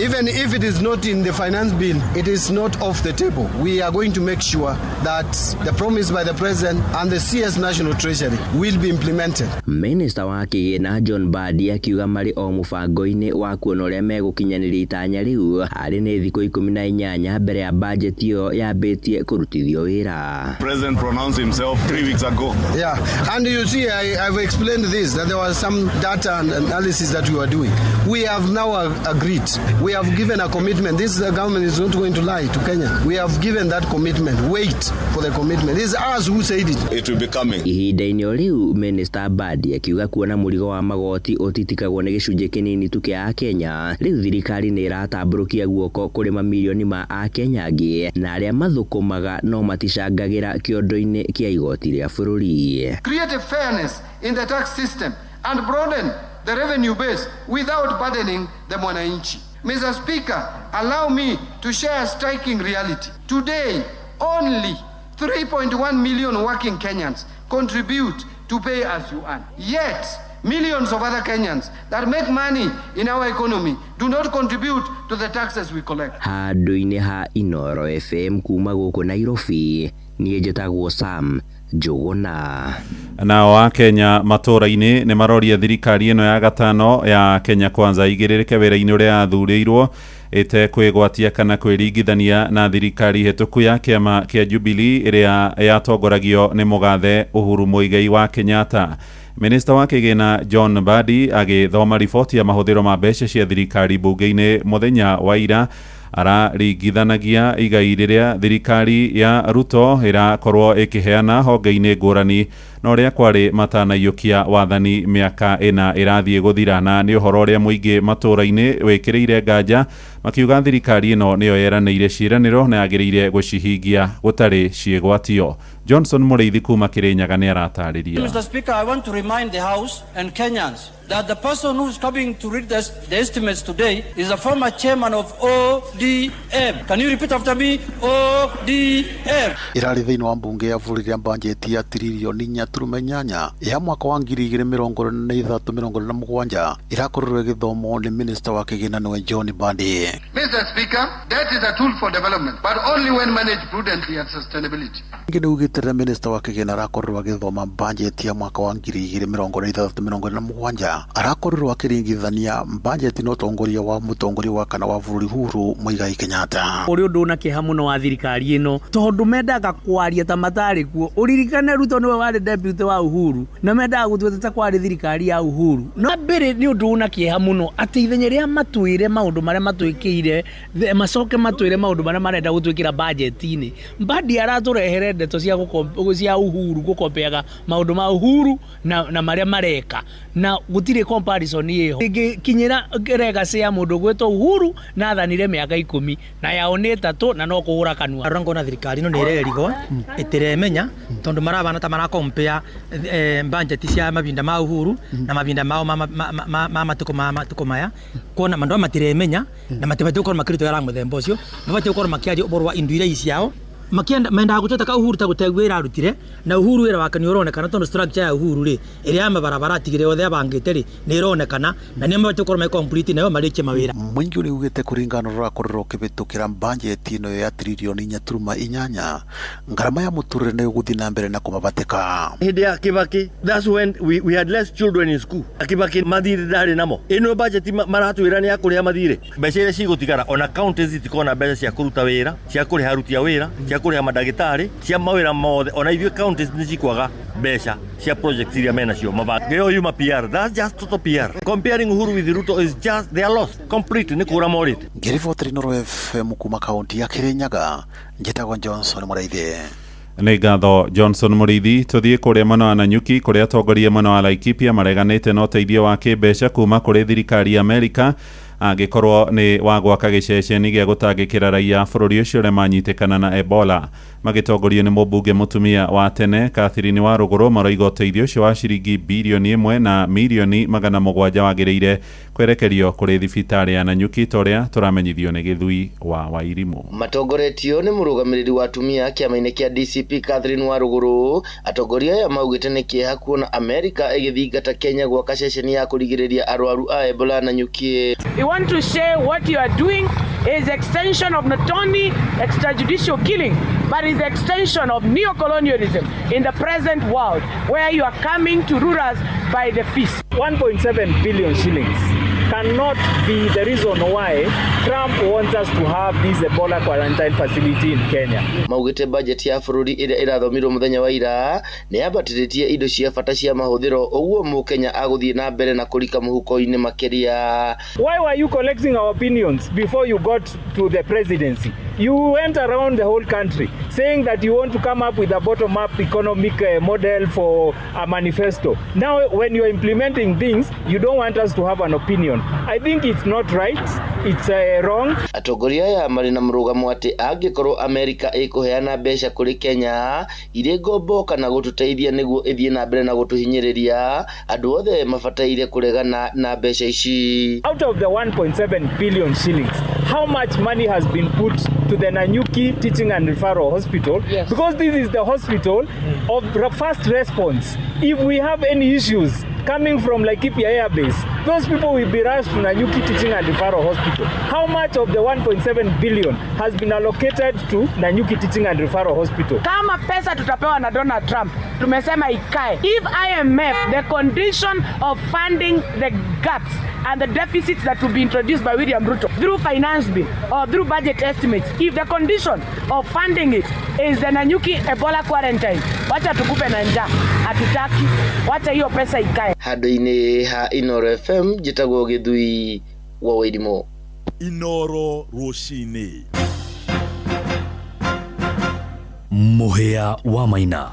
Speaker 13: Even if it is not in the finance bill, it is not off the table. We are going to make sure that the promise by the president and the CS National Treasury will be implemented.
Speaker 19: Minister wa kĩgĩna John Mbadi akiuga marĩ o mũbango-inĩ wa kuona ũrĩa megũkinyanĩria itanya rĩu harĩ nĩ thikũ 18 mbere ya budget ĩyo yambĩtie kũrutithio wĩra.
Speaker 2: President pronounced himself 3 weeks ago.
Speaker 4: Yeah, and you see, I've explained this, that there was some data and analysis that we were doing. We have now agreed. We have given a commitment. This government is not going to lie to Kenya. We have given that commitment. Wait for the commitment. It's us who said it.
Speaker 2: It will be coming.
Speaker 19: Ihinda-inĩ o rĩu Minister Mbadi akiuga kuona mũrigo wa magoti ũtitikagwo nĩ gĩcunjĩ kĩnini tu kĩa Akenya. Rĩu thirikari nĩ ĩratambũrũkia guoko kũrĩ mamirioni ma Akenya angĩ na arĩa mathũkũmaga no maticangagĩra kĩondo-inĩ kĩa igoti rĩa bũrũri.
Speaker 5: Create a fairness in the tax system and broaden the revenue base without burdening the mwananchi. Mr. Speaker, allow me to share a striking reality. Today, only 3.1 million working Kenyans contribute to pay as you earn. Yet, millions of other Kenyans that make money in our economy do not contribute to the taxes we collect.
Speaker 19: Handũ-inĩ ha Inoro FM kuma gũkũ Nairobi, niĩ njĩtagwo Sam Njũgũna.
Speaker 9: Nao Akenya matũra-inĩ nĩ maroria thirikari ĩno ya gatano ya Kenya Kwanza igĩrĩrĩke wĩra-inĩ ũrĩa yathurĩirwo ĩte kwĩgwatia kana kwĩringithania na thirikari hetũku ya kĩama kĩa Jubilee ĩrĩa yatongoragio nĩ mũgathe Uhuru Muigai wa Kenyatta. Minister wa kĩgĩna John Mbadi agĩthoma riboti ya mahũthĩro ma mbeca cia thirikari bunge-inĩ mũthenya wa ira araringithanagia igai rĩrĩa thirikari ya Ruto ĩrakorwo ĩkĩheana honge-inĩ ngũrani na ũrĩa kwarĩ matanaiyũkia wathani mĩaka ĩna ĩrathiĩ gũthira, na nĩ ũhoro ũrĩa mũingĩ matũra-inĩ wĩkĩrĩire nganja makiuga thirikari ĩno nĩyo yeranĩire ciĩranĩro na yagĩrĩire gũcihingia gũtarĩ ciĩgwatio. Johnson Mũrĩithi kuma Kĩrĩnyaga nĩ aratarĩria.
Speaker 15: Mr. Speaker, I want to remind the House and Kenyans that the person who's coming to read the estimates today is a former chairman of ODM. Can you repeat after me? ODM.
Speaker 3: Irarĩ thĩinĩ wa mbunge ya bũrũri ya bajeti ya tiririoni 4.8 ya mwaka wa 2023-2027 irakorirwo ĩgĩthomwo nĩ Minister wa kĩgĩna nĩwe John Mbadi.
Speaker 5: Mr. Speaker, debt is a tool for development, but only when managed prudently and sustainability.
Speaker 3: Ngĩnugĩte Minister wa kĩgĩna arakorirwo agĩthoma bajeti ya mwaka wa 2023-2027 arakorirwo akĩringithania bajeti na ũtongoria wa mũtongoria wa kana wa bũrũri Uhuru Muigai Kenyatta.
Speaker 22: Ũrĩ ũndũ na kĩeha mũno wa thirikari ĩno tondũ mendaga kwaria ta matarĩ kuo. Ũririkane Ruto nĩwe warĩ deputy wa Uhuru na mendaga gũtuĩka kwarĩ thirikari ya Uhuru. No mbere nĩ ũndũ na kĩeha mũno atĩ ithenya rĩa matwĩre maũndũ marĩa matwĩkĩire macoke matwĩre maũndũ marĩa marenda gũtwĩkĩra bajeti-inĩ. Mbadi aratũrehere ndeto cia Uhuru gũkombeaga maũndũ ma Uhuru na marĩa mareka na gũtirĩ comparison ĩyo. Ngĩkinyĩra legacy ya mũndũ gwĩtwo Uhuru na athanire mĩaka 10 na yao nĩ 3 na no kũhũra kanua.
Speaker 16: Arango na thirikari no nĩ ĩrerigwo ĩtiremenya tondũ marabana ta marakompea budget cia mabinda ma Uhuru na mabinda mao ma matuko maya kuona mandũ matiremenya na matibatiĩ gũkorwo makĩrutwo wĩra mũthemba ũcio, mabatiĩ gũkorwo makĩaria ũboro wa indũire ciao makienda mendaga gũteta Uhuru ta gũtegwĩra arutire na Uhuru wĩra wake nĩ ũronekana tondũ structure ya Uhuru rĩ ĩrĩa ya mabarabara atigire othe abangĩte rĩ nĩ ĩronekana na nĩ mabatiĩ gũkorwo me complete nayo marĩkie mawĩra.
Speaker 3: Mũingĩ nĩ ugĩte kũringana rũrakorwo kĩbĩtũkĩra bajeti ĩno ya tiririoni 4.8 ngarama ya mũtũrĩre nĩ gũthiĩ na mbere na kũmabatĩka.
Speaker 23: Hĩndĩ ya Kibaki, that's when we had less children in school. Kibaki mathirĩ ndarĩ namo. Ĩno bajeti maratwĩra nĩ ya kũrĩa mathirĩ. Mbeca iria cigũtigara ona counties itikona mbeca cia kũruta wĩra, cia kũrĩha aruti a wĩra, kũrĩa madagĩtarĩ cia mawĩra mothe ona ithuĩ counties nĩ cikwaga mbeca cia projects iria mena cio mabanga yo yuma PR. That's just total PR. Comparing Uhuru with Ruto is just they are lost completely. Nĩ kũra morĩte.
Speaker 3: Ngĩriboteri Noro FM kuma kaunti ya Kĩrĩnyaga njĩtagwo Johnson Mũrĩithi.
Speaker 9: Nĩ ngatho Johnson Mũrĩithi. Tũthiĩ kũrĩa mwena wa Nanyuki kũrĩa atongoria mwena wa Laikipia mareganĩte na ũteithio wa kĩmbeca kuma kũrĩ thirikari ya Amerika angĩkorwo nĩ wa gwaka gĩceceni gĩa gũtangĩkĩra raia bũrũri ũcio ũrĩa manyitĩkana na Ebola. Magĩtongorio nĩ mũmbunge mũtumia wa tene Catherine Warũgũrũ maroiga ũteithio ũcio wa ciringi bilioni 1 na milioni 700 wagĩrĩire kwerekerio kũrĩ thibitarĩ ya Nanyuki torĩa tũramenyithio nĩ Gĩthui wa Wairimũ.
Speaker 26: Matongoretio nĩ mũrũgamĩrĩri wa atumia kĩama-inĩ kĩa DCP Catherine Warũgũrũ. Atongoria aya maugĩte nĩ kĩeha kuona Amerika ĩgĩthingata Kenya gwaka ceceni ya kũrigĩrĩria arwaru a Ebola Nanyuki.
Speaker 27: We want to share what you are doing
Speaker 1: is extension of not only extrajudicial killing, but is extension of neocolonialism in the present world, where you are coming to rule us by the fist.
Speaker 6: 1.7 billion shillings cannot be the reason why Trump wants us to have this Ebola quarantine facility in Kenya.
Speaker 26: Maugite budget ya bururi ira irathomirwo muthenya wa ira ni yabatiritie indo cia bata cia mahuthiro oguo mu Kenya aguthie na mbere na kulika muhuko-ini makiria.
Speaker 6: Why were you collecting our opinions before you got to the presidency? You went around the whole country saying that you want to come up with a bottom-up economic model for a manifesto. Now, when you're implementing things, you don't want us to have an opinion. I think it's not right. It's wrong.
Speaker 26: Atongoria ya mari na mrugamo ati angikorwo America ikuheana mbeca kuri Kenya ire ngombo kana gututeithia niguo ithie na mbere na gutuhinyiriria andu othe mabataire kuregana na mbeca ici.
Speaker 6: Out of the 1.7 billion shillings, how much money has been put to the Nanyuki Teaching and Referral Hospital? Yes. Because this is the hospital of first response. If we have any issues coming from Laikipia Air Base, those people will be rushed to Nanyuki Teaching and Referral Hospital. How much of the 1.7 billion has been allocated to Nanyuki Teaching and Referral Hospital?
Speaker 1: Kama pesa tutapewa na Donald Trump, tumesema ikae. If IMF, the condition of funding the gaps and the deficits that will be introduced by William Ruto through finance bill or through budget estimates, if the condition of funding it is the Nanyuki Ebola quarantine, wacha tukupe na njaa, hatutaki, wacha hiyo pesa ikae.
Speaker 26: Hado-ini ha Inoro FM jitagwo Githui wa Wairimo.
Speaker 8: Inoro Rushine. Muhea wa Maina.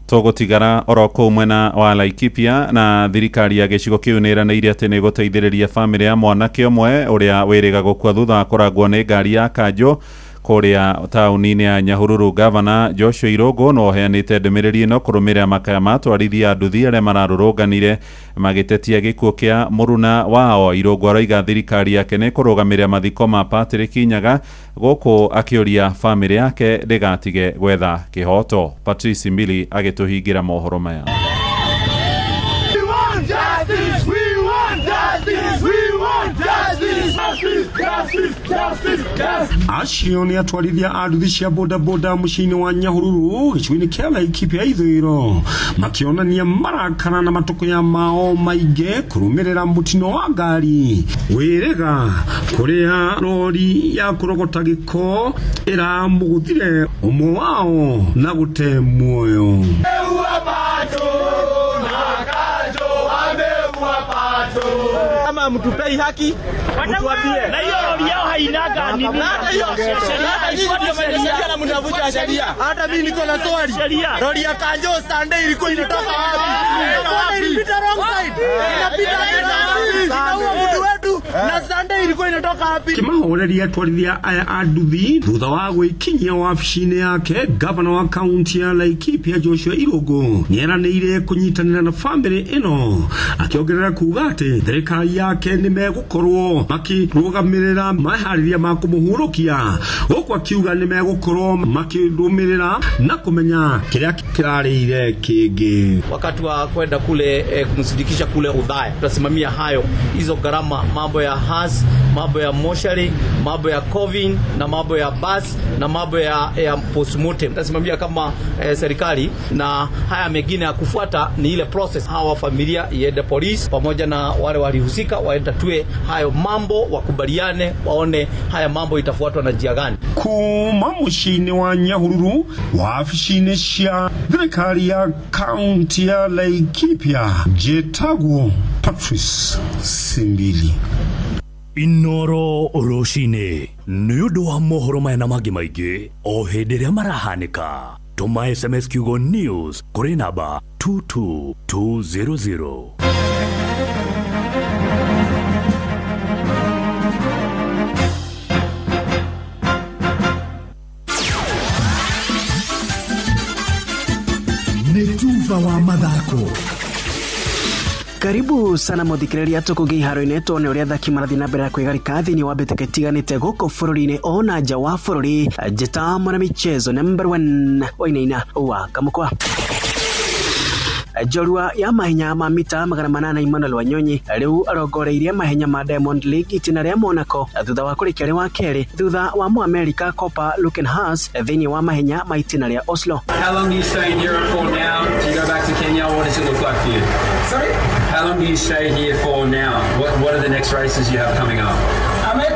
Speaker 9: Togotigara oroko mwena wa Laikipia na thirikari ya gicigo kiu niraneirie ati ni guteithiriria family ya mwanake omwe uria wiriga gukua thutha akoragwo ni ngari ya kanjo kuria tauni-ini ya Nyahururu. Governor Joshua Irogo no heanite ndumiriri ino kurumira makaya matwarithia nduthi aria mararurunganire magitetia gikuo kia muruna wao. Irogo aroiga thirikari yake ni kurugamirira mathiko ma Patrick Nyaga guku akioria family yake ndigatige gwetha kihoto. Patrice Mbili agituhingira mohoro maya.
Speaker 12: Acio ni atwarithia a nduthi cia bodaboda muciini wa Nyahururu gicigo-ini kia Laikipia ithiro makionania marakara na matokoya mao maingi kurumirira mutino wa ngari wirega kuria lori ya kurogota giko iramuguthire umwe wao na gute muoyo.
Speaker 14: Kama mtupei haki mtuambie. Na hiyo lori yao hainaga nini? Hata hiyo sheria na mnavunja sheria. Hata mimi niko na swali. Lori ya Kanjo Sunday ilikuwa inatoka wapi? Inapita wrong side. Inapita wapi? Huo mtu wetu na Sunday ilikuwa inatoka wapi?
Speaker 12: Kimahoreri atwarithia aya a nduthi thutha wa gwikinyia wabici-ini yake, governor wa county ya Laikipia Joshua Irogo nieranĩire kunyitanĩra na family ino akiongerera kuuga ati thirikari yake ni megukorwo makirugamirira mahariria ma kumuhurukia guku akiuga ni megukorwo makirumirira na kumenya kiria kirarĩire kingi.
Speaker 14: Wakati wa kwenda kule kumsindikisha kule Udhaya, tutasimamia hayo hizo gharama, mambo ya has, mambo ya moshari, mambo ya COVID na mambo ya bus na mambo ya postmortem. Tutasimamia kama serikali, na haya mengine ya kufuata ni ile process. Hawa familia iende polisi pamoja na wale walihusika waendatue hayo mambo, wakubaliane, waone haya mambo itafuatwa na njia gani.
Speaker 12: Kuma muciini wa Nyahururu wabici-ini cia thirikari ya county ya Laikipia jetagwo Patrice Simbili.
Speaker 8: Inoro Rushine nĩ ũndũ wa mohoro maya na mangĩ maingĩ o hĩndĩ ĩrĩa marahanĩka. Tũma SMS kiugo news kũrĩ namba 22200. Netuva wa mathako.
Speaker 17: Karibu sana muthikiriria tukuge iharo-ini tuone uria athaki marathii na mbere ya kwigarika thiini wa mbĩtĩka itiganĩte gũkũ bũrũri-inĩ ona nja wa bũrũri. Njĩta mwana michezo number 1 Wainaina wa Kamũkwa. njorua ya mahenya ma mita 800 Emmanuel Wanyonyi riu arongoreirie mahenya ma Diamond League itina ria Monaco thutha wa kurikia ri wa keri thutha wa Mu-America Copper Lukenhaas thiini wa mahenya ma itina ria Oslo.
Speaker 7: How long do you stay in Europe for now? Do you go back to Kenya? What does it look like for you?
Speaker 10: Sorry?
Speaker 7: How long do you stay here for now? What are the next races you have coming up?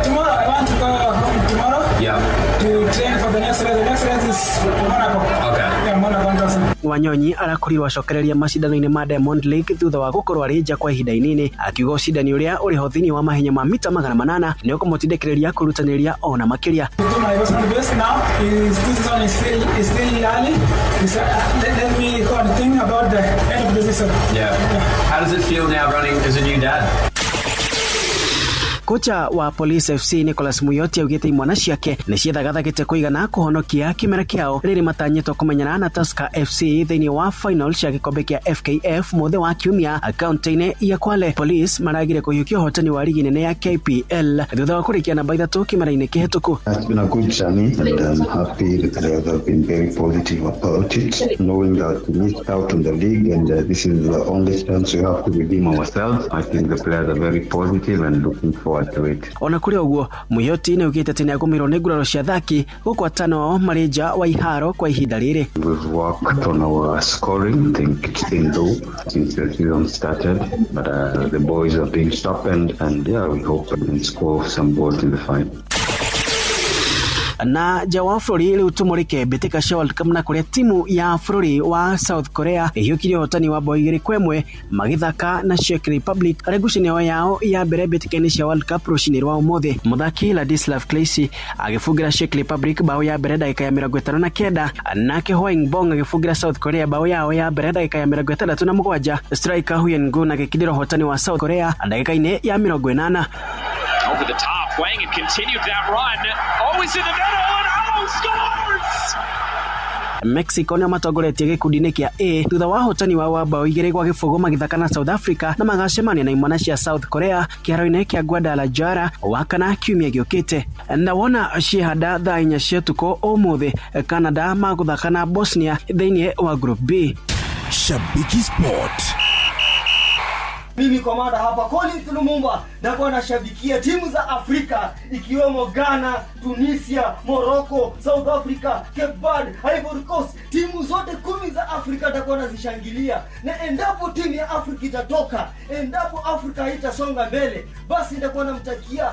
Speaker 10: Tomorrow. I want to go home tomorrow.
Speaker 7: Yeah.
Speaker 10: To train for the next race. The next race is Monaco.
Speaker 7: Okay.
Speaker 10: Yeah, Monaco.
Speaker 17: Wanyonyi arakorirwo acokereria macindano-inĩ ma Diamond League thutha wa gukorwo ari nja kwa ihinda inini, akiuga ucindani uria uri ho thiini wa mahenya ma mita 800 ni ukumutindikiriria kurutaniria ona makiria.
Speaker 10: Let me go and think about the end of the season.
Speaker 7: Yeah. How does it feel now running as a new dad?
Speaker 17: Kocha wa Police FC Nicholas Muyoti augite imwana ciake ni ciethagathagite kuigana kuhonokia kimera kiao riri matanyitwo kumenyana na Tusker FC thiini wa final cia gikombe kia FKF muthe wa kiumia akaunti-ini ya Kwale. Police maragire kuhiukia hotani wa ligi nene ya KPL thutha wa kurikia namba 3 kimera-ini kihituku.
Speaker 11: It's been a good journey and I'm happy the players have been very positive about it, knowing that we missed out on the league and this is the only chance we have to redeem ourselves. I think the players are very positive and looking forward to it.
Speaker 17: Ona kuri uguo Muyoti ni ugite tene agumirwo ni nguraro cia thaki guko atano marija wa iharo kwa ihinda riri.
Speaker 11: We've worked on our scoring. I think it's been low since the season started, but the boys have been sharpened and yeah, we hope we can score some goals in the final.
Speaker 17: Na jawa Flori riu tumurike bitika cia World Cup na kuria timu ya Flori wa South Korea ihiukirie hotani wa bao 2-1 magithaka na Czech Republic aregucania yao ya mbere bitika-ini cia World Cup rucini rwa umuthi. Muthaki Ladislav Klesi agifungira Czech Republic bao ya mbere dakika ya 59 nake Hwang Bong agifungira South Korea bao yao ya mbere dakika ya 67. Striker Huyen Gun agikidira hotani wa South Korea dakika-ini ya 80.
Speaker 18: Over the top, Hwang and continued that run. Always in the middle, and scores!
Speaker 17: Mexico ni matongoretie gikundi-ini kia A thutha wa hotani wa bao 2-0 magithaka na South Africa na magacemania na imwana cia South Korea kiharo-ini kia Guadalajara wakana kiumia giukite. Na wona ciehanda thaa 4 cia tuko umuthi Canada maguthaka na Bosnia thiini wa Group B.
Speaker 20: Shabiki Sport.
Speaker 21: Mimi komanda hapa Collins Lumumba na kwa nashabikia timu za Afrika ikiwemo Ghana, Tunisia, Morocco, South Africa, Cape Verde, Ivory Coast. Timu zote 10 za Afrika nitakuwa nazishangilia. Na endapo timu ya Afrika itatoka, endapo Afrika haitasonga mbele, basi nitakuwa namtakia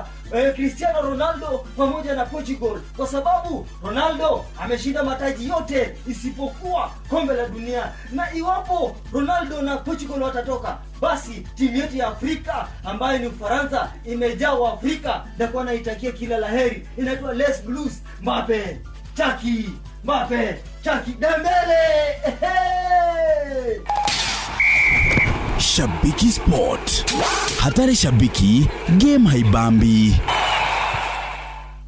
Speaker 21: Cristiano Ronaldo pamoja na Portugal, kwa sababu Ronaldo ameshinda mataji yote isipokuwa kombe la dunia. Na iwapo Ronaldo na Portugal watatoka, basi timu yetu ya Afrika ambayo ni Ufaransa imejaa wa Afrika na kwa naitakia kila laheri. Inaitwa Les Blues. Mbappe, Chaki, Mbappe, Chaki, Dembele.
Speaker 20: Shabiki Sport. Hatari shabiki, game haibambi.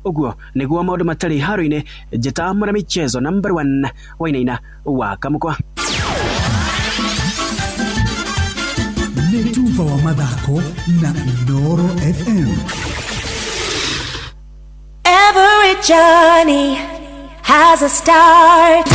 Speaker 17: Uguo niguo maundu matari haro-ini njeta mura michezo number 1 Wainaina wa Kamukwa.
Speaker 27: Netuva wa mathako na Inooro FM.
Speaker 28: Every journey has a start.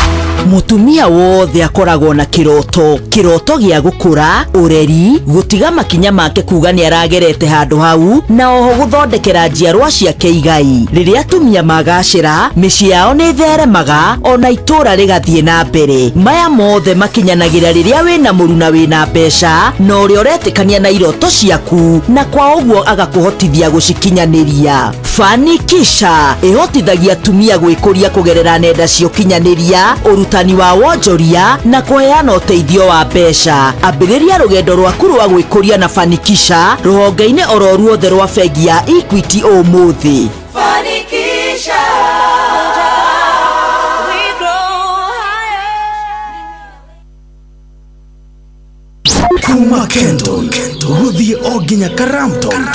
Speaker 29: Mutumia wothe akoragwo na kiroto gia gukura ureri gutiga makinya make kuga ni aragerete handu hau na oho guthondekera njiarwa ciake igai. Riria atumia magacira micii yao ni theremaga ona itura rigathie na mbere. Maya mothe makinyanagira riria wina muruna wina mbeca na uria uretikania na iroto ciaku na kwa uguo agakuhotithia gucikinyaniria. Fanikisha ihotithagia atumia gwikuria kugerera nenda cia ukinyaniria, urutani wa wonjoria na kuheana uteithio wa mbeca. Ambĩrĩria rũgendo rwaku rwa gwĩkũria na Fanikisha rũhonge-inĩ oro ruothe rwa bengi ya Equity ũmũthĩ.
Speaker 28: Fanikisha.
Speaker 27: Kuma Kenton guthie o nginya Karampton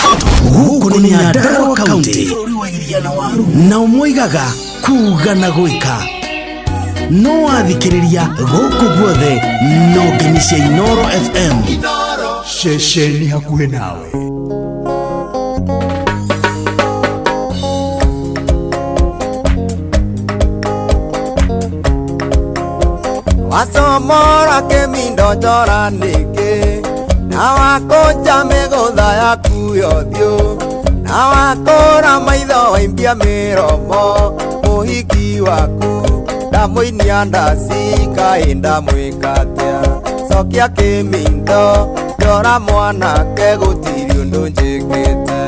Speaker 27: guku ni Nyandarua County na umwigaga kuga na gwika no athikiriria guku guothe no ngenisha Inooro FM shesheni hakuhe nawe.
Speaker 2: wasomora kemindo njora nĩngĩ na wakũnja mĩgũtha yaku yothiũ na wakũra maitho waimbia mĩromo mũhiki waku ndamũinia ndaci kaĩ ndamwĩka atĩa cokia kĩmindo njora mwanake gũtirĩ ũndũ njĩkĩte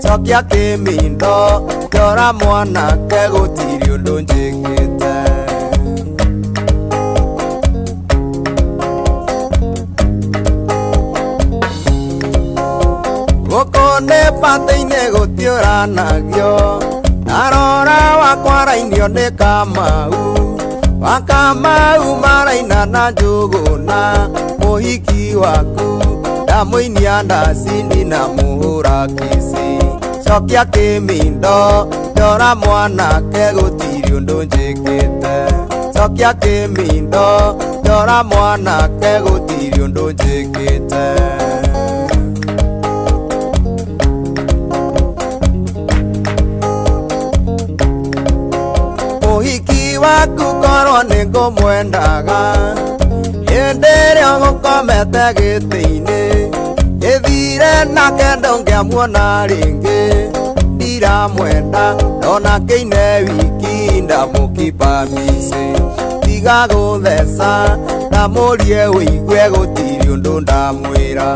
Speaker 2: cokia kĩmindo njora mwanake gũtirĩ ũndũ njĩkĩte gũkũ nĩ patĩ-inĩ gũtiũranagio narora wakwarainio nĩ Kamau Wakamau maraina na Njũgũna mũhiki waku ndamũinia ndacini na mũhũra kisi cokia kĩmindo njora mwanake gũtirĩ ũndũ njĩkĩte cokia kĩmindo njora mwanake gũtirĩ ũndũ njĩkĩte mũhiki waku korwo nĩngũmwendaga hĩndĩ ĩrĩa ũgũkomete gĩtĩ-inĩ gĩthire nake ndũngĩamuona rĩngĩ ndiramwenda ndona kĩine wiki ndamũkipa mbici tiga gũtheca ndamũrie wĩigue gũtirĩ ũndũ ndamwĩra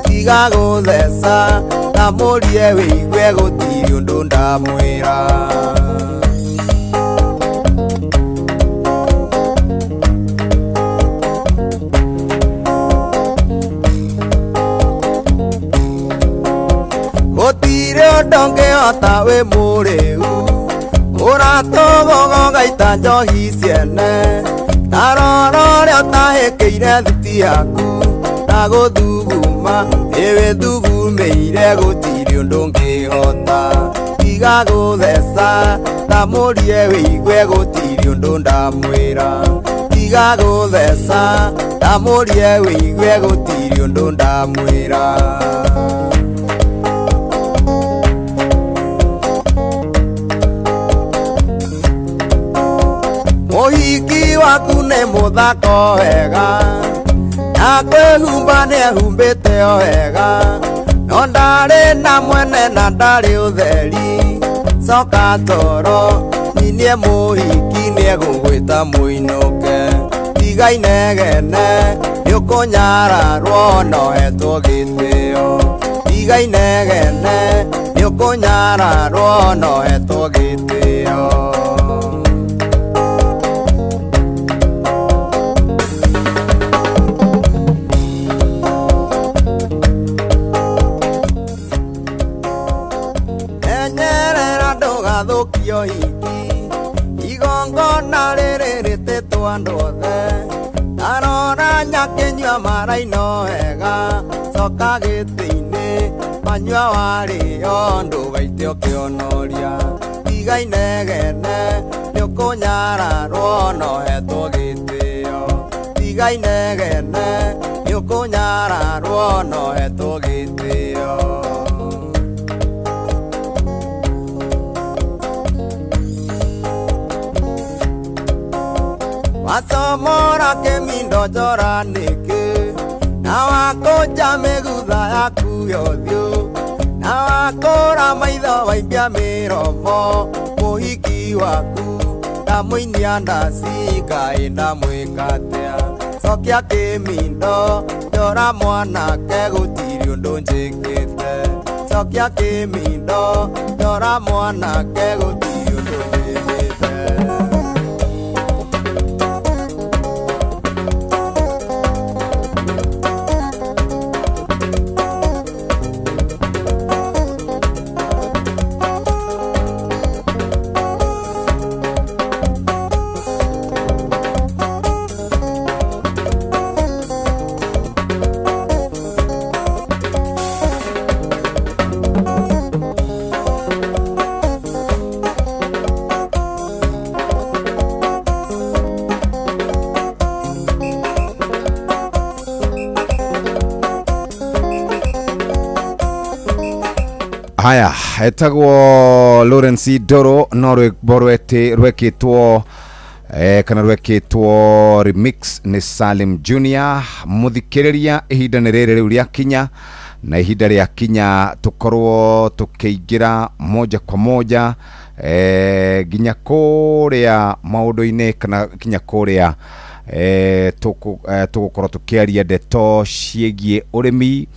Speaker 2: tiga gũtheca ndamũrie wĩigue gũtirĩ ũndũ ndamwĩra gũtirĩ ũndũ ũngĩhota wĩ mũrĩu ũratũgũgũ gaita njohi ciene tarora ũrĩa ũtahĩkĩire thuti yaku na gũthuguma ĩwĩthugumĩire gũtirĩ ũndũ ũngĩhota tiga gũtheca ndamũrie wĩigue gũtirĩ ũndũ ndamwĩra tiga gũtheca ndamũrie wĩigue gũtirĩ ũndũ ndamwĩra mũhiki waku nĩ mũthako wega na kwĩhumba nĩehumbĩte o wega no ndarĩ na mwene na ndarĩ ũtheri coka toro ninie mũhiki nĩegũgwĩta mũinũke tiga inegene nĩũkũnyararwo nohetwo gĩtĩo tiga inegene nĩũkũnyararwo nohetwo gĩtĩo thũkio hiki igongona rĩrĩ rĩtĩtwo andũ othe tarora nyakĩnyua maraino wega coka gĩtĩ-inĩ manyua warĩo ndũgaite ũkĩonoria tiga inegene nĩũkũnyararwo nohetwo gĩtĩo tiga inegene nĩũkũnyararwo nohetwo gĩtĩo wasomora kĩmindo njora nĩngĩ na wakũnja mĩgutha yaku yothiũ na wakũra maitho waimbia mĩromo mũhiki waku ndamũinia ndaci kaĩ ndamwĩka atĩa cokia kĩmindo njora mwanake gũtirĩ ũndũ njĩkĩte cokia kĩmindo njora mwanake gũtirĩ ũndũ njĩkĩte
Speaker 4: haya etagwo Lawrence Doro no rwĩmbo rwekĩtwo kana rwekitwo remix ni Salim Junior. Muthikiriria ihinda ni riri riu ria kinya, na ihinda ria kinya tukorwo tukiingira moja kwa moja ginya kuria maundu-ini kana ginya kuria tugukorwo tukiaria ndeto ciegie urimi,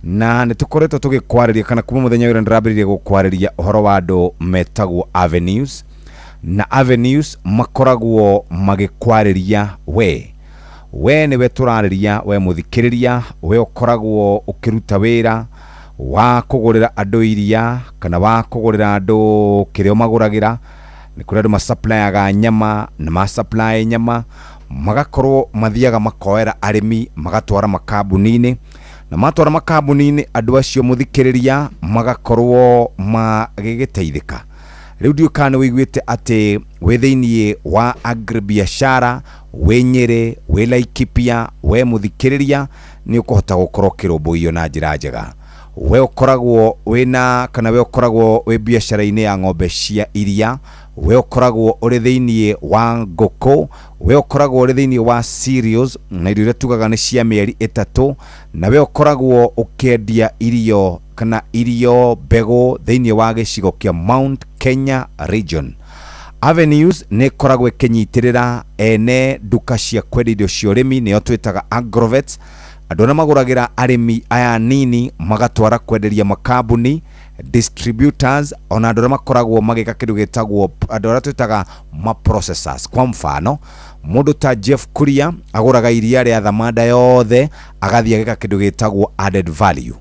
Speaker 4: na nitukoretwo tugikwariria kana kuma muthenya wira ndirambiririe gukwariria uhoro wa andu metagwo avenues, na avenues makoragwo magikwariria we niwe turariria we muthikiriria, we ukoragwo ukiruta wira wa kugurira andu iria kana wa kugurira andu kirio maguragira. Ni kuri andu masupplyaga nyama na masupply nyama magakorwo mathiaga makoera arimi magatwara makambuni-ini, na matwara makambuni-ini andu acio muthikiriria magakorwo magigiteithika. Riu ndiukane wiguite ati we thiini wa agribiashara we Nyeri we Laikipia we muthikiriria ni ukuhota gukorwo kirumbuio na njira njega. We ukoragwo wina kana we ukoragwo we biashara-ini ya ng'ombe cia iria, we ukoragwo uri thiini wa ngoko, we ukoragwo uri thiini wa cereals na irio iria tugaga ni cia mieri 3, na we ukoragwo ukiendia irio kana irio mbegu thiini wa gicigo kia Mount Kenya region. Avenues ni koragwo ikinyitirira ene duka cia kwendia irio cia urimi nio twitaga agrovets. Andu na maguragira arimi aya nini magatwara kwenderia makambuni, distributors, ona andu makoragwo magika kindu gitagwo andu ara twitaga processors. Kwa mfano mundu ta Jeff Kuria aguraga iria ria thamanda yothe agathia gika kindu gitagwo added value.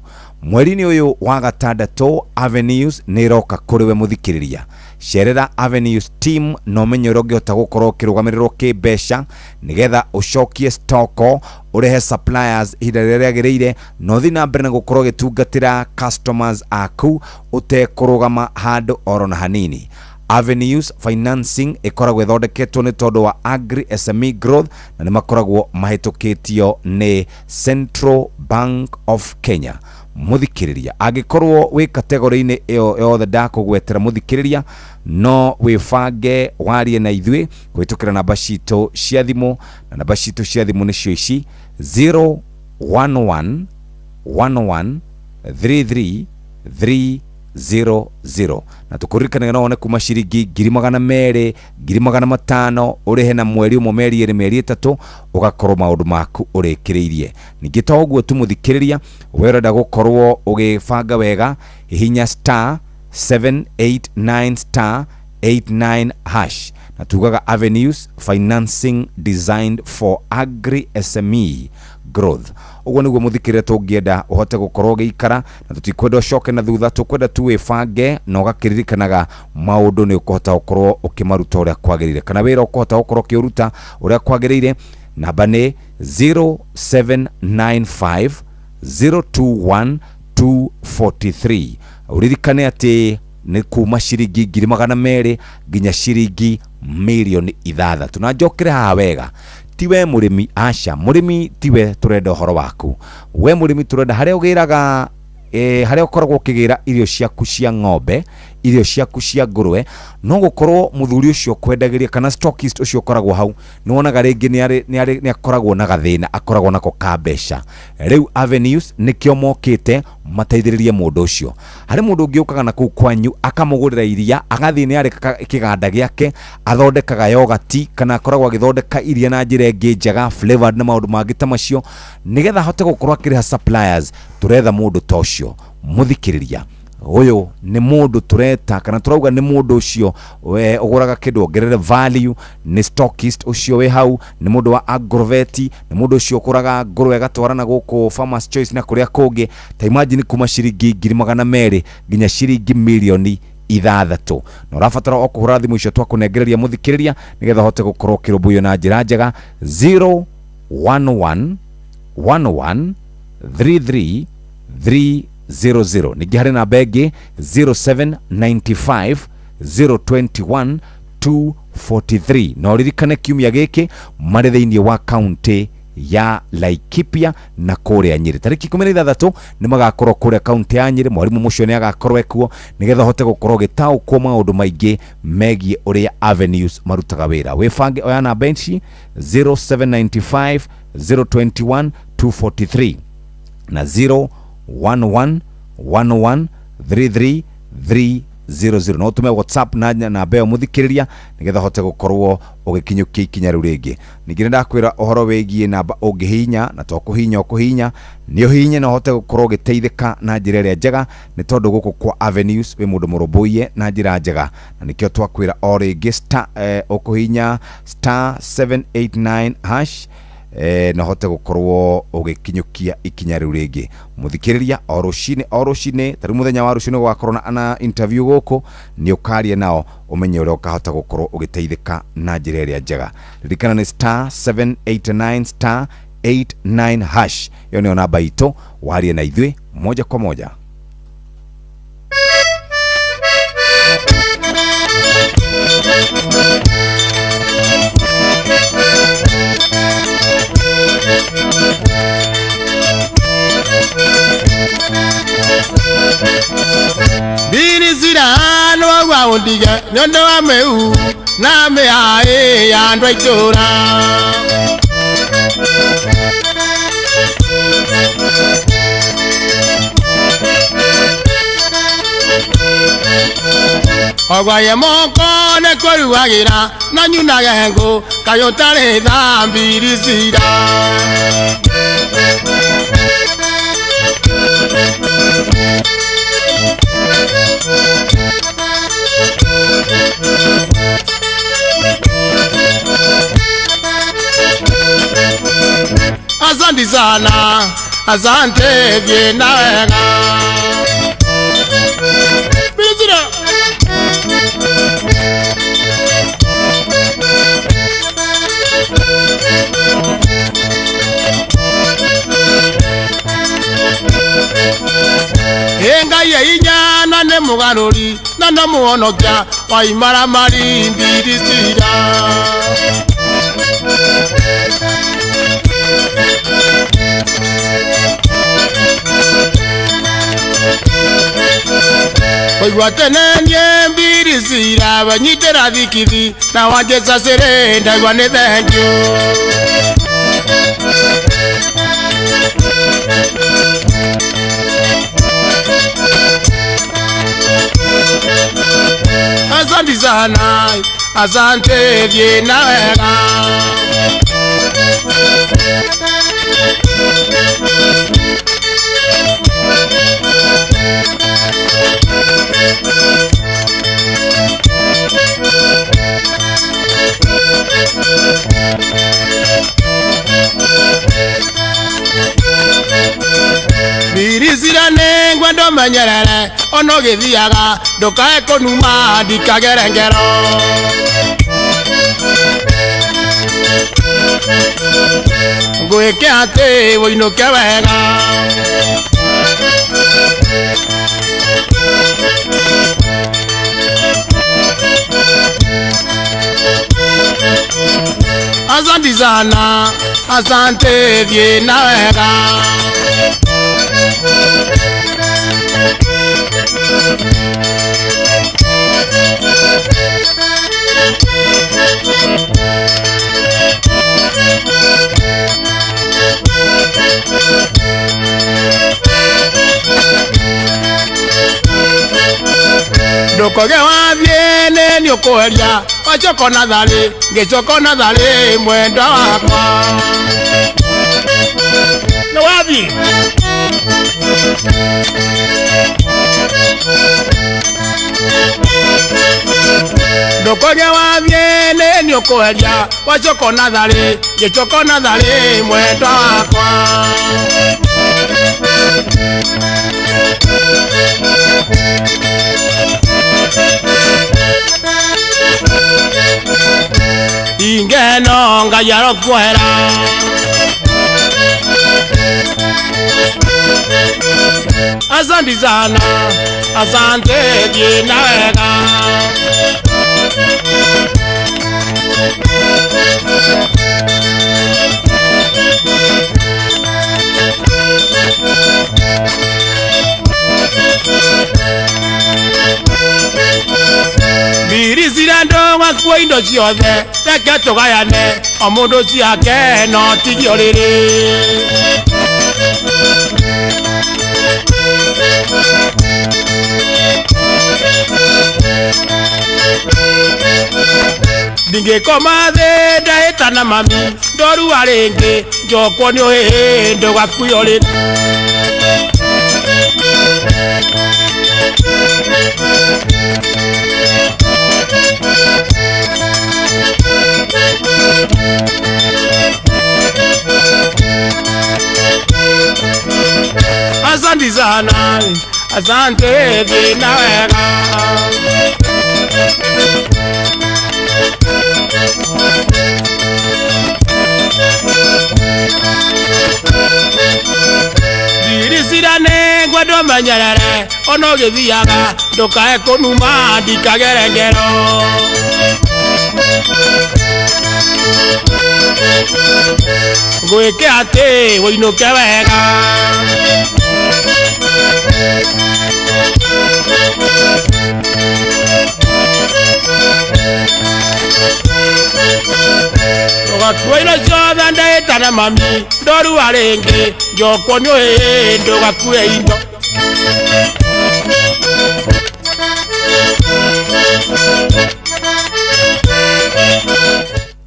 Speaker 4: Mweri-ini uyu wa gatandatu Avenues ni roka kuri we muthikiriria. Sherera Avenues team no menyero ngihota gukorwo kirugamirirwo kimbeca nigetha ucokie stoko, urehe suppliers ihinda riria riagiriire, no thi na mbere na gukorwo gitungatira customers aku utekurugama handu oro na hanini. Avenues financing ikoragwo ithondeketwo ni tondu wa agri SME growth, na ni makoragwo mahitukitio ni Central Bank of Kenya. Muthikiriria agikorwo wi kategori-ini iyo yothe ndakugwetera muthikiriria, no wifange warie na ithui kwitukira namba citu cia thimu, na namba citu cia thimu nicio ici 011 11 33 300, na tukuririkanaga no one kuma ciringi 200 2,500 urihe na mweri umwe meri 2 meri 3 ugakorwo maundu maku urikiriirie. Ningi to uguo tu muthikiriria, werenda gukorwo ugibanga wega hihinya star 789 star 89 hash, na tugaga Avenues financing designed for agri SME growth. Uguo niguo muthikirire tungienda uhote gukorwo giikara, na tutikwenda ucoke na thutha, tukwenda tu wifange na ugakiririkanaga maundu ni ukuhota gukorwo ukimaruta uria kwagirire, kana wira ukuhota gukorwo ukiuruta uria kwagirire. Namba ni 0795 021 243. Uririkane ati ni kuma ciringi 200,000 nginya ciringi milioni 6. Tunajokere haha wega, tiwe murimi aca murimi tiwe turenda uhoro waku. We murimi turenda haria ugiraga haria ukoragwo ukigira irio ciaku cia ng'ombe, irio ciaku cia ngurwe, no gukorwo muthuri ucio kwendagiria kana stockist ucio ukoragwo hau ni wonaga ringi ni akoragwo na gathina, akoragwo nako ka mbeca. Riu Avenues nikio mokite mateithiririe mundu ucio. Hari mundu ungiukaga na kuu kwanyu akamugurira iria, agathii ni areka kiganda giake athondekaga yogurt kana akoragwo agithondeka iria na njira ingi njega flavored na maundu mangi ta macio, nigetha hote gukorwo akiriha suppliers. Turetha mundu ta ucio muthikiriria. Uyu ni mundu tureta kana turauga ni mundu ucio we uguraga kindu ongerere value, ni stockist ucio we hau, ni mundu wa agrovet, ni mundu ucio ukuraga ngurwe gatwarana guku Farmers Choice na kuria kungi. Ta imagine kuma ciringi 200,000 nginya ciringi milioni 6. No rafatara okuhura thimu icio twakunengereria muthikiriria nigetha hote gukorwo kirumbuyo na njira njega. 011 11 33 300. Ningi hari namba ingi 0795 021 243. No ririkane kiumia giki mari thiini wa county ya Laikipia na kuria Nyeri. Tariki 16 ni magakorwo kuria kaunti ya Nyeri. Mwarimu mucio ni agakorwo ekuo nigetha hote gukorwo gitaukwo maundu maingi megie uria Avenues marutaga wira. Wefange oya na benchi 0795 021 243 na 011113300 no tume WhatsApp na beo muthikiriria nigetha hote gukorwo ugikinyukia ikinya riu ringi. Ningire ndakwira uhoro wegie namba ungihinya na to kuhinya ni uhinye no hote gukorwo giteithika na njira iria njega ni tondu guku kwa Avenues we mundu murubuye na njira njega na nikio twakwira o ringi star ukuhinya star 789 hash na hote gukorwo ugikinyukia ikinya riu ringi. Muthikiriria o rucine tari muthenya wa rucine gwakorwo na interview guku ni ukaria nao umenye uria ukahota gukorwo ugiteithika na njira iria njega. Ririkana ni star 789 star 89 hash. Yo ni namba itu warie na ithwe moja kwa moja.
Speaker 5: Biri zirano wa undiga nyondo wa meu na me ae ya ndwaitora Ogwaye moko ne koruagira na nyuna gengo kayotare thambiri zira Asante sana, asante viena wena Bizira Enga ye inyana ne mugaruri na no muonokia wa imara mari mbirisira Waitenenye mbirisira banyitera thikithi na wajeza serenda gwa ne thank you Asante sana, asante viena wega Birizira nengwa ndo manyerere ono githiaga ndukae kunuma ndikagerengero ngwike ati woinuke wega Asante sana, asante viena wega Ndukoge wa viene ni ukuheria wachoko na thari ngechoko na thari mwenda wakwa na wathi Ndukoge wa viene ni ukuheria wachoko na thari ngechoko na thari mwenda wakwa Ingeno ngayaro kwera Asante sana, asante viena wega koguo indo ciothe reke tugayane o mundu ciake no tigio riri ndingikoma thĩ ndaĩta na mami ndorua rĩngĩ njokwo nĩ ũhĩndũ gakuyo rĩngĩ asante sana asante thina wega ndirisirane ngwendo menyerere ono githiaga ndukae kunuma ndikagere ngero gwike ati winuke wega Tuwaina ciothe ndaĩta na mami ndorua rĩngĩ njokwo nĩ ũhĩndũ gakue indo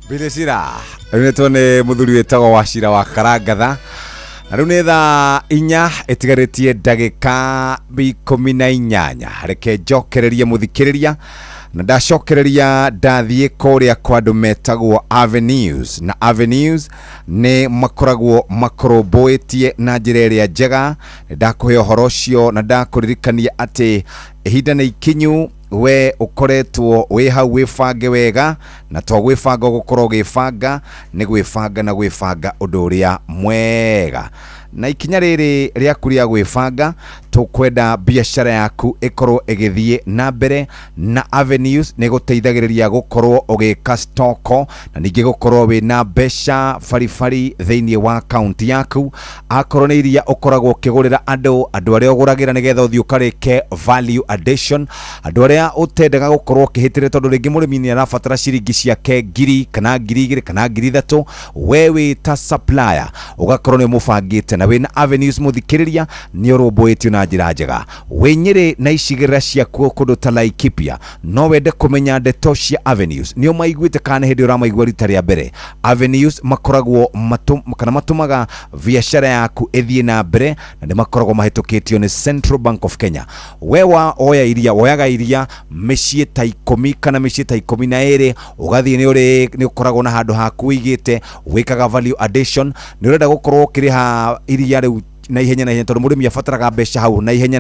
Speaker 4: Bilicira rĩu nĩ mũthuri wĩtagwo Wachira wa Karangatha na rĩu nĩ thaa 4 ĩtigarĩtie ndagĩka 18 reke njokererie mũthikĩrĩria na ndacokereria ndathiĩ kũrĩa kwa andũ metagwo Avenues na Avenues nĩ makoragwo makorobũĩtie na njĩra ĩrĩa njega ndakũhe ũhoro ũcio na ndakũririkania atĩ ihinda nĩ ikinyu we ukoretwo we hau wĩbange wega na to gwĩbanga gũkorwo gĩbanga nĩ gwĩbanga na gwĩbanga ũndũ ũrĩa mwega na ikinya rĩrĩ rĩaku rĩa gwĩbanga tukwenda biashara yaku ikorwo igithie na mbere na Avenues nĩ gũteithagĩrĩria gũkorwo ũgĩka stoko na ningĩ gũkorwo wĩna mbeca farifari thĩinĩ wa account yaku akorwo nĩ iria ũkoragwo ũkĩgũrĩra andũ arĩa ũgũragĩra nĩgetha ũthiĩ ũkarĩke value addition andũ arĩa ũtendaga gũkorwo ũkĩhĩtĩre tondũ rĩngĩ mũrĩmi nĩ arabatara ciringi ciake 1000 kana 2000 kana 3000 we wĩta supplier ũgakorwo nĩ mũbangĩte na wĩna Avenues mũthikĩrĩria nĩ ũrũmbũĩtio na njĩra njega wenyere na icigĩrĩra ciaku kũndũ ta Laikipia no wende kũmenya ndeto cia Avenues nĩo maiguĩte kana hĩndĩ ũramaigua rita rĩa mbere Avenues makoragwo kana matũmaga biashara yaku ĩthiĩ na mbere na nĩ makoragwo mahĩtũkĩtio nĩ Central Bank of Kenya we woyaga iria mĩciĩ ta 10 kana mĩciĩ ta 12 ũgathiĩ nĩ ũkoragwo na handũ haku wĩigĩte wĩkaga value addition nĩ ũrenda gũkorwo ũkĩrĩha iria rĩu na ihenya tondũ mũrĩmi abataraga mbeca hau na ihenya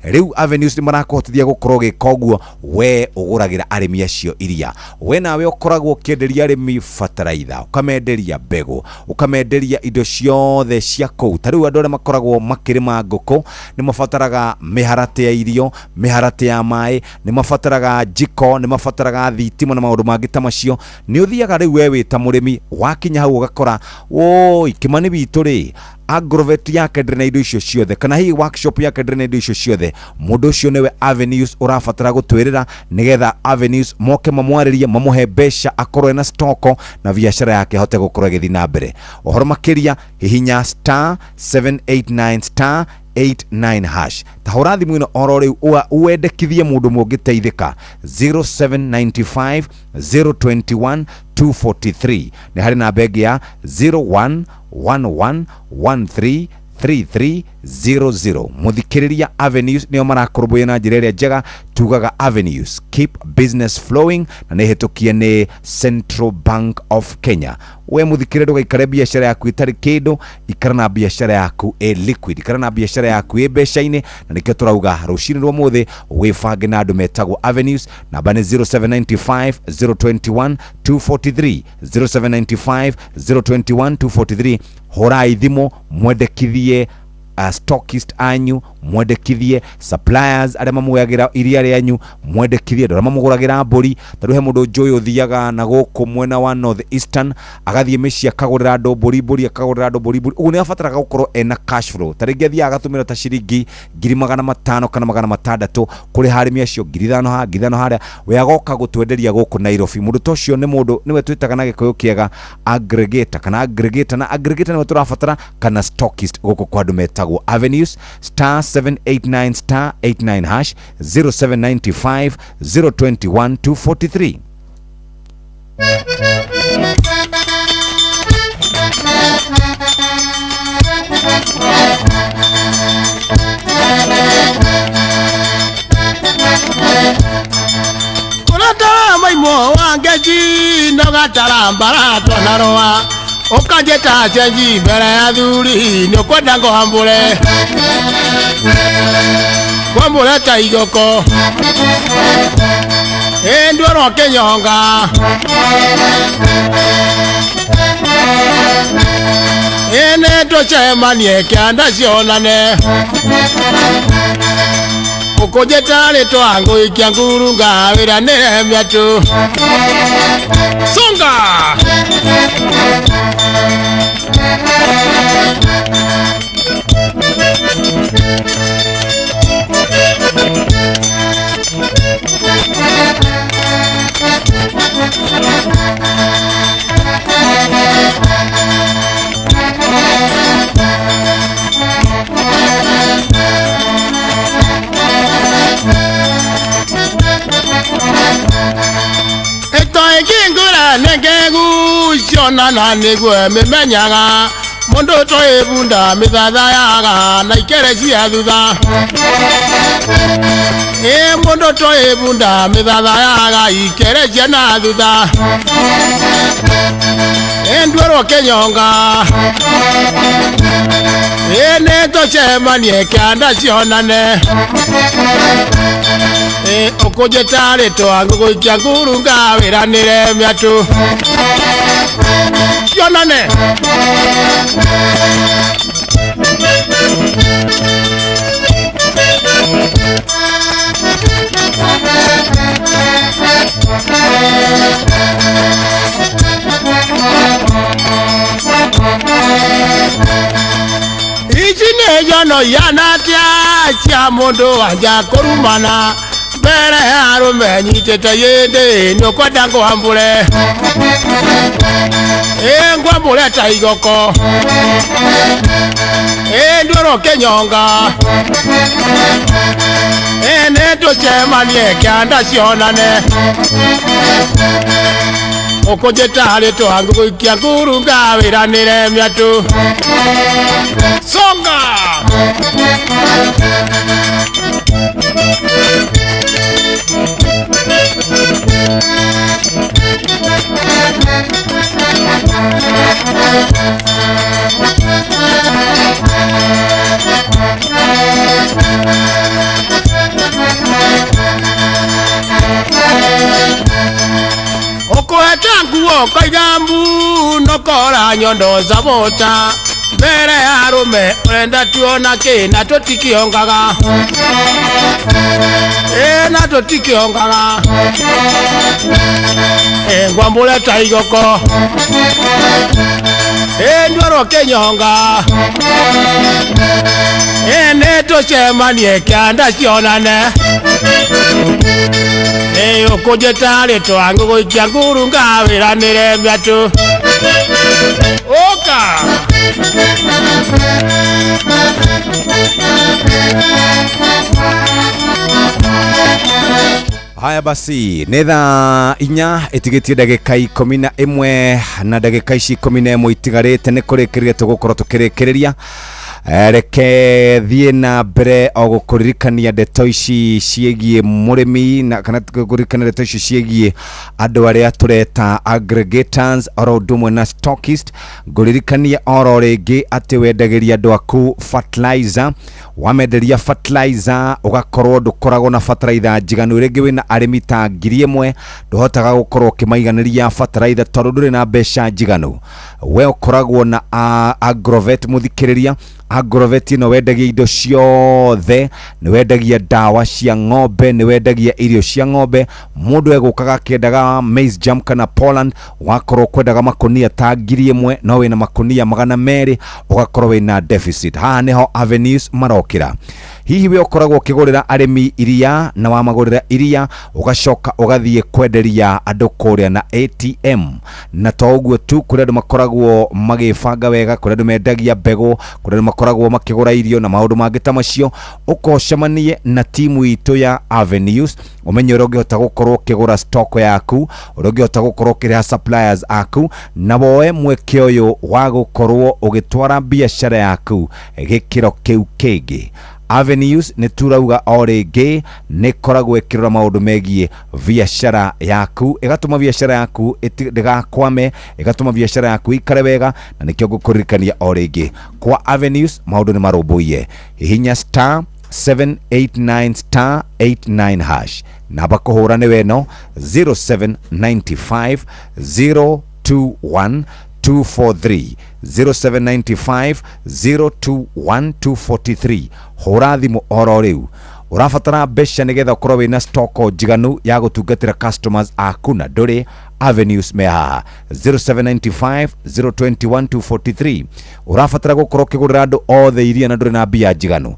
Speaker 4: rĩu Avenues nĩ marakũhotithia gũkorwo gĩka ũguo we ũgũragĩra arĩmi acio iria we nawe ũkoragwo ũkĩenderia arĩmi bataraitha ũkamenderia mbegũ ũkamenderia indo ciothe cia kũu ta rĩu andũ arĩa makoragwo makĩrĩma ngũkũ nĩ mabataraga mĩharatĩ ya irio mĩharatĩ ya maĩ nĩ mabataraga jiko nĩ mabataraga thitima na maũndũ mangĩ ta macio nĩ ũthiaga rĩu we wĩta mũrĩmi wakinya hau ũgakora woi Kimani witũ rĩ Agrovet yake ndĩrĩ na indo icio ciothe kana hii workshop yake ndĩrĩ na indo icio ciothe mũndũ ũcio nĩwe Avenues ũrabatara gũtwĩrĩra nĩgetha Avenues moke mamwarĩrie mamuhe mbeca akorwo na stoko na biashara yake hote gũkorwo ĩgĩthiĩ na mbere ũhoro makĩria hihinya *789 *89# tahora thimũ ĩno oro rĩu uwendekithie mũndũ mũngĩteithĩka 0795 021 243 nĩ harĩ namba ĩngĩ ya 0111133300 muthikĩrĩria Avenues nĩo marakũrũmbũiya na njĩra ĩrĩa njega tugaga Avenues keep business flowing na nĩ hĩtũkie nĩ Central Bank of Kenya we muthikĩrĩria ndũgaikare biashara yaku ĩtarĩ kĩndũ ikara na biashara yaku liquid ikara na biashara yaku mbeca-inĩ na nĩkĩo tũrauga rũcinĩ rwa mũthĩ wĩbange na andũ metagwo Avenues namba nĩ 0795 021 243 0795 021 243 horai thimo mwendekithie stockist anyu mwendekithie, suppliers arĩa mamũgũragira iria rĩanyu mwendekithie, andũ arĩa mamũgũragira mbũri. Tondũ he mũndũ njũĩ ũthiaga na gũkũ mwena wa North Eastern agathiĩ mĩciĩ akagũrĩra andũ mbũri akagũrĩra andũ mbũri. Ũguo nĩ abataraga gũkorwo ena cash flow. Ta rĩngĩ athiaga agatũmĩra ta ciringi 500 kana 600 kũrĩ harĩmi acio 5,000 harĩa we agoka gũtwenderia gũkũ Nairobi. Mũndũ ta ũcio nĩ mũndũ niwe twĩtaga na gĩkũyũ kĩega aggregator kana aggregator, na aggregator niwe tũrabatara kana stockist gũkũ kwa andũ metagwo Avenues *789 *89 hash 0795 021 243.
Speaker 5: Kurata maimo wangeji nogatarambara twanarwa ukajeta chenji mbere ya thuri nĩũkwenda ngũhambũre kwambũre ta igoko nduorwo kĩnyonga nĩtũcemanie kĩanda cionane ukujeta rĩtwa ngũikia ngurunga wĩra nĩremia tu songa nengegũcionana nĩguo mĩmenyaga mũndũ toĩbunda mĩthatha yaga na ikere cia thutha mũndũ toĩbunda mĩthatha yaga ikere cia na thutha nduorwo kĩnyonga nĩtũcemanie kĩanda cionane ukujeta rĩtwa ngũikia ngurunga wĩra nĩremia tu cionane ici nĩ nyono yanatia cia mũndũ wanja kũrumana mbere ya arũme nyitĩte yĩndĩ nĩũkwenda ngũhambũre ngwambũre ta igoko nduorwo kĩnyonga nĩtũcemanie kĩanda cionane ukujeta rĩtwa ngũikia ngurunga wĩra nĩremia tu songa ukuheta nguo kaiga mbu nokora nyondo za bota mbere ya arũme ũrenda tuona kĩ na tũtikĩongaga na tũtikĩongaga ngwambũre ta igoko nduorwo kĩnyonga nĩtũcemanie kĩanda cionane ukujeta rĩtwa ngũikia ngurunga wĩra nĩremia tu oka
Speaker 4: Haya basi, nĩ thaa 4 ĩtigĩtie ndagĩka 11 na ndagĩka ici 11 itigarĩte nĩ kũrĩkĩrĩria tũgũkorwo tũkĩrĩkĩrĩria. Reke thiĩ na mbere o gũkũririkania ndeto ici ciĩgiĩ mũrĩmi na kana gũkũririkania ndeto ici ciĩgiĩ andũ arĩa tũreta aggregators oro ũndũ ũmwe na stockist. Ngũririkania oro rĩngĩ atĩ wendagĩria andũ aku fertilizer, wamenderia fertilizer ũgakorwo ndũkoragwo na fertilizer njiganu, rĩngĩ wĩna arĩmi ta 1,000 ndũhotaga gũkorwo ũkĩmaiganĩria fertilizer tondũ ndũrĩ na mbeca njiganu. We ũkoragwo na Agrovet mũthikĩrĩria. Agrovet no wendagia indo ciothe, ni wendagia dawa cia ng'ombe, ni wendagia irio cia ng'ombe, mundu egukaga kiendaga maize jam kana Poland, wakorwo kwendaga makonia ta 1,000 no wina makonia 200 ugakorwo wina deficit. Haha niho Avenues marokira. Hihi we ukoragwo ukigurira arimi iria na wamagurira iria ugacoka ugathie kwenderia andu kuria na ATM, na to uguo tu kuri andu makoragwo magibanga wega, kuri andu mendagia mbegu, kuri andu makoragwo makigura irio na maundu mangi ta macio. Ukocemanie na timu itu ya Avenues umenye uria ungihota gukorwo ukigura stock yaku, uria ungihota gukorwo ukiriha suppliers aku, na boe mweke uyu wa gukorwo ugitwara biashara yaku gikiro kiu kingi. Avenues ni turauga o ringi ni koragwo ikirora maundu megie biashara yaku, igatuma biashara yaku ndigakwame, igatuma biashara yaku ikare wega, na nikio ngukuririkania o ringi kwa Avenues maundu ni marumbuiye. Hihinya *789*89 hash. Namba kuhura ni weno 0795 021 243 0795 021 243. hura thimu oro riu. Urafatara besha nigetha ukorwo wina stock njiganu ya gutungatira customers aku na nduri. Avenues mehaha 0795 021 243. Urafatara gukorwo ukigurira andu othe iria na nduri na mbia njiganu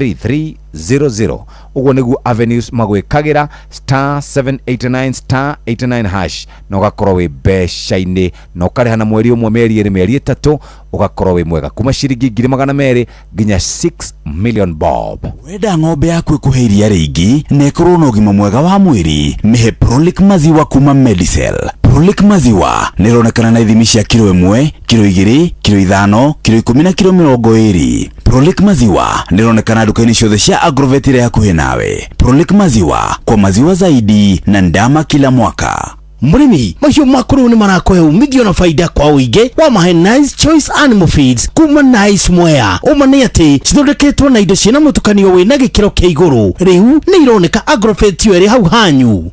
Speaker 4: 0111133300. Uguo niguo Avenues magwikagira *789*89 hash na ugakorwo wi besha-ini na ukariha na mweri umwe, meri 2, meri 3, ugakorwo wi mwega kuma ciringi 200,000 nginya 6 million bob.
Speaker 27: Wenda ng'ombe yaku ikuheiria ringi na ikorwo na ugima mwega wa mwiri, mihe Prolic maziwa kuma Medicel. Prolic maziwa nironekana na ithimi cia kilo 1, kilo 2, kilo 5, kilo 10 na kilo 20. Prolic maziwa nironekana dukaini ciothe cia Agrovet iria hakuhi nawe. Prolic maziwa kwa maziwa zaidi na ndama kila mwaka.
Speaker 3: Murimi mahiũ makuru ni marakohe umithio na faida kwa uingi wa mahe Nice Choice Animal Feeds kuma Nice Mwea. Uma ni ati cithondeketwo na indo ciina mutukanio wina gikiro kia iguru. Riu ni ironeka Agrovet iri hau hanyu.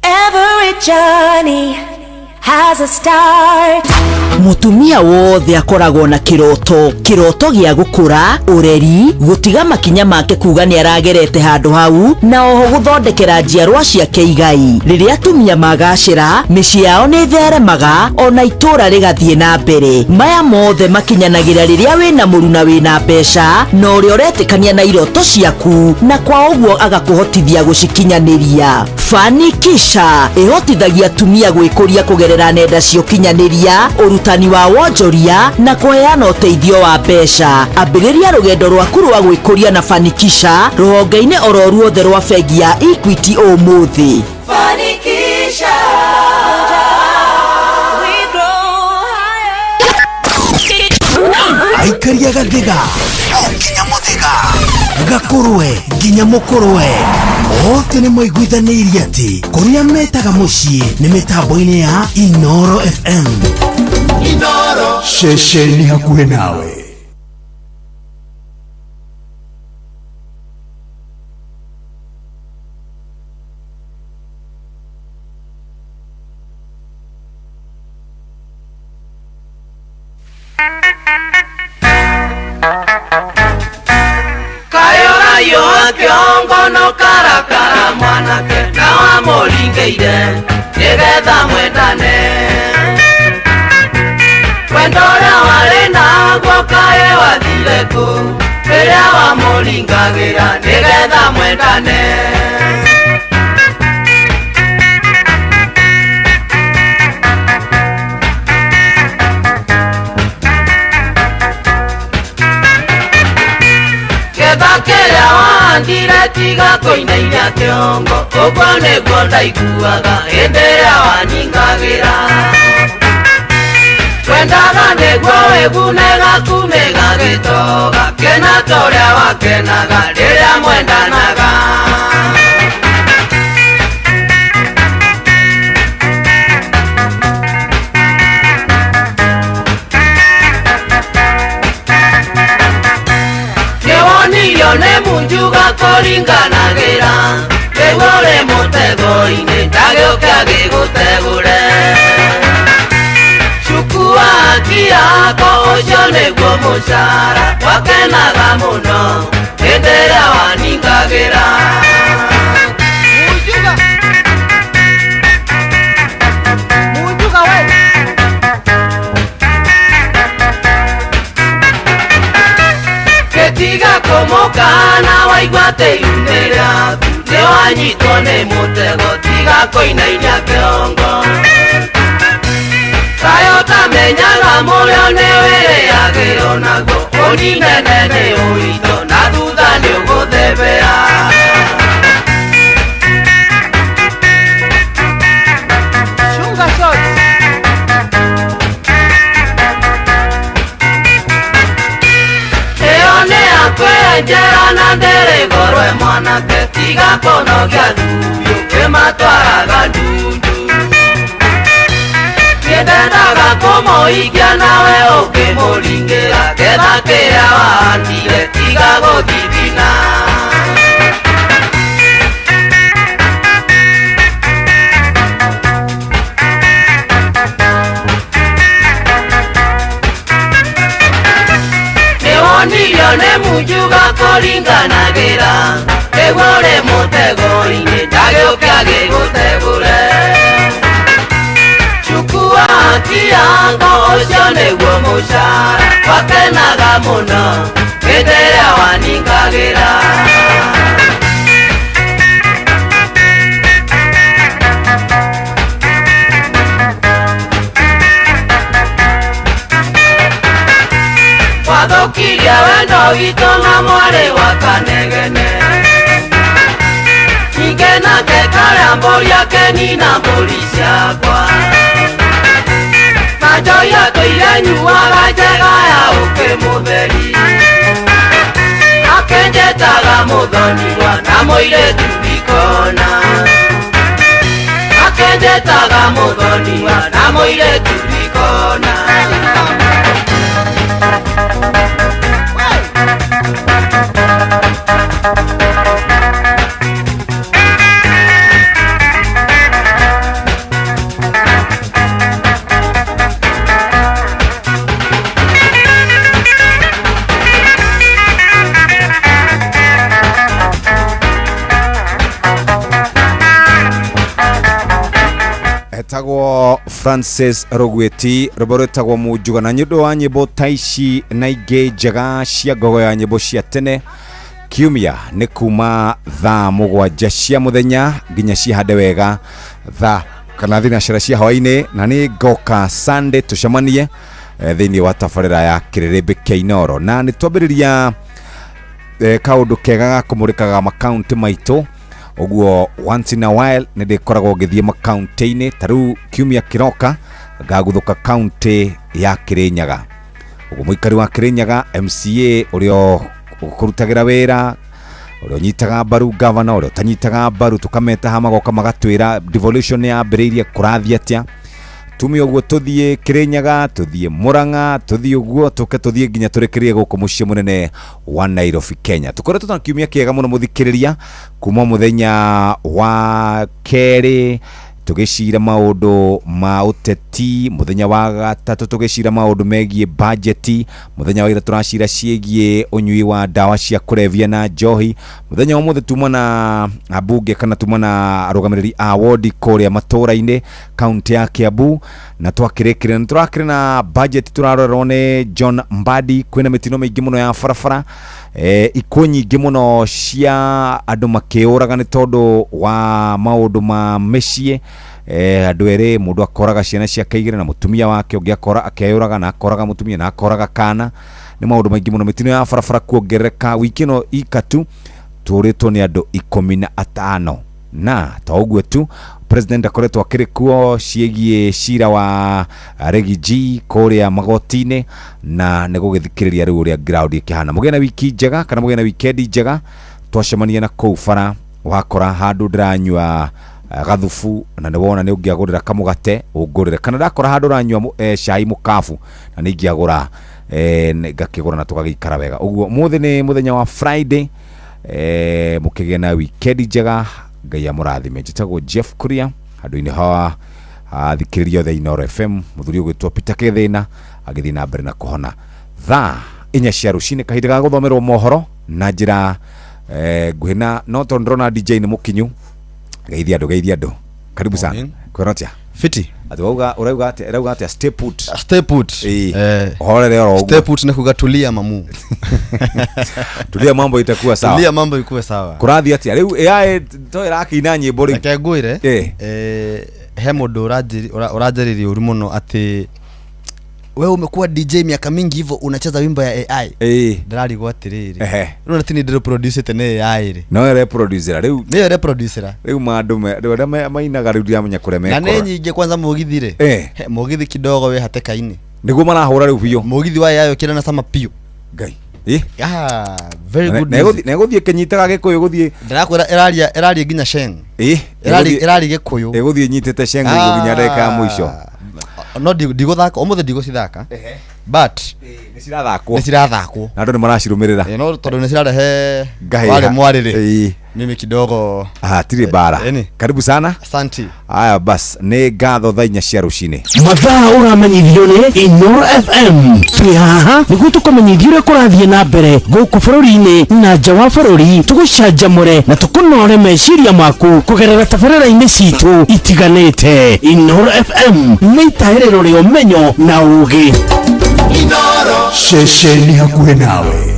Speaker 28: Every journey has a start.
Speaker 29: Mutumia wothe akoragwo na kiroto gia gukura, ureri, gutiga makinya make kuga ni aragerete handu hau, na oho guthondekera njiarwa ciake igai. Riria atumia magacira, micii yao ni theremaga, ona itura rigathie na mbere. Maya mothe makinyanagira riria wina muruna wina mbeca, na uria uretikania na iroto ciaku, na kwa uguo agakuhotithia gucikinyaniria. Fanikisha ihotithagia atumia gwikuria kugerera nenda cia ukinyaniria, urutani wa wonjoria na kuheana uteithio wa mbeca. Ambĩrĩria rũgendo rwaku rwa gwĩkũria na Fanikisha rũhonge-inĩ oro ruothe rwa bengi ya Equity ũmũthĩ.
Speaker 28: Fanikisha, we grow higher.
Speaker 3: Aikaria gathiga nginya muthiga, gakurwe nginya mukurwe, othe ni moiguithanirie ati kuria metaga mucii ni mitambo-ini ya Inoro FM. Inoro shesheni hakuhe nawe.
Speaker 28: Kiongo no karakara mwanake na wamuringeire nigetha mwendane, wendo uria wari naguo kae wathire ku, riria wamuringagira nigetha mwendane. Kiria wandire tiga kuinainia kiongo, uguo niguo ndaiguaga hindi iria waningagira. Twendaga niguo wigunega kumega gitoga, kena toria wakenaga riria mwendanaga. Ne munjuga koringanagira, tegore mutego-ini ndagioke agigutegure. ciako ũcio nĩguo mũcara wakenaga mũno hĩndĩ ĩrĩa waningagĩra gĩtiga kũmũka na waigua atĩ irume rĩaku nĩwanyitwo nĩ mũtego tiga kũinainia kĩongo kaĩ ũtamenyaga mũrĩo nĩ wĩrĩagĩrwo naguo ũninene nĩ ũritũ na thutha nĩ ũgũthebea njera na nderĩgorwe mwanake tiga kũnogia thuyo kĩmatwaraga ndundu kĩndendaga kũmũikia nawe ũkĩmũringĩra ketha kĩrĩa wahandire tiga gũthithina nĩwonirio nĩ munjuga kũringanagĩra nĩguo rĩ mũtego-inĩ ndagĩũke agĩgũtegũre chukua haki yangu ũcio nĩguo mũcara wakenaga mũno hĩndĩ ĩrĩa waningagĩra wathukirie wendo witũ na mwarĩ wa kanegene ningĩ nake karĩa mbũri akeni na mbũri ciakwa na njoya tũire nyuaga njega ya ũkĩmũtheri akenjetaga mũthoniwa na mũirĩtu ikona akenjetaga mũthoniwa na mũirĩtu ikona
Speaker 4: etagwo Francis Rogweti rwĩmbo rwĩtagwo Munjuga na nyĩndũ wa nyĩmbo ta ici na ingĩ njega cia ngogo ya nyĩmbo cia tene kiumia nĩ kuma thaa 7 cia mũthenya nginya cihande wega thaa kana thinacara cia hwainĩ na nĩ ngoka Sunday tucemanie thĩinĩ wa tabarĩra ya kĩrĩrĩmbĩ kĩa Inoro na nĩ twambĩrĩria kaũndũ kega ga kũmũrĩkaga makaunti maitũ oguo once in a while nĩ ndĩkoragwo ngĩthiĩ makaunti-inĩ tarĩu kiumia kĩroka ngagũthũka kaunti ya Kĩrĩnyaga oguo mũikari wa Kĩrĩnyaga MCA ũrĩa ũkũrutagĩra wĩra ũrĩa ũnyitaga mbaru governor ũrĩa ũtanyitaga mbaru tũkameta ha magoka magatwĩra devolution yambĩrĩirie kũrathiĩ atĩa tumi oguo tuthiĩ Kĩrĩnyaga tuthiĩ Murang'a tuthiĩ oguo tuthiĩ nginya tũrĩkĩrie gũkũ mũciĩ mũnene wa Nairobi Kenya tukoretwo na kiumia kĩega mũno mũthikĩrĩria kuma mũthenya wa kerĩ tugĩcira maũndũ ma ũteti mũthenya wa gatatũ tugĩcira maũndũ megiĩ budget mũthenya wa ira turacira ciĩgiĩ ũnyui wa ndawa cia kũrebia na njohi mũthenya wa mũthĩ tuma na abunge kana tuma na arũgamĩrĩri a ward kũrĩa matũra-inĩ kaunti ya Kiambu na tũrakĩrĩ na budget turarorwo nĩ John Mbadi kwĩna mĩtino mĩingĩ mũno ya barabara ikuũ nyingĩ mũno cia andũ makĩũraga nĩ tondũ wa maũndũ ma mĩciĩ andũ erĩ mũndũ akoraga ciana ciake igĩrĩ na mũtumia wake ũngĩ akeyũraga na akoraga mũtumia na akoraga kana nĩ maũndũ maingĩ mũno mĩtino ya barabara kuongerereka wiki ĩno ikatu tũrĩtwo nĩ andũ 15 na ta ũguo tu president akoretwo akĩrĩ kuo ciĩgiĩ cira wa Regi G kũrĩa magoti-inĩ na nĩ gũgĩthikĩrĩria rĩu ũrĩa ground ĩkĩhana mũgĩe na wiki njega kana mũgĩe na weekend njega twacemania na kũu bara wakora handũ ndĩranyua gathufu na nĩ wona nĩ ũngĩagũrĩra kamũgate ũngũrĩre kana ndakora handũ ũranyua cai mũkabu na nĩ ingĩagũra ngakĩgũra na tũgagĩikara wega ũguo mũthĩ nĩ mũthenya wa Friday mũkĩgĩa na weekend njega Ngai amũrathime njĩtagwo Jeff Kuria handũ-inĩ hawa thikĩrĩria othe Inoro FM mũthuri ũgwĩtwo Peter Kethĩna agithi na mbere na kuhona. Thaa 4 cia rucini kahinda ga guthomerwo mohoro na njira nguhina no tondrona DJ ni mukinyu. Geithia andu. Karibu sana. Kwĩrotia.
Speaker 6: Fiti.
Speaker 4: Urauga ati stay put.
Speaker 6: Stay put.
Speaker 4: Horere oro.
Speaker 6: Stay put ni kugatulia mamu.
Speaker 4: Tulia mambo itakuwa sawa.
Speaker 6: Tulia mambo ikuwe sawa.
Speaker 4: Kurathi ati riu AI to irakina nyimbo ri.
Speaker 6: Kengwire. He mundu urajaririe uri muno ati wewe umekuwa DJ miaka mingi hivyo unacheza wimbo ya AI. Ndararigwa atiriri. Runa tini ndiro producer tene AI ri.
Speaker 4: No re producer riu.
Speaker 6: Ni re producer.
Speaker 4: Riu mandu mainaga riu yamenya kuremeka.
Speaker 6: Na nyingi kwanza mugithire. Mugithi kidogo we hateka-ini.
Speaker 4: Niguo marahura riu biyo.
Speaker 6: Mugithi wa yayo kina na sama piyo.
Speaker 4: Ngai.
Speaker 6: Very good.
Speaker 4: Neguthie kenyitaga gikuyu guthie.
Speaker 6: Ndirakwira eraria nginya sheng. Eraria gikuyu.
Speaker 4: Eguthie nyitete sheng nginya ndeka ya mwisho.
Speaker 6: No digothaka omothe digocithaka but nisirathakwo
Speaker 4: na andu ni maracirumirira
Speaker 6: no tondu nisirarehe wale mwariri mimi kidogo
Speaker 4: tiri bara. Karibu sana.
Speaker 6: Asante.
Speaker 4: Haya bas ni ngatho thaa 4 cia rucini
Speaker 27: mathaa uramenyithio ni Inoro FM twihaha niguo tukumenyithia uria kurathie na mbere guku bururi-ini na nja wa bururi tugucanjamure na tukunore meciria maku kugerera tabarĩra-inĩ citu itiganĩte. Inoro FM nĩ itaĩrĩro rĩa ũmenyo na ũũgĩ.
Speaker 28: Inoro
Speaker 27: ceceni hakuhĩ nawe.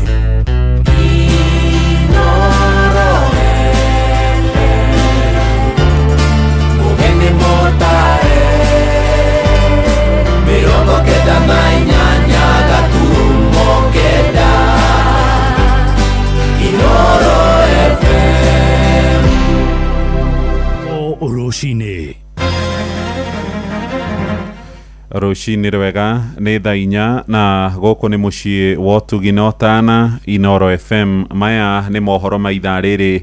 Speaker 9: Rucini rwega nĩ thaa 4 na gũkũ nĩ mũciĩ wa Ũtugi na Ũtana Inoro FM. Maya nĩ mohoro ma ithaa rĩrĩ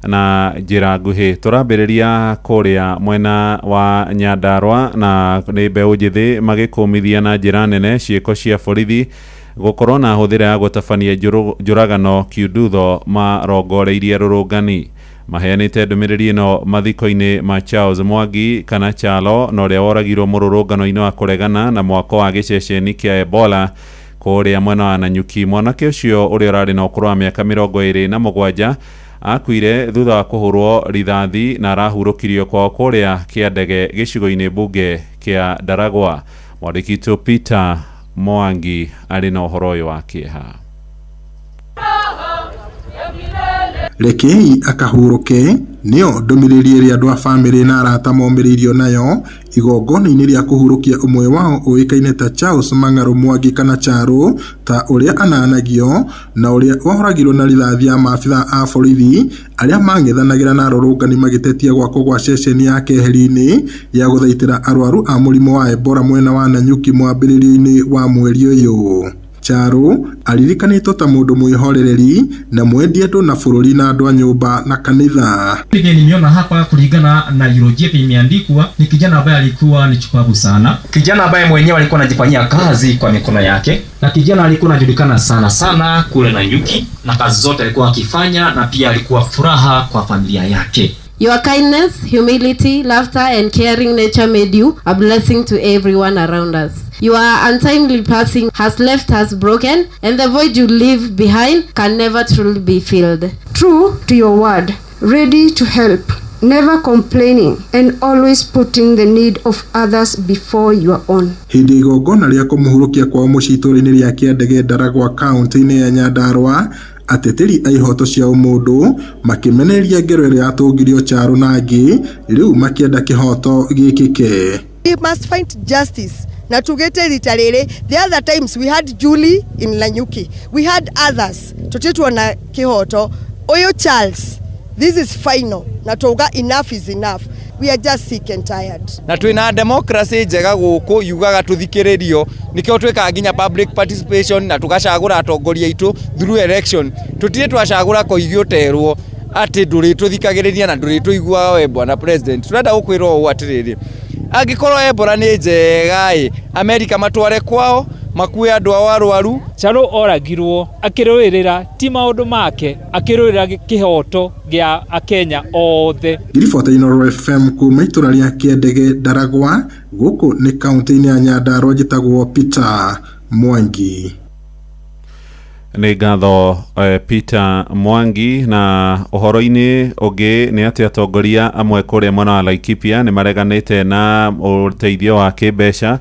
Speaker 9: na njĩra nguhĩ. Tũrambĩrĩria kũrĩa mwena wa Nyandarua na nĩ mbeũ njĩthĩ magĩkũmithia na njĩra nene ciĩko cia borithi gũkorwo na hũthĩra ya gũtabania njũragano kiundutho marongoreirie rũrũngani. Maheanĩte ndũmĩrĩri ĩno mathiko-inĩ ma Charles Mwangi kana Chalo na ũrĩa woragirwo mũrũrũngano-inĩ wa kũregana na mwako wa gĩceceni kĩa Ebola kũrĩa mwena wa Nanyuki. Mwanake ũcio ũrĩa ũrarĩ na ũkũrũ wa mĩaka 27 akuire thutha wa kũhũrwo rithathi na arahurũkirio kwao kũrĩa kĩa ndege gĩcigo-inĩ mbunge kĩa Ndaragwa. Mwandĩki witũ Peter Mwangi arĩ na ũhoro ũyũ wa kĩeha.
Speaker 13: Rekei akahuruke nio ndomiriri ria andu a family na arata momiririo nayo igongona-inĩ rĩa kũhurukia ũmwe wao ũĩkaine ta Charles Mang'aru Mwangi kana Charo ta ũrĩa ananagio na ũrĩa wahoragirwo na rithathi ya maabitha a borithi arĩa mang'ethanagĩra na arũrũngani magĩtetia gwakwo gwa ceceni ya keheri-inĩ ya gũthaitĩra arwaru a mũrimũ wa Ebola mwena wa Nanyuki mwambĩrĩrio-inĩ wa mweri ũyũ. Charo alirikanĩtwo ta mũndũ mwĩhorereri na mwendia andũ na bũrũri na andũ a nyũmba na kanitha.
Speaker 15: Niliona hapa kulingana na Eurojet imeandikwa ni kijana ambaye alikuwa ni chupavu sana. Kijana ambaye mwenyewe alikuwa anajifanyia kazi kwa mikono yake na kijana alikuwa anajulikana sana kule Nanyuki na kazi zote alikuwa akifanya na pia alikuwa furaha kwa familia yake.
Speaker 16: Your kindness, humility, laughter and caring nature made you a blessing to everyone around us. Your untimely passing has left us broken and the void you leave behind can never truly be filled.
Speaker 19: True to your word, ready to help, never complaining and always putting the need of others before your own.
Speaker 13: Hindi igongona rĩa kũmũhurukia kwa mũciĩ itũũra-inĩ rĩa Kĩandege Ndaragwa kaunti-inĩ ya Nyandarua ateteri a ihoto cia ũmũndũ makimenereria ngero ĩrĩa yatũngirio Charo na angĩ rĩu makĩenda kĩhoto gĩkĩke.
Speaker 22: We must find justice na tugete ritarere. The other times we had Julie in Nanyuki, we had others tutetwa na kihoto. Oyo Charles, this is final na toga enough is enough. We are just sick and tired.
Speaker 23: Na twina democracy njega guku yugaga tuthikiririo nikio twika nginya public participation na tugacagura atongoria itu through election. Tutire twacagura koigio terwo ati nduri tuthikagiriria na nduri tuigua we bwana president. Turenda gukwirwo u atiriri angikorwo Ebola ni njega America matware kwao makue andũ ao arwaru.
Speaker 1: Charo oragirwo akirũĩrĩra ti maũndũ make, akirũĩrĩra kĩhoto gĩa Akenya othe.
Speaker 13: Ngiribota Inooro FM kuma itũra rĩa Kĩendege Ndaragwa gũkũ nĩ kaunti-inĩ ya Nyandarua njĩtagwo Peter Mwangi.
Speaker 9: Nĩ ngatho Peter Mwangi. Na ũhoro-inĩ ũngĩ nĩ atĩ atongoria amwe kũrĩa mwena wa Laikipia nĩ mareganĩte na ũteithio wa kĩmbeca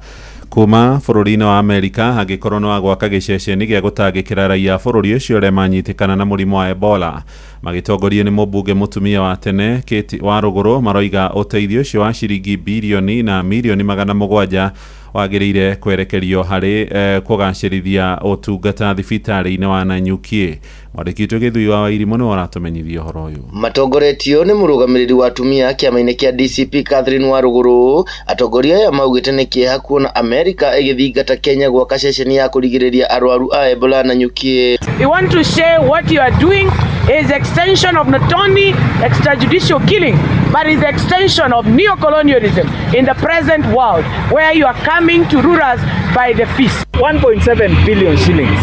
Speaker 9: kuma bũrũri-inĩ wa Amerika hangĩkorwo no gwaka gĩceceni gĩa gũtangĩkĩra raia bũrũri ũcio arĩa manyitĩkana na mũrimũ wa Ebola. Magĩtongorio nĩ mũmbunge mũtumia wa tene Kate Warũgũrũ maroiga ũteithio ũcio wa ciringi bilioni na milioni 700 wagĩrĩire kwerekerio harĩ kũgacĩrithia ũtungata thibitarĩ-inĩ wa Nanyuki. Mwandĩki witũ Gĩthui wa Wairimũ nĩ waratũmenyithia ũhoro ũyũ.
Speaker 7: Matongoretio nĩ mũrũgamĩrĩri wa atumia kĩama-inĩ kĩa DCP Catherine Warũgũrũ. Atongoria aya maugĩte nĩ kĩeha kuona Amerika ĩgĩthingata Kenya gwaka ceceni ya kũrigĩrĩria arwaru a Ebola Nanyuki.
Speaker 8: We want to share what you are doing is extension of not only extrajudicial killing but is extension of neocolonialism in the present world where you are coming to rule us by the fist.
Speaker 1: 1.7 billion shillings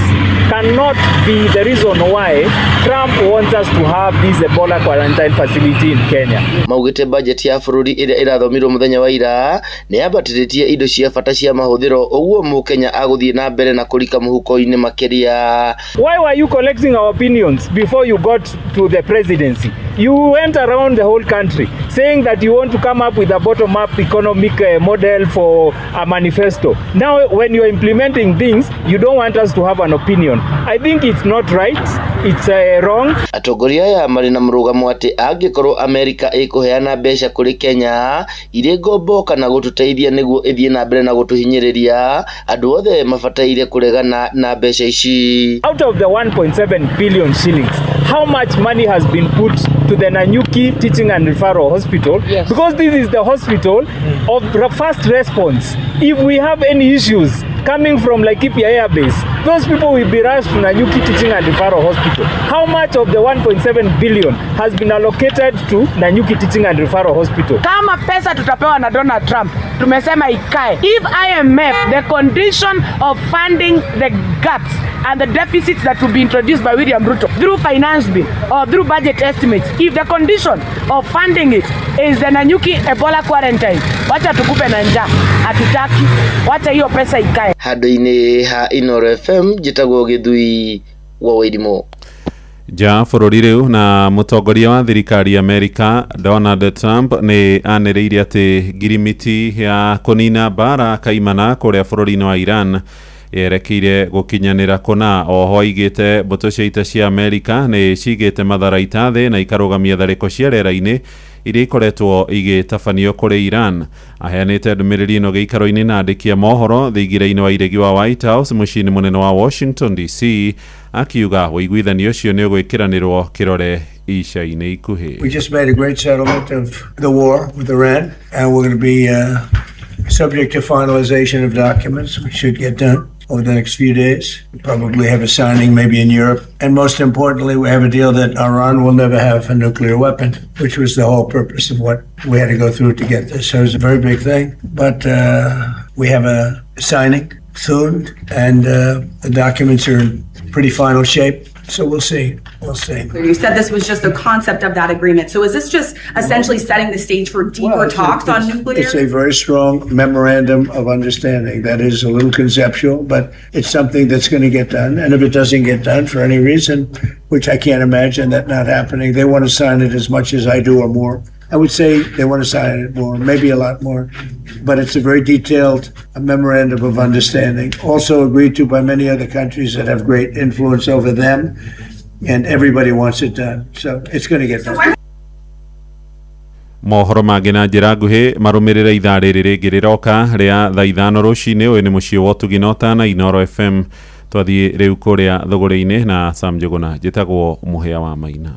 Speaker 1: cannot be the reason why Trump wants us to have this Ebola quarantine facility in Kenya.
Speaker 7: Maugĩte budget ya bũrũri ĩrĩa ĩrathomirwo mũthenya wa ira nĩ yabatĩrĩtie indo cia bata cia mahũthĩro ũguo mũkenya agũthiĩ na mbere na kũrika mũhuko-inĩ makĩria.
Speaker 1: Why were you collecting our opinions before you got to the presidency? You went around the whole country saying that you want to come up with a bottom-up economic model for a manifesto. Now when you're implementing things, you don't want us to have an opinion. I think it's not right. It's wrong.
Speaker 7: Atongoria aya marĩ na mũrũgamo atĩ angĩkorwo Amerika ĩkũheana mbeca kũrĩ Kenya irĩ ngombo kana gũtũteithia nĩguo ĩthiĩ na mbere na gũtũhinyĩrĩria, andũ othe mabataire kũregana na mbeca ici.
Speaker 1: Out of the 1.7 billion shillings, how much money has been put to the Nanyuki Teaching and Referral Hospital? Yes. Because this is the hospital of first response. If we have any issues coming from Laikipia Air Base, those people will be rushed to Nanyuki Teaching and Referral Hospital. How much of the 1.7 billion has been allocated to Nanyuki Teaching and Referral Hospital?
Speaker 8: Kama pesa tutapewa na Donald Trump, tumesema ikae. If IMF, the condition of funding the gaps and the deficits that will be introduced by William Ruto through finance bill or through budget estimates, if the condition of funding it is the Nanyuki Ebola quarantine, wacha tukupe na njaa, hatutaki, wacha hiyo pesa ikae.
Speaker 7: Handũ-inĩ ha Inooro FM njĩtagwo Gĩthui wa Wairimũ.
Speaker 9: Ja bũrũri rĩu na mũtongoria wa thirikari Amerika Donald Trump nĩ anĩrĩire atĩ ngirimiti ya kũnina mbara kaimana kũrĩa bũrũri-inĩ wa Iran yerekeire gũkinyanĩra kũna. Oho aigĩte mbũtũ cia ita cia Amerika nĩ cigĩte matharaita thĩ na ikarũgamia tharĩko cia rĩera-inĩ iria ikoretwo igĩtabanio kũrĩ Iran. Aheanĩte ndũmĩrĩri ĩno gĩikaro-inĩ na andĩki a mohoro thĩgĩra-inĩ wa iregi wa White House mũciĩ-inĩ mũnene wa Washington DC, akiuga ũiguithanio ũcio nĩ ũgwĩkĩranĩrwo kĩrore ica-inĩ ikuhĩ.
Speaker 10: We just made a great settlement of the war with Iran and we're going to be subject to finalization of documents. We should get done over the next few days. We probably have a signing maybe in Europe. And most importantly, we have a deal that Iran will never have a nuclear weapon, which was the whole purpose of what we had to go through to get this. So it was a very big thing. But we have a signing soon, and the documents are in pretty final shape. So we'll see. We'll see.
Speaker 12: You said this was just a concept of that agreement. So is this just essentially setting the stage for deeper talks on nuclear?
Speaker 10: It's a very strong memorandum of understanding. That is a little conceptual, but it's something that's going to get done. And if it doesn't get done for any reason, which I can't imagine that not happening, they want to sign it as much as I do or more. I would say they want to sign it more, maybe a lot more. But it's a very detailed memorandum of understanding, also agreed to by many other countries that have great influence over them, and everybody wants it done. So it's going to get done.
Speaker 9: Mohoro mangĩ na njĩra nguhĩ marũmĩrĩre ithaa rĩrĩ rĩngĩ rĩroka rĩa thaa 5 rũcinĩ. Ũyũ nĩ mũciĩ wa Ũtugi na Inooro FM. Twathiĩ rĩu kũrĩa thũgũrĩ-inĩ na Sam Njũgũna, njĩtagwo Mũhĩa wa Maina.